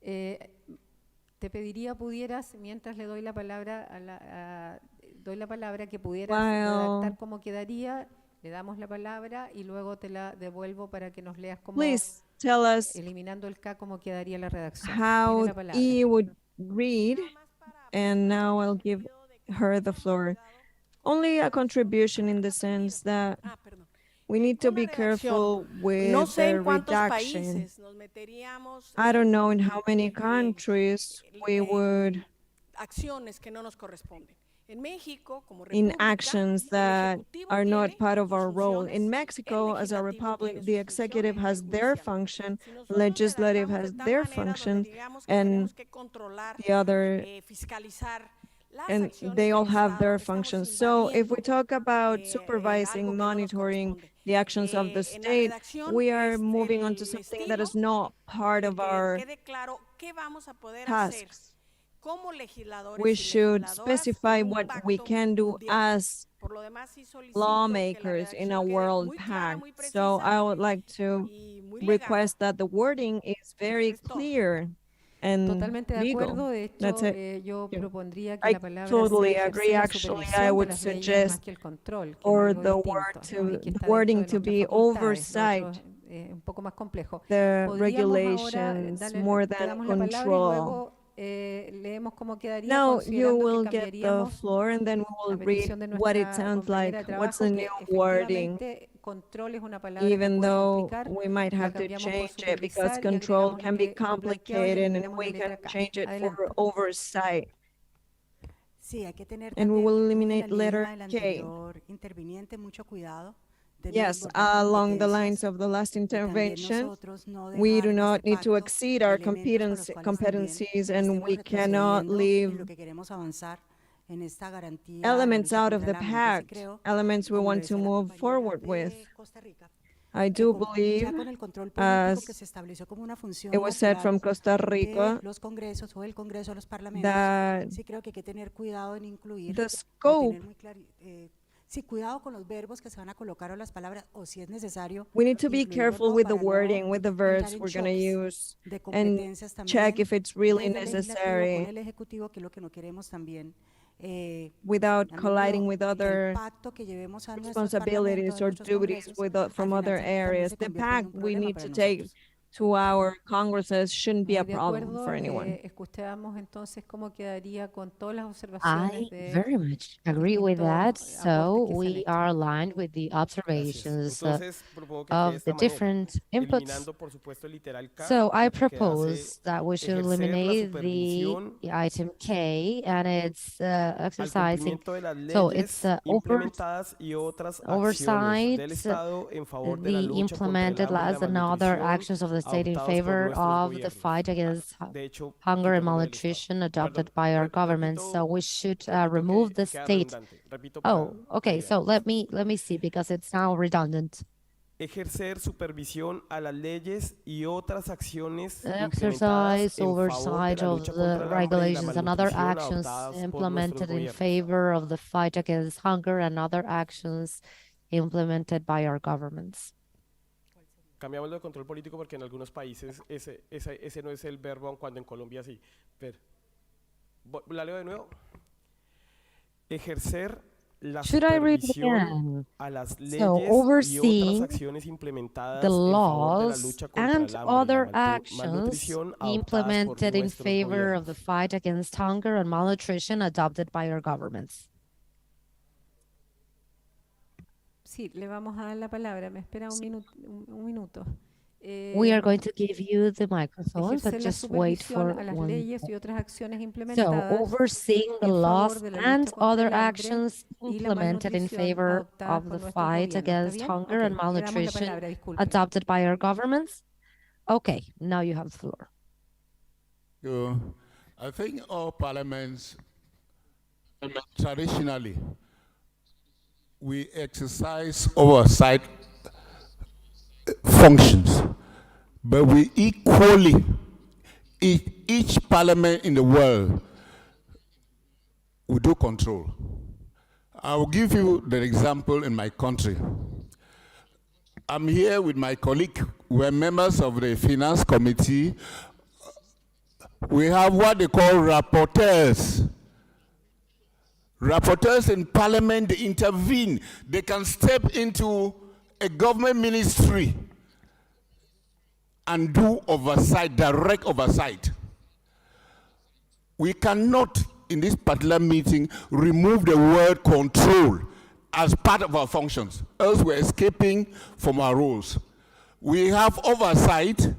S12: te pediría pudieras, mientras le doy la palabra que pudieras redactar cómo quedaría, le damos la palabra y luego te la devuelvo para que nos leas cómo,
S1: Please tell us
S12: eliminando el K, cómo quedaría la redacción.
S1: how
S12: Tiene la palabra.
S1: E would read, and now I'll give her the floor. Only a contribution in the sense that we need to be careful with
S15: No sé
S1: the
S15: en cuántos
S1: redaction.
S15: países nos meteríamos
S1: I don't know in how many countries we would
S15: acciones que no nos corresponden. En México, como
S1: in
S15: república,
S1: actions that are not part of our role. In
S15: funciones,
S1: Mexico, as a
S15: legislativo
S1: republic,
S15: tiene
S1: the
S15: sus
S1: executive
S15: funciones,
S1: has
S15: el
S1: their
S15: judicial.
S1: function,
S15: Si nosotros
S1: legislative
S15: redactamos
S1: has
S15: de tal
S1: their
S15: manera donde
S1: functions,
S15: digamos que
S1: and
S15: tenemos que controlar,
S1: the other,
S15: fiscalizar las
S1: and
S15: acciones
S1: they
S15: del
S1: all have
S15: Estado,
S1: their
S15: estamos
S1: functions. So if we
S15: invadiendo,
S1: talk about
S15: algo
S1: supervising,
S15: que no nos
S1: monitoring
S15: corresponde.
S1: the actions of the
S15: En la
S1: state,
S15: redacción
S1: we are
S15: es
S1: moving on to
S15: el
S1: something that is
S15: estilo
S1: not part
S15: de
S1: of
S15: que
S1: our
S15: quede claro qué vamos a poder hacer
S1: tasks.
S15: como legisladores
S1: We
S15: y
S1: should
S15: legisladoras
S1: specify
S15: en un
S1: what we
S15: pacto
S1: can do
S15: mundial.
S1: as
S15: Por lo demás, sí solicito que la
S1: lawmakers in a
S15: redacción quede
S1: world
S15: muy clara,
S1: pact.
S15: muy
S1: So
S15: precisa
S1: I would like to
S15: y muy legal.
S1: request that the wording is very clear and
S12: Totalmente de
S1: legal.
S12: acuerdo. De
S1: That's
S12: hecho,
S1: it.
S12: yo
S1: Yeah.
S12: propondría que
S1: I
S12: la palabra
S1: totally
S12: sea
S1: agree.
S12: ejercer la
S1: Actually, I
S12: supervisión de
S1: would
S12: las leyes más
S1: suggest
S12: que el control, que es
S1: for
S12: algo
S1: the word
S12: distinto, ¿no? Y que
S1: the
S12: está
S1: wording
S12: dentro
S1: to
S12: de
S1: be
S12: nuestras facultades. Lo
S1: oversight
S12: otro es un poco más complejo.
S1: the
S12: Podríamos ahora
S1: regulations more
S12: te
S1: than
S12: damos la palabra y
S1: control.
S12: luego leemos cómo quedaría,
S1: Now you
S12: considerando que
S1: will get the
S12: cambiaríamos
S1: floor and then we
S12: a
S1: will read
S12: petición de
S1: what it
S12: nuestra
S1: sounds
S12: compañera
S1: like.
S12: de
S1: What's
S12: trabajo,
S1: the
S12: que
S1: new wording?
S12: efectivamente control es una palabra que
S1: Even
S12: puede
S1: though
S12: complicar,
S1: we might
S12: la
S1: have to
S12: cambiamos por
S1: change it because
S12: supervisar y
S1: control
S12: agregamos
S1: can
S12: lo
S1: be
S12: que fue planteado y
S1: complicated and
S12: eliminamos la
S1: we can
S12: letra K.
S1: change it
S12: Adelante.
S1: for oversight.
S7: Sí, hay que tener
S1: And we
S7: también
S1: will
S7: muy en
S1: eliminate
S7: la
S1: letter
S7: línea del
S1: K.
S7: anterior interviniente, mucho cuidado. de no
S1: Yes,
S7: desbordar
S1: along the
S7: competencias,
S1: lines of the last
S7: y también
S1: intervention,
S7: nosotros no
S1: we do
S7: dejar en
S1: not
S7: este
S1: need to
S7: pacto
S1: exceed our
S7: elementos por los cuales también
S1: competencies and
S7: estemos
S1: we cannot
S7: retrocediendo en
S1: leave
S7: lo que queremos avanzar en esta garantía,
S1: elements
S7: la lucha
S1: out of
S7: contra
S1: the
S7: el hambre. Entonces
S1: pact,
S7: creo,
S1: elements we
S7: como lo
S1: want to
S7: decía la
S1: move
S7: compañera
S1: forward
S7: de
S1: with.
S7: Costa Rica,
S1: I do
S7: ya
S1: believe,
S7: con el control político que
S1: as
S7: se estableció como una función
S1: it was said
S7: natural
S1: from Costa
S7: de
S1: Rica,
S7: los congresos o el congreso de los parlamentos,
S1: that
S7: sí creo que hay que tener cuidado en incluir
S1: the
S7: o
S1: scope,
S7: tener muy claro, sí, cuidado con los verbos que se van a colocar o las palabras, o si es necesario,
S1: we need to be
S7: incluirlos,
S1: careful
S7: ¿no?
S1: with the
S7: Para no
S1: wording, with the
S7: entrar
S1: verbs
S7: en
S1: we're going to
S7: choques
S1: use,
S7: de
S1: and
S7: competencias
S1: check
S7: también
S1: if it's really
S7: desde el legislativo con
S1: necessary
S7: el ejecutivo, que es lo que no queremos también.
S1: without
S7: También
S1: colliding
S7: creo
S1: with
S7: que el
S1: other
S7: pacto que llevemos a nuestros
S1: responsibilities
S7: parlamentos, a
S1: or
S7: nuestros
S1: duties
S7: congresos,
S1: with, from
S7: al
S1: other
S7: final también
S1: areas.
S7: se
S1: The
S7: convierte en
S1: pact
S7: un
S1: we
S7: problema
S1: need
S7: para
S1: to take
S7: nosotros.
S1: to our congresses shouldn't be a
S12: Muy de
S1: problem
S12: acuerdo.
S1: for anyone.
S12: Escuchamos entonces cómo quedaría con todas las observaciones
S6: I
S12: de
S6: very much agree with that.
S12: distintos
S6: So
S12: aportes que se han
S6: we
S12: hecho.
S6: are aligned with the
S17: Gracias.
S6: observations
S17: Entonces propongo que quede de
S6: of the
S17: esta manera,
S6: different inputs.
S17: eliminando por supuesto el literal K,
S6: So I
S17: que hace
S6: propose that we should
S17: ejercer la
S6: eliminate
S17: supervisión
S6: the item K, and it's
S17: al
S6: exercising.
S17: cumplimiento de las
S6: So it's
S17: leyes implementadas y otras acciones
S6: oversight,
S17: del Estado en favor de la
S6: the
S17: lucha contra el
S6: implemented
S17: hambre y
S6: laws
S17: la
S6: and other
S17: malnutrición
S6: actions of the state in
S17: adoptados por
S6: favor
S17: nuestros
S6: of the
S17: gobiernos.
S6: fight against
S17: De hecho,
S6: hunger and
S17: quitémoslo del Estado.
S6: malnutrition adopted
S17: Perdón,
S6: by our government.
S17: repito,
S6: So we should
S17: repito
S6: remove
S17: que
S6: the
S17: queda
S6: state.
S17: redundante. Repito para
S6: Oh, okay.
S17: idea.
S6: So let me see, because it's now redundant.
S17: Ejercer supervisión a las leyes y otras acciones
S6: Exercise
S17: implementadas en favor de
S6: oversight
S17: la
S6: of
S17: lucha
S6: the
S17: contra el hambre y la
S6: regulations and other
S17: malnutrición
S6: actions
S17: adoptadas por nuestros
S6: implemented in
S17: gobiernos.
S6: favor of the fight against hunger and other actions implemented by our governments.
S17: Cambiamos lo de control político porque en algunos países ese no es el verbo, aun cuando en Colombia sí. Pero, la leo de nuevo. Ejercer
S8: la
S6: Should I read it
S8: supervisión
S6: again?
S8: a las
S6: So,
S8: leyes y otras
S6: overseeing
S8: acciones implementadas
S6: the
S8: en favor de la
S6: laws
S8: lucha contra
S6: and
S8: el hambre y la
S6: other actions
S8: malnutrición adoptadas por
S6: implemented in
S8: nuestros
S6: favor of
S8: gobiernos.
S6: the fight against hunger and malnutrition adopted by our governments.
S12: Sí, le vamos a dar la palabra. Me espera un minuto.
S6: We are going to give you the microphone, but
S12: Ejercer la
S6: just wait
S12: supervisión
S6: for
S12: a las
S6: one.
S12: leyes y otras acciones
S6: So,
S12: implementadas
S6: overseeing the
S12: en
S6: laws
S12: favor de la
S6: and
S12: lucha contra
S6: other
S12: el hambre
S6: actions
S12: y la
S6: implemented in
S12: malnutrición
S6: favor
S12: adoptadas
S6: of
S12: por
S6: the
S12: nuestros
S6: fight
S12: gobiernos. ¿Está
S6: against
S12: bien?
S6: hunger
S12: Ok,
S6: and
S12: le damos la
S6: malnutrition
S12: palabra, disculpe.
S6: adopted by our governments. Okay, now you have the floor.
S10: I think all parliaments, traditionally, we exercise oversight functions, but we equally, each parliament in the world, we do control. I will give you the example in my country. I'm here with my colleague. We're members of the Finance Committee. We have what they call rapporteurs. Rapporteurs in Parliament, they intervene. They can step into a government ministry and do oversight, direct oversight. We cannot, in this particular meeting, remove the word control as part of our functions, else we're escaping from our roles. We have oversight,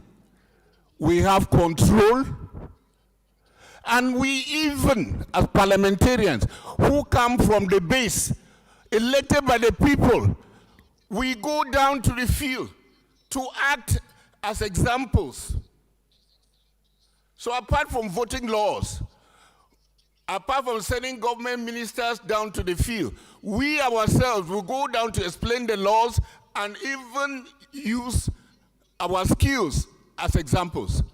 S10: we have control, and we even, as parliamentarians who come from the base, elected by the people, we go down to the field to act as examples. So apart from voting laws, apart from sending government ministers down to the field, we ourselves will go down to explain the laws and even use our skills as examples.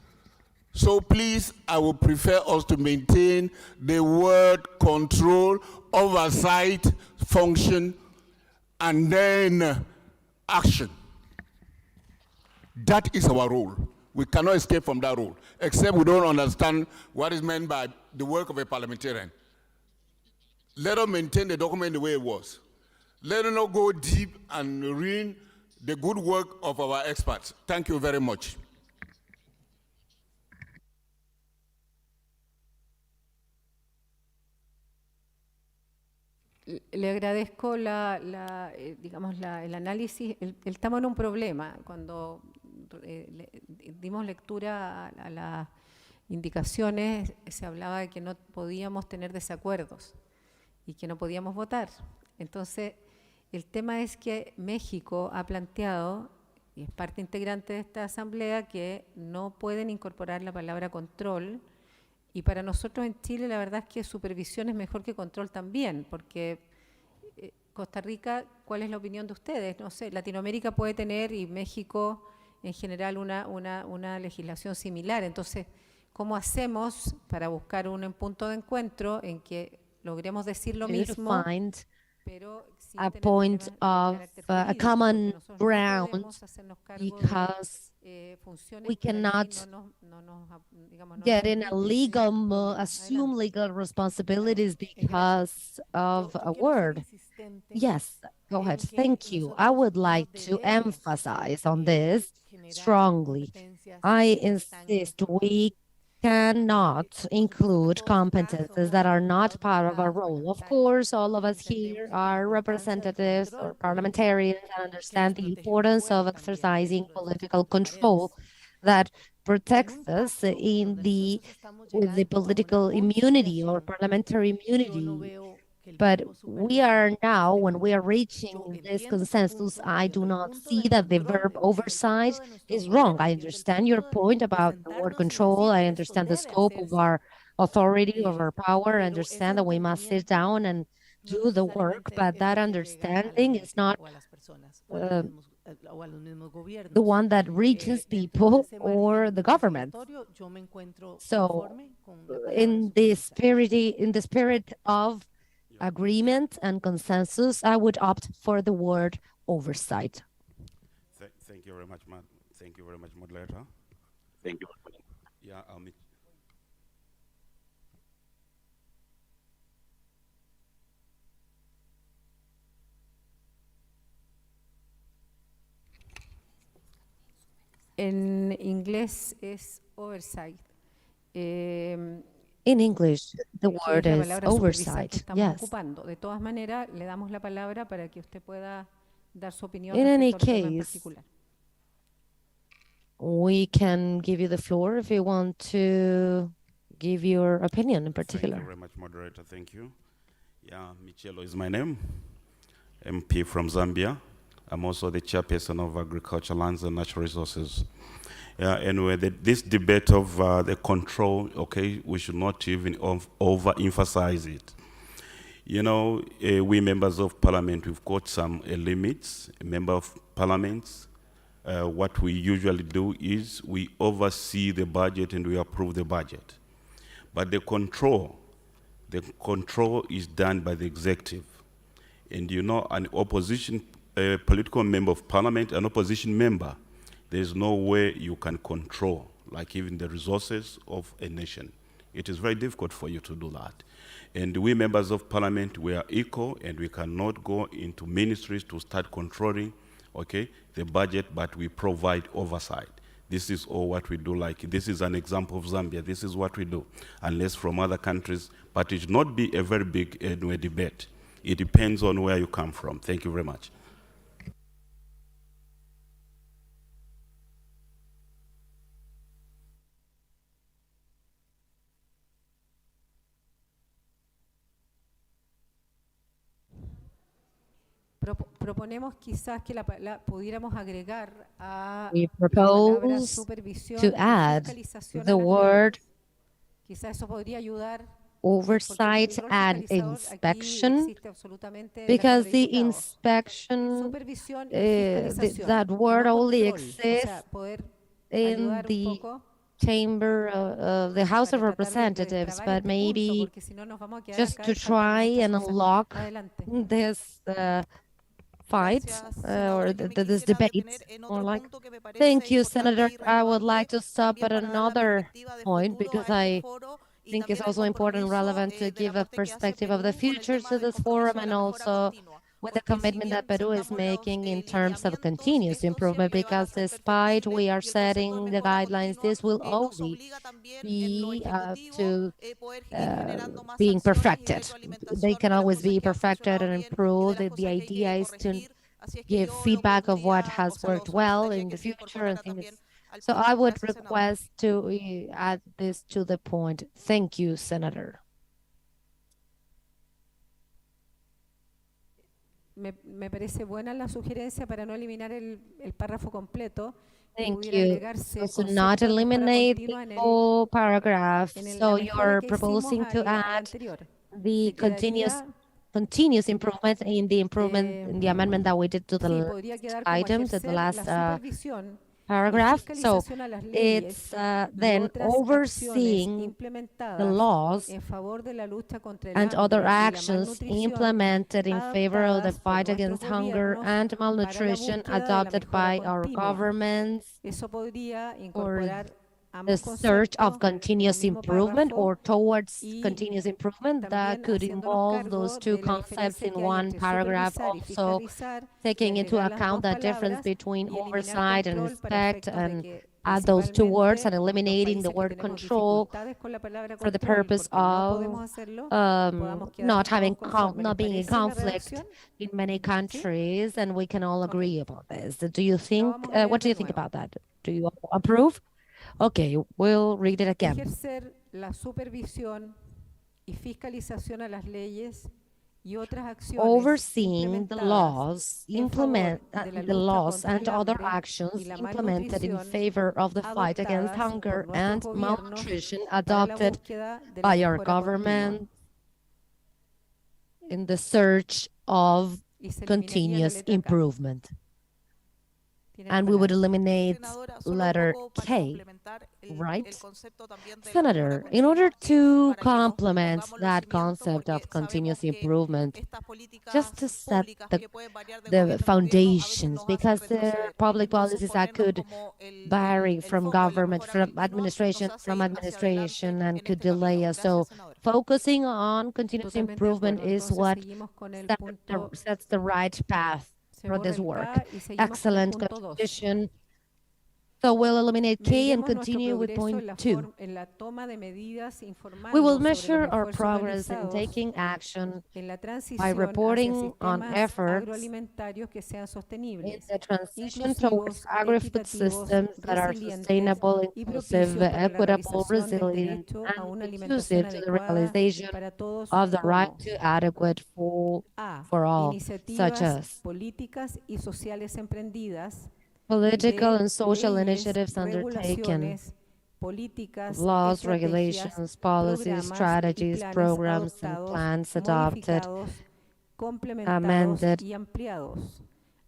S10: So please, I would prefer us to maintain the word control, oversight, function, and then action. That is our role. We cannot escape from that role, except we don't understand what is meant by the work of a parliamentarian. Let us maintain the document the way it was. Let us not go deep and ruin the good work of our experts. Thank you very much.
S12: Le agradezco digamos el análisis. Estamos en un problema. Cuando dimos lectura a las indicaciones, se hablaba de que no podíamos tener desacuerdos y que no podíamos votar. Entonces, el tema es que México ha planteado, y es parte integrante de esta asamblea, que no pueden incorporar la palabra control. Y para nosotros en Chile la verdad es que supervisión es mejor que control también, porque Costa Rica, ¿cuál es la opinión de ustedes? No sé, Latinoamérica puede tener, y México en general, una legislación similar. Entonces, ¿cómo hacemos para buscar un punto de encuentro en que logremos decir lo mismo, pero sin
S6: a
S12: tener
S6: point
S12: problemas de
S6: of
S12: carácter
S6: a
S12: jurídico?
S6: common
S12: Porque nosotros no
S6: ground,
S12: podemos hacernos cargo
S6: because
S12: de funciones
S6: we
S12: que la ley
S6: cannot
S12: digamos, no
S6: get
S12: nos
S6: in a
S12: permite.
S6: legal, assume legal responsibilities because of a word. Yes, go ahead. Thank you. I would like to emphasize on this strongly. I insist we cannot include competences that are not part of our role. Of course, all of us here are representatives or parliamentarians and understand the importance of exercising political control that protects us with the political immunity or parliamentary immunity. But we are now, when we are reaching this consensus, I do not see that the verb oversight is wrong. I understand your point about the word control. I understand the scope of our authority, of our power. I understand that we must sit down and do the work, but that understanding is not the one that reaches people or the government. So, in the spirit of agreement and consensus, I would opt for the word oversight.
S22: Thank you very much, Thank you very much, moderator.
S23: Thank you.
S22: Yeah,
S12: En inglés es oversight.
S6: In English, the
S12: Que
S6: word
S12: es la
S6: is
S12: palabra supervisar que
S6: oversight.
S12: estamos
S6: Yes.
S12: ocupando. De todas maneras, le damos la palabra para que usted pueda dar su opinión
S6: In any
S12: respecto al tema en
S6: case,
S12: particular.
S6: we can give you the floor if you want to give your opinion in
S22: Thank you
S6: particular.
S22: very much, moderator. Thank you. Yeah, Michelo is my name. MP from Zambia. I'm also the chairperson of Agriculture, Lands and Natural Resources. Anyway, this debate of the control, okay, we should not even overemphasize it. You know, we members of parliament, we've got some limits. A member of parliament, what we usually do is we oversee the budget and we approve the budget. But the control is done by the executive. And you know, an opposition political member of parliament, an opposition member, there's no way you can control, like even the resources of a nation. It is very difficult for you to do that. And we members of parliament, we are equal and we cannot go into ministries to start controlling, okay, the budget, but we provide oversight. This is all what we do. Like, this is an example of Zambia. This is what we do, unless from other countries. But it should not be a very big debate. It depends on where you come from. Thank you very much.
S12: Proponemos quizás que pudiéramos agregar a
S6: We
S12: la palabra
S6: propose
S12: supervisión
S6: to
S12: y
S6: add
S12: fiscalización a
S6: the
S12: las
S6: word
S12: leyes. Quizás eso podría ayudar
S6: oversight and inspection, because the inspection, that word only exists in the chamber of the House of Representatives, but maybe just to try and unlock this fight or this debate, more like. Thank you, Senator. I would like to stop at another point because I think it's also important and relevant to give a perspective of the future to this forum, and also with the commitment that Peru is making in terms of continuous improvement, because despite we are setting the guidelines, this will only be to being perfected. They can always be perfected and improved. The idea is to give feedback of what has worked well in the future and things. So I would request to add this to the point. Thank you, Senator.
S12: Me parece buena la sugerencia para no eliminar el párrafo completo.
S6: Thank you. So not eliminate the whole paragraph. So you're proposing to add the continuous improvement in the amendment that we did to the last item, to the last paragraph. So it's then overseeing the laws and other actions implemented in favor of the fight against hunger and malnutrition adopted by our governments, or the search of continuous improvement or towards continuous improvement. That could involve those two concepts in one paragraph, also taking into account the difference between oversight and inspect, and add those two words and eliminating the word control for the purpose of not being in conflict in many countries, and we can all agree about this. Do you think, what do you think about that? Do you approve? Okay, we'll read it again.
S12: Ejercer la supervisión y fiscalización a las leyes y otras acciones
S6: overseeing the laws, the laws and other actions implemented in favor of the fight against hunger and malnutrition adopted by our government in the search of continuous improvement. And we would eliminate letter K, right? Senator, in order to complement that concept of continuous improvement, just to set the foundations, because there are public policies that could vary from government, from administration, and could delay us. So focusing on continuous improvement is what sets the right path for this work. Excellent contribution. So we'll eliminate K and
S12: Mediremos nuestro
S6: continue with
S12: progreso
S6: point 2.
S12: en la toma de medidas
S6: We
S12: informando
S6: will
S12: sobre
S6: measure
S12: los
S6: our
S12: esfuerzos
S6: progress in
S12: realizados
S6: taking action
S12: en la
S6: by
S12: transición hacia
S6: reporting on
S12: sistemas
S6: efforts
S12: agroalimentarios que sean
S6: in
S12: sostenibles,
S6: the transition towards
S12: inclusivos,
S6: agri-food
S12: equitativos,
S6: systems that are
S12: resilientes
S6: sustainable,
S12: y
S6: inclusive,
S12: propicios para la
S6: equitable,
S12: realización del
S6: resilient,
S12: derecho a
S6: and
S12: una
S6: inclusive
S12: alimentación
S6: to the
S12: adecuada
S6: realization
S12: para todos
S6: of the right
S12: como
S6: to adequate food
S12: A.
S6: for all, such
S12: Iniciativas
S6: as
S12: políticas y sociales emprendidas,
S6: political
S12: B.
S6: and social
S12: Leyes,
S6: initiatives undertaken,
S12: regulaciones, políticas,
S6: laws,
S12: estrategias,
S6: regulations, policies,
S12: programas y
S6: strategies,
S12: planes
S6: programs, and
S12: adoptados,
S6: plans adopted,
S12: modificados, complementados
S6: amended,
S12: y ampliados.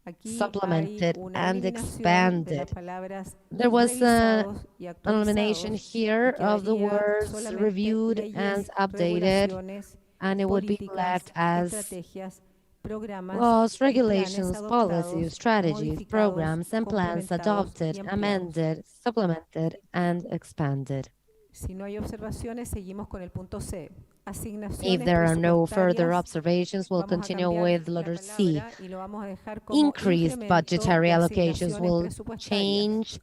S12: Aquí hay
S6: supplemented,
S12: una
S6: and
S12: eliminación de las
S6: expanded.
S12: palabras
S6: There was
S12: revisados y
S6: an elimination
S12: actualizados
S6: here
S12: y
S6: of the
S12: quedaría
S6: words
S12: solamente
S6: reviewed and
S12: leyes,
S6: updated,
S12: regulaciones,
S6: and it would be
S12: políticas,
S6: left as
S12: estrategias, programas
S6: laws,
S12: y planes
S6: regulations, policies,
S12: adoptados,
S6: strategies,
S12: modificados,
S6: programs, and plans
S12: complementados
S6: adopted,
S12: y ampliados.
S6: amended, supplemented, and expanded.
S12: Si no hay observaciones, seguimos con el punto C.
S6: If
S12: Asignaciones
S6: there are no further
S12: presupuestarias.
S6: observations, we'll
S12: Vamos a
S6: continue
S12: cambiar
S6: with
S12: la
S6: letter C.
S12: palabra y lo vamos a dejar como
S6: Increased
S12: incremento
S6: budgetary
S12: de
S6: allocations
S12: asignaciones
S6: will
S12: presupuestarias
S6: change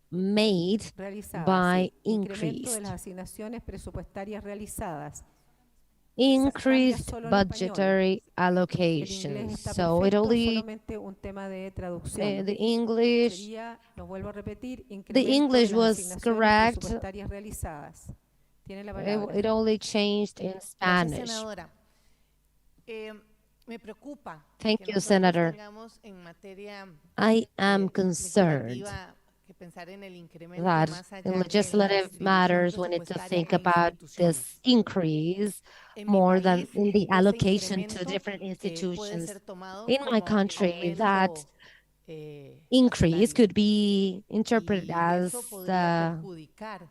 S6: made
S12: realizadas,
S6: by
S12: sí. Incremento de
S6: increased.
S12: las asignaciones presupuestarias realizadas.
S6: Increased
S12: solo en español.
S6: budgetary
S12: El inglés
S6: allocations.
S12: está
S6: So it
S12: perfecto, es
S6: only
S12: solamente un tema de traducción.
S6: the English
S12: Sería, lo vuelvo a repetir,
S6: the
S12: incremento
S6: English
S12: de las
S6: was
S12: asignaciones
S6: correct.
S12: presupuestarias realizadas. Tiene la
S6: It,
S12: palabra.
S6: it only changed in
S5: Gracias,
S6: Spanish.
S5: senadora. Me preocupa
S6: Thank
S5: que
S6: you,
S5: nosotros
S6: Senator.
S5: tengamos en materia
S6: I am concerned
S5: legislativa que pensar en el incremento
S6: that
S5: más allá
S6: in
S5: que en la
S6: legislative
S5: distribución
S6: matters we need to
S5: presupuestaria
S6: think
S5: a
S6: about
S5: instituciones.
S6: this increase
S5: En mi
S6: more than
S5: país,
S6: in the
S5: ese
S6: allocation to
S5: incremento,
S6: different
S5: puede
S6: institutions.
S5: ser tomado
S6: In my
S5: como
S6: country,
S5: aumento,
S6: that increase could be interpreted
S5: y
S6: as
S5: eso podría perjudicar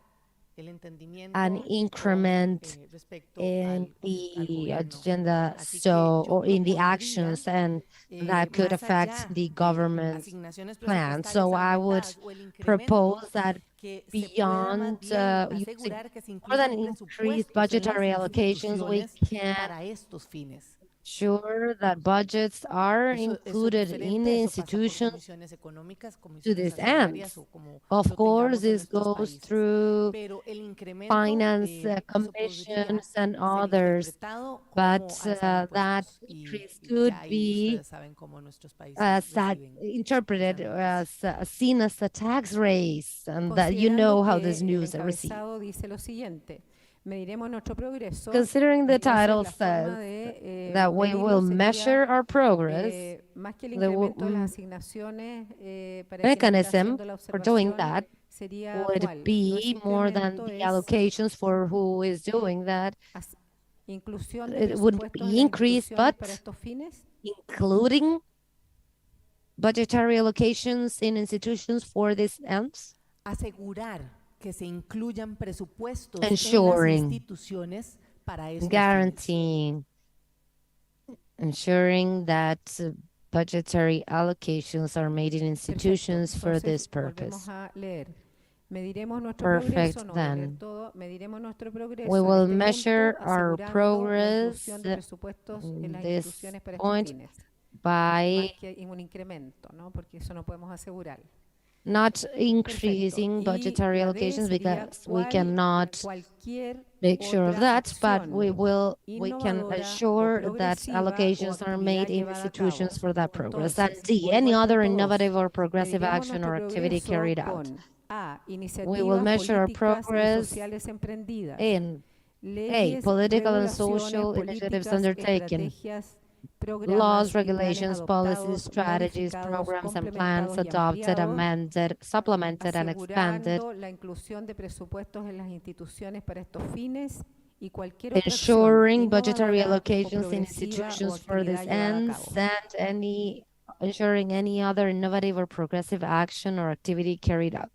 S5: el entendimiento
S6: an increment
S5: respecto
S6: in
S5: al
S6: the
S5: gobierno.
S6: agenda,
S5: Así que
S6: so
S5: yo
S6: or in the
S5: propondría,
S6: actions, and that could
S5: más
S6: affect
S5: allá
S6: the
S5: de
S6: government's
S5: asignaciones
S6: plan.
S5: presupuestarias
S6: So I would
S5: aumentadas o el incremento,
S6: propose that
S5: que se pueda más
S6: beyond
S5: bien
S6: using
S5: asegurar que se
S6: more than
S5: incluyan
S6: increased
S5: presupuestos
S6: budgetary
S5: en las
S6: allocations, we
S5: instituciones
S6: can
S5: para estos fines.
S6: ensure that budgets are
S5: Eso es
S6: included in
S5: diferente,
S6: the
S5: eso pasa por
S6: institutions
S5: comisiones económicas,
S6: to
S5: comisiones
S6: this
S5: hacendaриas
S6: end.
S5: o como
S6: Of
S5: lo
S6: course,
S5: tengamos en
S6: this
S5: nuestros
S6: goes
S5: países.
S6: through
S5: Pero el incremento,
S6: finance
S5: eso podría
S6: commissions and
S5: ser
S6: others,
S5: interpretado como
S6: but
S5: alzar
S6: that
S5: impuestos. Y
S6: increase
S5: ya
S6: could
S5: ahí
S6: be
S5: ustedes saben cómo nuestros países
S6: that
S5: reciben
S6: interpreted as seen as a tax raise, and that you
S12: Considerando
S6: know how
S12: que
S6: this
S12: el
S6: news are received.
S12: encabezado dice lo siguiente: mediremos nuestro progreso.
S6: Considering the
S12: entonces
S6: title
S12: la forma
S6: says
S12: de
S6: that we
S12: medirlo
S6: will
S12: sería,
S6: measure our progress,
S12: más que el
S6: the
S12: incremento de las asignaciones para
S6: mechanism
S12: quien está haciendo la
S6: for doing
S12: observación
S6: that
S12: sería
S6: would
S12: cuál.
S6: be more than
S12: Nuestro
S6: the
S12: incremento es
S6: allocations for who is doing that.
S12: inclusión de
S6: It wouldn't
S12: presupuestos en
S6: be
S12: las
S6: increased,
S12: instituciones
S6: but
S12: para estos fines.
S6: including budgetary allocations in institutions for these ends.
S5: asegurar que se incluyan presupuestos en las
S6: Ensuring,
S5: instituciones para estos fines.
S6: guaranteeing, ensuring that budgetary allocations are made in institutions for this purpose.
S12: Volvemos a leer. Mediremos nuestro
S6: Perfect,
S12: progreso, no voy a leer
S6: then.
S12: todo. Mediremos nuestro progreso
S6: We
S12: en
S6: will
S12: este
S6: measure
S12: punto,
S6: our
S12: asegurando la
S6: progress
S12: inclusión de presupuestos en
S6: in
S12: las
S6: this
S12: instituciones para estos
S6: point
S12: fines.
S6: by
S12: Más que en un incremento, ¿no? Porque eso no podemos asegurar.
S6: not increasing
S12: Perfecto.
S6: budgetary
S12: Y la D
S6: allocations
S12: sería
S6: because we cannot
S12: cualquier
S6: make sure of
S12: otra
S6: that, but we can
S12: innovadora o
S6: assure that
S12: progresiva
S6: allocations
S12: o
S6: are made in
S12: actividad llevada a
S6: institutions
S12: cabo.
S6: for that progress.
S12: Entonces,
S6: And D,
S12: vuelvo
S6: any
S12: al
S6: other
S12: punto dos.
S6: innovative or progressive
S12: Mediremos
S6: action or
S12: nuestro
S6: activity
S12: progreso
S6: carried out.
S12: con A.
S6: We will
S12: Iniciativas
S6: measure our
S12: políticas y
S6: progress
S12: sociales emprendidas.
S6: in
S12: Leyes,
S6: political and
S12: regulaciones,
S6: social initiatives
S12: políticas,
S6: undertaken,
S12: estrategias, programas
S6: laws,
S12: y planes
S6: regulations, policies,
S12: adoptados,
S6: strategies,
S12: modificados,
S6: programs, and plans
S12: complementados y
S6: adopted,
S12: ampliados,
S6: amended, supplemented, and expanded,
S12: asegurando la inclusión de presupuestos en las instituciones para estos fines y cualquier otra acción
S6: ensuring budgetary
S12: innovadora o
S6: allocations in
S12: progresiva o
S6: institutions for these
S12: actividad llevada a
S6: ends,
S12: cabo.
S6: and ensuring any other innovative or progressive action or activity carried out.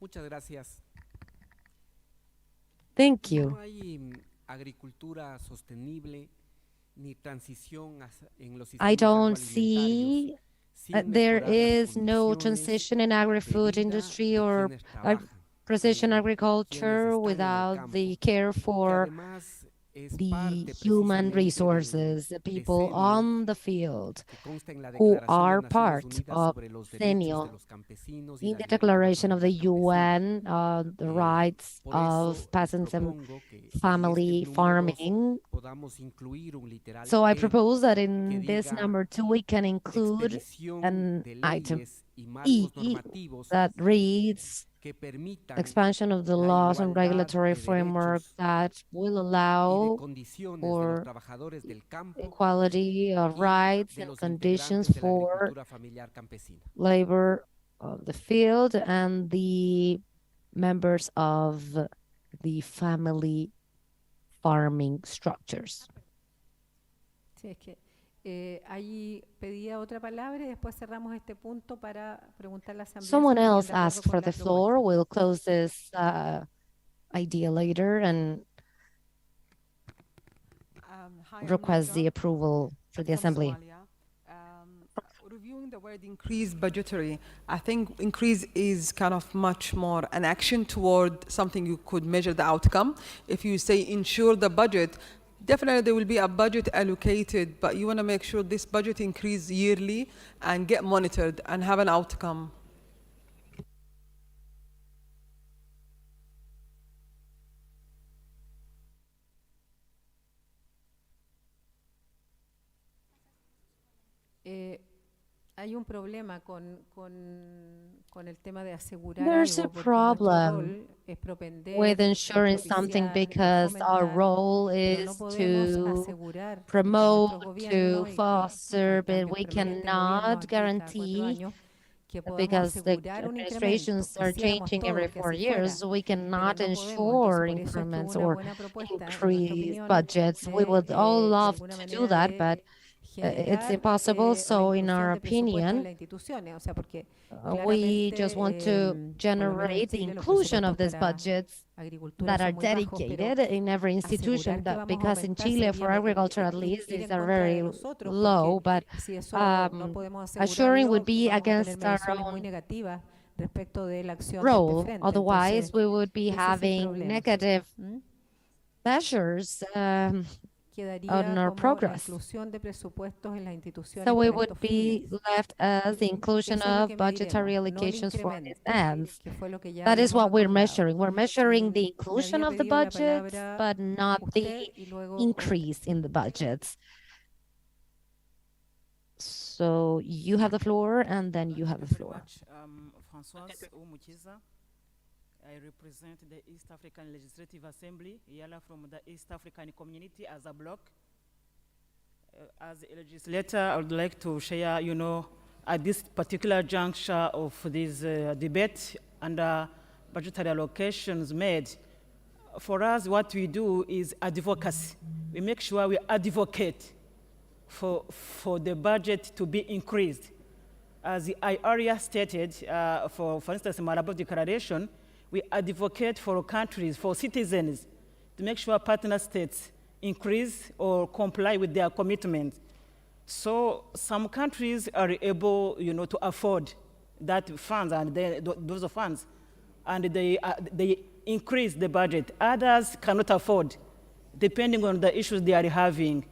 S8: Muchas gracias.
S6: Thank you.
S8: No hay agricultura sostenible ni transición en los
S6: I
S8: sistemas
S6: don't
S8: agroalimentarios
S6: see
S8: sin
S6: there
S8: mejorar las
S6: is no
S8: condiciones
S6: transition in agri-food
S8: de vida
S6: industry
S8: de
S6: or
S8: quienes trabajan,
S6: precision
S8: quienes
S6: agriculture
S8: están en el
S6: without
S8: campo,
S6: the care
S8: que
S6: for
S8: además
S6: the human resources, the people on the field who are part of Senio in the Declaration of the UN on the rights of peasants and family farming. So I propose that in this number 2 we can include an item E that reads expansion of the laws and regulatory framework that will allow for equality of rights and conditions for labor of the field and the members of the family farming structures.
S12: Sí, es que ahí pedía otra palabra y después cerramos este punto para preguntar a la asamblea.
S6: Someone else asked for the floor. We'll close this idea later and request the approval for the assembly.
S9: Reviewing the word increase budgetary, I think increase is kind of much more an action toward something you could measure the outcome. If you say ensure the budget, definitely there will be a budget allocated, but you want to make sure this budget increase yearly and get monitored and have an outcome.
S12: Hay un problema con el tema de asegurar
S6: There's
S12: algo,
S6: a
S12: porque nuestro
S6: problem
S12: rol es propender,
S6: with ensuring
S12: es
S6: something
S12: propiciar, es
S6: because our
S12: fomentar,
S6: role
S12: pero
S6: is
S12: no podemos
S6: to
S12: asegurar que
S6: promote,
S12: nuestro
S6: to
S12: gobierno, y
S6: foster, but
S12: cambios
S6: we
S12: permanentes de gobierno
S6: cannot
S12: aquí cada 4
S6: guarantee,
S12: años, que podamos
S6: because the
S12: asegurar un incremento.
S6: administrations are
S12: Quisiéramos
S6: changing every
S12: todos que
S6: 4
S12: así
S6: years,
S12: fuera,
S6: we cannot
S12: pero no podemos.
S6: ensure
S12: Entonces, por eso es que
S6: increments
S12: una
S6: or
S12: buena propuesta, en nuestra
S6: increase
S12: opinión,
S6: budgets. We would all
S12: de
S6: love
S12: alguna
S6: to
S12: manera
S6: do that,
S12: de
S6: but it's
S12: generar,
S6: impossible. So in our
S12: la inclusión de presupuestos en
S6: opinion,
S12: las instituciones, o sea, porque
S6: we just want to
S12: por lo menos en
S6: generate the
S12: Chile, los
S6: inclusion of
S12: presupuestos
S6: these
S12: para
S6: budgets
S12: agricultura
S6: that are
S12: son muy bajos,
S6: dedicated
S12: pero
S6: in every institution,
S12: asegurar que
S6: that
S12: vamos a
S6: because in
S12: aumentar
S6: Chile,
S12: sería
S6: for agriculture at
S12: ir
S6: least,
S12: en
S6: these are
S12: contra de
S6: very
S12: nosotros,
S6: low,
S12: porque
S6: but
S12: si eso no podemos
S6: assuring
S12: asegurarlo,
S6: would be
S12: vamos a tener
S6: against our
S12: mediciones muy
S6: own
S12: negativas respecto de la acción de este
S6: role.
S12: frente.
S6: Otherwise,
S12: Entonces,
S6: we would be
S12: ese es el
S6: having
S12: problema.
S6: negative measures
S12: Quedaría
S6: on our
S12: como la
S6: progress.
S12: inclusión de presupuestos en las instituciones
S6: So we
S12: para
S6: would
S12: estos
S6: be
S12: fines.
S6: left as the inclusion
S12: Eso es lo
S6: of
S12: que
S6: budgetary
S12: mediremos, no el
S6: allocations for these
S12: incremento,
S6: ends.
S12: que fue lo que ya
S6: That is
S12: habíamos
S6: what we're
S12: acordado.
S6: measuring. We're measuring the
S12: Me
S6: inclusion
S12: había
S6: of the
S12: pedido la
S6: budgets,
S12: palabra
S6: but not the
S12: usted y luego
S6: increase in the budgets. So you have the floor, and then you have the floor.
S14: Françoise Umuchiza. I represent the East African Legislative Assembly, Yala from the East African community as a bloc. As a legislator, I would like to share, at this particular juncture of this debate under budgetary allocations made, for us, what we do is advocacy. We make sure we advocate for the budget to be increased. As I earlier stated, for instance, in Malabo Declaration, we advocate for countries, for citizens, to make sure partner states increase or comply with their commitments. So some countries are able, to afford that funds and those funds, and they increase the budget. Others cannot afford, depending on the issues they are having.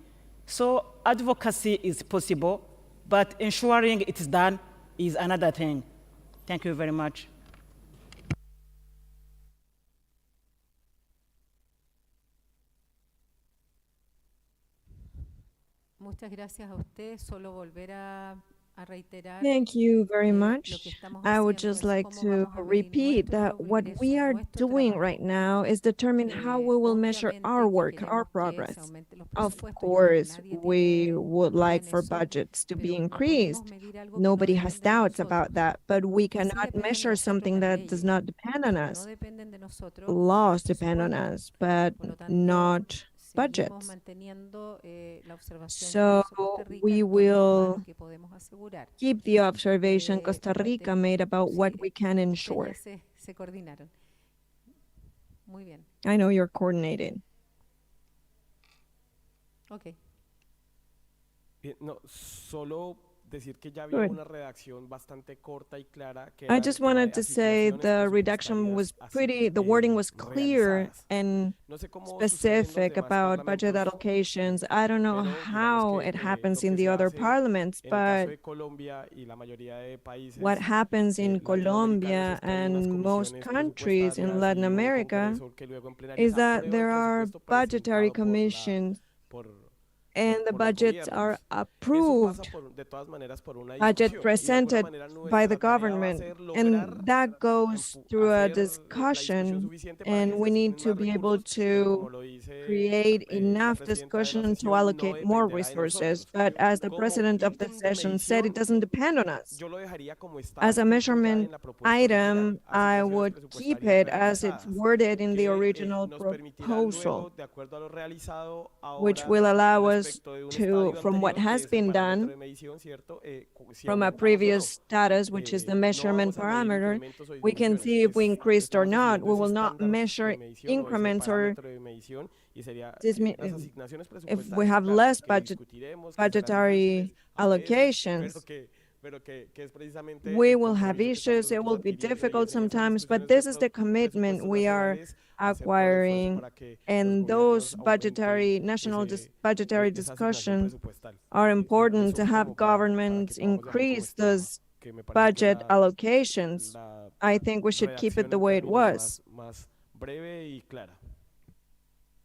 S14: So advocacy is possible, but ensuring it is done is another thing. Thank you very much.
S12: Muchas gracias a usted. Solo volver a reiterar.
S1: Thank you very
S12: Lo
S1: much.
S12: que estamos
S1: I would
S12: haciendo
S1: just
S12: es
S1: like
S12: cómo
S1: to
S12: vamos a medir
S1: repeat that what we are doing right now is determine how we will measure our work, our progress. Of course, we would like for budgets to be increased. Nobody has doubts about that, but we cannot measure something that does not depend on us. Laws depend on us, but not budgets. So we will keep the observation Costa Rica made about what we can ensure. I know you're coordinated.
S12: Okay.
S17: No, solo decir que ya había
S1: Good.
S17: una redacción bastante corta y clara que
S1: I
S17: era
S1: just
S17: el tema
S1: wanted
S17: de
S1: to say
S17: asignaciones
S1: the reduction was pretty, the wording was clear
S17: realizadas.
S1: and
S17: No sé cómo sucede en los
S1: specific
S17: demás
S1: about budget
S17: parlamentos,
S1: allocations. I don't know
S17: pero digamos
S1: how
S17: que
S1: it
S17: lo
S1: happens
S17: que
S1: in the
S17: se
S1: other
S17: hace
S1: parliaments,
S17: en el caso
S1: but
S17: de Colombia y la mayoría de países
S1: what happens in
S17: latinoamericanos
S1: Colombia
S17: es que hay unas
S1: and most
S17: comisiones
S1: countries in
S17: presupuestarias
S1: Latin
S17: y un
S1: America
S17: Congreso que luego en plenaria
S1: is that
S17: aprueba el
S1: there are
S17: presupuesto
S1: budgetary
S17: presentado por
S1: commissions
S17: por
S1: and the
S17: por los
S1: budgets are
S17: gobiernos. Eso pasa
S1: approved,
S17: de todas maneras por una
S1: budget
S17: discusión y de alguna
S1: presented
S17: manera
S1: by the
S17: nuestra tarea va a
S1: government,
S17: ser lograr
S1: and that goes through a
S17: hacer la discusión
S1: discussion,
S17: suficiente para que
S1: and
S17: se
S1: we need
S17: asignen
S1: to
S17: más
S1: be able
S17: recursos, pero como
S1: to
S17: lo dice
S1: create
S17: la
S1: enough
S17: presidenta de la
S1: discussion to
S17: sesión, no
S1: allocate more
S17: dependerá de
S1: resources.
S17: nosotros.
S1: But as the
S17: Como
S1: president of the
S17: ítem de
S1: session said, it
S17: medición,
S1: doesn't depend on us.
S17: yo lo dejaría como estaba
S1: As a
S17: escrito ya
S1: measurement
S17: en la propuesta original,
S1: item, I
S17: asignaciones
S1: would keep
S17: presupuestarias
S1: it as it's
S17: realizadas,
S1: worded in the
S17: que
S1: original
S17: nos permitirá
S1: proposal,
S17: luego, de acuerdo a lo realizado
S1: which
S17: ahora
S1: will allow us
S17: respecto de un
S1: to,
S17: estadio
S1: from what
S17: anterior, que
S1: has
S17: es el
S1: been
S17: parámetro
S1: done,
S17: de medición, ¿cierto? Si
S1: from a
S17: aumentamos o
S1: previous
S17: no.
S1: status, which is the
S17: No
S1: measurement
S17: vamos a medir
S1: parameter,
S17: incrementos o
S1: we can
S17: disminuciones.
S1: see if we increased or
S17: Estamos
S1: not.
S17: siguiendo
S1: We
S17: ese
S1: will not
S17: estándar
S1: measure
S17: de medición o ese
S1: increments or
S17: parámetro de medición y sería
S1: dismi-
S17: las asignaciones
S1: if we
S17: presupuestarias,
S1: have
S17: claro,
S1: less
S17: que discutiremos, que serán
S1: budgetary
S17: difíciles a veces,
S1: allocations.
S17: pero que es precisamente
S1: We
S17: el
S1: will have
S17: compromiso que estamos
S1: issues, it will
S17: nosotros
S1: be
S17: adquiriendo y
S1: difficult
S17: es en esas
S1: sometimes, but
S17: discusiones
S1: this
S17: de
S1: is the commitment
S17: presupuestos
S1: we are
S17: nacionales hacer todo el esfuerzo
S1: acquiring,
S17: para que los
S1: and
S17: gobiernos
S1: those
S17: aumenten
S1: budgetary, national budgetary
S17: esa asignación
S1: discussions
S17: presupuestal.
S1: are important to
S17: Eso
S1: have
S17: como para
S1: governments
S17: que podamos dejarlo como
S1: increase
S17: estaba,
S1: those
S17: que me parece que
S1: budget
S17: la
S1: allocations. I think we should keep it
S17: redacción
S1: the
S17: en
S1: way it
S17: términos
S1: was.
S17: más breve y clara.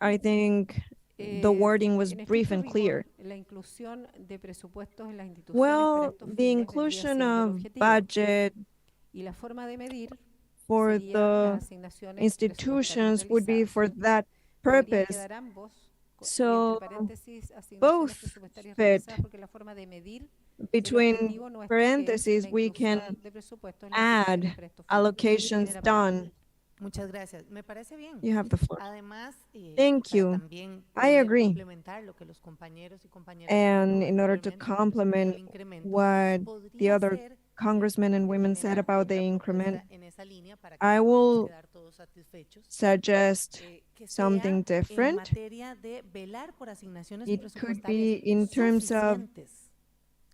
S1: I think the wording was
S12: En
S1: brief and
S12: estricto
S1: clear.
S12: rigor, la inclusión de presupuestos en las instituciones para
S1: Well,
S12: estos
S1: the
S12: fines vendría
S1: inclusion
S12: siendo el
S1: of
S12: objetivo.
S1: budget
S12: Y la forma de medir
S1: for
S12: serían
S1: the
S12: las asignaciones
S1: institutions would be
S12: presupuestarias
S1: for that
S12: Podrían
S1: purpose.
S12: quedar ambos, y
S1: So
S12: entre paréntesis, asignaciones
S1: both
S12: presupuestarias
S1: fit.
S12: realizadas, porque la forma de medir el
S1: Between
S12: objetivo no es que
S1: parentheses,
S12: la
S1: we
S12: inclusión
S1: can
S12: de presupuestos en las instituciones
S1: add
S12: para estos fines.
S1: allocations
S12: Tiene la palabra.
S1: done.
S5: Muchas gracias. Me parece bien.
S1: You have the floor.
S5: Además,
S1: Thank
S5: para
S1: you.
S5: también
S1: I
S5: poder
S1: agree.
S5: complementar lo que los compañeros y compañeras
S1: And
S5: dijeron
S1: in order to
S5: anteriormente
S1: complement
S5: el incremento,
S1: what the
S5: podría
S1: other
S5: ser
S1: congressmen and women said
S5: generar
S1: about the
S5: una
S1: increment,
S5: propuesta en esa línea para que
S1: I
S5: podamos
S1: will
S5: quedar todos satisfechos,
S1: suggest
S5: que sea
S1: something
S5: en
S1: different.
S5: materia de velar por asignaciones
S1: It could
S5: presupuestarias
S1: be in terms of
S5: suficientes.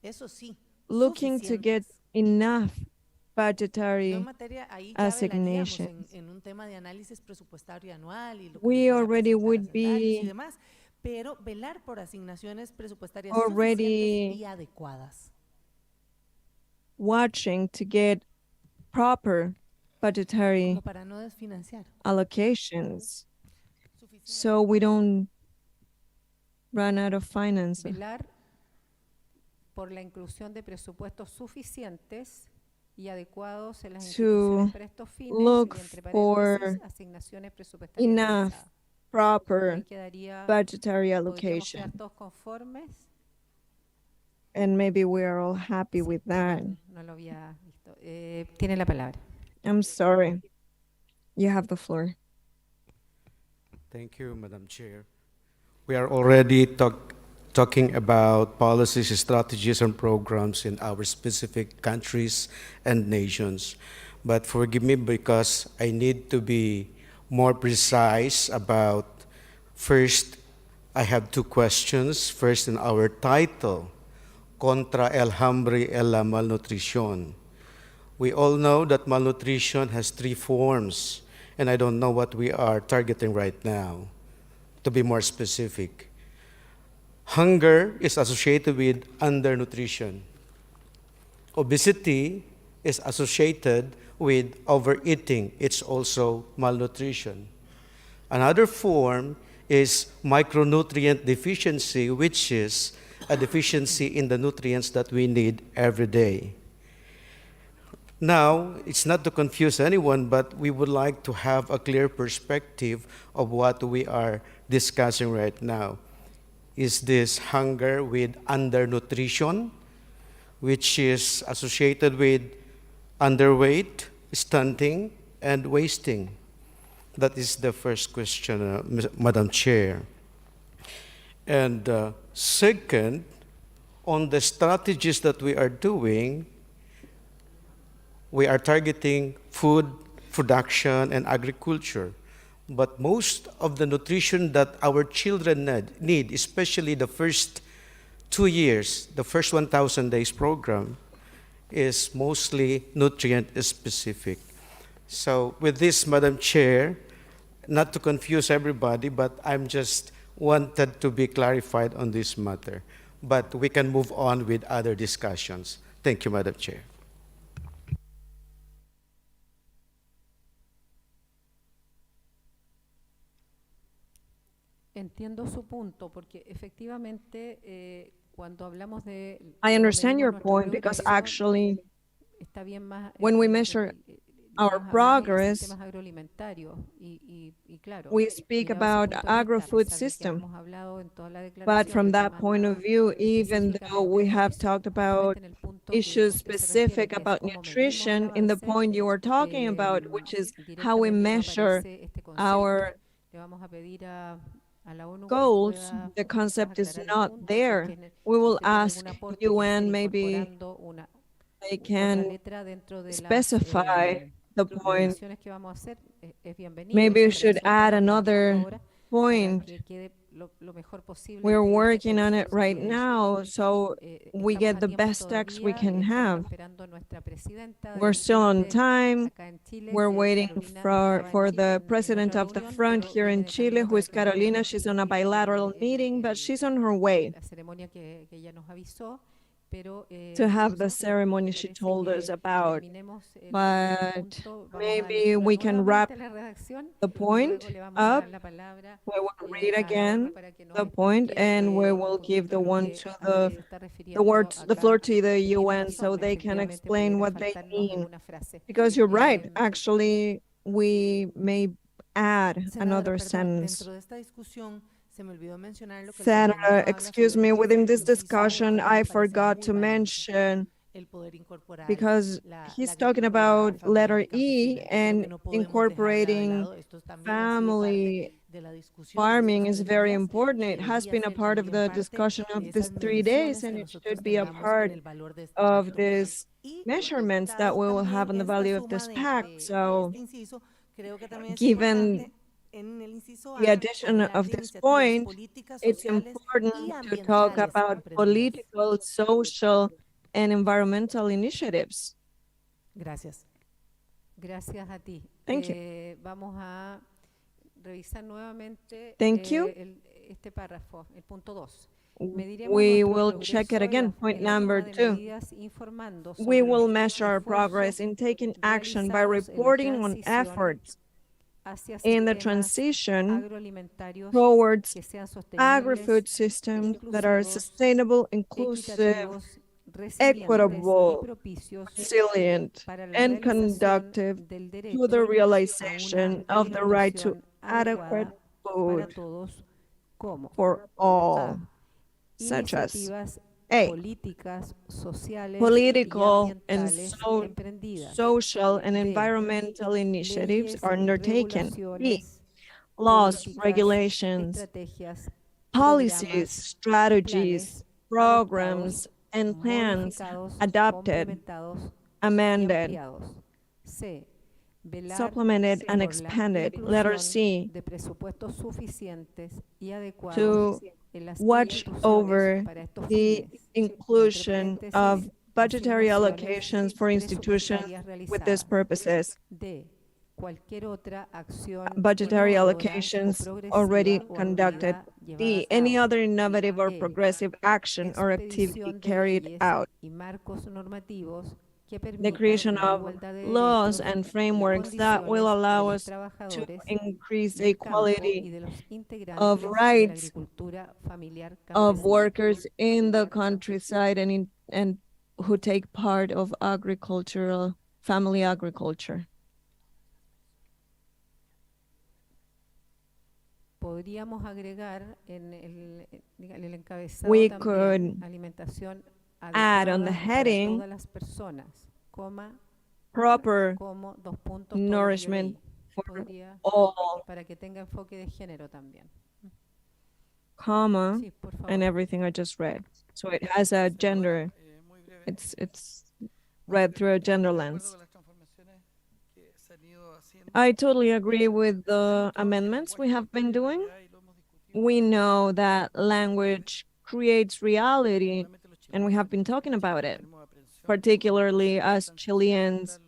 S5: Eso sí,
S1: looking to get enough
S5: no
S1: budgetary
S5: en materia, ahí ya velaríamos
S1: asignations.
S5: en un tema de análisis presupuestario anual y lo que
S1: We
S5: nos van a
S1: already
S5: presentar
S1: would
S5: hacendarios y
S1: be
S5: demás, pero velar por asignaciones presupuestarias
S1: already
S5: suficientes y adecuadas.
S1: watching to get proper budgetary
S5: Como para no desfinanciar.
S1: allocations so we don't run out of financing.
S12: Velar por la inclusión de presupuestos suficientes y adecuados en las
S1: To
S12: instituciones para estos fines
S1: look
S12: y entre
S1: for
S12: paréntesis asignaciones presupuestarias
S1: enough
S12: realizadas.
S1: proper
S12: Ahí quedaría,
S1: budgetary
S12: podríamos
S1: allocation.
S12: quedar todos conformes.
S1: And maybe we are all happy with that.
S12: No lo había visto. Tiene la palabra.
S1: I'm sorry. You have the floor.
S13: Thank you, Madam Chair. We are already talking about policies, strategies, and programs in our specific countries and nations. But forgive me because I need to be more precise about, first, I have two questions. First, in our title, Contra el hambre y la malnutrición. We all know that malnutrition has three forms, and I don't know what we are targeting right now. To be more specific, hunger is associated with undernutrition. Obesity is associated with overeating. It's also malnutrition. Another form is micronutrient deficiency, which is a deficiency in the nutrients that we need every day. Now, it's not to confuse anyone, but we would like to have a clear perspective of what we are discussing right now. Is this hunger with undernutrition, which is associated with underweight, stunting, and wasting? That is the first question, Madam Chair. And second, on the strategies that we are doing, we are targeting food production and agriculture. But most of the nutrition that our children need, especially the first 2 years, the first 1,000 days program is mostly nutrient specific. So with this, Madam Chair, not to confuse everybody, but I'm just wanted to be clarified on this matter. But we can move on with other discussions. Thank you, Madam Chair.
S12: Entiendo su punto, porque efectivamente cuando hablamos de
S1: I
S12: cuando
S1: understand
S12: medimos
S1: your
S12: nuestro
S1: point because
S12: progreso,
S1: actually,
S12: está bien más
S1: when we measure our
S12: digamos, hablamos de
S1: progress,
S12: sistemas agroalimentarios y claro,
S1: we speak
S12: mirado ese
S1: about
S12: punto de vista, a
S1: agro-food
S12: pesar de que
S1: system.
S12: hemos hablado en toda la
S1: But
S12: declaración
S1: from
S12: de
S1: that
S12: temas
S1: point
S12: más
S1: of view, even though we have talked about
S12: en el punto
S1: issues
S12: que usted se refiere,
S1: specific
S12: que es
S1: about
S12: cómo medimos el
S1: nutrition, in the
S12: avance,
S1: point you were talking about, which is how we
S12: directamente no
S1: measure
S12: aparece este concepto.
S1: our
S12: Le vamos a pedir a la ONU que
S1: goals,
S12: pueda
S1: the
S12: quizás
S1: concept is
S12: aclarar el
S1: not
S12: punto, si es
S1: there.
S12: que
S1: We will
S12: usted tiene
S1: ask
S12: algún aporte que
S1: UN,
S12: sea
S1: maybe
S12: incorporando
S1: they
S12: otra
S1: can
S12: letra dentro de las
S1: specify the point.
S12: mediciones que vamos a hacer, es bienvenido.
S1: Maybe we
S12: Para
S1: should
S12: eso
S1: add
S12: estamos trabajando
S1: another
S12: ahora,
S1: point.
S12: para que quede lo mejor posible
S1: We're
S12: este
S1: working on it
S12: concepto. Así
S1: right
S12: que,
S1: now, so we
S12: estamos
S1: get
S12: a
S1: the
S12: tiempo
S1: best text we
S12: todavía,
S1: can
S12: estamos
S1: have.
S12: esperando a nuestra presidenta
S1: We're
S12: del
S1: still on
S12: frente
S1: time.
S12: acá en Chile.
S1: We're waiting
S12: Carolina
S1: for
S12: estaba en
S1: the
S12: en
S1: president
S12: otra
S1: of the
S12: reunión,
S1: front
S12: pero
S1: here
S12: viene
S1: in
S12: de
S1: Chile,
S12: camino
S1: who
S12: para
S1: is
S12: que nos
S1: Carolina.
S12: dé
S1: She's on a bilateral meeting, but she's on her way
S12: la ceremonia que ella nos avisó. Pero,
S1: to have the
S12: eso,
S1: ceremony she
S12: parece
S1: told
S12: que
S1: us about.
S12: terminemos el
S1: But
S12: punto. Vamos a
S1: maybe
S12: leerlo
S1: we can wrap
S12: nuevamente a la redacción
S1: the
S12: y
S1: point
S12: luego le vamos a
S1: up.
S12: dar la palabra
S1: We will read
S12: a la
S1: again
S12: ONU para que nos
S1: the point,
S12: explique
S1: and we
S12: un
S1: will give
S12: poquito
S1: the
S12: lo
S1: one
S12: que,
S1: to
S12: a lo que se está
S1: the
S12: refiriendo
S1: words, the floor
S12: acá.
S1: to the
S12: Y tiene
S1: UN, so
S12: razón,
S1: they can
S12: efectivamente
S1: explain
S12: pudiera
S1: what they
S12: faltarnos
S1: mean.
S12: alguna frase.
S1: Because you're right, actually, we may add
S5: Senadora,
S1: another
S5: perdón,
S1: sentence.
S5: dentro de esta discusión se me olvidó mencionar lo que el
S1: Senator,
S5: compañero habla
S1: excuse
S5: sobre
S1: me, within this
S5: inciso
S1: discussion,
S5: que me
S1: I
S5: parece
S1: forgot
S5: muy
S1: to
S5: valioso,
S1: mention,
S5: el poder incorporar
S1: because
S5: la
S1: he's talking
S5: agricultura
S1: about
S5: familiar
S1: letter
S5: y
S1: E
S5: campesina. Creo
S1: and
S5: que no podemos dejarla de
S1: incorporating
S5: lado. Esto también ha sido parte
S1: family
S5: de la discusión de
S1: farming
S5: estos
S1: is
S5: 3
S1: very
S5: días
S1: important.
S5: y
S1: It has
S5: debería
S1: been a
S5: ser
S1: part of
S5: también
S1: the
S5: parte
S1: discussion
S5: de
S1: of these
S5: esas
S1: 3 days,
S5: mediciones
S1: and
S5: que
S1: it
S5: nosotros
S1: should be a
S5: tengamos en
S1: part
S5: el valor de este
S1: of
S5: pacto.
S1: this
S5: Y
S1: measurements that we will have on the
S5: esta
S1: value of
S5: suma
S1: this pact.
S5: de
S1: So,
S5: este inciso, creo que también es
S1: given
S5: importante en el inciso
S1: the
S5: A
S1: addition
S5: hablar
S1: of
S5: de
S1: this
S5: iniciativas
S1: point,
S5: políticas,
S1: it's
S5: sociales
S1: important
S5: y
S1: to talk
S5: ambientales
S1: about
S5: emprendidas.
S1: political, social, and environmental initiatives.
S5: Gracias.
S12: Gracias a ti.
S1: Thank you.
S12: Vamos a revisar nuevamente
S1: Thank you.
S12: este párrafo, el punto 2.
S1: We will check it again. Point number 2. We will measure our progress in taking action by reporting on efforts in the transition towards agri-food systems that are sustainable, inclusive, equitable, resilient, and conducive to the realization of the right to adequate food for all, such as A, political and social and environmental initiatives are undertaken. B, laws, regulations, policies, strategies, programs, and plans adopted, amended, supplemented, and expanded. Letter C, to watch over the inclusion of budgetary allocations for institutions with these purposes. Budgetary allocations already conducted. D, any other innovative or progressive action or activity carried out. The creation of laws and frameworks that will allow us to increase the equality of rights of workers in the countryside and who take part of agricultural, family agriculture.
S12: Podríamos agregar en el encabezado
S1: we
S12: también
S1: could
S12: alimentación
S1: add on the
S12: adecuada para
S1: heading
S12: todas las personas,
S1: proper
S12: como
S1: nourishment for
S12: podría,
S1: all,
S12: para que tenga enfoque de género también.
S1: comma,
S12: Sí, por favor.
S1: and everything I just read. So it has a gender, it's read through a gender lens. I totally agree with the amendments we have been doing. We know that language creates reality, and we have been talking about it, particularly as Chileans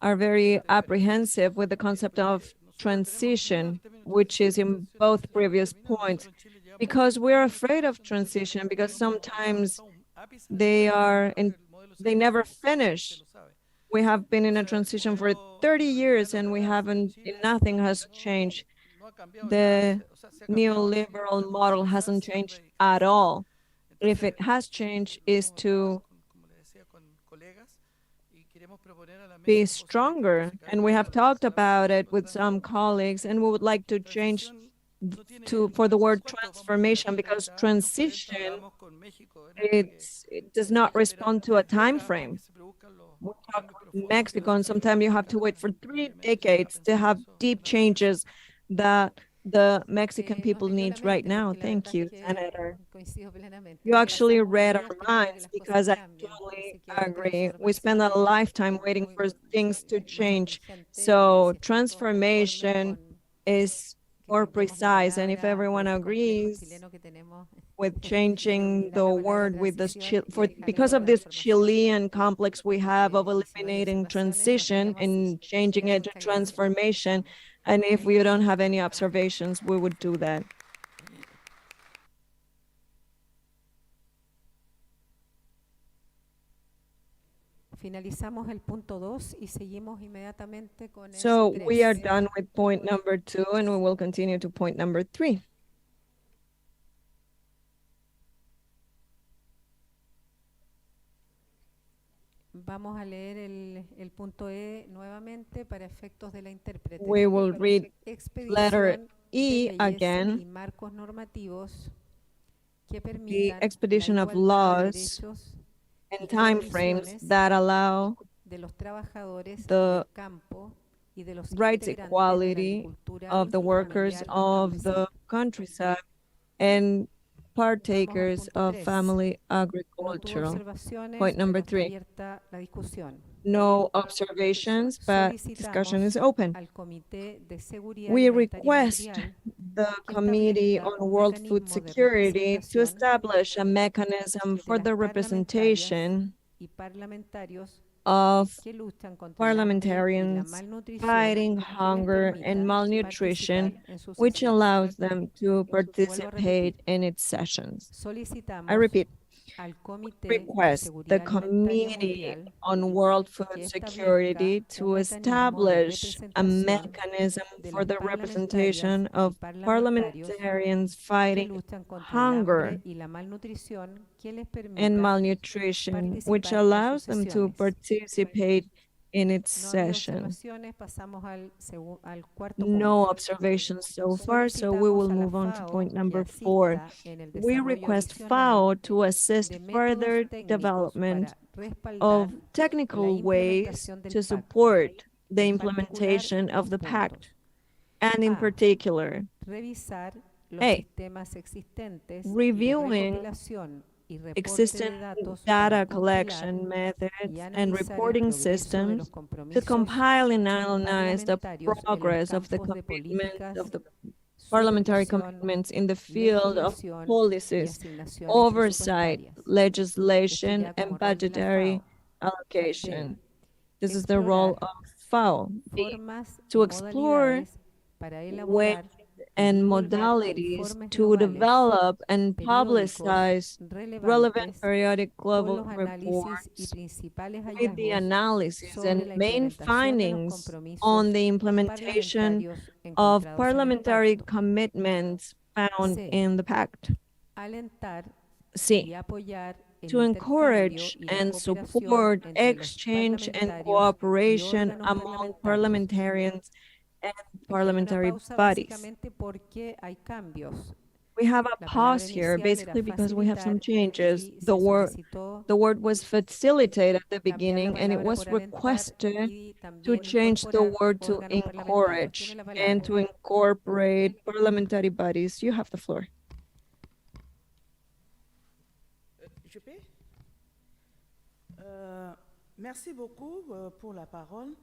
S1: are very apprehensive with the concept of transition, which is in both previous points, because we're afraid of transition, because sometimes they never finish. We have been in a transition for 30 years and nothing has changed. The neoliberal model hasn't changed at all. If it has changed, is to be stronger. And we have talked about it with some colleagues, and we would like to change for the word transformation, because transition, it does not respond to a time frame. We talk in Mexico, and sometimes you have to wait for 3 decades to have deep changes that the Mexican people need right now. Thank you, Senator. You actually read our minds, because I totally agree. We spend a lifetime waiting for things to change. So transformation is more precise, and if everyone agrees with changing the word with this because of this Chilean complex we have of eliminating transition and changing it to transformation, and if we don't have any observations, we would do that.
S12: Finalizamos el punto 2 y seguimos inmediatamente con el
S1: So we are
S12: 3.
S1: done with point number 2, and we will continue to point number 3.
S12: Vamos a leer el punto E nuevamente para efectos de la intérprete.
S1: We will read letter E again.
S12: Y marcos normativos que
S1: The
S12: permitan
S1: expedition
S12: la
S1: of
S12: igualdad de
S1: laws
S12: derechos
S1: and time frames that allow
S12: de los trabajadores
S1: the
S12: del campo y de los
S1: rights
S12: integrantes de la
S1: equality
S12: agricultura
S1: of the workers
S12: familiar y
S1: of the
S12: campesina.
S1: countryside and partakers
S12: punto
S1: of
S12: 3.
S1: family
S12: No tuvo
S1: agricultural.
S12: observaciones,
S1: Point number
S12: pero está
S1: 3.
S12: abierta la discusión.
S1: No observations, but discussion is open.
S12: Al Comité de Seguridad
S1: We
S12: Alimentaria y
S1: request
S12: Mundial
S1: the Committee
S12: establezca
S1: on
S12: un
S1: World Food
S12: mecanismo de
S1: Security to
S12: representación
S1: establish a mechanism for
S12: de
S1: the
S12: las
S1: representation
S12: y parlamentarios
S1: of
S12: que luchan contra el hambre y la
S1: parliamentarians
S12: malnutrición
S1: fighting
S12: que les
S1: hunger
S12: permita
S1: and malnutrition,
S12: participar en sus
S1: which
S12: sesiones.
S1: allows them to
S12: Vuelvo a
S1: participate
S12: repetir.
S1: in its sessions. I
S12: Solicitamos
S1: repeat,
S12: al Comité de
S1: request the
S12: Seguridad Alimentaria
S1: Committee
S12: Mundial
S1: on World Food
S12: que
S1: Security
S12: establezca
S1: to
S12: un mecanismo de
S1: establish a
S12: representación
S1: mechanism
S12: de
S1: for
S12: las
S1: the representation of
S12: parlamentarios
S1: parliamentarians
S12: que
S1: fighting
S12: luchan contra el
S1: hunger
S12: hambre y la malnutrición que les permita
S1: and malnutrition, which
S12: participar en
S1: allows
S12: sus
S1: them to
S12: sesiones.
S1: participate in its
S12: No ha habido
S1: session.
S12: observaciones, pasamos al cuarto
S1: No
S12: punto.
S1: observations so far, so we will
S12: Solicitamos a la
S1: move on to
S12: FAO
S1: point
S12: que
S1: number 4.
S12: asista en el
S1: We
S12: desarrollo
S1: request
S12: adicional
S1: FAO to assist
S12: de métodos
S1: further
S12: técnicos
S1: development
S12: para respaldar
S1: of
S12: la
S1: technical ways
S12: implementación del
S1: to
S12: pacto.
S1: support the
S12: En particular,
S1: implementation of the
S12: dos
S1: pact,
S12: puntos.
S1: and in
S12: A,
S1: particular,
S12: revisar los
S1: A,
S12: sistemas existentes
S1: reviewing
S12: y de recopilación y reporte
S1: existing
S12: de datos
S1: data
S12: para
S1: collection
S12: compilar
S1: methods
S12: y
S1: and
S12: analizar el
S1: reporting
S12: progreso de
S1: systems
S12: los
S1: to
S12: compromisos
S1: compile and analyze the
S12: parlamentarios en los
S1: progress of the
S12: campos de
S1: commitment
S12: políticas,
S1: of the parliamentary
S12: supervisión,
S1: commitments in the field of
S12: legislación y
S1: policies,
S12: asignaciones
S1: oversight,
S12: presupuestarias. Esto
S1: legislation,
S12: ya
S1: and
S12: como rol de la
S1: budgetary
S12: FAO.
S1: allocation. This is the
S12: Explorar
S1: role of FAO,
S12: formas y
S1: to explore
S12: modalidades para
S1: ways
S12: elaborar
S1: and
S12: divulgar
S1: modalities
S12: informes
S1: to
S12: globales,
S1: develop and
S12: periódicos
S1: publicize relevant
S12: relevantes
S1: periodic
S12: con
S1: global
S12: los análisis y
S1: reports
S12: principales
S1: with the
S12: hallazgos
S1: analysis
S12: sobre
S1: and
S12: la
S1: main
S12: implementación de los
S1: findings
S12: compromisos
S1: on the implementation
S12: parlamentarios
S1: of
S12: encontrados en el
S1: parliamentary
S12: pacto.
S1: commitments found
S12: C.
S1: in the pact.
S12: Alentar
S1: C.
S12: y apoyar el
S1: To encourage
S12: intercambio y la
S1: and
S12: cooperación
S1: support
S12: entre los
S1: exchange and
S12: parlamentarios y
S1: cooperation
S12: órganos
S1: among
S12: parlamentarios.
S1: parliamentarians and
S12: Aquí hay una
S1: parliamentary
S12: pausa
S1: bodies.
S12: básicamente porque hay cambios.
S1: We have a
S12: La palabra
S1: pause here,
S12: inicial
S1: basically
S12: era
S1: because we have some
S12: facilitar
S1: changes.
S12: y
S1: The
S12: se
S1: word
S12: solicitó
S1: was facilitate at the
S12: cambiar la
S1: beginning, and it
S12: palabra
S1: was
S12: por alentar
S1: requested
S12: y
S1: to
S12: también
S1: change the
S12: incorporar
S1: word to
S12: órganos parlamentarios.
S1: encourage
S12: Tiene la
S1: and
S12: palabra.
S1: to incorporate parliamentary bodies. You have the floor.
S4: Je peux? Merci beaucoup pour la parole.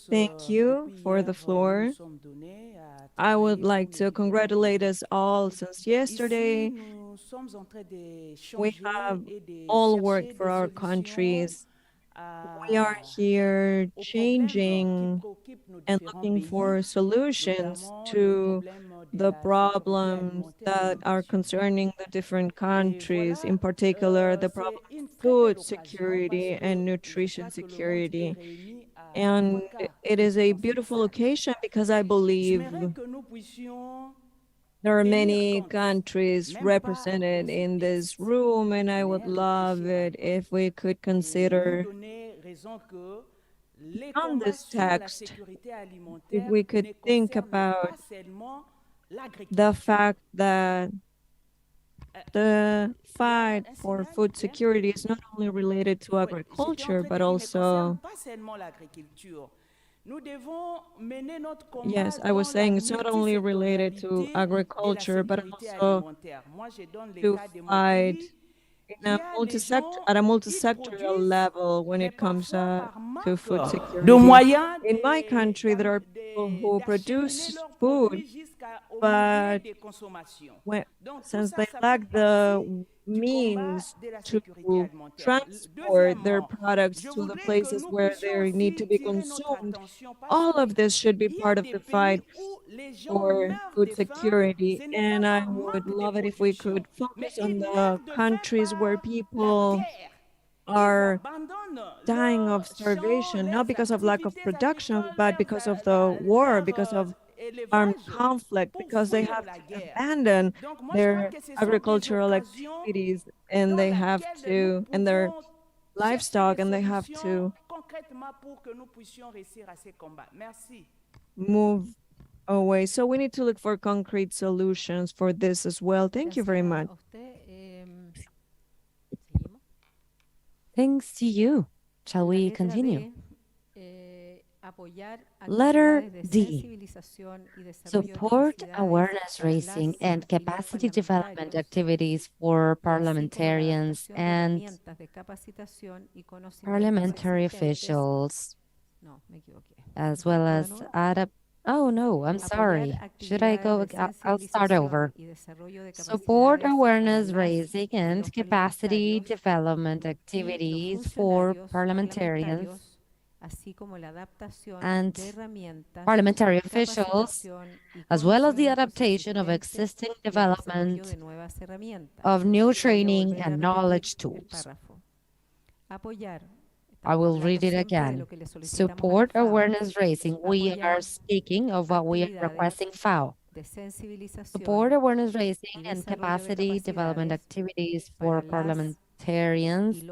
S1: Thank you for the floor. I would like to congratulate us all since yesterday. We have all worked for our countries. We are here changing and looking for solutions to the problems that are concerning the different countries, in particular the problem of food security and nutrition security. And it is a beautiful occasion because I believe there are many countries represented in this room, and I would love it if we could consider on this text, if we could think about the fact that the fight for food security is not only related to agriculture, but also, yes, I was saying it's not only related to agriculture, but also to fight at a multi-sectoral level when it comes to food security. In my country, there are people who produce food, but since they lack the means to transport their products to the places where they need to be consumed, all of this should be part of the fight for food security. And I would love it if we could focus on the countries where people are dying of starvation, not because of lack of production, but because of the war, because of armed conflict, because they have to abandon their agricultural activities and they have to, and their livestock, and they have to move away. So we need to look for concrete solutions for this as well. Thank you very much.
S6: Thanks to you. Shall we continue? Letter D. Support awareness raising and capacity development activities for parliamentarians and parliamentary officials, as well as oh no, I'm sorry. Should I go? I'll start over. Support awareness raising and capacity development activities for parliamentarians and parliamentary officials, as well as the adaptation of existing development of new training and knowledge tools. I will read it again. Support awareness raising. We are speaking of what we are requesting FAO. Support awareness raising and capacity development activities for parliamentarians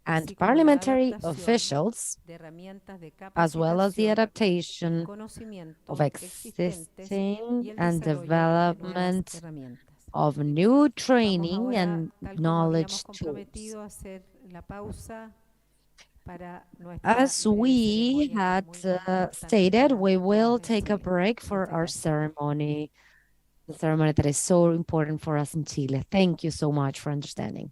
S6: and parliamentary officials, as well as the adaptation of existing and development of new training and knowledge tools. As we had stated, we will take a break for our ceremony, the ceremony that is so important for us in Chile. Thank you so much for understanding.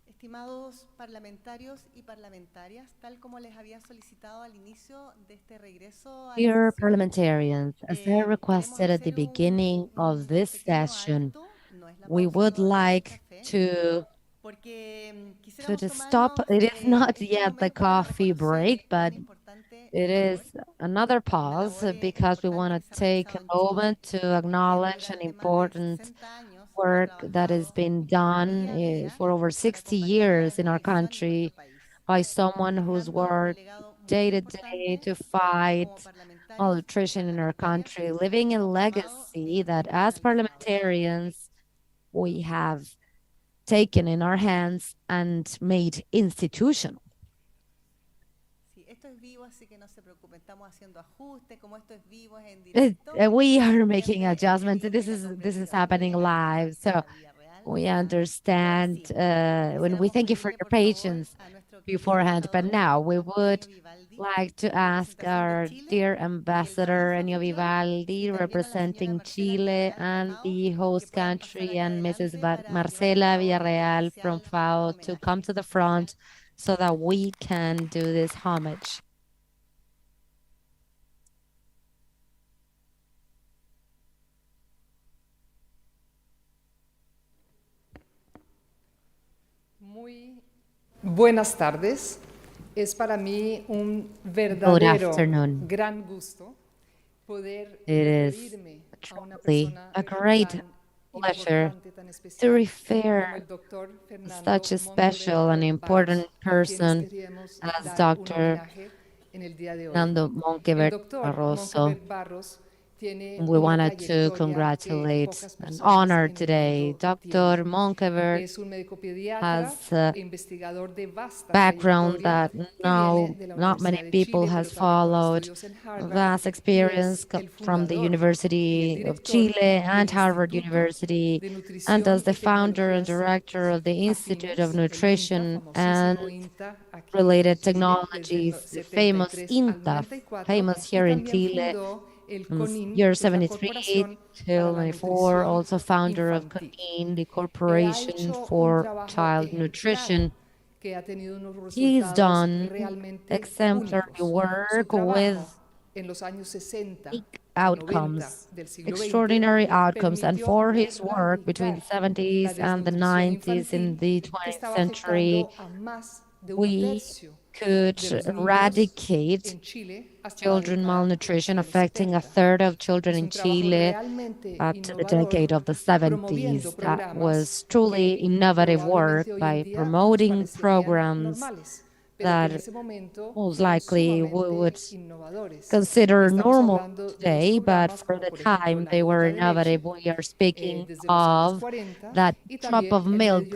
S11: Estimados parlamentarios y parlamentarias, tal como les había solicitado al inicio de este regreso a la
S6: Dear
S11: sesión,
S6: parliamentarians, as I requested at the beginning of this session, we would like to stop. It is not yet the coffee break, but it is another pause because we want to take a moment to acknowledge an important work that has been done for over 60 years in our country by someone who's worked day to day to fight malnutrition in our country, leaving a legacy that as parliamentarians we have taken in our hands and made institutional. We are making adjustments. This is happening live. So We understand when we thank you for your patience beforehand, but now we would like to ask our dear Ambassador Enio Vivaldi, representing Chile and the host country, and Mrs. Marcela Villarreal from FAO to come to the front so that we can do this homage.
S16: Muy buenas tardes. Es para mí un
S6: Good
S16: verdadero
S6: afternoon.
S16: gran gusto poder
S6: It is
S16: referirme a una
S6: truly
S16: persona
S6: a great pleasure to refer such a special and important person as Dr. Fernando Monkeberg Barroso. We wanted to congratulate and honor today. Dr. Monkeberg has a background that now not many people has followed, vast experience from the University of Chile and Harvard University, and as the founder and director of the Institute of Nutrition and Related Technologies, famous INTA, famous here in Chile, year 73 till 94, also founder of CONIN, the Corporation for Child Nutrition. He's done exemplary work with outcomes, extraordinary outcomes, and for his work between the 70s and the 90s in the 20th century, we could eradicate children malnutrition, affecting a third of children in Chile at the decade of the 70s. That was truly innovative work by promoting programs that most likely we would consider normal today, but for the time they were innovative. We are speaking of that drop of milk,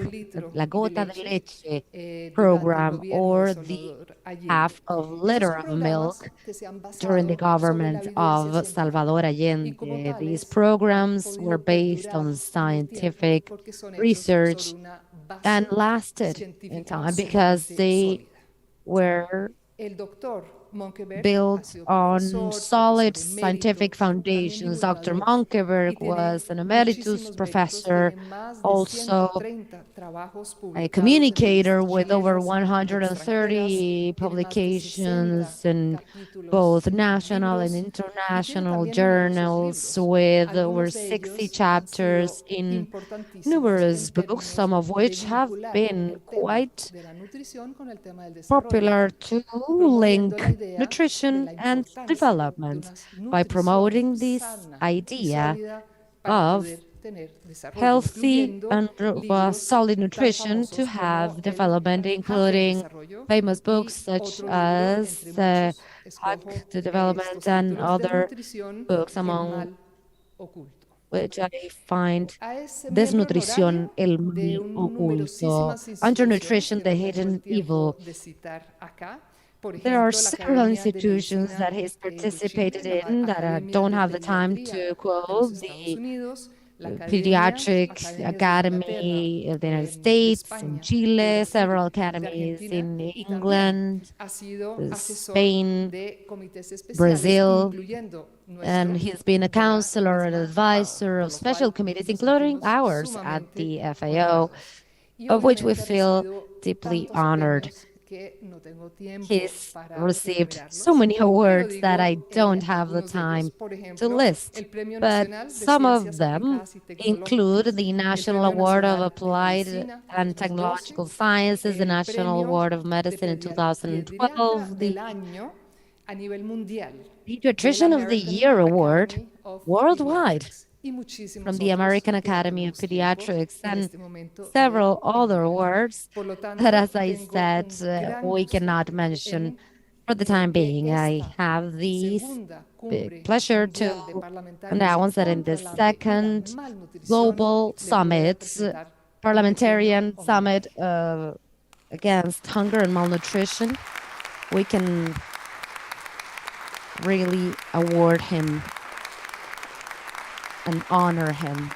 S6: la gota de leche program, or the half of liter of milk during the government of Salvador Allende. These programs were based on scientific research and lasted in time because they were built on solid scientific foundations. Dr. Monkeberg was an emeritus professor, also a communicator with over 130 publications in both national and international journals, with over 60 chapters in numerous books, some of which have been quite popular to link nutrition and development by promoting this idea of healthy and solid nutrition to have development, including famous books such as Hack the Development and other books, among which I find Desnutrición, el mal oculto, Undernutrition, the hidden evil. There are several institutions that he's participated in that I don't have the time to quote. The Pediatric Academy of the United States, in Chile, several academies in England, Spain, Brazil, and he's been a counselor and advisor of special committees, including ours at the FAO, of which we feel deeply honored. He's received so many awards that I don't have the time to list, but some of them include the National Award of Applied and Technological Sciences, the National Award of Medicine in 2012, the Pediatrician of the Year Award worldwide from the American Academy of Pediatrics, and several other awards that, as I said, we cannot mention for the time being. I have the pleasure to announce that in the second Global Summit, Parliamentarian Summit against Hunger and Malnutrition, we can really award him and honor him.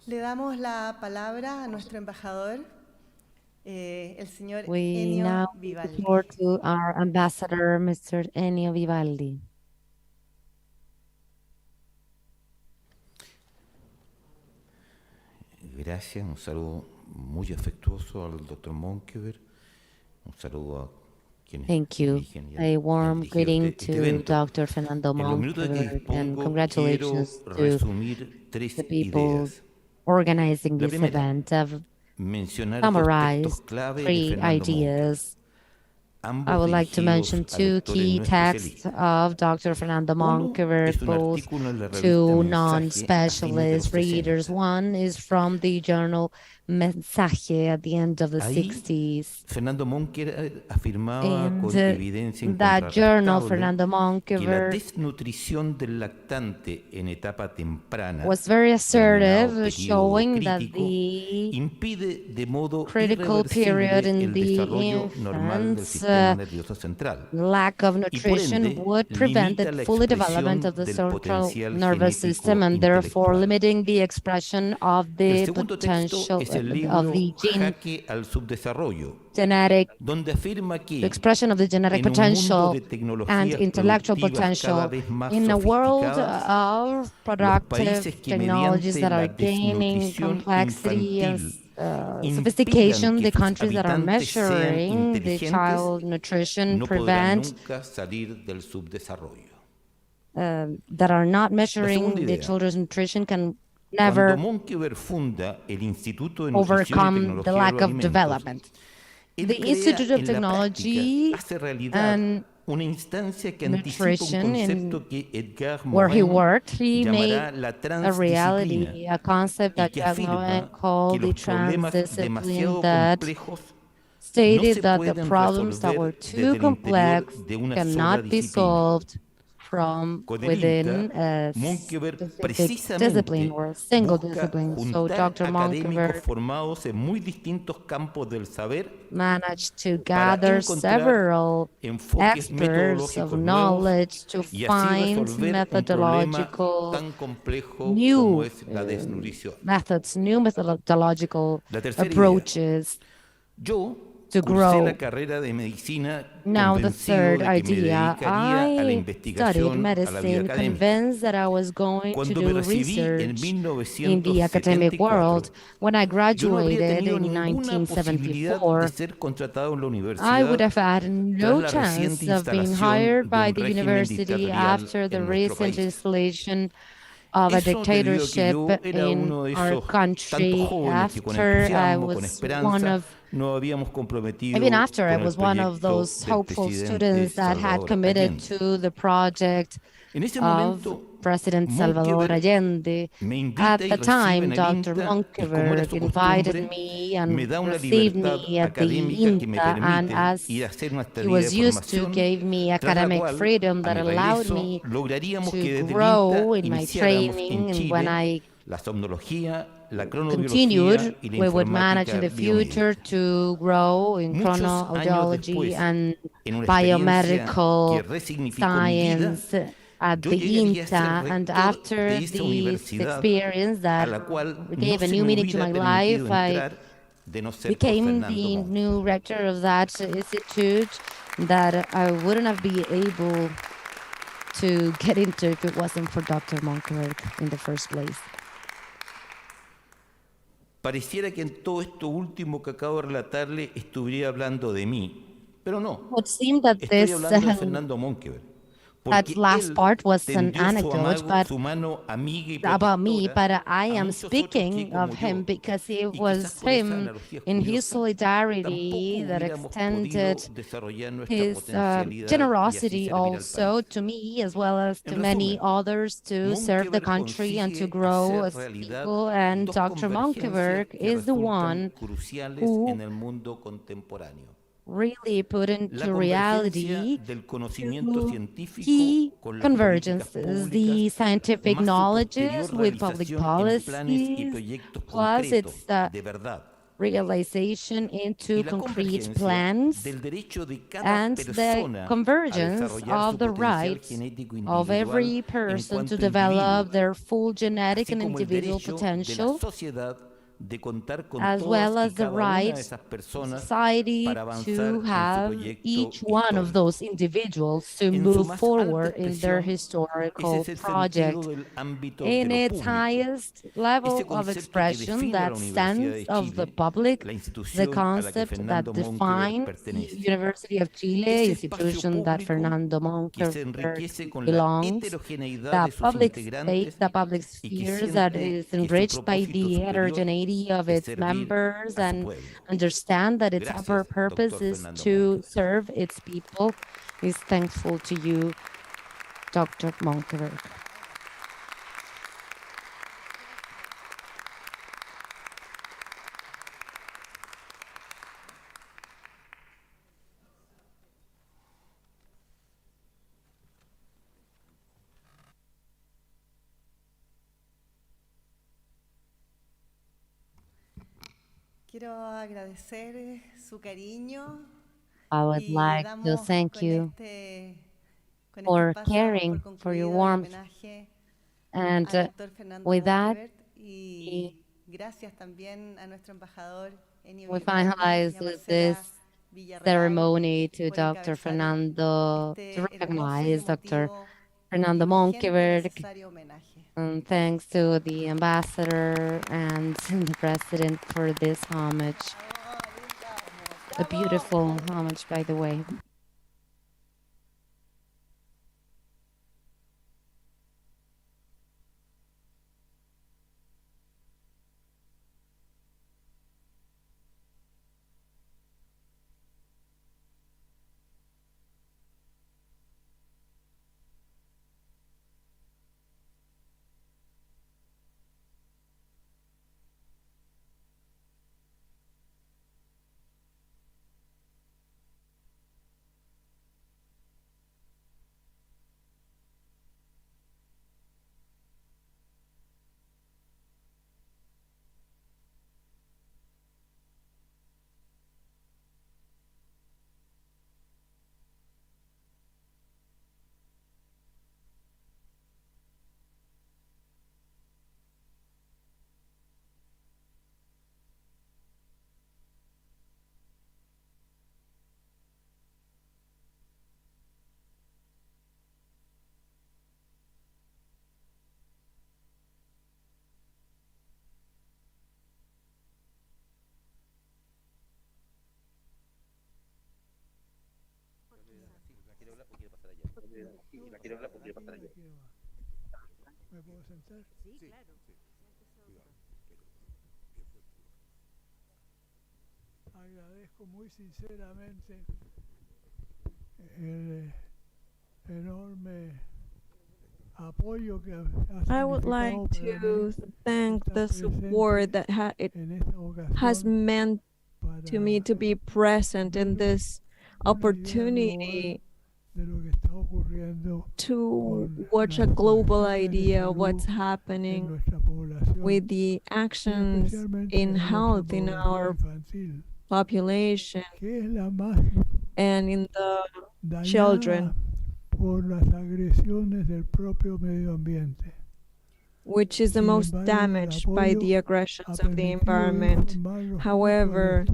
S11: Le damos la palabra a nuestro embajador, el señor
S6: We
S11: Ennio
S6: now give the
S11: Vivaldi.
S6: floor to our ambassador, Mr. Ennio Vivaldi.
S2: Gracias, un saludo muy afectuoso al doctor Monkever, un saludo a quienes
S6: Thank you.
S2: dirigen y
S6: A
S2: han
S6: warm
S2: dirigido
S6: greeting
S2: este
S6: to
S2: evento.
S6: Dr. Fernando
S2: En los minutos que
S6: Monkever and
S2: dispongo,
S6: congratulations
S2: quiero
S6: to
S2: resumir tres
S6: the people
S2: ideas.
S6: organizing
S2: La
S6: this
S2: primera,
S6: event. I've
S2: mencionar dos
S6: summarized
S2: textos clave de
S6: 3
S2: Fernando Monkever,
S6: ideas. I
S2: ambos
S6: would like to
S2: dirigidos
S6: mention
S2: a
S6: 2
S2: lectores
S6: key
S2: no
S6: texts
S2: especialistas.
S6: of Dr. Fernando
S2: Uno
S6: Monkever,
S2: es un
S6: both
S2: artículo en la revista
S6: to
S2: Mensaje a fines de
S6: non-specialist
S2: los 60.
S6: readers. One is from the journal Mensaje at the end of the
S2: Ahí,
S6: 60s.
S2: Fernando Monkever afirmaba
S6: And
S2: con evidencia
S6: that journal,
S2: incontrastable
S6: Fernando
S2: que la
S6: Monkever
S2: desnutrición del lactante en etapa temprana,
S6: was very
S2: denominado
S6: assertive,
S2: periodo
S6: showing that
S2: crítico,
S6: the
S2: impide de modo
S6: critical period
S2: irreversible
S6: in
S2: el
S6: the
S2: desarrollo normal del
S6: infants,
S2: sistema nervioso central
S6: lack of
S2: y por
S6: nutrition
S2: ende
S6: would prevent
S2: limita
S6: the
S2: la
S6: fully development
S2: expresión
S6: of the
S2: del
S6: central
S2: potencial
S6: nervous
S2: genético
S6: system and therefore
S2: intelectual.
S6: limiting the expression of
S2: El
S6: the
S2: segundo texto
S6: potential
S2: es el
S6: of
S2: libro
S6: the gene
S2: Jaque al subdesarrollo,
S6: genetic
S2: donde afirma
S6: the
S2: que
S6: expression of the genetic
S2: en un mundo
S6: potential
S2: de
S6: and
S2: tecnologías
S6: intellectual
S2: productivas cada
S6: potential
S2: vez más
S6: in a world
S2: sofisticadas,
S6: of
S2: los
S6: productive
S2: países que
S6: technologies
S2: mediante
S6: that
S2: la
S6: are gaining
S2: desnutrición
S6: complexity and
S2: infantil
S6: sophistication,
S2: impidan
S6: the
S2: que sus
S6: countries that are
S2: habitantes sean
S6: measuring the
S2: inteligentes,
S6: child nutrition
S2: no podrán
S6: prevent
S2: nunca salir del subdesarrollo.
S6: that are not
S2: La segunda
S6: measuring the
S2: idea,
S6: children's nutrition can
S2: cuando
S6: never
S2: Monkever funda el Instituto de Nutrición y
S6: overcome the
S2: Tecnología de
S6: lack
S2: los
S6: of
S2: Alimentos,
S6: development.
S2: él
S6: The
S2: crea
S6: Institute of
S2: en la práctica,
S6: Technology
S2: hace realidad
S6: and
S2: una instancia que anticipa un
S6: Nutrition,
S2: concepto que Edgar
S6: where he
S2: Morin
S6: worked, he
S2: llamará
S6: made
S2: la
S6: a
S2: transdisciplina
S6: reality, a concept
S2: y
S6: that
S2: que
S6: Jack
S2: afirma
S6: Morin
S2: que
S6: called the
S2: los problemas
S6: transdiscipline
S2: demasiado
S6: that
S2: complejos no
S6: stated
S2: se
S6: that the
S2: pueden
S6: problems that were
S2: resolver
S6: too
S2: desde el interior
S6: complex
S2: de una sola
S6: cannot be
S2: disciplina.
S6: solved from
S2: Con el
S6: within
S2: INTA,
S6: a
S2: Monkever
S6: specific discipline or a single
S2: busca
S6: discipline. So
S2: juntar
S6: Dr.
S2: académicos
S6: Monkever
S2: formados en muy distintos campos del saber
S6: managed to
S2: para
S6: gather
S2: encontrar
S6: several
S2: enfoques
S6: experts of
S2: metodológicos nuevos
S6: knowledge to
S2: y así
S6: find
S2: resolver un problema
S6: methodological
S2: tan complejo como
S6: new
S2: es la desnutrición.
S6: methods, new methodological
S2: La tercera idea.
S6: approaches
S2: Yo
S6: to
S2: cursé la
S6: grow.
S2: carrera de medicina
S6: Now, the
S2: convencido
S6: third
S2: de que me
S6: idea,
S2: dedicaría a la
S6: I studied
S2: investigación, a la vida
S6: medicine,
S2: académica.
S6: convinced that I was going to
S2: Cuando me
S6: do
S2: recibí en
S6: research in the academic
S2: 1974,
S6: world. When I
S2: yo no habría
S6: graduated
S2: tenido
S6: in
S2: ninguna posibilidad
S6: 1974,
S2: de ser contratado en la
S6: I
S2: universidad
S6: would have had no
S2: tras la reciente
S6: chance of being
S2: instalación
S6: hired
S2: de
S6: by
S2: un
S6: the
S2: régimen
S6: university
S2: dictatorial
S6: after the
S2: en nuestro
S6: recent
S2: país.
S6: installation of a
S2: Eso debido a que
S6: dictatorship
S2: yo era
S6: in
S2: uno de
S6: our
S2: esos
S6: country.
S2: tantos jóvenes que con
S6: After I
S2: entusiasmo, con
S6: was one
S2: esperanza,
S6: of
S2: nos habíamos comprometido
S6: Even after I
S2: con el
S6: was one of
S2: proyecto
S6: those
S2: del
S6: hopeful
S2: presidente
S6: students that had
S2: Salvador
S6: committed
S2: Allende.
S6: to the project
S2: En ese
S6: of
S2: momento,
S6: President Salvador
S2: Monkever
S6: Allende.
S2: me invita
S6: At
S2: y
S6: the
S2: recibe
S6: time,
S2: en el
S6: Dr.
S2: INTA y como era
S6: Monkever
S2: su
S6: invited
S2: costumbre,
S6: me
S2: me
S6: and
S2: da una
S6: received
S2: libertad
S6: me at the
S2: académica que me
S6: INTA, and
S2: permite
S6: as
S2: ir a hacer una
S6: he
S2: estadía de
S6: was used to,
S2: formación,
S6: gave me
S2: tras la
S6: academic
S2: cual,
S6: freedom
S2: a
S6: that
S2: mi
S6: allowed
S2: regreso,
S6: me
S2: lograríamos que
S6: to
S2: desde el
S6: grow
S2: INTA
S6: in my
S2: iniciáramos
S6: training,
S2: en
S6: and when
S2: Chile
S6: I
S2: la somnología, la cronobiología
S6: continued,
S2: y la
S6: we would manage
S2: informática
S6: in the
S2: biomédica.
S6: future to grow in
S2: Muchos años
S6: chronoaudiology
S2: después,
S6: and
S2: en una experiencia que
S6: biomedical
S2: resignificó mi vida,
S6: science at
S2: yo
S6: the
S2: llegaría a ser
S6: INTA, and
S2: rector
S6: after
S2: de esa
S6: this
S2: universidad
S6: experience
S2: a
S6: that
S2: la cual no
S6: gave a
S2: se
S6: new
S2: me
S6: meaning to
S2: hubiera
S6: my
S2: permitido
S6: life, I
S2: entrar de no ser por
S6: became
S2: Fernando
S6: the
S2: Montt.
S6: new rector of that institute that I wouldn't have been able to get into if it wasn't for Dr. Monkeberg in the first place.
S2: Pareciera que en todo esto último que acabo de relatarle estuviera hablando de mí, pero no.
S6: It would seem that
S2: Estoy
S6: this
S2: hablando de Fernando Monkeberg.
S6: that
S2: Porque
S6: last
S2: él
S6: part was an
S2: tendió su,
S6: anecdote, but
S2: su mano amiga y
S6: about me,
S2: protectora
S6: but I
S2: a
S6: am
S2: muchos otros que
S6: speaking
S2: como
S6: of
S2: yo,
S6: him because it
S2: y
S6: was
S2: quizás por esa
S6: him
S2: analogía
S6: in his
S2: curiosa,
S6: solidarity
S2: tampoco
S6: that
S2: hubiéramos
S6: extended
S2: podido desarrollar nuestra
S6: his
S2: potencialidad y así
S6: generosity
S2: servir al
S6: also
S2: país.
S6: to me as well as
S2: En
S6: to many
S2: resumen,
S6: others to serve the
S2: Monkeberg
S6: country and to
S2: consigue
S6: grow
S2: hacer
S6: as
S2: realidad
S6: people, and
S2: dos
S6: Dr.
S2: convergencias
S6: Monkeberg
S2: que
S6: is the
S2: resultan
S6: one
S2: cruciales
S6: who
S2: en el mundo contemporáneo.
S6: really put
S2: La
S6: into
S2: convergencia
S6: reality
S2: del conocimiento
S6: two
S2: científico
S6: key
S2: con las políticas
S6: convergences, the
S2: públicas,
S6: scientific
S2: más su
S6: knowledges
S2: posterior
S6: with public
S2: realización en planes y
S6: policies,
S2: proyectos
S6: plus
S2: concretos
S6: its
S2: de verdad.
S6: realization into
S2: y la
S6: concrete
S2: convergencia
S6: plans
S2: del derecho de cada
S6: and the
S2: persona a
S6: convergence
S2: desarrollar
S6: of
S2: su
S6: the
S2: potencial
S6: rights
S2: genético
S6: of
S2: individual
S6: every
S2: en
S6: person to
S2: cuanto individuo,
S6: develop their full genetic
S2: así
S6: and
S2: como el
S6: individual
S2: derecho de la
S6: potential,
S2: sociedad de contar con
S6: as well
S2: todas y
S6: as the
S2: cada una de
S6: rights
S2: esas
S6: of
S2: personas
S6: society
S2: para avanzar
S6: to
S2: en su
S6: have
S2: proyecto
S6: each one of
S2: histórico.
S6: those individuals to
S2: En su
S6: move
S2: más alta
S6: forward in their
S2: expresión, ese
S6: historical
S2: es el sentido
S6: project.
S2: del ámbito de
S6: In
S2: lo
S6: its
S2: público.
S6: highest
S2: Ese
S6: level of
S2: concepto que
S6: expression,
S2: define a la
S6: that
S2: Universidad
S6: sense
S2: de
S6: of the
S2: Chile,
S6: public,
S2: la
S6: the
S2: institución a la que
S6: concept that
S2: Fernando Monkever
S6: defines the
S2: pertenece.
S6: University of Chile,
S2: Ese espacio
S6: institution that
S2: público
S6: Fernando
S2: que se
S6: Monkever
S2: enriquece con la
S6: belongs,
S2: heterogeneidad de sus integrantes
S6: the public
S2: y que
S6: sphere that
S2: siente
S6: is
S2: que su
S6: enriched by
S2: propósito
S6: the
S2: superior
S6: heterogeneity of
S2: es
S6: its
S2: servir
S6: members
S2: a su
S6: and
S2: pueblo.
S6: understand that its upper
S2: Gracias,
S6: purpose
S2: doctor
S6: is
S2: Fernando
S6: to
S2: Monkever.
S6: serve its people, is thankful to you, Dr. Monkever.
S11: Quiero agradecer su cariño
S6: I would
S11: y
S6: like to
S11: damos
S6: thank
S11: con
S6: you
S11: con
S6: for
S11: espacio
S6: caring,
S11: por
S6: for your
S11: concluido el
S6: warmth.
S11: homenaje
S6: And
S11: al doctor Fernando
S6: with that,
S11: Monkever y gracias también a nuestro embajador
S6: we finalize this ceremony to Dr. Fernando, to recognize Dr. Fernando Monkever, and thanks to the ambassador and the president for this homage. A beautiful homage, by the way.
S18: ¿Me puedo sentar? Sí, claro. Agradezco muy sinceramente el enorme apoyo que ha
S1: I would like
S18: significado
S1: to
S18: para mí
S1: thank the support that it has meant to me to be present in this opportunity
S18: de lo que está ocurriendo
S1: to watch a global idea of what's happening with the actions in health in our population and in the children,
S18: por las agresiones del propio medio ambiente.
S1: which is the most damaged by the aggressions of the environment. However,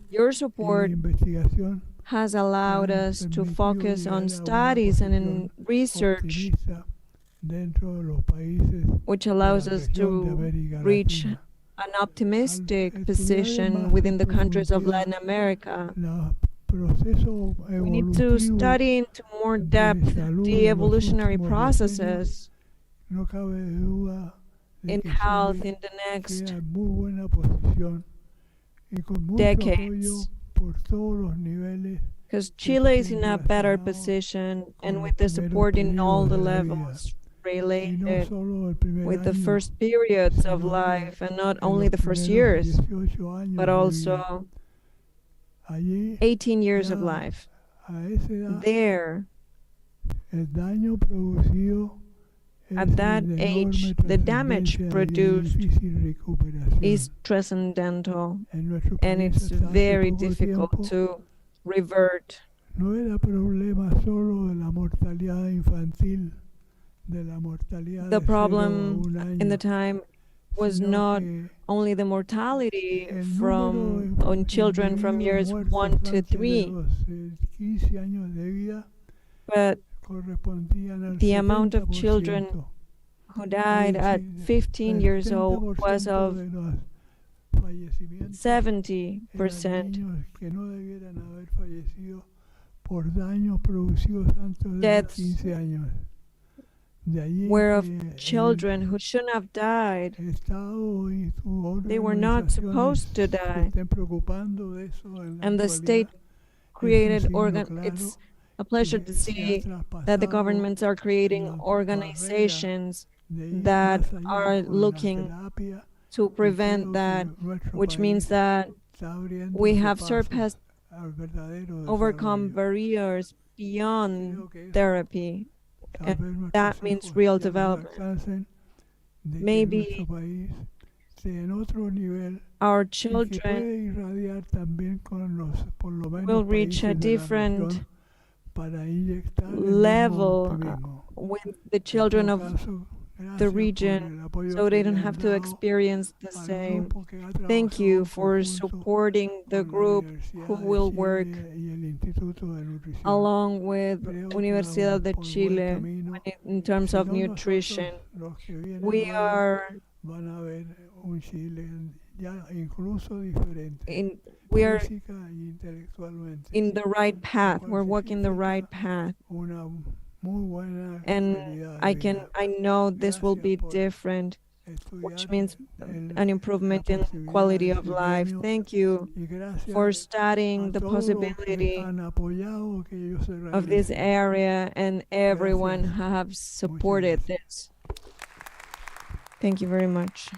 S1: your support has allowed us to focus on studies and in research, which allows us to reach an optimistic position within the countries of Latin America. We need to study into more depth the evolutionary processes in health in the next decades, because Chile is in a better position and with the support in all the levels related with the first periods of life, and not only the first years, but also 18 years of life. There,
S18: el daño producido
S1: At that age, the damage produced is transcendental, and it's very difficult to revert.
S18: No era problema solo de la mortalidad infantil, de la mortalidad
S1: The
S18: de 0 a
S1: problem
S18: 1 año,
S1: in the time was
S18: sino
S1: not
S18: que
S1: only the mortality
S18: el
S1: from
S18: número
S1: on children from
S18: individuos
S1: years
S18: muertos
S1: 1 to
S18: antes de
S1: 3,
S18: los 15 años de vida
S1: but
S18: correspondían al
S1: the amount of
S18: 70%.
S1: children who died at 15
S18: el
S1: years old was
S18: 70%
S1: of
S18: de los fallecimientos
S1: 70%.
S18: eran niños que no debieran haber fallecido por daños producidos antes de los
S1: Deaths
S18: 15 años. De allí
S1: were of
S18: que
S1: children who shouldn't have died.
S18: el Estado y sus
S1: They were not
S18: organizaciones
S1: supposed to
S18: se
S1: die.
S18: estén preocupando de eso en la
S1: And the state
S18: actualidad es un
S1: created
S18: signo
S1: it's
S18: claro
S1: a pleasure
S18: que
S1: to
S18: se ha
S1: see that the
S18: traspasado
S1: governments are creating
S18: la barrera
S1: organizations
S18: de ir
S1: that
S18: más allá
S1: are
S18: con la
S1: looking
S18: terapia,
S1: to
S18: y
S1: prevent
S18: creo
S1: that,
S18: que nuestro
S1: which means
S18: país
S1: that
S18: está abriendo
S1: we
S18: ese
S1: have
S18: paso
S1: surpassed,
S18: al verdadero
S1: overcome
S18: desarrollo.
S1: barriers beyond
S18: Creo que eso
S1: therapy,
S18: tal
S1: and
S18: vez nuestros
S1: that means
S18: hijos
S1: real
S18: ya no
S1: development.
S18: alcancen, de que
S1: Maybe
S18: nuestro país esté en otro nivel
S1: our
S18: y que
S1: children
S18: puede irradiar también con los, por lo menos,
S1: will reach a
S18: países de la
S1: different
S18: región para inyectar el mismo
S1: level
S18: optimismo.
S1: with the
S18: En
S1: children
S18: todo
S1: of
S18: caso,
S1: the
S18: gracias por
S1: region,
S18: el apoyo
S1: so
S18: que
S1: they
S18: le
S1: don't
S18: han
S1: have to
S18: dado
S1: experience the
S18: al
S1: same.
S18: grupo que ha
S1: Thank
S18: trabajado
S1: you
S18: en
S1: for
S18: conjunto
S1: supporting the
S18: con la
S1: group who
S18: Universidad de
S1: will work
S18: Chile y el Instituto de Nutrición.
S1: along with
S18: Creo que
S1: Universidad
S18: vamos
S1: de
S18: por buen
S1: Chile
S18: camino.
S1: in terms
S18: Si
S1: of
S18: no, nosotros,
S1: nutrition.
S18: los que vienen
S1: We
S18: luego,
S1: are
S18: van a ver un Chile ya incluso diferente,
S1: we are
S18: física y intelectualmente,
S1: in the right
S18: lo
S1: path.
S18: cual
S1: We're walking the
S18: significa
S1: right path.
S18: una muy buena
S1: And
S18: calidad de vida.
S1: I know this will be
S18: Gracias por
S1: different, which
S18: estudiar
S1: means
S18: el-
S1: an
S18: la
S1: improvement in
S18: posibilidad
S1: quality
S18: de
S1: of
S18: este
S1: life.
S18: gremio
S1: Thank you
S18: y gracias
S1: for
S18: a
S1: studying the
S18: todos los que
S1: possibility
S18: han apoyado que ello se
S1: of this
S18: realice.
S1: area and everyone
S18: Gracias.
S1: who have supported this. Thank you very much.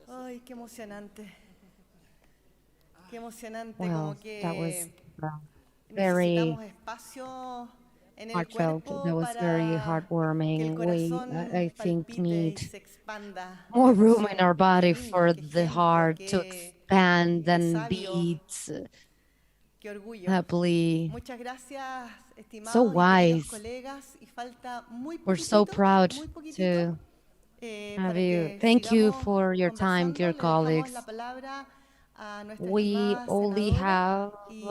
S11: Ay, qué emocionante. Qué emocionante,
S6: Well,
S11: como
S6: that was
S11: que
S6: very
S11: necesitamos espacio en el
S6: heartfelt.
S11: cuerpo
S6: That was very
S11: que el
S6: heartwarming.
S11: corazón
S6: I think,
S11: palpite y
S6: need
S11: se expanda
S6: more
S11: de
S6: room in
S11: emoción.
S6: our body
S11: Qué lindo,
S6: for
S11: qué
S6: the
S11: ejemplo,
S6: heart to
S11: qué
S6: expand and
S11: sabio,
S6: beat
S11: qué orgullo.
S6: happily.
S11: Muchas gracias,
S6: So
S11: estimados y queridos
S6: wise.
S11: colegas. Y falta muy
S6: We're so
S11: poquitito,
S6: proud
S11: muy poquitito,
S6: to have
S11: para
S6: you.
S11: que
S6: Thank you
S11: sigamos
S6: for your time,
S11: conversando.
S6: dear
S11: Le dejamos
S6: colleagues.
S11: la palabra a nuestra
S6: We
S11: estimada
S6: only
S11: senadora
S6: have
S11: y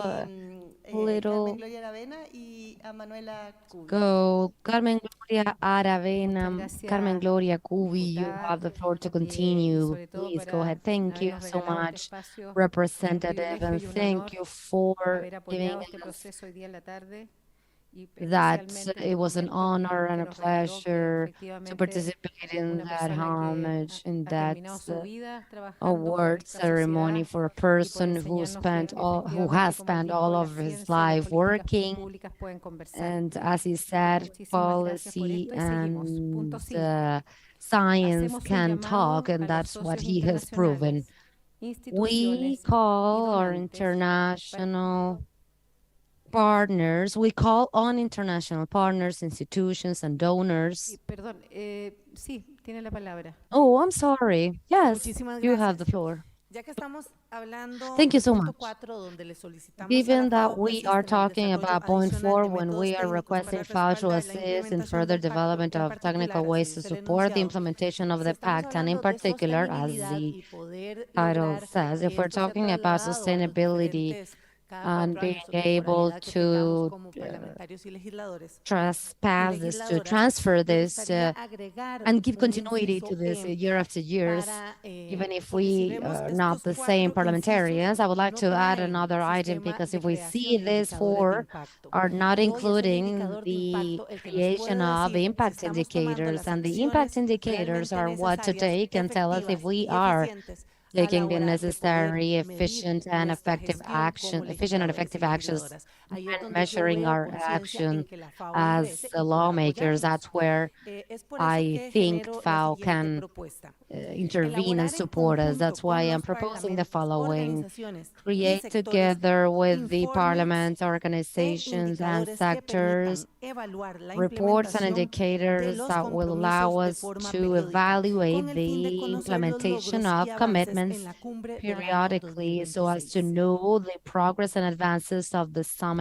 S6: a little
S11: Carmen Gloria Aravena y a Manuela Cubi.
S6: go. Carmen Gloria
S12: Muchas
S6: Aravena, Carmen
S12: gracias,
S6: Gloria Cubi, you
S12: diputada,
S6: have the floor to
S12: y
S6: continue.
S12: sobre todo
S6: Please go
S12: para
S6: ahead. Thank you
S12: habernos
S6: so
S12: regalado este
S6: much,
S12: espacio. Es un
S6: Representative,
S12: privilegio
S6: and
S12: y un
S6: thank
S12: honor
S6: you for
S12: haber
S6: giving
S12: apoyado este
S6: us
S12: proceso hoy día en la tarde y
S6: that.
S12: especialmente
S6: It
S12: este
S6: was an
S12: momento
S6: honor and a
S12: nos regaló que
S6: pleasure to
S12: efectivamente
S6: participate in
S12: una
S6: that
S12: persona
S6: homage, in
S12: ha
S6: that
S12: terminado su vida trabajando por
S6: award
S12: esta
S6: ceremony
S12: sociedad
S6: for a
S12: y por
S6: person who
S12: enseñarnos que
S6: who has
S12: efectivamente como
S6: spent
S12: dijo
S6: all
S12: la
S6: of his
S12: ciencia y las
S6: life
S12: políticas
S6: working,
S12: públicas pueden conversar.
S6: and as he said,
S12: Muchísimas gracias por
S6: policy
S12: esto y seguimos. Punto
S6: and
S12: 5.
S6: science
S12: Hacemos un
S6: can talk,
S12: llamado a
S6: and
S12: los
S6: that's what
S12: socios
S6: he has proven.
S12: internacionales,
S6: We
S12: instituciones y
S6: call our
S12: donantes
S6: international partners, we call on international partners, institutions, and donors.
S12: Perdón, sí, tiene la palabra.
S6: Oh, I'm sorry. Yes,
S5: Muchísimas
S6: you have
S5: gracias.
S6: the floor.
S5: Ya que estamos hablando
S6: Thank you
S5: del
S6: so
S5: punto
S6: much.
S5: 4, donde le solicitamos a
S6: Given
S5: la
S6: that
S5: FAO que
S6: we
S5: asista
S6: are
S5: en el
S6: talking
S5: desarrollo
S6: about point
S5: adicional
S6: 4,
S5: de
S6: when
S5: métodos
S6: we are
S5: técnicos
S6: requesting
S5: para
S6: FAO to
S5: respaldar la
S6: assist in
S5: implementación
S6: further
S5: del pacto,
S6: development
S5: en
S6: of technical
S5: particular,
S6: ways
S5: así
S6: to
S5: dice el
S6: support the
S5: enunciado,
S6: implementation of
S5: si
S6: the
S5: estamos
S6: pact, and in
S5: hablando de
S6: particular, as
S5: sostenibilidad
S6: the
S5: y poder
S6: title
S5: lograr
S6: says, if
S5: que
S6: we're
S5: esto sea
S6: talking about
S5: trasladado a los
S6: sustainability
S5: diferentes cada
S6: and
S5: 4
S6: being
S5: años o
S6: able
S5: temporalidad que tengamos
S6: to
S5: como parlamentarios y legisladores y
S6: trespass this, to
S5: legisladoras,
S6: transfer
S5: me
S6: this,
S5: gustaría agregar
S6: and give
S5: un
S6: continuity to
S5: inciso
S6: this
S5: E
S6: year after years,
S5: para,
S6: even if
S5: porque si
S6: we
S5: vemos
S6: are not
S5: estos
S6: the same
S5: 4 incisos
S6: parliamentarians. I would like
S5: no
S6: to add
S5: traen
S6: another item,
S5: sistema
S6: because
S5: de
S6: if we
S5: creación
S6: see
S5: de
S6: these
S5: indicadores de
S6: 4
S5: impacto.
S6: are not
S5: Y hoy es el
S6: including
S5: indicador de
S6: the
S5: impacto el que nos
S6: creation
S5: puede
S6: of
S5: decir si
S6: impact
S5: estamos tomando
S6: indicators,
S5: las
S6: and the impact
S5: acciones
S6: indicators
S5: realmente
S6: are what
S5: necesarias,
S6: today can tell us if
S5: efectivas
S6: we
S5: y
S6: are
S5: eficientes a la
S6: taking the
S5: hora de poder
S6: necessary
S5: medir
S6: efficient and
S5: nuestra
S6: effective
S5: gestión
S6: action,
S5: como
S6: efficient and
S5: legisladores y
S6: effective actions,
S5: legisladoras. Ahí es
S6: and
S5: donde yo
S6: measuring
S5: veo
S6: our
S5: conciencia en
S6: action
S5: que la FAO
S6: as
S5: merece
S6: the
S5: y poder
S6: lawmakers. That's
S5: apoyarnos.
S6: where
S5: Es por eso
S6: I
S5: que
S6: think
S5: genero la
S6: FAO
S5: siguiente
S6: can
S5: propuesta.
S6: intervene and
S5: Elaborar en
S6: support us. That's
S5: conjunto
S6: why
S5: con
S6: I'm
S5: los
S6: proposing the
S5: parlamentos,
S6: following:
S5: organizaciones y
S6: create
S5: sectores
S6: together with the
S5: informes
S6: parliaments,
S5: e
S6: organizations, and
S5: indicadores que
S6: sectors
S5: permitan evaluar la
S6: reports and
S5: implementación de
S6: indicators
S5: los
S6: that will allow
S5: compromisos de
S6: us
S5: forma
S6: to
S5: periódica,
S6: evaluate
S5: con el fin de
S6: the
S5: conocer los
S6: implementation
S5: logros y
S6: of
S5: avances en
S6: commitments
S5: la cumbre del año
S6: periodically, so as to
S5: 2026.
S6: know the progress and advances of the Summit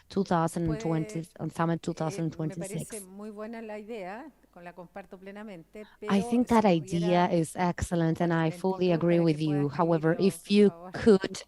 S6: 2020 on Summit
S12: Me parece
S6: 2026.
S12: muy buena la idea, la comparto plenamente,
S6: I
S12: pero
S6: think
S12: si
S6: that
S12: lo
S6: idea
S12: hubiera
S6: is excellent, and I fully
S12: lentitud
S6: agree
S12: para
S6: with
S12: que pueda
S6: you. However,
S12: escribirlo,
S6: if
S12: por
S6: you
S12: favor.
S6: could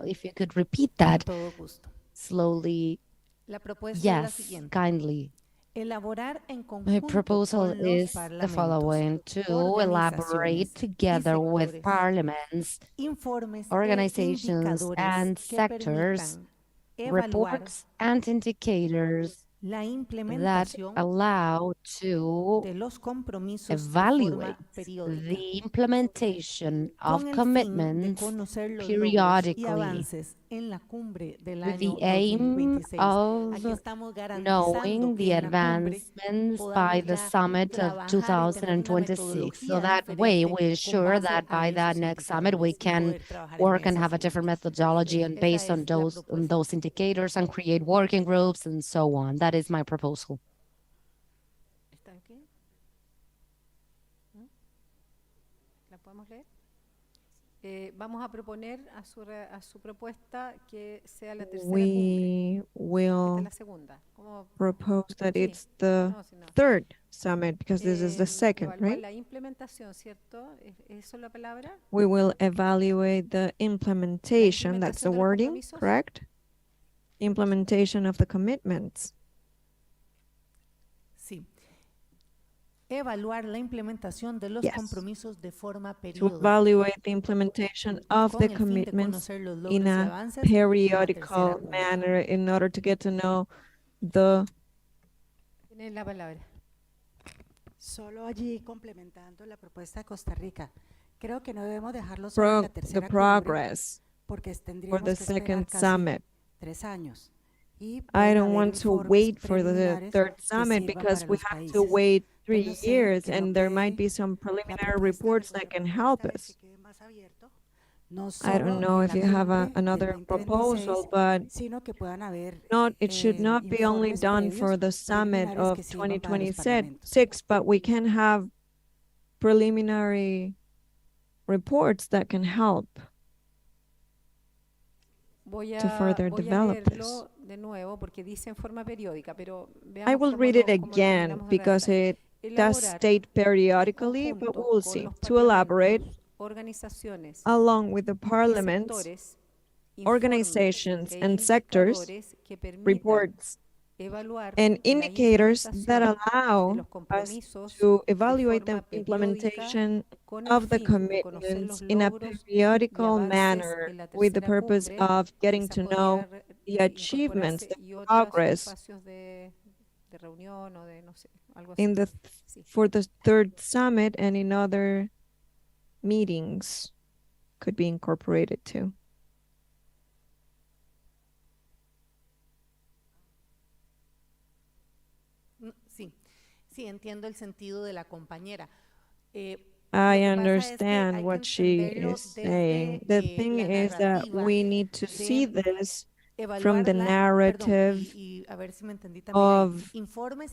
S6: if you could repeat
S5: Con
S6: that
S5: todo gusto.
S6: slowly,
S5: La propuesta es la
S6: yes,
S5: siguiente.
S6: kindly.
S5: Elaborar en
S6: My
S5: conjunto
S6: proposal
S5: con los
S6: is the
S5: parlamentos,
S6: following: to elaborate
S5: organizaciones y
S6: together with
S5: sectores,
S6: parliaments,
S5: informes e
S6: organizations,
S5: indicadores
S6: and
S5: que
S6: sectors,
S5: permitan evaluar
S6: reports and indicators
S5: la
S6: that
S5: implementación
S6: allow to
S5: de los compromisos de
S6: evaluate
S5: forma periódica,
S6: the implementation of
S5: con el fin de
S6: commitments
S5: conocer los logros y
S6: periodically,
S5: avances en la cumbre del
S6: with
S5: año
S6: the aim
S5: 2026. Aquí
S6: of
S5: estamos garantizando
S6: knowing
S5: que
S6: the
S5: en la cumbre
S6: advancements by
S5: podamos
S6: the
S5: ya
S6: Summit of
S5: trabajar y tener una
S6: 2026. So
S5: metodología
S6: that way,
S5: diferente
S6: we
S5: con
S6: ensure
S5: base
S6: that
S5: a
S6: by that
S5: esos
S6: next summit, we
S5: indicadores y
S6: can
S5: poder trabajar en
S6: work and
S5: mesas
S6: have a different
S5: juntos.
S6: methodology, and
S5: Esa
S6: based
S5: es la
S6: on
S5: propuesta.
S6: those indicators, and create working groups and so on. That is my proposal.
S12: ¿Está aquí? ¿Mm? ¿La podemos leer? Vamos a proponer a su propuesta que sea la tercera cumbre.
S1: We
S12: Esta
S1: will
S12: es la segunda.
S1: propose that
S12: Sí.
S1: it's the
S12: No, si no.
S1: third summit, because this is the second,
S12: Evaluar
S1: right?
S12: la implementación, ¿cierto? ¿Es eso la palabra?
S1: We will evaluate the implementation, that's the
S12: de los
S1: wording,
S12: compromisos.
S1: correct? Implementation of the commitments.
S5: Sí. Evaluar la implementación de los
S1: Yes.
S5: compromisos de forma
S1: To
S5: periódica.
S1: evaluate the implementation of
S5: Con
S1: the
S5: el fin de
S1: commitments
S5: conocer los logros
S1: in
S5: y
S1: a
S5: avances en la tercera
S1: periodical
S5: cumbre.
S1: manner in order to get to know the
S12: Tiene la palabra.
S7: Solo allí complementando la propuesta de Costa Rica. Creo que no debemos dejarlo solo en la
S1: the
S7: tercera cumbre,
S1: progress
S7: porque
S1: for
S7: tendríamos
S1: the
S7: que esperar
S1: second
S7: casi
S1: summit.
S7: 3 años. Y
S1: I
S7: pueden
S1: don't
S7: haber
S1: want to
S7: informes
S1: wait for the
S7: preliminares
S1: third
S7: que
S1: summit
S7: sirvan
S1: because
S7: para
S1: we
S7: los
S1: have to
S7: países.
S1: wait
S7: Pero
S1: 3
S7: sé
S1: years,
S7: que no
S1: and there might
S7: quede
S1: be some
S7: la
S1: preliminary
S7: propuesta de
S1: reports that
S7: nuestra
S1: can
S7: propuesta
S1: help
S7: vez
S1: us.
S7: que quede más abierto, no
S1: I
S7: solo
S1: don't know
S7: en
S1: if
S7: la
S1: you have
S7: cumbre del
S1: another
S7: 2026,
S1: proposal, but
S7: sino que puedan haber
S1: it should not be only
S7: informes
S1: done for
S7: previos
S1: the summit
S7: preliminares
S1: of
S7: que sirvan para los parlamentos.
S1: 2026, but we can have preliminary reports that can help
S12: Voy
S1: to further
S12: voy a
S1: develop this.
S12: leerlo de nuevo porque dice en forma periódica, pero
S1: I
S12: veamos
S1: will
S12: cómo
S1: read it
S12: cómo lo
S1: again
S12: terminamos de
S1: because
S12: redactar.
S1: it does
S12: Elaborar
S1: state periodically, but
S12: conjunto
S1: we'll
S12: con
S1: see.
S12: los
S1: To elaborate,
S12: parlamentos, organizaciones
S1: along with the
S12: y
S1: parliaments,
S12: sectores, informes
S1: organizations,
S12: e
S1: and sectors,
S12: indicadores que permitan
S1: reports,
S12: evaluar
S1: and
S12: la
S1: indicators that
S12: implementación de
S1: allow
S12: los
S1: us
S12: compromisos
S1: to
S12: de
S1: evaluate
S12: forma
S1: the
S12: periódica
S1: implementation
S12: con el
S1: of the
S12: fin de conocer
S1: commitments
S12: los
S1: in a
S12: logros y
S1: periodical
S12: avances
S1: manner
S12: en la
S1: with the
S12: tercera
S1: purpose
S12: cumbre.
S1: of getting
S12: Quizás
S1: to know
S12: podría
S1: the achievements,
S12: incorporarse
S1: the
S12: y otros
S1: progress
S12: espacios de reunión o de no sé, algo así.
S1: in the
S12: Sí.
S1: for the third summit, and in other meetings could be incorporated too.
S5: Sí, sí, entiendo el sentido de la compañera.
S1: I
S5: Lo que pasa es que
S1: understand
S5: hay que
S1: what she
S5: entenderlo
S1: is saying. The
S5: desde
S1: thing
S5: la
S1: is that
S5: narrativa
S1: we need to see
S5: de
S1: this from the narrative
S5: a ver si me entendí también
S1: of
S5: informes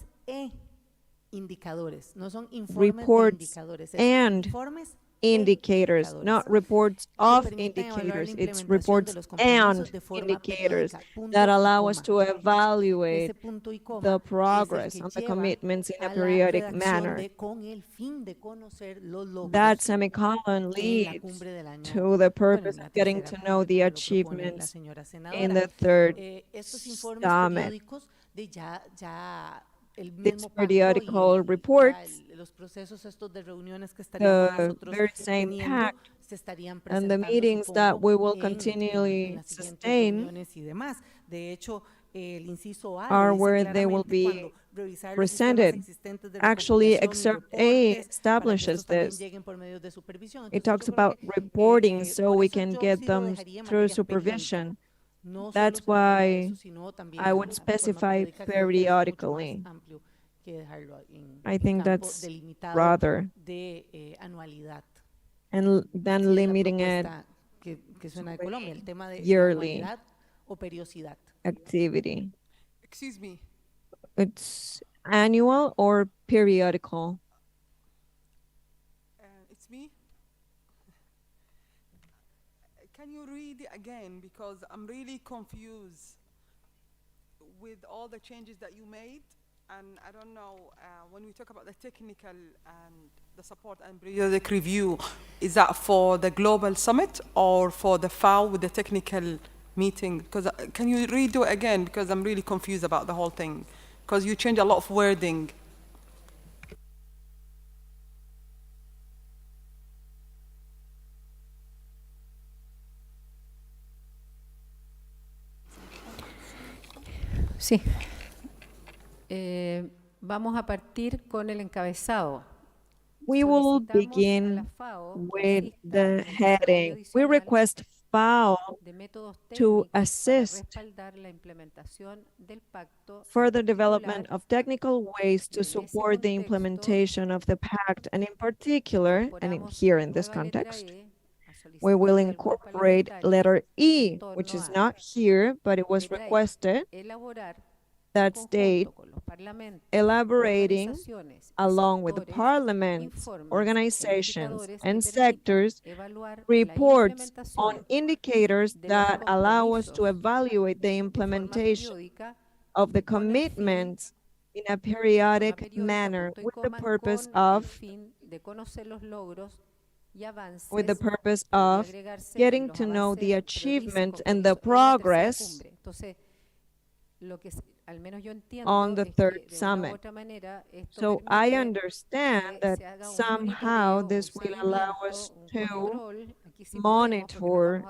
S5: indicadores, no son informes
S1: reports
S5: indicadores, es
S1: and
S5: informes
S1: indicators, not reports of
S5: permitan evaluar la
S1: indicators. It's
S5: implementación de
S1: reports
S5: los compromisos
S1: and
S5: de forma
S1: indicators
S5: periódica, punto
S1: that
S5: y
S1: allow us
S5: coma.
S1: to evaluate
S5: Ese punto y coma
S1: the
S5: es el
S1: progress
S5: que
S1: on the
S5: lleva
S1: commitments in a
S5: a la
S1: periodic
S5: redacción
S1: manner.
S5: con el fin de conocer los logros
S1: That semicolon
S5: en la
S1: leads
S5: cumbre del año,
S1: to the
S5: bueno,
S1: purpose
S5: en la
S1: of getting
S5: tercera
S1: to know
S5: cumbre,
S1: the
S5: como lo propone la
S1: achievements
S5: señora
S1: in
S5: senadora.
S1: the third
S5: Estos informes
S1: summit.
S5: periódicos de ya el
S1: These
S5: mismo pacto
S1: periodical
S5: ya
S1: reports,
S5: los procesos estos de reuniones que estaríamos
S1: the
S5: nosotros
S1: very same
S5: teniendo
S1: pact,
S5: se estarían
S1: and the
S5: presentando,
S1: meetings that
S5: supongo,
S1: we will
S5: en
S1: continually
S5: las siguientes
S1: sustain
S5: reuniones y demás. De hecho, el inciso A
S1: are
S5: lo dice
S1: where they will
S5: claramente cuando
S1: be
S5: revisar los sistemas
S1: presented.
S5: existentes de
S1: Actually,
S5: recopilación y
S1: Excerpt A
S5: reportes para que
S1: establishes
S5: estos también
S1: this.
S5: lleguen por medios de supervisión.
S1: It
S5: Entonces,
S1: talks
S5: yo creo
S1: about
S5: que
S1: reporting so
S5: por
S1: we
S5: eso
S1: can
S5: yo
S1: get
S5: sí lo
S1: them
S5: dejaría en
S1: through
S5: materia periódica.
S1: supervision.
S5: No
S1: That's
S5: solo se dejaría
S1: why
S5: eso, sino también
S1: I would
S5: de forma
S1: specify
S5: periódica. Creo que es mucho más
S1: periodically.
S5: amplio que dejarlo en
S1: I
S5: el
S1: think
S5: campo
S1: that's
S5: delimitado
S1: rather
S5: de anualidad.
S1: than
S5: Así es la
S1: limiting it
S5: propuesta que suena de Colombia, el tema de
S1: yearly
S5: anualidad o periodicidad.
S1: activity.
S9: Excuse me.
S1: It's annual or periodical.
S9: It's me. Can you read it again? Because I'm really confused with all the changes that you made. And I don't know, when we talk about the technical and the support and periodic review, is that for the Global Summit or for the FAO with the technical meeting? Because can you redo it again? Because I'm really confused about the whole thing. Because you change a lot of wording.
S12: Sí. Vamos a partir con el encabezado.
S1: We will begin with the heading. We request FAO to assist further development of technical ways to support the implementation of the pact, and in particular, and here in this context, we will incorporate letter E, which is not here, but it was requested, that state elaborating along with the parliaments, organizations, and sectors reports on indicators that allow us to evaluate the implementation of the commitments in a periodic manner with the purpose of getting to know the achievements and the progress on the third summit. So I understand that somehow this will allow us to monitor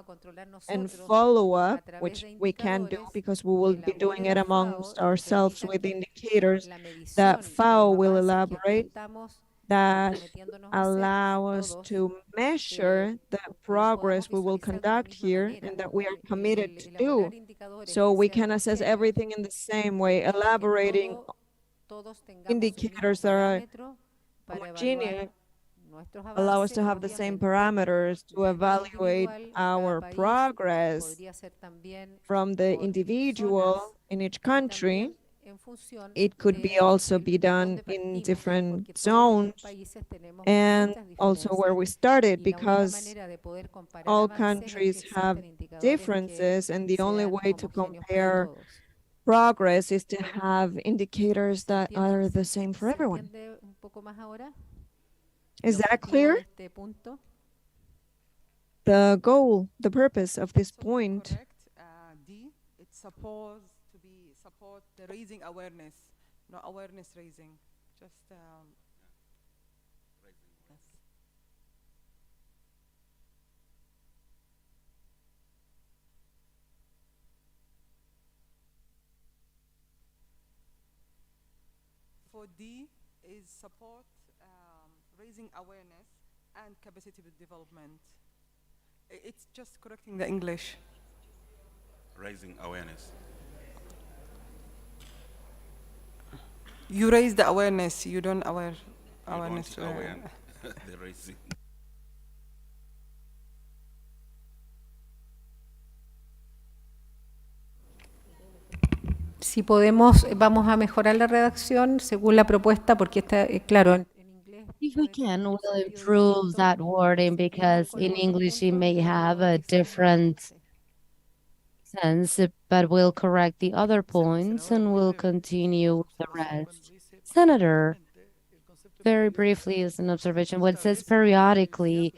S1: and follow up, which we can do because we will be doing it amongst ourselves with indicators that FAO will elaborate that allow us to measure the progress we will conduct here and that we are committed to do. So we can assess everything in the same way, elaborating indicators that are homogeneous, allow us to have the same parameters to evaluate our progress from the individual in each country. It could be also be done in different zones and also where we started, because all countries have differences and the only way to compare progress is to have indicators that are the same for everyone. Is that clear? The goal, the purpose of this point.
S9: D, it's supposed to be support the raising awareness, not awareness raising, just yes. For D is support raising awareness and capacity development. It's just correcting the English.
S22: Raising awareness.
S9: You raise the awareness, you don't awareness.
S22: Aware the raising.
S12: si podemos, vamos a mejorar la redacción según la propuesta, porque está, claro, en inglés.
S6: If we can, we'll improve that wording because in English it may have a different sense, but we'll correct the other points and we'll continue with the rest. Senator, very briefly as an observation, when it says periodically,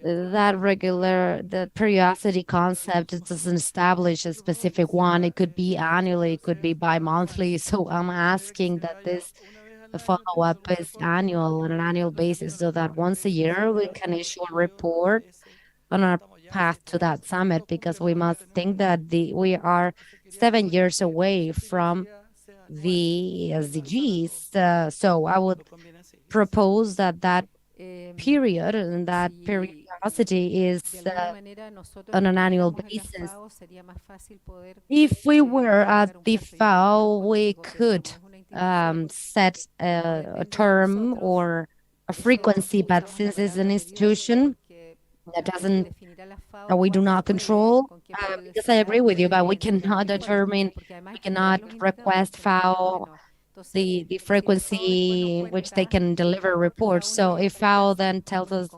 S6: the periodicity concept, it doesn't establish a specific one. It could be annually, it could be bi-monthly. So I'm asking that this follow-up is annual, on an annual basis, so that once a year we can issue a report on our path to that summit, because we must think that we are 7 years away from the SDGs. So I would propose that period and that periodicity is on an annual basis. If we were at the FAO, we could set a term or a frequency, but since it's an institution that we do not control, because I agree with you, but we cannot determine, we cannot request FAO the frequency in which they can deliver reports. So if FAO then tells us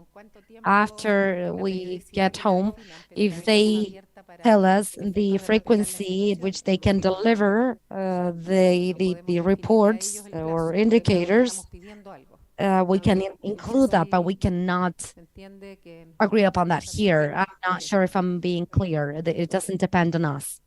S6: after we get home, if they tell us the frequency at which they can deliver the reports or indicators, we can include that, but we cannot agree upon that here. I'm not sure if I'm being clear. It doesn't depend on us.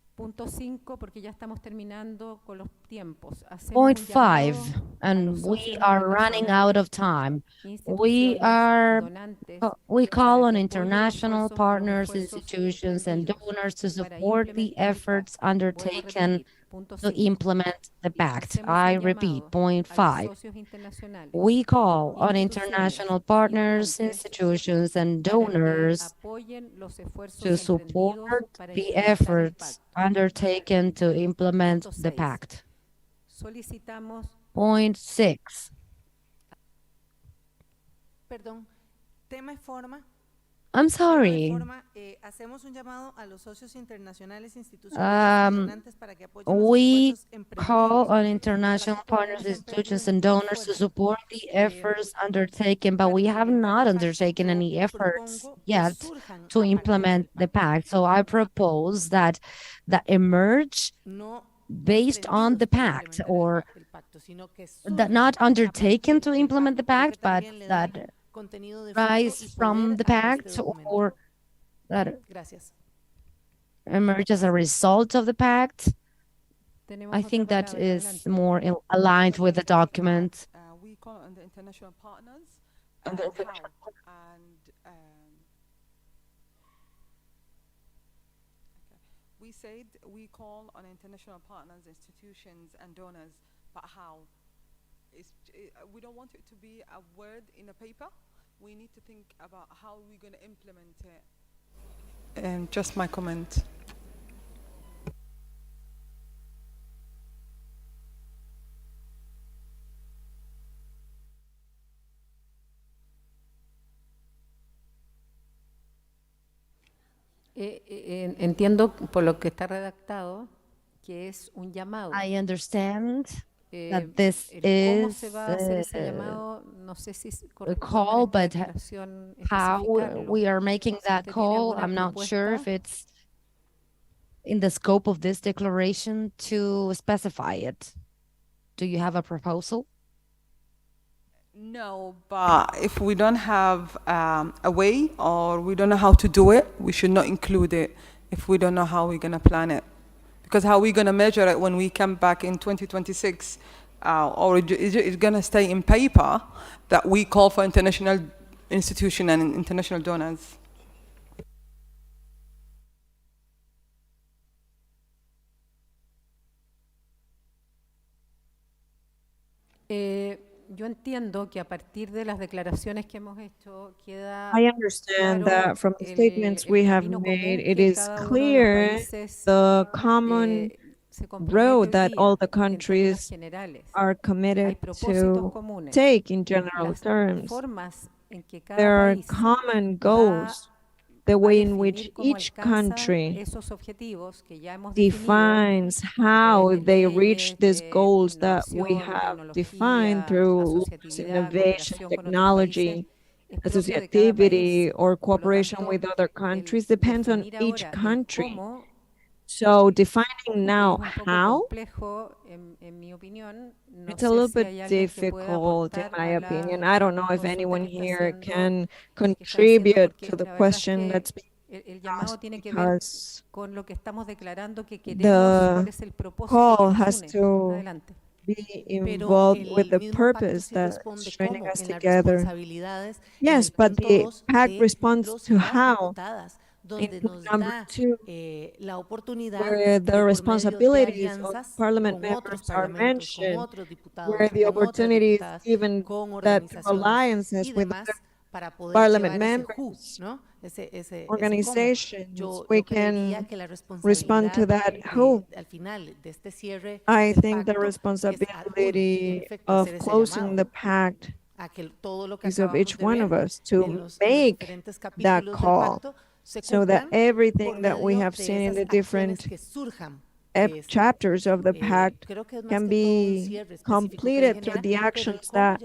S6: Point 5, and we are running out of time. We call on international partners, institutions, and donors to support the efforts undertaken to implement the pact. I repeat, point 5. We call on international partners, institutions, and donors to support the efforts undertaken to implement the pact. Point 6.
S5: Perdón, tema y forma.
S6: I'm sorry. We call on international partners, institutions, and donors to support the efforts undertaken, but we have not undertaken any efforts yet to implement the pact. So I propose that emerge based on the pact, or that not undertaken to implement the pact, but that rise from the pact, or that emerge as a result of the pact. I think that is more aligned with the document.
S9: We call on the international partners we said we call on international partners, institutions, and donors, but how? We don't want it to be a word in a paper. We need to think about how we're going to implement it. And just my comment.
S12: Entiendo por lo que está redactado que es un llamado.
S6: I understand that this is a call, but how we are making that call, I'm not sure if it's in the scope of this declaration to specify it. Do you have a proposal?
S9: No, but if we don't have a way, or we don't know how to do it, we should not include it if we don't know how we're going to plan it. Because how are we going to measure it when we come back in 2026? Or it's going to stay in paper that we call for international institutions and international donors?
S12: Yo entiendo que a partir de las declaraciones que hemos hecho queda
S1: I understand that from the statements we have made, it is clear the common road that all the countries are committed to take in general terms. There are common goals the way in which each country defines how they reach these goals that we have defined through innovation, technology, associativity, or cooperation with other countries depends on each country. So defining now how, it's a little bit difficult in my opinion. I don't know if anyone here can contribute to the question that's being asked, because the call has to be involved with the purpose that's joining us together. Yes, but the pact responds to how. In point number 2, where the responsibilities of parliament members are mentioned, where the opportunities given that through alliances with other parliament members, organizations, we can respond to that who. I think the responsibility of closing the pact is of each one of us to make that call, so that everything that we have seen in the different chapters of the pact can be completed through the actions that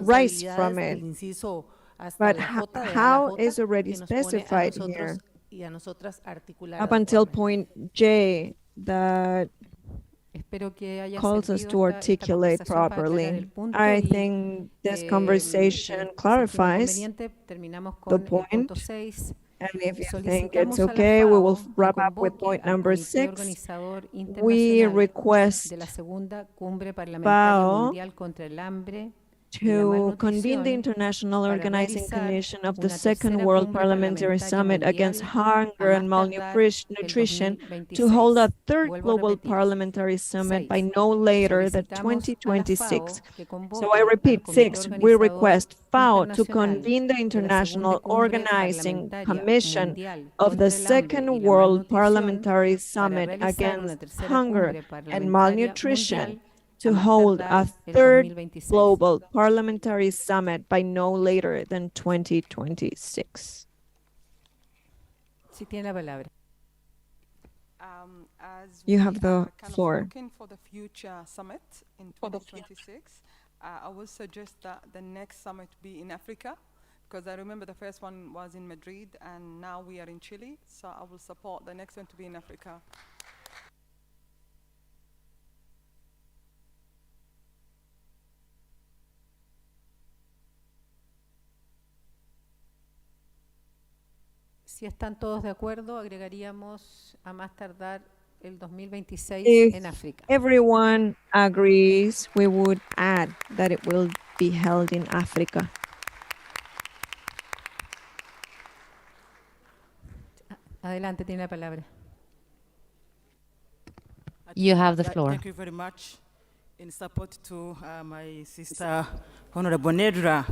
S1: rise from it. But how is already specified here. Up until point J, that calls us to articulate properly. I think this conversation clarifies the point, and if you think it's okay, we will wrap up with point number 6. We request FAO to convene the International Organizing Commission of the Second World Parliamentary Summit against Hunger and Malnutrition to hold a third Global Parliamentary Summit by no later than 2026. So I repeat, 6, we request FAO to convene the International Organizing Commission of the Second World Parliamentary Summit against Hunger and Malnutrition to hold a third Global Parliamentary Summit by no later than 2026. You have the floor.
S9: Looking for the future summit in 2026, I would suggest that the next summit be in Africa, because I remember the first one was in Madrid and now we are in Chile, so I will support the next one to be in Africa.
S12: Si están todos de acuerdo, agregaríamos a más tardar el 2026
S1: If
S12: en África.
S1: everyone agrees, we would add that it will be held in Africa.
S12: Adelante, tiene la palabra.
S6: You have the floor.
S14: Thank you very much. In support to my sister, Honorable Nedra,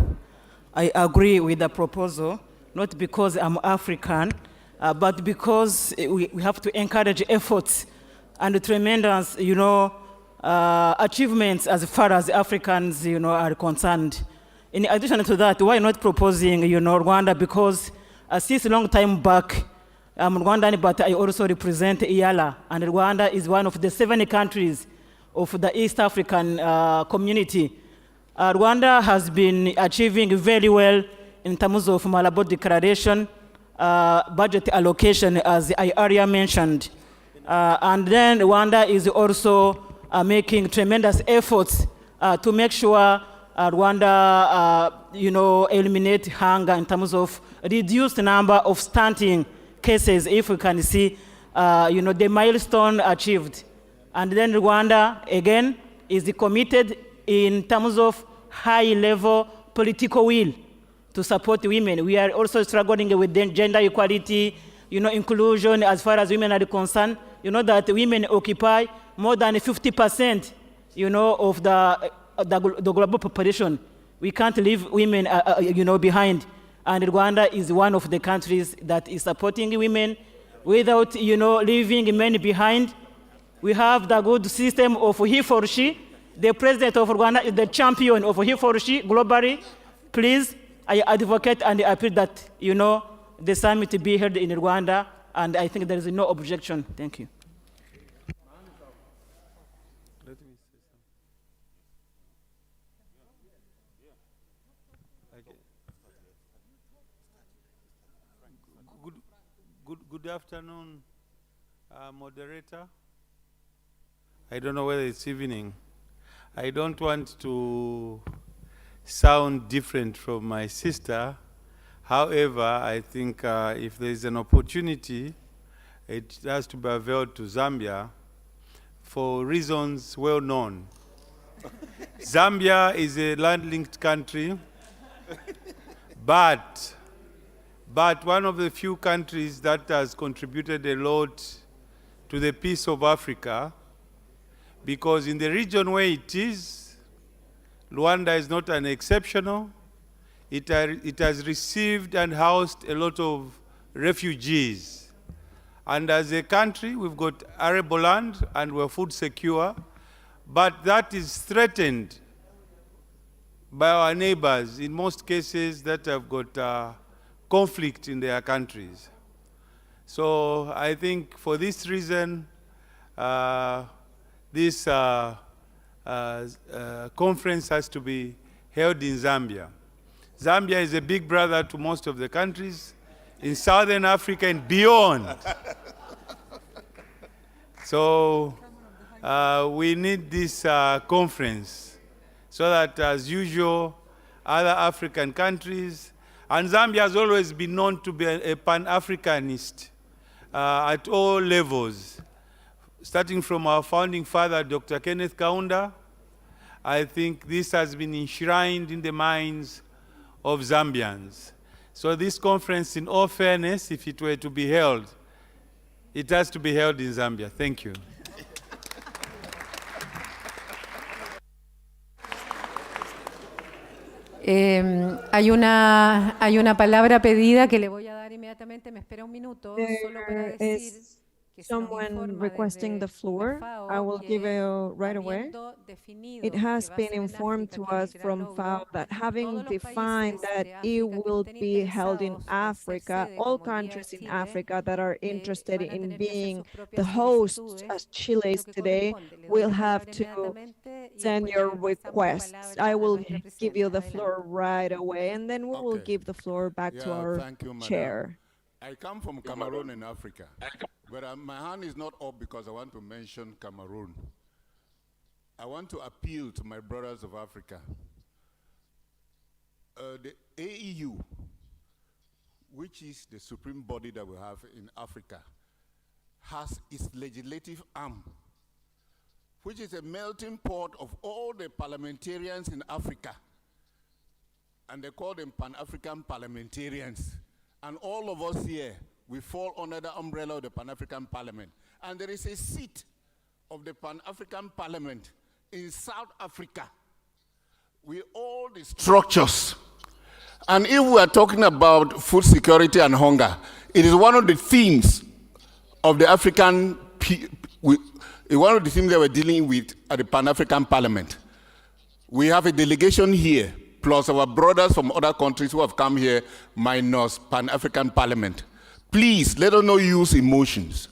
S14: I agree with the proposal, not because I'm African, but because we have to encourage efforts and tremendous, achievements as far as Africans, are concerned. In addition to that, why not proposing, Rwanda? Because since a long time back, I'm Rwandan, but I also represent IALA, and Rwanda is one of the 7 countries of the East African community. Rwanda has been achieving very well in terms of Malabo Declaration, budget allocation, as I earlier mentioned. And then Rwanda is also making tremendous efforts to make sure Rwanda, eliminate hunger in terms of reduced number of stunting cases, if we can see, the milestone achieved. And then Rwanda, again, is committed in terms of high-level political will to support women. We are also struggling with gender equality, inclusion as far as women are concerned. You know that women occupy more than 50%, of the global population. We can't leave women, behind. And Rwanda is one of the countries that is supporting women without, leaving men behind. We have the good system of he for she. The president of Rwanda is the champion of he for she globally. Please I advocate and I appeal that, the summit be held in Rwanda, and I think there is no objection. Thank you.
S3: Good afternoon, moderator. I don't know whether it's evening. I don't want to sound different from my sister. However, I think if there is an opportunity, it has to be availed to Zambia for reasons well known. Zambia is a land-linked country, but one of the few countries that has contributed a lot to the peace of Africa, because in the region where it is, Rwanda is not an exceptional. It has received and housed a lot of refugees. And as a country, we've got arable land and we're food secure, but that is threatened by our neighbors, in most cases that have got conflict in their countries. So I think for this reason, this conference has to be held in Zambia. Zambia is a big brother to most of the countries in Southern Africa and beyond. So we need this conference so that, as usual, other African countries, and Zambia has always been known to be a Pan-Africanist at all levels. Starting from our founding father, Dr. Kenneth Kaunda, I think this has been enshrined in the minds of Zambians. So this conference, in all fairness, if it were to be held, it has to be held in Zambia. Thank you.
S12: Hay una palabra pedida que le voy a dar inmediatamente. Me espera un minuto solo para
S1: There
S12: decir
S1: is
S12: que se nos
S1: someone
S12: informa
S1: requesting the
S12: desde
S1: floor.
S12: FAO
S1: I will give
S12: que
S1: it right away.
S12: habiendo definido
S1: It has
S12: que va a
S1: been
S12: ser en
S1: informed
S12: África
S1: to
S12: que
S1: us
S12: emigrará
S1: from
S12: logro,
S1: FAO that having
S12: todos los
S1: defined
S12: países
S1: that
S12: de
S1: it
S12: África que
S1: will
S12: estén
S1: be held in
S12: interesados en ser
S1: Africa,
S12: sede
S1: all
S12: como guía
S1: countries in
S12: Chile,
S1: Africa that are interested
S12: van a
S1: in
S12: tener que hacer
S1: being
S12: sus propias
S1: the host
S12: solicitudes,
S1: as Chile
S12: lo
S1: is
S12: que
S1: today
S12: corresponde. Le doy
S1: will
S12: la
S1: have
S12: palabra
S1: to
S12: inmediatamente y
S1: send
S12: después
S1: your
S12: le pasamos la
S1: requests.
S12: palabra
S1: I
S12: a
S1: will
S12: nuestra
S1: give you the
S12: presidenta.
S1: floor right away, and then we will
S10: Okay.
S1: give the floor back to our
S10: Thank you, Madam.
S1: chair.
S10: I come from Cameroon in Africa, but my hand is not up because I want to mention Cameroon. I want to appeal to my brothers of Africa. The AEU, which is the supreme body that we have in Africa, has its legislative arm, which is a melting pot of all the parliamentarians in Africa. And they call them Pan-African parliamentarians. And all of us here, we fall under the umbrella of the Pan-African Parliament. And there is a seat of the Pan-African Parliament in South Africa with all the structures. And if we are talking about food security and hunger, it is one of the themes of the African, one of the themes that we're dealing with at the Pan-African Parliament. We have a delegation here, plus our brothers from other countries who have come here, minus Pan-African Parliament. Please, let us not use emotions.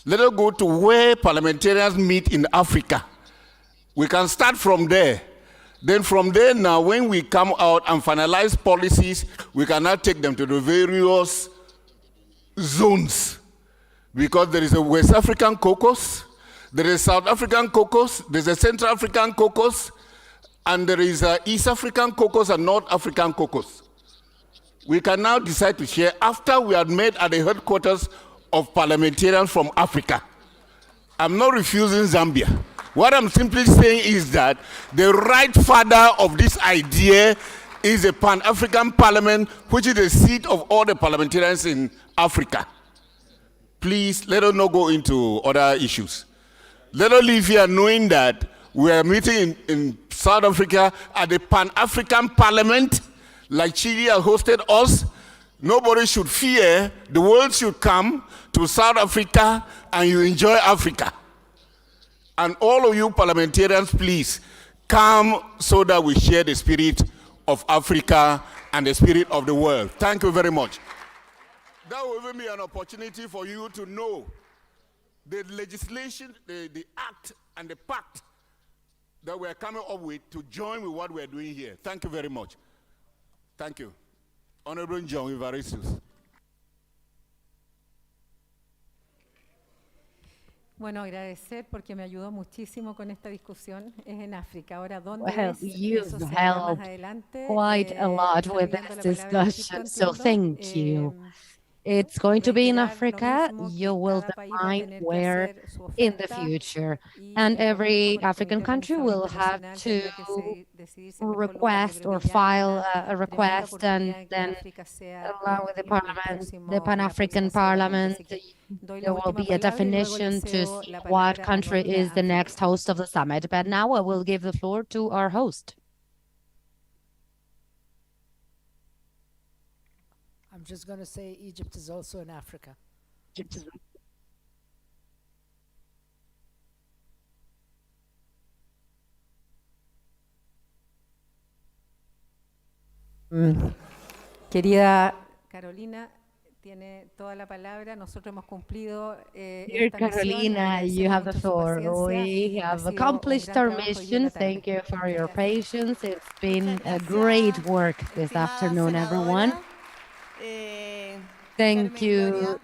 S10: Let us go to where parliamentarians meet in Africa. We can start from there. Then from there now, when we come out and finalize policies, we cannot take them to the various zones. Because there is a West African caucus, there is a South African caucus, there's a Central African caucus, and there is an East African caucus and North African caucus. We can now decide to share after we are met at the headquarters of parliamentarians from Africa. I'm not refusing Zambia. What I'm simply saying is that the right father of this idea is a Pan-African Parliament, which is the seat of all the parliamentarians in Africa. Please, let us not go into other issues. Let us leave here knowing that we are meeting in South Africa at the Pan-African Parliament, like Chile has hosted us. Nobody should fear. The world should come to South Africa and you enjoy Africa. And all of you parliamentarians, please come so that we share the spirit of Africa and the spirit of the world. Thank you very much. That will even be an opportunity for you to know the legislation, the act, and the pact that we're coming up with to join with what we're doing here. Thank you very much. Thank you. Honorable John Ivarisus.
S12: Bueno, agradecer porque me ayudó muchísimo con esta discusión. Es en África. Ahora, ¿dónde
S6: Well,
S12: es?
S6: you've
S12: Eso se verá más
S6: helped
S12: adelante.
S6: quite a lot
S12: Está
S6: with
S12: pidiendo
S6: this
S12: la palabra
S6: discussion,
S12: Egipto,
S6: so
S12: entiendo.
S6: thank you. It's going to be in
S12: Reiterar lo
S6: Africa.
S12: mismo,
S6: You
S12: que
S6: will
S12: cada país va a
S6: define
S12: tener que
S6: where
S12: hacer su
S6: in the
S12: oferta
S6: future.
S12: y
S6: And
S12: el gobierno
S6: every
S12: con el
S6: African
S12: Comité
S6: country
S12: Organizador
S6: will have
S12: Internacional
S6: to
S12: tendrá que decidirse en mejor lugar. Yo
S6: request
S12: creo
S6: or
S12: que ya hay
S6: file
S12: una
S6: a
S12: tremenda
S6: request and
S12: oportunidad en que
S6: then
S12: África sea
S6: along with the Parliament,
S12: próximo,
S6: the
S12: la
S6: Pan-African
S12: próxima sede.
S6: Parliament,
S12: Así que doy
S6: there
S12: la
S6: will
S12: última
S6: be a
S12: palabra y luego le
S6: definition to
S12: cedo
S6: see
S12: la
S6: what
S12: palabra a
S6: country
S12: doña
S6: is the
S12: Anthony.
S6: next host of the summit. But now I will give the floor to our host.
S19: I'm just going to say Egypt is also in Africa.
S12: Querida Carolina, tiene toda la palabra. Nosotros hemos cumplido
S6: Dear
S12: esta misión.
S6: Carolina, you
S12: Agradecemos
S6: have the
S12: mucho su
S6: floor.
S12: paciencia.
S6: We
S12: Ha
S6: have
S12: sido un
S6: accomplished
S12: gran
S6: our
S12: trabajo hoy día en
S6: mission.
S12: la tarde.
S6: Thank you for your patience. It's been a
S11: Muchas
S6: great
S11: gracias,
S6: work this
S11: estimada
S6: afternoon, everyone.
S11: senadora,
S6: Thank
S11: Carmen
S6: you,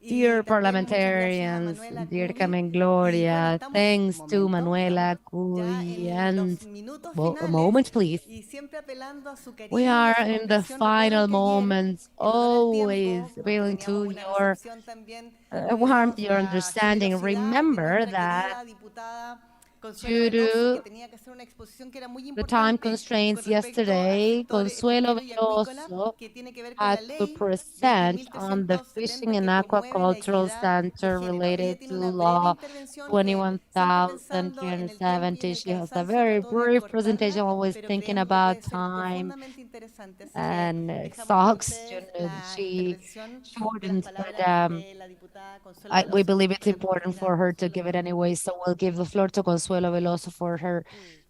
S11: Gloria,
S6: dear
S11: también muchas gracias a
S6: parliamentarians,
S11: Manuela
S6: dear
S11: Cuy.
S6: Carmen
S11: Y bueno,
S6: Gloria.
S11: estamos
S6: Thanks to Manuela
S11: ya
S6: Cuy.
S11: en los
S6: And
S11: minutos
S6: well, a
S11: finales
S6: moment, please.
S11: y siempre apelando a su
S6: We
S11: cariño y
S6: are
S11: a su
S6: in the
S11: comprensión.
S6: final
S11: Recuerden que ayer,
S6: moments,
S11: en honor al tiempo,
S6: always
S11: porque
S6: appealing
S11: teníamos
S6: to
S11: una
S6: your
S11: recepción también,
S6: warmth,
S11: tuvimos
S6: your
S11: la
S6: understanding.
S11: generosidad de
S6: Remember
S11: nuestra
S6: that
S11: querida diputada Consuelo
S6: due
S11: Veloso, que
S6: to
S11: tenía que hacer una exposición que era muy
S6: the time
S11: importante
S6: constraints
S11: con respecto al
S6: yesterday,
S11: sector
S6: Consuelo
S11: pesquero y acuícola,
S6: Veloso
S11: que tiene que ver con
S6: had
S11: la
S6: to
S11: ley
S6: present on the
S11: 21.370
S6: Fishing and
S11: que promueve la
S6: Aquacultural
S11: equidad de
S6: Center
S11: género. Ella
S6: related
S11: tiene
S6: to
S11: una breve
S6: Law
S11: intervención que siempre pensando en el tiempo y en
S6: 21,370.
S11: el
S6: She has a
S11: cansancio
S6: very
S11: trató de
S6: brief presentation,
S11: acortarla,
S6: always
S11: pero
S6: thinking
S11: creemos que
S6: about
S11: puede ser
S6: time
S11: profundamente interesante. Así que
S6: and
S11: dejamos con
S6: exhaustion.
S11: ustedes la
S6: She
S11: intervención y las
S6: shortens, but
S11: palabras de la diputada Consuelo
S6: we
S11: Veloso.
S6: believe it's
S11: Con la
S6: important
S11: permitida,
S6: for her to
S11: Consuelo.
S6: give it anyway, so we'll give the floor to Consuelo Veloso for her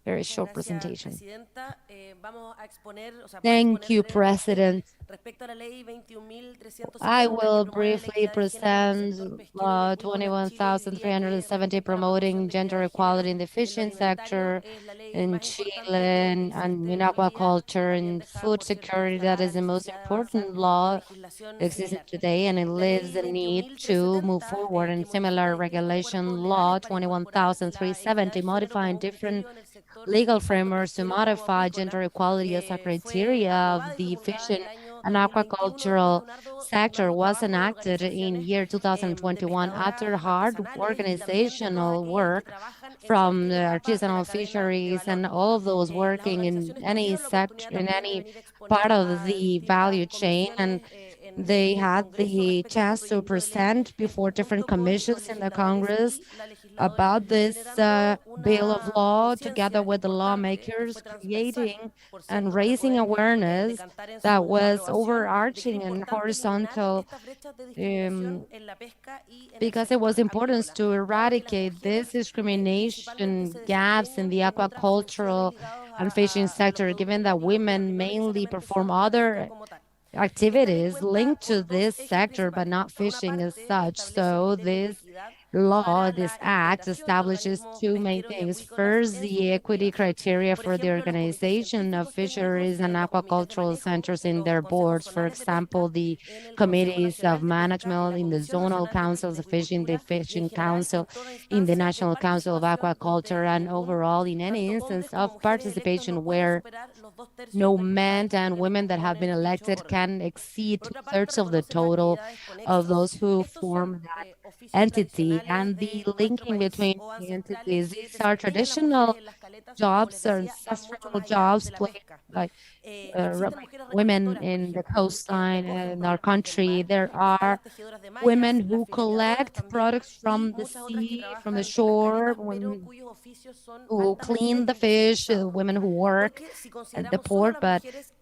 S6: very short
S20: Gracias,
S6: presentation.
S20: Presidenta. Vamos a exponer, o sea, voy a
S6: Thank
S20: exponer
S6: you,
S20: brevemente
S6: President.
S20: respecto a la ley 21.370
S6: I
S20: que
S6: will
S20: promueve la
S6: briefly
S20: equidad de género en el
S6: present
S20: sector pesquero y
S6: Law
S20: acuícola en Chile. Yo diría que
S6: 21,370
S20: respecto a la promoción
S6: promoting
S20: de equidad
S6: gender
S20: de
S6: equality
S20: género
S6: in the
S20: en lo
S6: fishing
S20: alimentario
S6: sector
S20: es la ley
S6: in
S20: más
S6: Chile
S20: importante que
S6: and
S20: existe
S6: in
S20: hoy día,
S6: aquaculture
S20: también
S6: and
S20: deja,
S6: food
S20: por cierto,
S6: security. That
S20: instalada
S6: is
S20: la
S6: the most
S20: necesidad de avanzar
S6: important
S20: en
S6: law
S20: legislación
S6: existing
S20: similar.
S6: today, and it
S20: La
S6: lives
S20: ley
S6: the need to move
S20: 21.370
S6: forward in
S20: que
S6: similar
S20: modifica distintos
S6: regulation
S20: cuerpos
S6: law
S20: legales para incorporar la equidad
S6: 21,370,
S20: de género
S6: modifying
S20: como
S6: different
S20: criterio en el sector
S6: legal
S20: tanto
S6: frameworks to
S20: pesquero como
S6: modify
S20: acuícola,
S6: gender equality as a
S20: fue
S6: criteria
S20: aprobada
S6: of
S20: y
S6: the
S20: promulgada en
S6: fishing
S20: el año
S6: and
S20: 2021 después
S6: aquacultural
S20: de un
S6: sector
S20: arduo
S6: was
S20: trabajo de
S6: enacted in
S20: organizaciones
S6: year
S20: de
S6: 2021 after
S20: pescadoras
S6: hard
S20: artesanales y también de todas
S6: organizational
S20: aquellas que
S6: work
S20: trabajan en
S6: from
S20: cualquier
S6: the
S20: etapa de la
S6: artisanal
S20: cadena de
S6: fisheries and
S20: valor.
S6: all of those
S20: Las
S6: working in
S20: organizaciones
S6: any
S20: tuvieron la
S6: sector,
S20: oportunidad
S6: in
S20: también de
S6: any
S20: venir a
S6: part
S20: exponer
S6: of
S20: a
S6: the
S20: distintas
S6: value chain, and
S20: comisiones
S6: they
S20: en el
S6: had
S20: Congreso
S6: the
S20: respecto a este
S6: chance to
S20: proyecto de ley
S6: present
S20: en
S6: before different
S20: conjunto con los
S6: commissions in the
S20: legisladores
S6: Congress
S20: y la legisladora,
S6: about this
S20: generando
S6: bill of
S20: una
S6: law together
S20: conciencia
S6: with the
S20: importante que
S6: lawmakers,
S20: fue transversal,
S6: creating
S20: por
S6: and
S20: cierto, para
S6: raising
S20: poder
S6: awareness
S20: decantar en
S6: that
S20: su
S6: was
S20: aprobación de que era
S6: overarching and
S20: importante eliminar
S6: horizontal,
S20: estas brechas de
S6: um,
S20: discriminación en la pesca y en el
S6: because it was
S20: sector
S6: important
S20: acuícola,
S6: to
S20: dado que las
S6: eradicate this
S20: mujeres principalmente
S6: discrimination
S20: se
S6: gaps in
S20: desempeñan
S6: the
S20: en otras funciones
S6: aquacultural
S20: ligadas
S6: and fishing
S20: a los
S6: sector, given
S20: productos
S6: that
S20: marinos que
S6: women
S20: no
S6: mainly
S20: necesariamente
S6: perform
S20: son la pesca
S6: other
S20: como tal. Esta ley
S6: activities
S20: cuenta
S6: linked to
S20: con dos
S6: this
S20: ejes
S6: sector, but
S20: principales.
S6: not
S20: Por una
S6: fishing as
S20: parte,
S6: such.
S20: establece
S6: So
S20: criterios de
S6: this
S20: equidad
S6: law,
S20: para
S6: this
S20: la
S6: act
S20: integración de
S6: establishes
S20: organismos
S6: two main
S20: pesqueros y
S6: things.
S20: acuícolas
S6: First,
S20: en sus
S6: the equity
S20: respectivas.
S6: criteria
S20: Por
S6: for the
S20: ejemplo, los comités
S6: organization of
S20: científicos técnicos,
S6: fisheries and
S20: los comités de
S6: aquacultural
S20: manejo,
S6: centers in
S20: los
S6: their
S20: consejos
S6: boards. For
S20: zonales de pesca
S6: example, the
S20: en el Consejo
S6: committees of
S20: Nacional de Pesca, en
S6: management
S20: la
S6: in the
S20: Comisión
S6: zonal
S20: Nacional
S6: councils
S20: de
S6: of fishing, the
S20: Agricultura y en
S6: fishing
S20: general
S6: council,
S20: en toda
S6: in the
S20: instancia de
S6: National Council of
S20: participación
S6: Aquaculture,
S20: donde
S6: and
S20: ninguno,
S6: overall in any
S20: tanto
S6: instance
S20: hombres como
S6: of
S20: mujeres electos, no
S6: participation
S20: pueda
S6: where
S20: superar los 2/3
S6: no
S20: del total
S6: men
S20: de
S6: and
S20: quienes
S6: women that have been
S20: componen dicho
S6: elected
S20: órgano.
S6: can exceed
S20: Por otra parte,
S6: 2/3 of the
S20: reconoce las
S6: total
S20: actividades
S6: of
S20: conexas.
S6: those who
S20: Estos son
S6: form that
S20: oficios
S6: entity,
S20: tradicionales
S6: and
S20: de
S6: the
S20: nuestro
S6: linking
S20: país
S6: between
S20: o
S6: the
S20: ancestrales
S6: entities.
S20: que
S6: These are
S20: desempeñan las mujeres
S6: traditional
S20: en las caletas que, como les
S6: jobs or
S20: decía, van mucho
S6: ancestral
S20: más allá de
S6: jobs
S20: la
S6: played
S20: pesca.
S6: like
S20: Existen mujeres
S6: women
S20: recolectoras, por
S6: in the
S20: ejemplo, que
S6: coastline
S20: recogen
S6: in our
S20: productos del
S6: country.
S20: mar.
S6: There
S20: Están
S6: are
S20: las tejedoras de mallas,
S6: women
S20: las
S6: who
S20: finiquitadoras
S6: collect
S20: también
S6: products
S20: y
S6: from the
S20: muchas otras que
S6: sea, from the
S20: trabajan en las
S6: shore,
S20: caletas, pero
S6: women
S20: cuyos oficios son
S6: who
S20: altamente
S6: clean the fish,
S20: invisibilizados.
S6: women who work
S20: Porque si
S6: at the
S20: consideramos solo a
S6: port,
S20: las
S6: but
S20: mujeres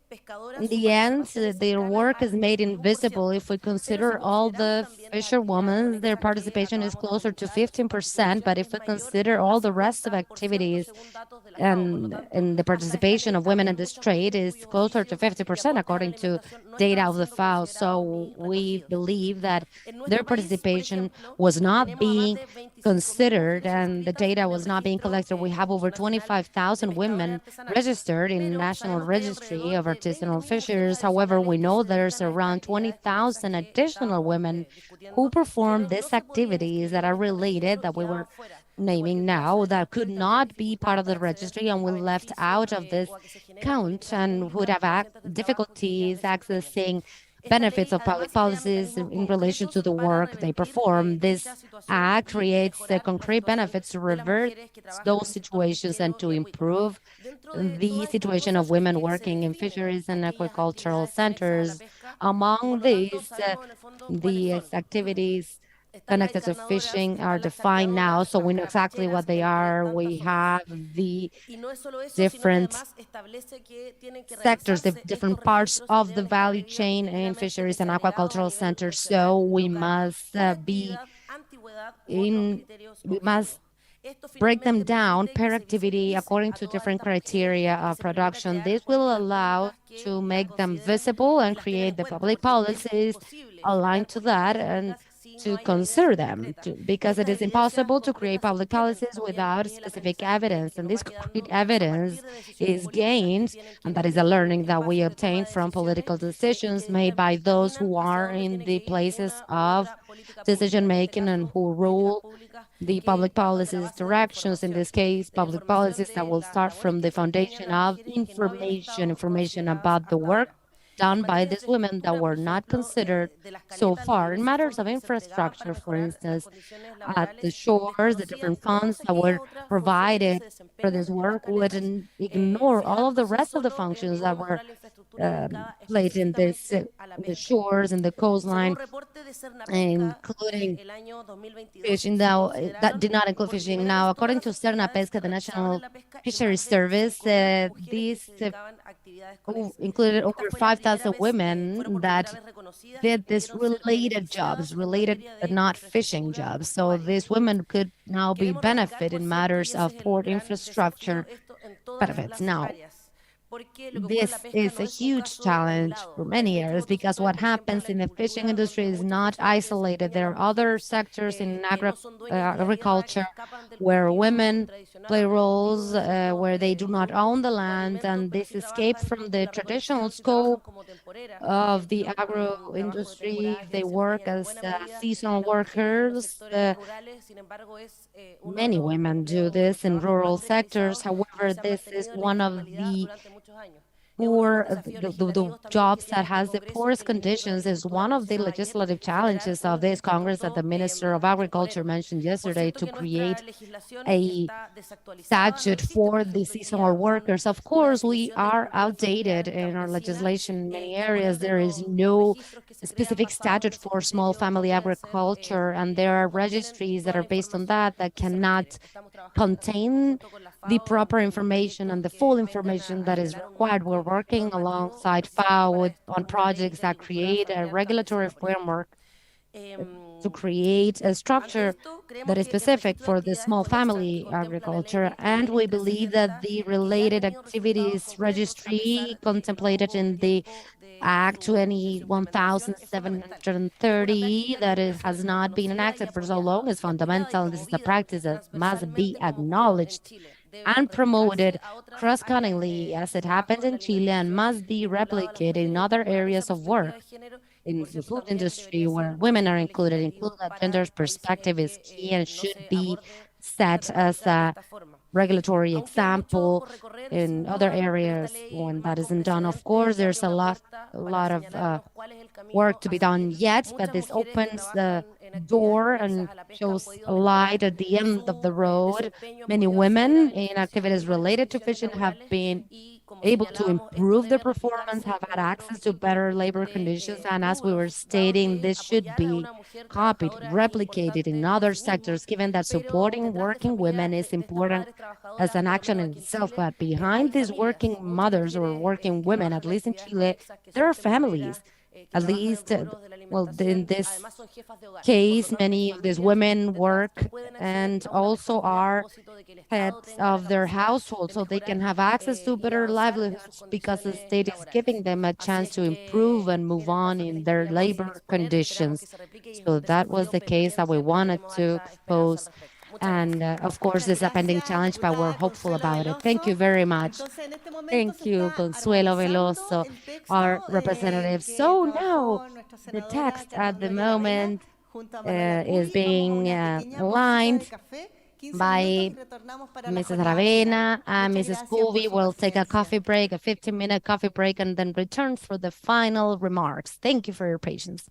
S6: in the end, their work is made invisible. If we consider all the fisherwomen, their participation is closer to 15%, but if we consider all the rest of activities and the participation of women in this trade is closer to 50% according to data of the FAO. So we believe that their participation was not being considered and the data was not being collected. We have over 25,000 women registered in National Registry of Artisanal Fishers. However, we know there's around 20,000 additional women who perform these activities that are related, that we were naming now, that could not be part of the registry and were left out of this count and would have difficulties accessing benefits of public policies in relation to the work they perform. This act creates the concrete benefits to revert those situations and to improve the situation of women working in fisheries and aquacultural centers. Among these activities connected to fishing are defined now, so we know exactly what they are. We have the different sectors, the different parts of the value chain in fisheries and aquacultural centers. So we must break them down per activity according to different criteria of production. This will allow to make them visible and create the public policies aligned to that and to consider them, because it is impossible to create public policies without specific evidence. And this concrete evidence is gained, and that is a learning that we obtain from political decisions made by those who are in the places of decision making and who rule the public policies directions. In this case, public policies that will start from the foundation of information about the work done by these women that were not considered so far. In matters of infrastructure, for instance, at the shores, the different funds that were provided for this work would ignore all of the rest of the functions that were played in the shores and the coastline, including fishing. Now, that did not include fishing. Now, according to Serna Pesca, the National Fisheries Service, these included over 5,000 women that did this related jobs, related but not fishing jobs. So these women could now be benefit in matters of port infrastructure benefits. Now, this is a huge challenge for many areas because what happens in the fishing industry is not isolated. There are other sectors in agriculture where women play roles where they do not own the land, and this escape from the traditional scope of the agro industry. They work as seasonal workers. Many women do this in rural sectors. However, this is one of the the jobs that has the poorest conditions. Is one of the legislative challenges of this Congress that the Minister of Agriculture mentioned yesterday, to create a statute for the seasonal workers. Of course, we are outdated in our legislation in many areas. There is no specific statute for small family agriculture, and there are registries that are based on that cannot contain the proper information and the full information that is required. We're working alongside FAO on projects that create a regulatory framework to create a structure that is specific for the small family agriculture. And we believe that the related activities registry contemplated in the Act 21,730 that has not been enacted for so long is fundamental. This is a practice that must be acknowledged and promoted cross-cuttingly as it happens in Chile and must be replicated in other areas of work. In the food industry, where women are included that gender perspective is key and should be set as a regulatory example. In other areas when that isn't done, of course, there's a lot of work to be done yet, but this opens the door and shows a light at the end of the road. Many women in activities related to fishing have been able to improve their performance, have had access to better labor conditions, and as we were stating, this should be copied, replicated in other sectors, given that supporting working women is important as an action in itself. But behind these working mothers or working women, at least in Chile, there are families. At least, well, in this case, many of these women work and also are heads of their household, so they can have access to better livelihoods because the state is giving them a chance to improve and move on in their labor conditions. So that was the case that we wanted to expose. And of course, this is a pending challenge, but we're hopeful about it. Thank you very much. Thank you, Consuelo Veloso, our representative. So now the text at the moment is being aligned by Mrs. Ravena and Mrs. Covey. Will take a coffee break, a 15-minute coffee break, and then return for the final remarks. Thank you for your patience.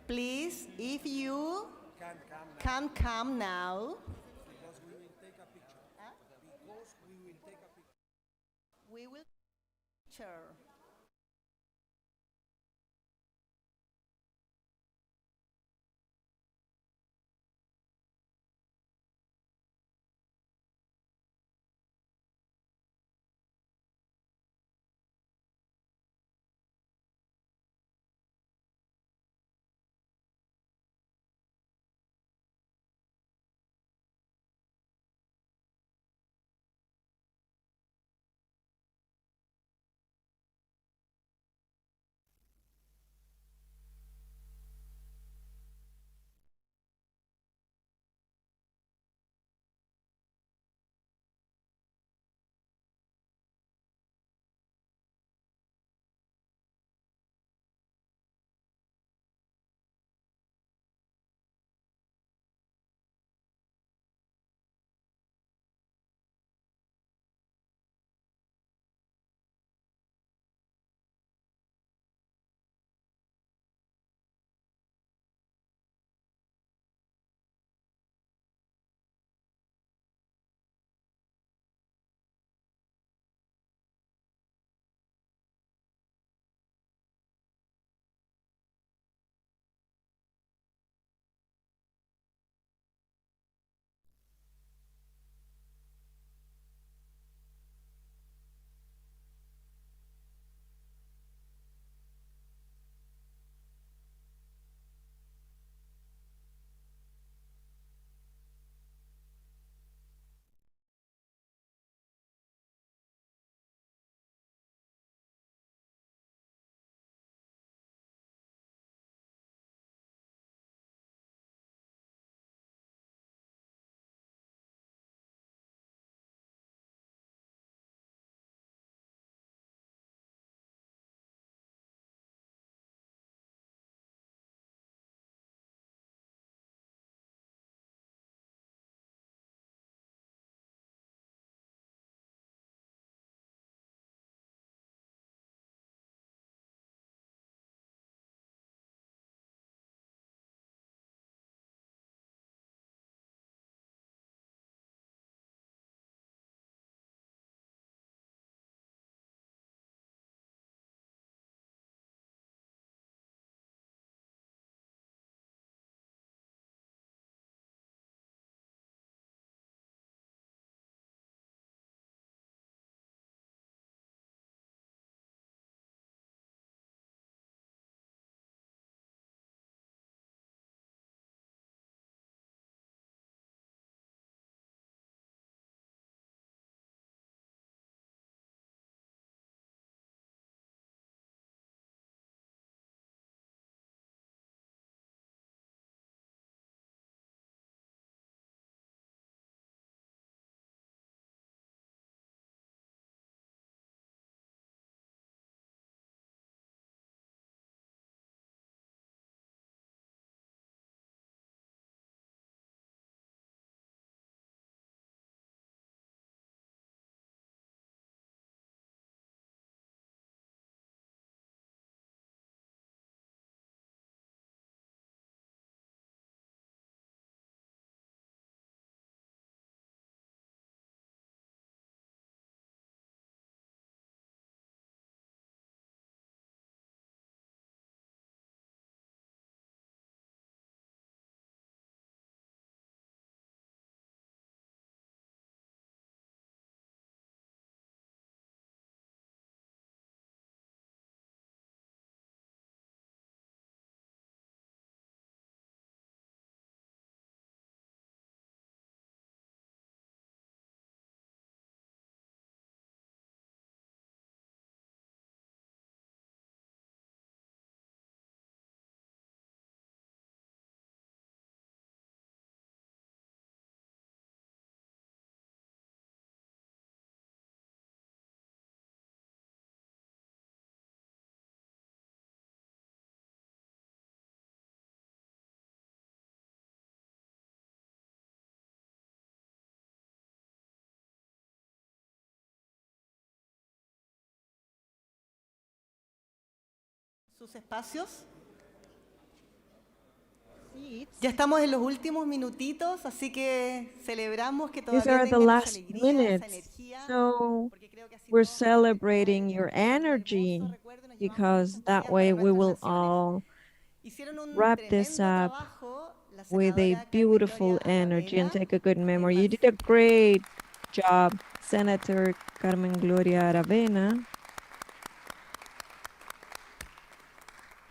S11: Please, if you can come now. We will picture. sus espacios. Ya estamos en los últimos minutitos, así que celebramos que
S1: These
S11: todavía
S1: are the
S11: tengan esa
S1: last
S11: alegría, esa
S1: minutes.
S11: energía.
S1: So we're celebrating your energy because that way we will all wrap this up with a beautiful energy and take a good memory. You did a great job, Senator Carmen Gloria Aravena.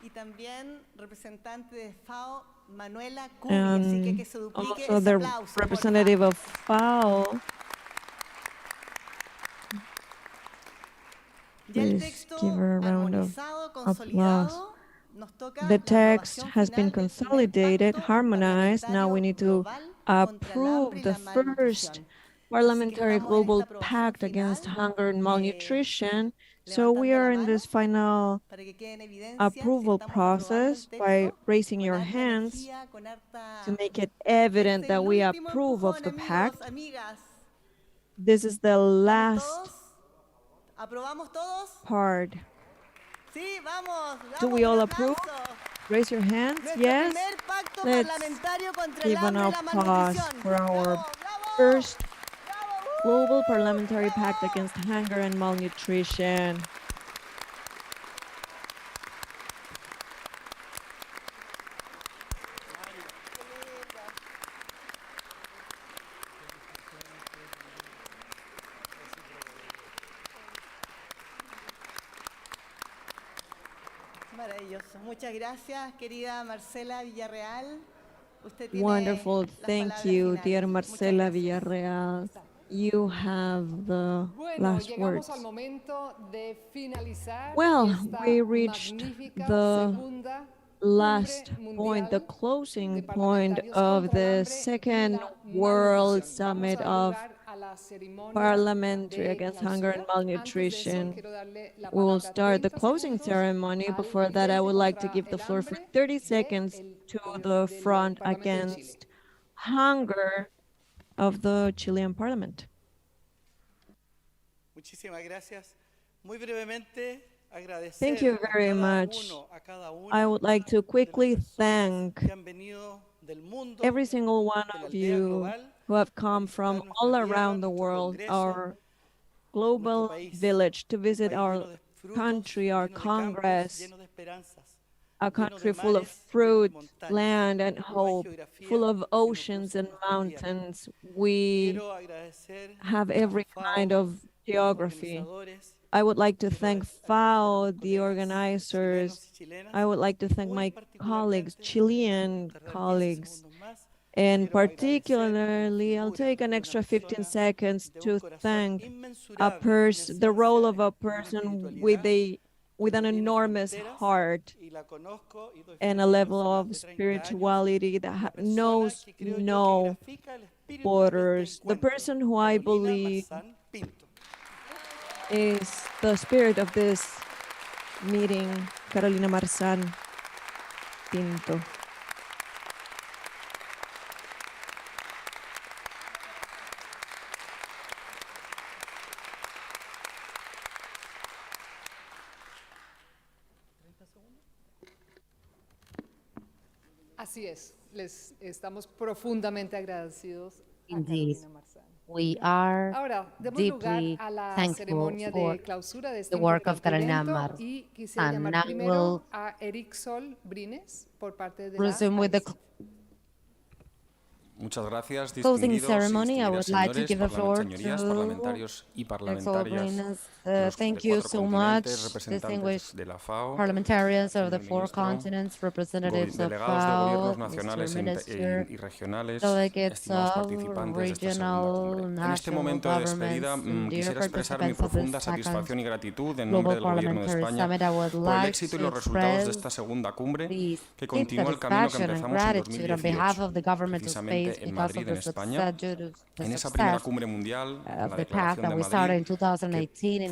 S11: Y también representante de FAO, Manuela Cubi, así que se duplique
S1: Also
S11: ese
S1: the
S11: aplauso,
S1: representative of FAO. Please give her a round of applause. The text has been consolidated, harmonized. Now we need to approve the first Parliamentary Global Pact against Hunger and Malnutrition. So we are in this final approval process by raising your hands to make it evident that we approve of the pact. This is the last part. Do we all approve? Raise your hands. Yes. Let's give an applause for our first Global Parliamentary Pact against Hunger and Malnutrition.
S11: Maravilloso. Muchas gracias, querida Marcela Villarreal. Usted tiene
S1: Wonderful.
S11: las
S1: Thank
S11: palabras
S1: you,
S11: finales.
S1: dear
S11: Muchas
S1: Marcela
S11: gracias.
S1: Villarreal. You have the
S16: Bueno,
S1: last
S16: llegamos
S1: words.
S16: al momento de finalizar
S1: Well,
S16: esta
S1: we reached
S16: magnífica
S1: the
S16: segunda
S1: last
S16: cumbre
S1: point, the
S16: mundial
S1: closing
S16: de
S1: point
S16: parlamentarios
S1: of
S16: contra el
S1: the
S16: hambre
S1: second
S16: y la
S1: World
S16: malnutrición.
S1: Summit
S16: Vamos a dar
S1: of
S16: lugar a la ceremonia
S1: Parliamentary
S16: de
S1: against Hunger and
S16: clausura. Antes de eso,
S1: Malnutrition.
S16: quiero darle la
S1: We will
S16: palabra
S1: start the
S16: 30
S1: closing
S16: segundos
S1: ceremony.
S16: al
S1: Before that, I would like to
S16: Frente
S1: give the
S16: contra
S1: floor for
S16: el
S1: 30
S16: Hambre
S1: seconds to the
S16: del
S1: Front
S16: Parlamento de Chile.
S1: Against Hunger of the Chilean Parliament.
S15: Muchísimas gracias. Muy brevemente, agradecer
S1: Thank you very much. I would like to quickly thank every single one of you who have come from all around the world, our global village, to visit our country, our Congress, a country full of fruit, land, and hope, full of oceans and mountains. We have every kind of geography. I would like to thank FAO, the organizers. I would like to thank my colleagues, Chilean colleagues. And particularly, I'll take an extra 15 seconds to thank the role of a person with an enormous heart and a level of spirituality that knows no borders. The person who I believe is the spirit of this meeting, Carolina Marzán Pinto.
S16: Así es, les estamos profundamente agradecidos a
S6: Indeed.
S16: Carolina Marzán.
S6: We are
S16: Ahora, demos lugar
S6: deeply
S16: a la
S6: thankful
S16: ceremonia
S6: for
S16: de clausura de este
S6: the work of
S16: importante
S6: Carolina
S16: evento y quisiera
S6: Marzán.
S16: llamar
S6: Now
S16: primero
S6: we'll
S16: a Eric Sol Brines por parte de
S6: resume with the
S21: Muchas gracias,
S6: closing
S21: distinguidos y
S6: ceremony. I would like to
S21: distinguidas
S6: give the floor
S21: señorías,
S6: to
S21: parlamentarios y parlamentarias
S6: thank you so much,
S21: representantes
S6: distinguished
S21: de la FAO,
S6: parliamentarians of the
S21: señor
S6: four
S21: ministro,
S6: continents, representatives of
S21: delegados de
S6: FAO,
S21: gobiernos
S6: Mr.
S21: nacionales
S6: Minister,
S21: y regionales,
S6: delegates
S21: estimados
S6: of
S21: participantes de esta segunda
S6: regional,
S21: cumbre. En este
S6: national
S21: momento de despedida
S6: governments, and dear
S21: quisiera expresar mi
S6: participants of
S21: profunda
S6: this second
S21: satisfacción y gratitud en nombre
S6: Global
S21: del Gobierno de
S6: Parliamentary
S21: España
S6: Summit. I would
S21: por el
S6: like
S21: éxito y
S6: to
S21: los resultados de
S6: express
S21: esta segunda cumbre
S6: the
S21: que
S6: deep
S21: continúa el camino que
S6: satisfaction and
S21: empezamos en
S6: gratitude on behalf
S21: 2018,
S6: of the government of
S21: precisamente
S6: Spain
S21: en
S6: because
S21: Madrid,
S6: of
S21: en
S6: the
S21: España,
S6: success,
S21: en esa primera
S6: success
S21: cumbre mundial, en
S6: of
S21: la
S6: the path
S21: Declaración
S6: that
S21: de
S6: we started
S21: Madrid,
S6: in 2018 in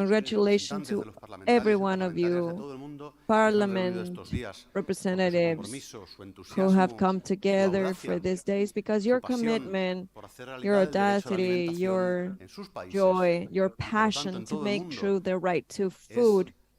S1: Congratulations to every one of you, Parliament representatives who have come together for these days, because your commitment, your audacity, your joy, your passion to make true the right to food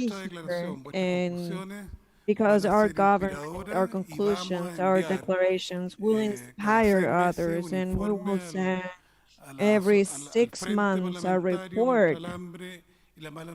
S1: be
S13: nuestra
S1: here,
S13: declaración, vuestras
S1: and
S13: conclusiones
S1: because
S13: van a
S1: our
S13: ser
S1: government, our
S13: inspiradoras y
S1: conclusions,
S13: vamos a
S1: our
S13: enviar
S1: declarations will
S13: cada
S1: inspire
S13: 6 meses
S1: others,
S13: un
S1: and we
S13: informe
S1: will send
S13: a
S1: every
S13: al
S1: six
S13: Frente
S1: months a
S13: Parlamentario contra
S1: report
S13: el Hambre y la Mala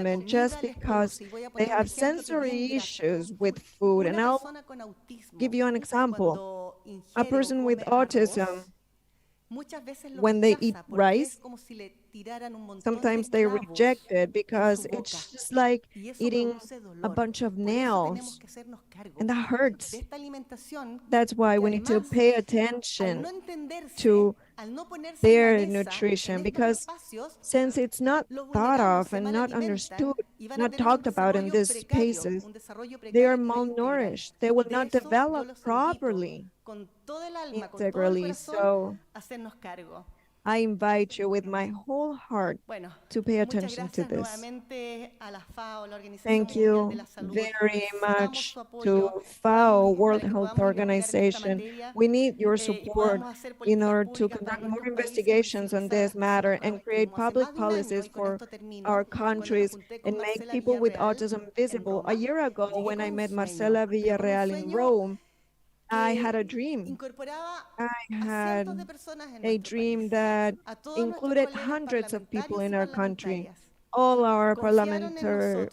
S1: environment just because they have sensory issues with food. And I'll give you an example. A person with autism, when they eat rice, sometimes they reject it because it's just like eating a bunch of nails, and that hurts. That's why we need to pay attention to their nutrition, because since it's not thought of and not understood, not talked about in these spaces, they are malnourished. They will not develop properly, integrally. So I invite you with my whole heart to pay attention to this. Thank you very much to FAO, World Health Organization. We need your support in order to conduct more investigations on this matter and create public policies for our countries and make people with autism visible. A year ago, when I met Marcela Villarreal in Rome, I had a dream. I had a dream that included hundreds of people in our country, all our parliamentary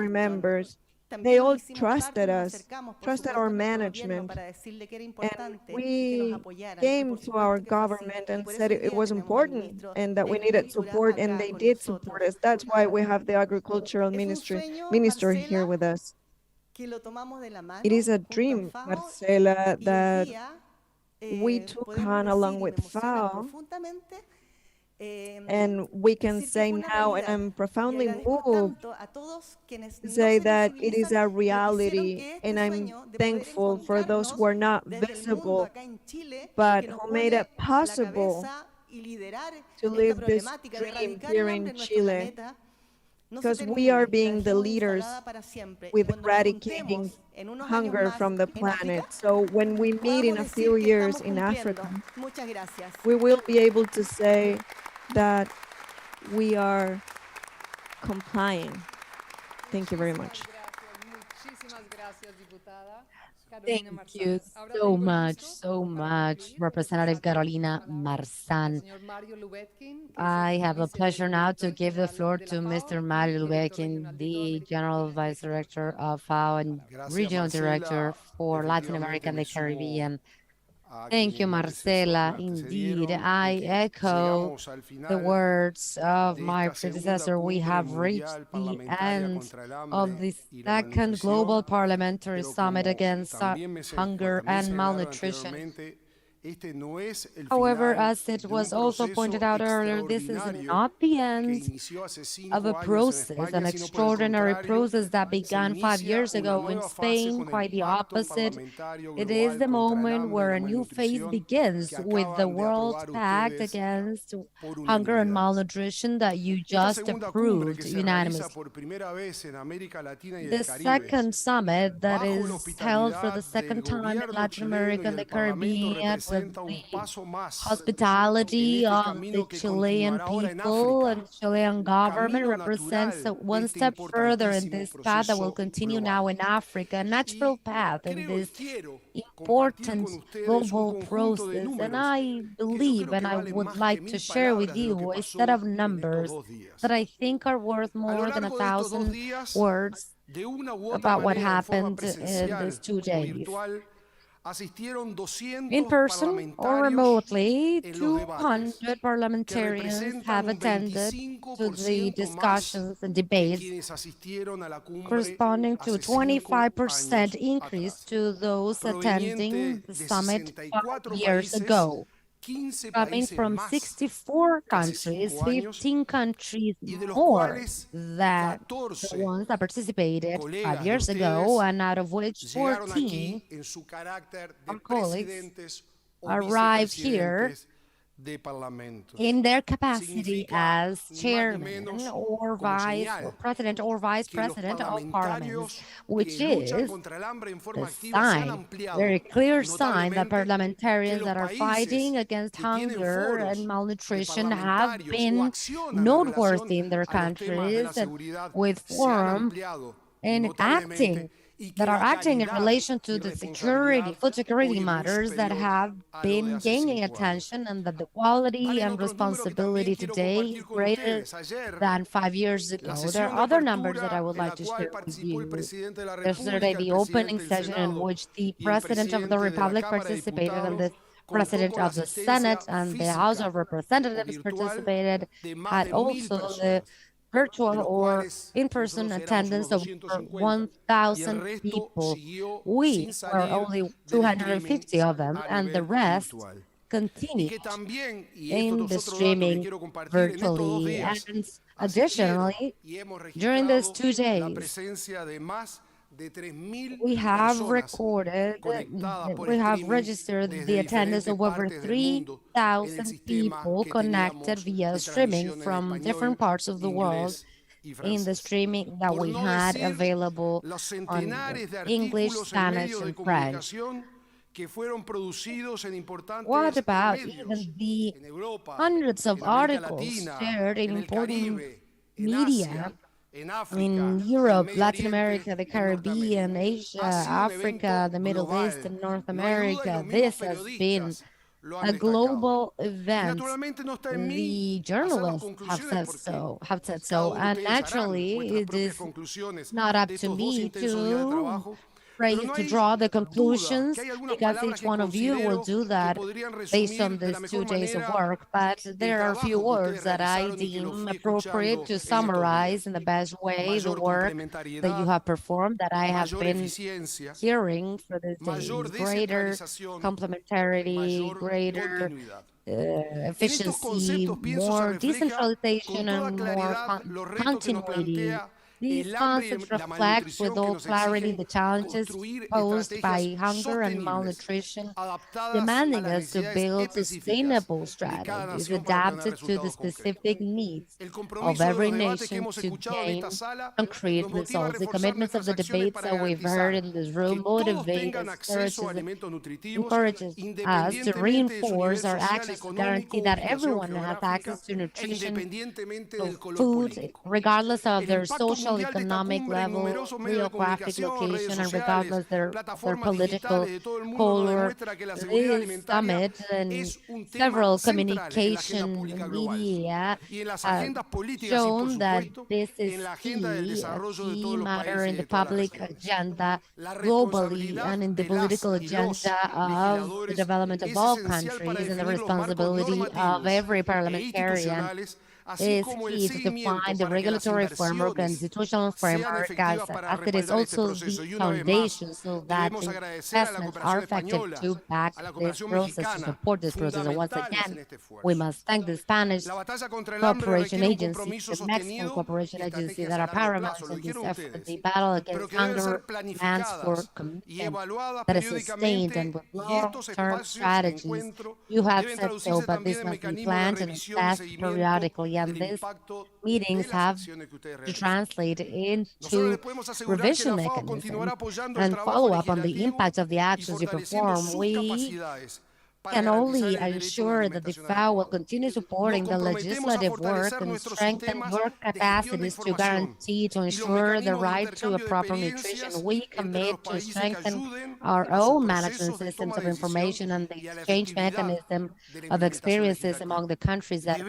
S1: members. They all trusted us, trusted our management, and we came to our government and said it was important and that we needed support, and they did support us. That's why we have the agricultural minister here with us. It is a dream, Marcela, that we took on along with FAO, and we can say now, and I'm profoundly moved to say that it is a reality, and I'm thankful for those who are not visible, but who made it possible to live this dream here in Chile, because we are being the leaders with eradicating hunger from the planet. So when we meet in a few years in Africa, we will be able to say that we are complying. Thank you very much.
S6: Thank you so much, Representative Carolina Marzán. I have the pleasure now to give the floor to Mr. Mario Lubetkin, the General Vice Director of FAO and Regional Director for Latin America and the Caribbean. Thank you, Marcela. Indeed, I echo the words of my predecessor. We have reached the end of the second Global Parliamentary Summit against hunger and malnutrition. However, as it was also pointed out earlier, this is not the end of a process, an extraordinary process that began 5 years ago in Spain. Quite the opposite. It is the moment where a new phase begins with the World Pact against hunger and malnutrition that you just approved unanimously. The second summit that is held for the second time in Latin America and the Caribbean, the hospitality of the Chilean people and Chilean government, represents one step further in this path that will continue now in Africa, a natural path in this important global process. And I believe, and I would like to share with you a set of numbers that I think are worth more than 1,000 words about what happened in these 2 days. In person or remotely, 200 parliamentarians have attended to the discussions and debates, corresponding to a 25% increase to those attending the summit 5 years ago. Coming from 64 countries, 15 countries more than the ones that participated 5 years ago, and out of which 14 our colleagues arrived here in their capacity as chairman or vice president of parliament, which is a sign, very clear sign that parliamentarians that are fighting against hunger and malnutrition have been noteworthy in their countries and with forum and acting in relation to the food security matters that have been gaining attention, and that the quality and responsibility today is greater than 5 years ago. There are other numbers that I would like to share with you. Yesterday, the opening session in which the President of the Republic participated, and the President of the Senate and the House of Representatives participated, had also the virtual or in-person attendance of over 1,000 people. We were only 250 of them, and the rest continued in the streaming virtually. And additionally, during these 2 days, we have registered the attendance of over 3,000 people connected via streaming from different parts of the world in the streaming that we had available on English, Spanish, and French. What about even the hundreds of articles shared in important media in Europe, Latin America, the Caribbean, Asia, Africa, the Middle East, and North America? This has been a global event. The journalists have said so, and naturally, it is not up to me to draw the conclusions, because each one of you will do that based on these 2 days of work. But there are a few words that I deem appropriate to summarize in the best way the work that you have performed, that I have been hearing for these days. Greater complementarity, greater efficiency, more decentralization, and more continuity. These concepts reflect with all clarity the challenges posed by hunger and malnutrition, demanding us to build sustainable strategies adapted to the specific needs of every nation to gain concrete results. The commitments of the debates that we've heard in this room motivate us, encourages us to reinforce our actions to guarantee that everyone has access to nutrition, food, regardless of their social, economic level, geographic location, and regardless of their political color. This summit and several communication media have shown that this is a key matter in the public agenda globally and in the political agenda of the development of all countries, and the responsibility of every parliamentarian is key to define the regulatory framework and institutional framework as it is also the foundation so that investments are effective to back this process, to support this process. And once again, we must thank the Spanish cooperation agency, the Mexican cooperation agency that are paramount in this effort. The battle against hunger demands for commitment that is sustained and with long-term strategies. You have said so, but this must be planned and assessed periodically, and these meetings have to translate into revision mechanism and follow up on the impact of the actions you perform. We can only ensure that the FAO will continue supporting the legislative work and strengthen work capacities to guarantee, to ensure the right to a proper nutrition. We commit to strengthen our own management systems of information and the exchange mechanism of experiences among the countries that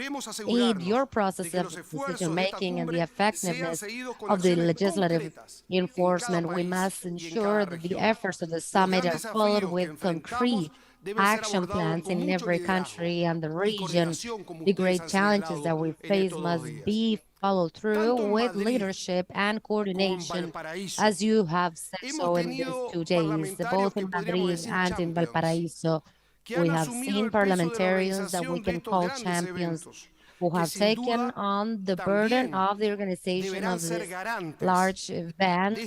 S6: aid your process of decision-making and the effectiveness of the legislative enforcement. We must ensure that the efforts of the summit are followed with concrete action plans in every country and the region. The great challenges that we face must be followed through with leadership and coordination, as you have said so in these 2 days, both in Madrid and in Valparaiso. We have seen parliamentarians that we can call champions, who have taken on the burden of the organization of this large event,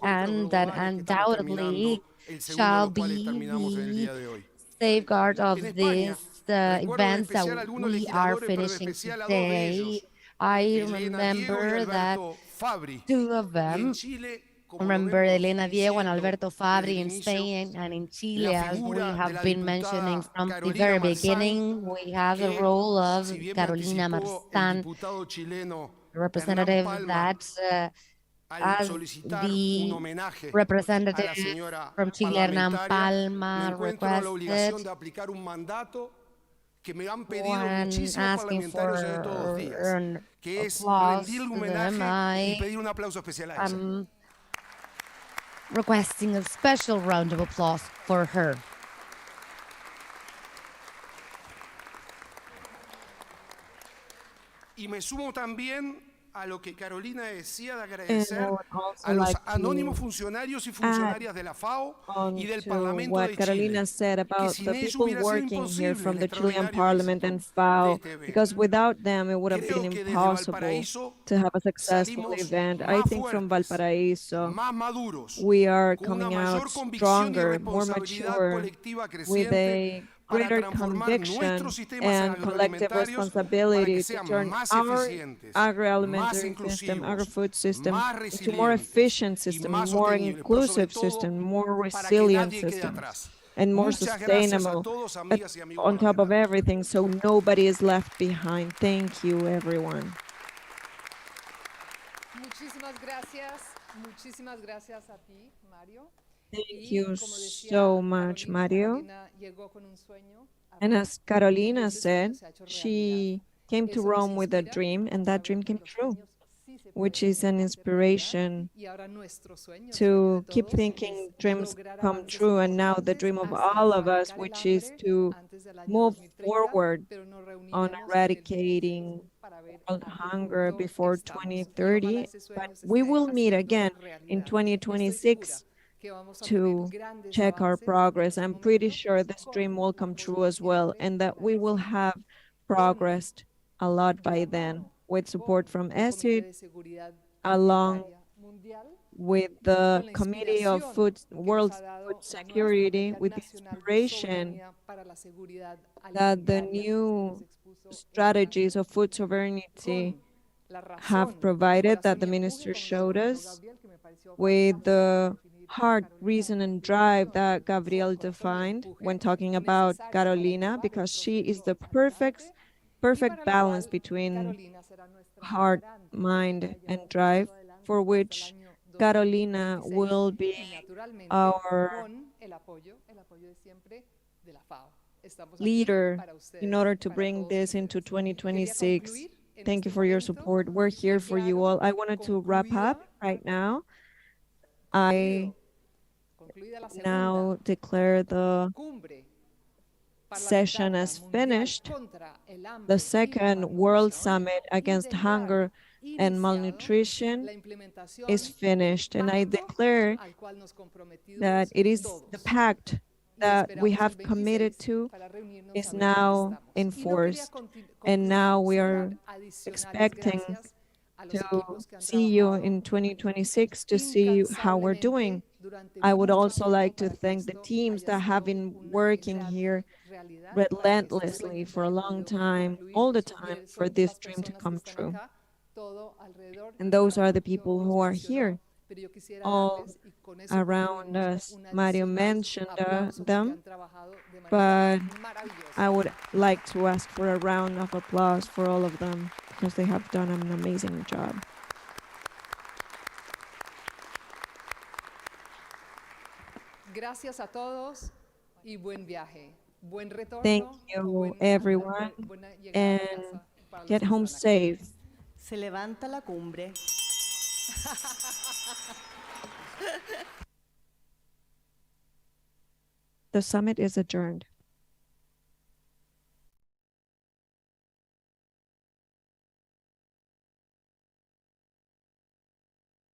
S6: and that undoubtedly shall be the safeguard of these events that we are finishing today. I remember that 2 of them, remember Elena Diego and Alberto Fabri in Spain and in Chile, as we have been mentioning from the very beginning. We have the role of Carolina Marzán, the representative that as the representative from Chile, Hernán Palma, requested when asking for an applause to them, I am requesting a special round of applause for her.
S4: Y me sumo también a lo que Carolina decía de
S1: And
S4: agradecer
S1: I would also
S4: a los
S1: like
S4: anónimos
S1: to
S4: funcionarios y
S1: add
S4: funcionarias de la FAO y del
S1: to
S4: Parlamento
S1: what
S4: de
S1: Carolina
S4: Chile,
S1: said
S4: que
S1: about
S4: sin
S1: the
S4: ellos
S1: people
S4: hubiera sido
S1: working here
S4: imposible
S1: from
S4: el
S1: the Chilean
S4: extraordinario
S1: Parliament
S4: éxito
S1: and
S4: de
S1: FAO,
S4: este
S1: because
S4: evento.
S1: without them it would have been
S4: Creo que desde
S1: impossible
S4: Valparaíso
S1: to have a successful
S4: salimos
S1: event. I
S4: más
S1: think from
S4: fuertes,
S1: Valparaiso,
S4: más maduros,
S1: we are
S4: con una
S1: coming
S4: mayor
S1: out
S4: convicción y
S1: stronger, more
S4: responsabilidad
S1: mature,
S4: colectiva
S1: with
S4: creciente
S1: a
S4: para
S1: greater
S4: transformar
S1: conviction
S4: nuestros sistemas
S1: and collective
S4: agroalimentarios para que
S1: responsibility to
S4: sean
S1: turn
S4: más
S1: our
S4: eficientes, más
S1: agroalimentary system,
S4: inclusivos,
S1: agri-food system,
S4: más
S1: into more
S4: resilientes
S1: efficient
S4: y
S1: system,
S4: más
S1: more
S4: sostenibles, pero sobre
S1: inclusive
S4: todo
S1: system, more
S4: para que
S1: resilient
S4: nadie quede
S1: system,
S4: atrás.
S1: and more
S4: Muchas gracias a
S1: sustainable.
S4: todos, amigas y amigos
S1: On top of
S4: parlamentarios.
S1: everything, so nobody is left behind. Thank you, everyone.
S16: Muchísimas gracias a ti, Mario.
S1: Thank you so much, Mario. And as Carolina said, she came to Rome with a dream, and that dream came true, which is an inspiration to keep thinking dreams come true. And now the dream of all of us, which is to move forward on eradicating world hunger before 2030. But we will meet again in 2026 to check our progress. I'm pretty sure this dream will come true as well, and that we will have progressed a lot by then with support from ESID, along with the Committee of World Food Security, with the inspiration that the new strategies of food sovereignty have provided, that the minister showed us, with the heart, reason, and drive that Gabriel defined when talking about Carolina, because she is the perfect balance between heart, mind, and drive, for which Carolina will be our leader in order to bring this into 2026. Thank you for your support. We're here for you all. I wanted to wrap up right now. I now declare the session as finished. The second World Summit against hunger and malnutrition is finished, and I declare that it is the pact that we have committed to is now enforced, and now we are expecting to see you in 2026 to see how we're doing. I would also like to thank the teams that have been working here relentlessly for a long time, all the time, for this dream to come true. And those are the people who are here, all around us. Mario mentioned them, but I would like to ask for a round of applause for all of them, because they have done an amazing job.
S16: Gracias a todos y buen viaje. Buen retorno.
S1: Thank you, everyone, and get home safe.
S11: Se levanta la cumbre.
S1: The summit is adjourned.